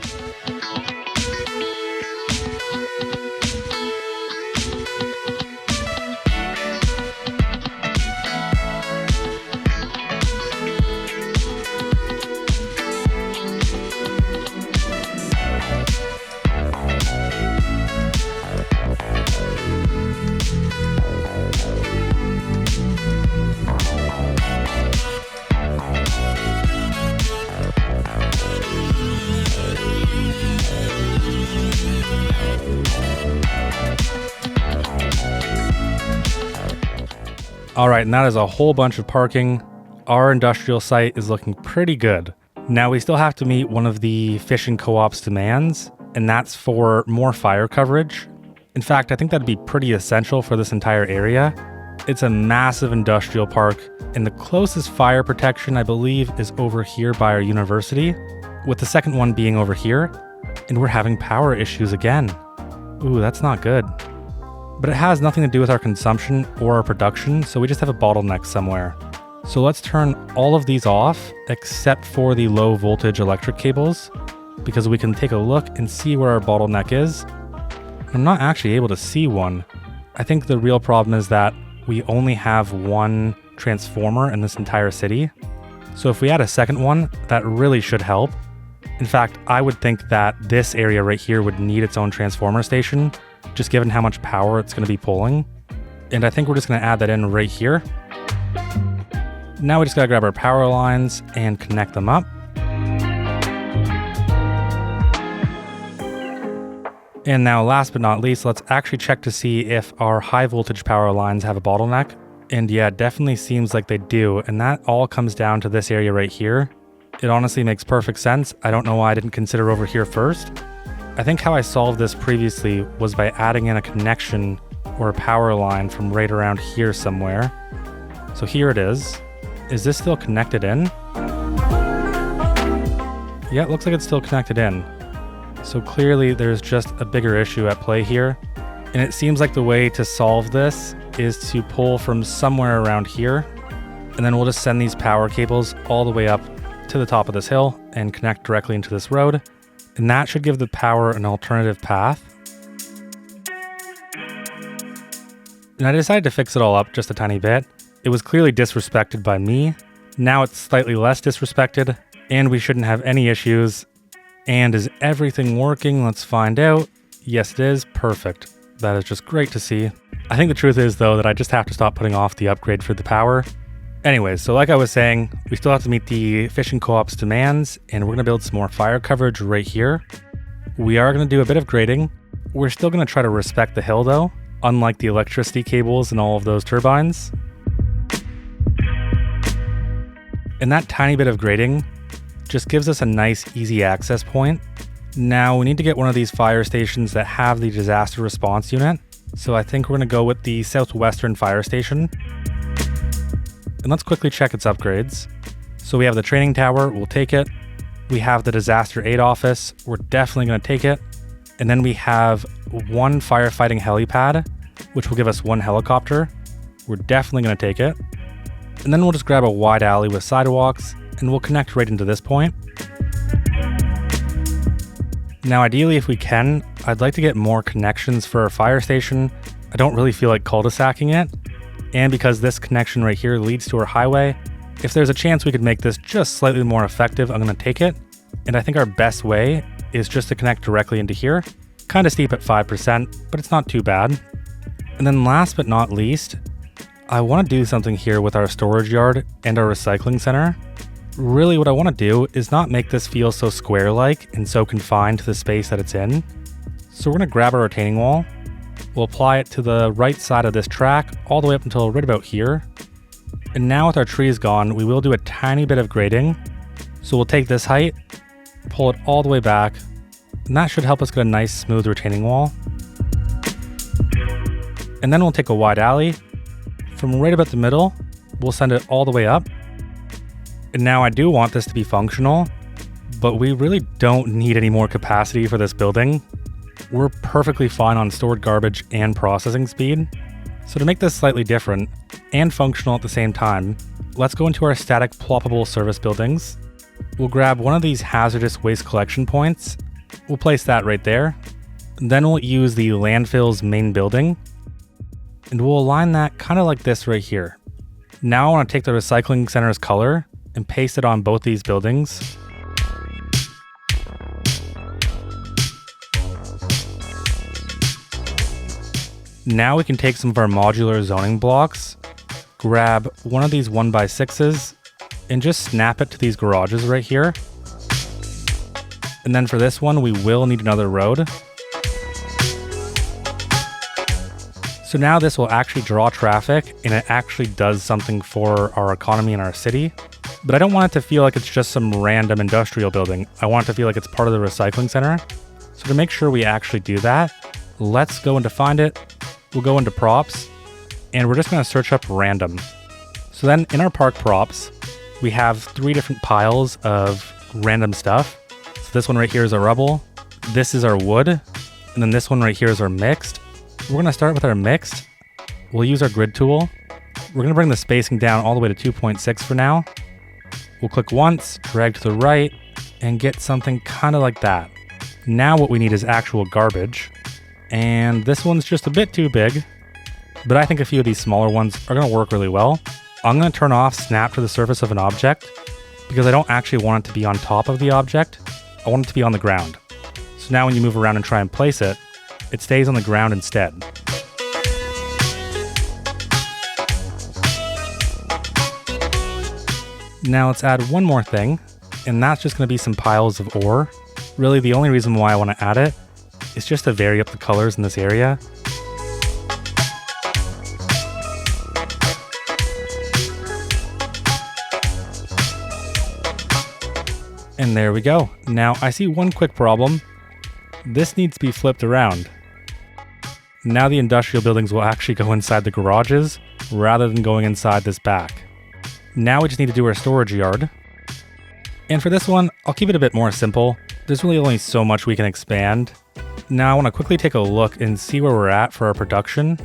All right, and that is a whole bunch of parking. Our industrial site is looking pretty good. Now we still have to meet one of the fishing co-op's demands, and that's for more fire coverage. In fact, I think that'd be pretty essential for this entire area. It's a massive industrial park, and the closest fire protection, I believe, is over here by our university, with the second one being over here, and we're having power issues again. Ooh, that's not good. But it has nothing to do with our consumption or our production, so we just have a bottleneck somewhere. So let's turn all of these off, except for the low voltage electric cables, because we can take a look and see where our bottleneck is. I'm not actually able to see one. I think the real problem is that we only have one transformer in this entire city. So if we add a second one, that really should help. In fact, I would think that this area right here would need its own transformer station, just given how much power it's going to be pulling. And I think we're just going to add that in right here. Now we just got to grab our power lines and connect them up. And now last but not least, let's actually check to see if our high voltage power lines have a bottleneck. And yeah, it definitely seems like they do. And that all comes down to this area right here. It honestly makes perfect sense. I don't know why I didn't consider over here first. I think how I solved this previously was by adding in a connection or a power line from right around here somewhere. So here it is. Is this still connected in? Yeah, it looks like it's still connected in. So clearly there's just a bigger issue at play here. And it seems like the way to solve this is to pull from somewhere around here. And then we'll just send these power cables all the way up to the top of this hill and connect directly into this road. And that should give the power an alternative path. And I decided to fix it all up just a tiny bit. It was clearly disrespected by me. Now it's slightly less disrespected, and we shouldn't have any issues. And is everything working? Let's find out. Yes, it is. Perfect. That is just great to see. I think the truth is, though, that I just have to stop putting off the upgrade for the power. Anyways, so like I was saying, we still have to meet the fishing co-op's demands, and we're going to build some more fire coverage right here. We are going to do a bit of grading. We're still going to try to respect the hill, though, unlike the electricity cables and all of those turbines. And that tiny bit of grading just gives us a nice, easy access point. Now, we need to get one of these fire stations that have the disaster response unit. So I think we're going to go with the southwestern fire station. And let's quickly check its upgrades. So we have the training tower, we'll take it. We have the disaster aid office, we're definitely going to take it. And then we have one firefighting helipad, which will give us one helicopter. We're definitely going to take it. And then we'll just grab a wide alley with sidewalks, and we'll connect right into this point. Now, ideally, if we can, I'd like to get more connections for our fire station. I don't really feel like cul-de-sacing it. And because this connection right here leads to our highway, if there's a chance we could make this just slightly more effective, I'm going to take it. And I think our best way is just to connect directly into here. Kind of steep at 5%, but it's not too bad. And then last but not least, I want to do something here with our storage yard and our recycling center. Really what I want to do is not make this feel so square-like and so confined to the space that it's in. So we're going to grab our retaining wall. We'll apply it to the right side of this track all the way up until right about here. And now with our trees gone, we will do a tiny bit of grading. So we'll take this height, pull it all the way back, and that should help us get a nice smooth retaining wall. And then we'll take a wide alley. From right about the middle, we'll send it all the way up. And now I do want this to be functional, but we really don't need any more capacity for this building. We're perfectly fine on stored garbage and processing speed. So to make this slightly different and functional at the same time, let's go into our static ploppable service buildings. We'll grab one of these hazardous waste collection points. We'll place that right there. Then we'll use the landfill's main building, and we'll align that kind of like this right here. Now I want to take the recycling center's color and paste it on both these buildings. Now we can take some of our modular zoning blocks, grab one of these 1x6s, and just snap it to these garages right here. And then for this one, we will need another road. So now this will actually draw traffic, and it actually does something for our economy and our city. But I don't want it to feel like it's just some random industrial building. I want it to feel like it's part of the recycling center. So to make sure we actually do that, let's go and define it. We'll go into props, and we're just going to search up random. So then in our park props, we have 3 different piles of random stuff. So this one right here is our rubble. This is our wood. And then this one right here is our mixed. We're going to start with our mixed. We'll use our grid tool. We're going to bring the spacing down all the way to 2.6 for now. We'll click once, drag to the right, and get something kind of like that. Now what we need is actual garbage. And this one's just a bit too big, but I think a few of these smaller ones are going to work really well. I'm going to turn off snap to the surface of an object because I don't actually want it to be on top of the object. I want it to be on the ground. So now when you move around and try and place it, it stays on the ground instead. Now let's add one more thing, and that's just going to be some piles of ore. Really, the only reason why I want to add it is just to vary up the colors in this area. And there we go. Now I see one quick problem. This needs to be flipped around. Now the industrial buildings will actually go inside the garages rather than going inside this back. Now we just need to do our storage yard. And for this one, I'll keep it a bit more simple. There's really only so much we can expand. Now I want to quickly take a look and see where we're at for our production.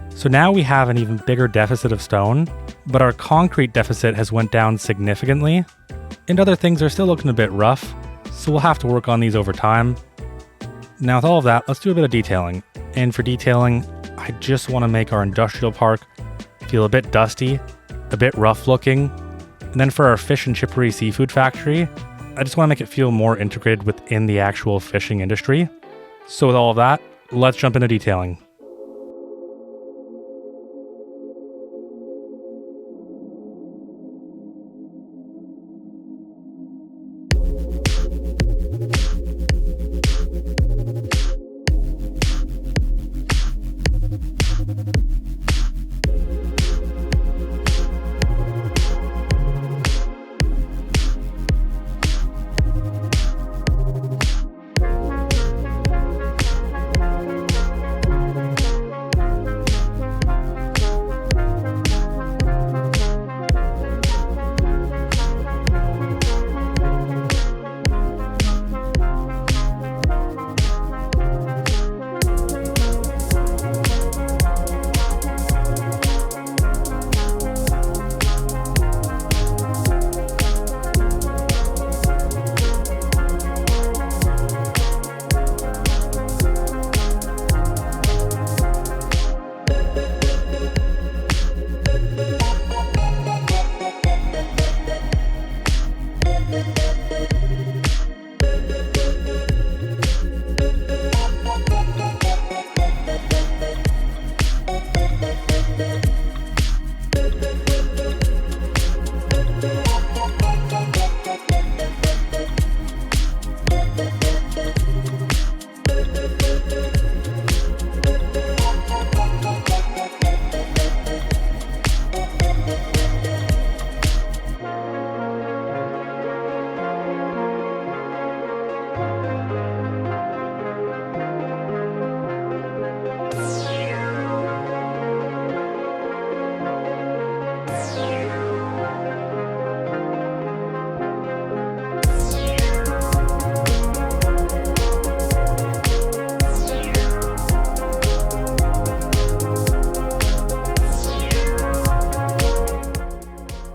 So now we have an even bigger deficit of stone, but our concrete deficit has went down significantly. And other things are still looking a bit rough, so we'll have to work on these over time. Now with all of that, let's do a bit of detailing. And for detailing, I just want to make our industrial park feel a bit dusty, a bit rough looking. And then for our fish and chippery seafood factory, I just want to make it feel more integrated within the actual fishing industry. So with all of that, let's jump into detailing.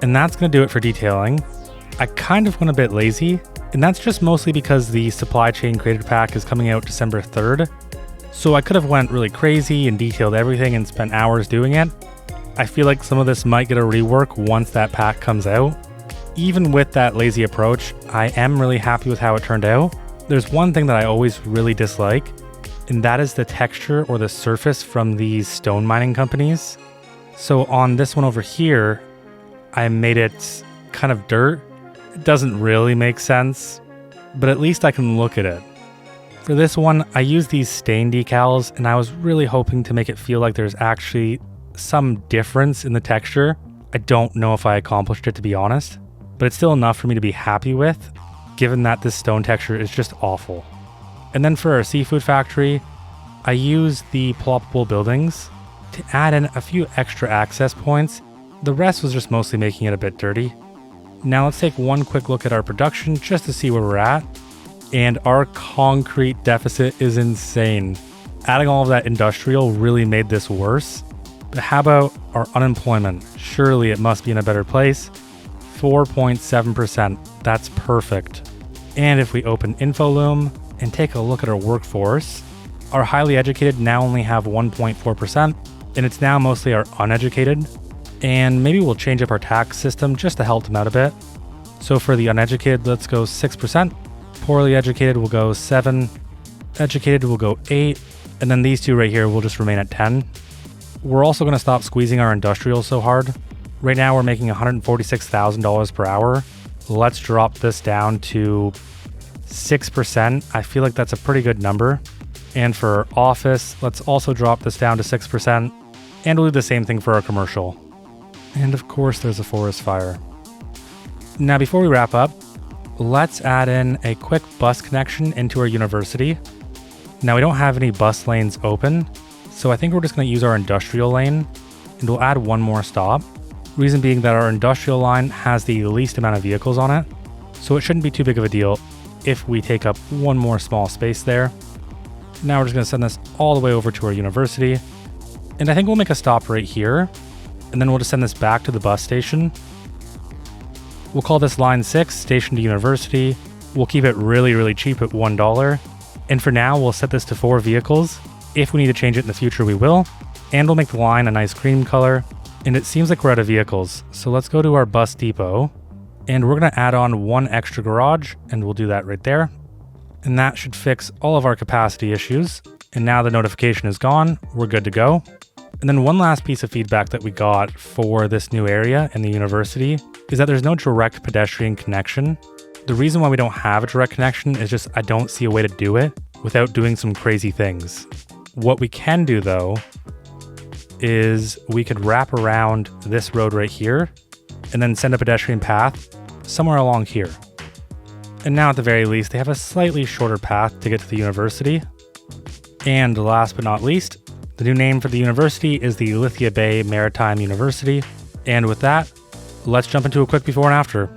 And that's going to do it for detailing. I kind of went a bit lazy, and that's just mostly because the supply chain creator pack is coming out December 3rd. So I could have went really crazy and detailed everything and spent hours doing it. I feel like some of this might get a rework once that pack comes out. Even with that lazy approach, I am really happy with how it turned out. There's one thing that I always really dislike, and that is the texture or the surface from these stone mining companies. So on this one over here, I made it kind of dirt. It doesn't really make sense, but at least I can look at it. For this one, I used these stain decals, and I was really hoping to make it feel like there's actually some difference in the texture. I don't know if I accomplished it, to be honest, but it's still enough for me to be happy with, given that this stone texture is just awful. And then for our seafood factory, I used the ploppable buildings to add in a few extra access points. The rest was just mostly making it a bit dirty. Now let's take one quick look at our production just to see where we're at. And our concrete deficit is insane. Adding all of that industrial really made this worse. But how about our unemployment? Surely it must be in a better place. 4.7%. That's perfect. And if we open InfoLoom and take a look at our workforce, our highly educated now only have 1.4%, and it's now mostly our uneducated. And maybe we'll change up our tax system just to help them out a bit. So for the uneducated, let's go 6%. Poorly educated will go 7. Educated will go 8. And then these two right here will just remain at 10. We're also going to stop squeezing our industrial so hard. Right now we're making $146,000 per hour. Let's drop this down to 6%. I feel like that's a pretty good number. And for office, let's also drop this down to 6%. And we'll do the same thing for our commercial. And of course there's a forest fire. Now before we wrap up, let's add in a quick bus connection into our university. Now we don't have any bus lanes open, so I think we're just going to use our industrial lane, and we'll add one more stop. Reason being that our industrial line has the least amount of vehicles on it, so it shouldn't be too big of a deal if we take up one more small space there. Now we're just going to send this all the way over to our university, and I think we'll make a stop right here, and then we'll just send this back to the bus station. We'll call this line 6, station to university. We'll keep it really, really cheap at $1. And for now, we'll set this to 4 vehicles. If we need to change it in the future, we will. And we'll make the line a nice cream color. And it seems like we're out of vehicles. So let's go to our bus depot. And we're going to add on one extra garage, and we'll do that right there. And that should fix all of our capacity issues. And now the notification is gone. We're good to go. And then one last piece of feedback that we got for this new area in the university is that there's no direct pedestrian connection. The reason why we don't have a direct connection is just I don't see a way to do it without doing some crazy things. What we can do though is we could wrap around this road right here and then send a pedestrian path somewhere along here. And now at the very least, they have a slightly shorter path to get to the university. And last but not least, the new name for the university is the Lithia Bay Maritime University. And with that, let's jump into a quick before and after.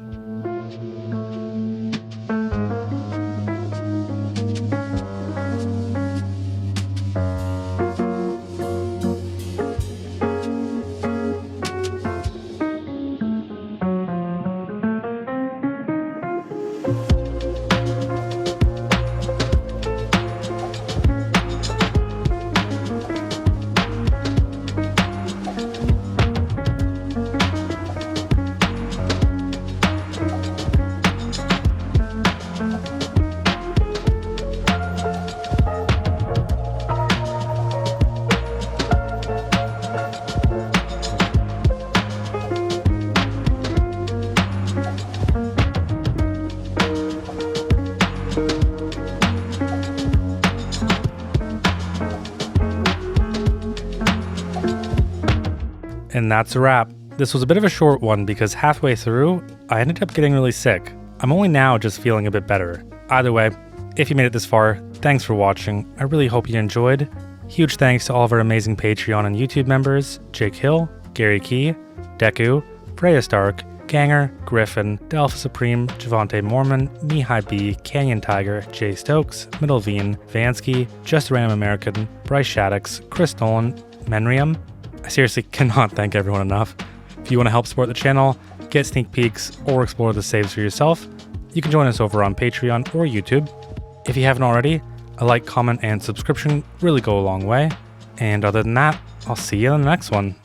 And that's a wrap. This was a bit of a short one because halfway through, I ended up getting really sick. I'm only now just feeling a bit better. Either way, if you made it this far, thanks for watching. I really hope you enjoyed. Huge thanks to all of our amazing Patreon and YouTube members, Jake Hill, Gary Key, Deku, Freya Stark, Ganger, Griffin, DaAlphaSupreme, Javonte Moorman, Mihai B, Canyon Tiger, jstokes, MiddleVeen, Vanski, Justarandomamerican, Bryce Shaddix, Chris Nolan, Menrium. I seriously cannot thank everyone enough. If you want to help support the channel, get sneak peeks, or explore the saves for yourself, you can join us over on Patreon or YouTube. If you haven't already, a like, comment, and subscription really go a long way. And other than that, I'll see you in the next one.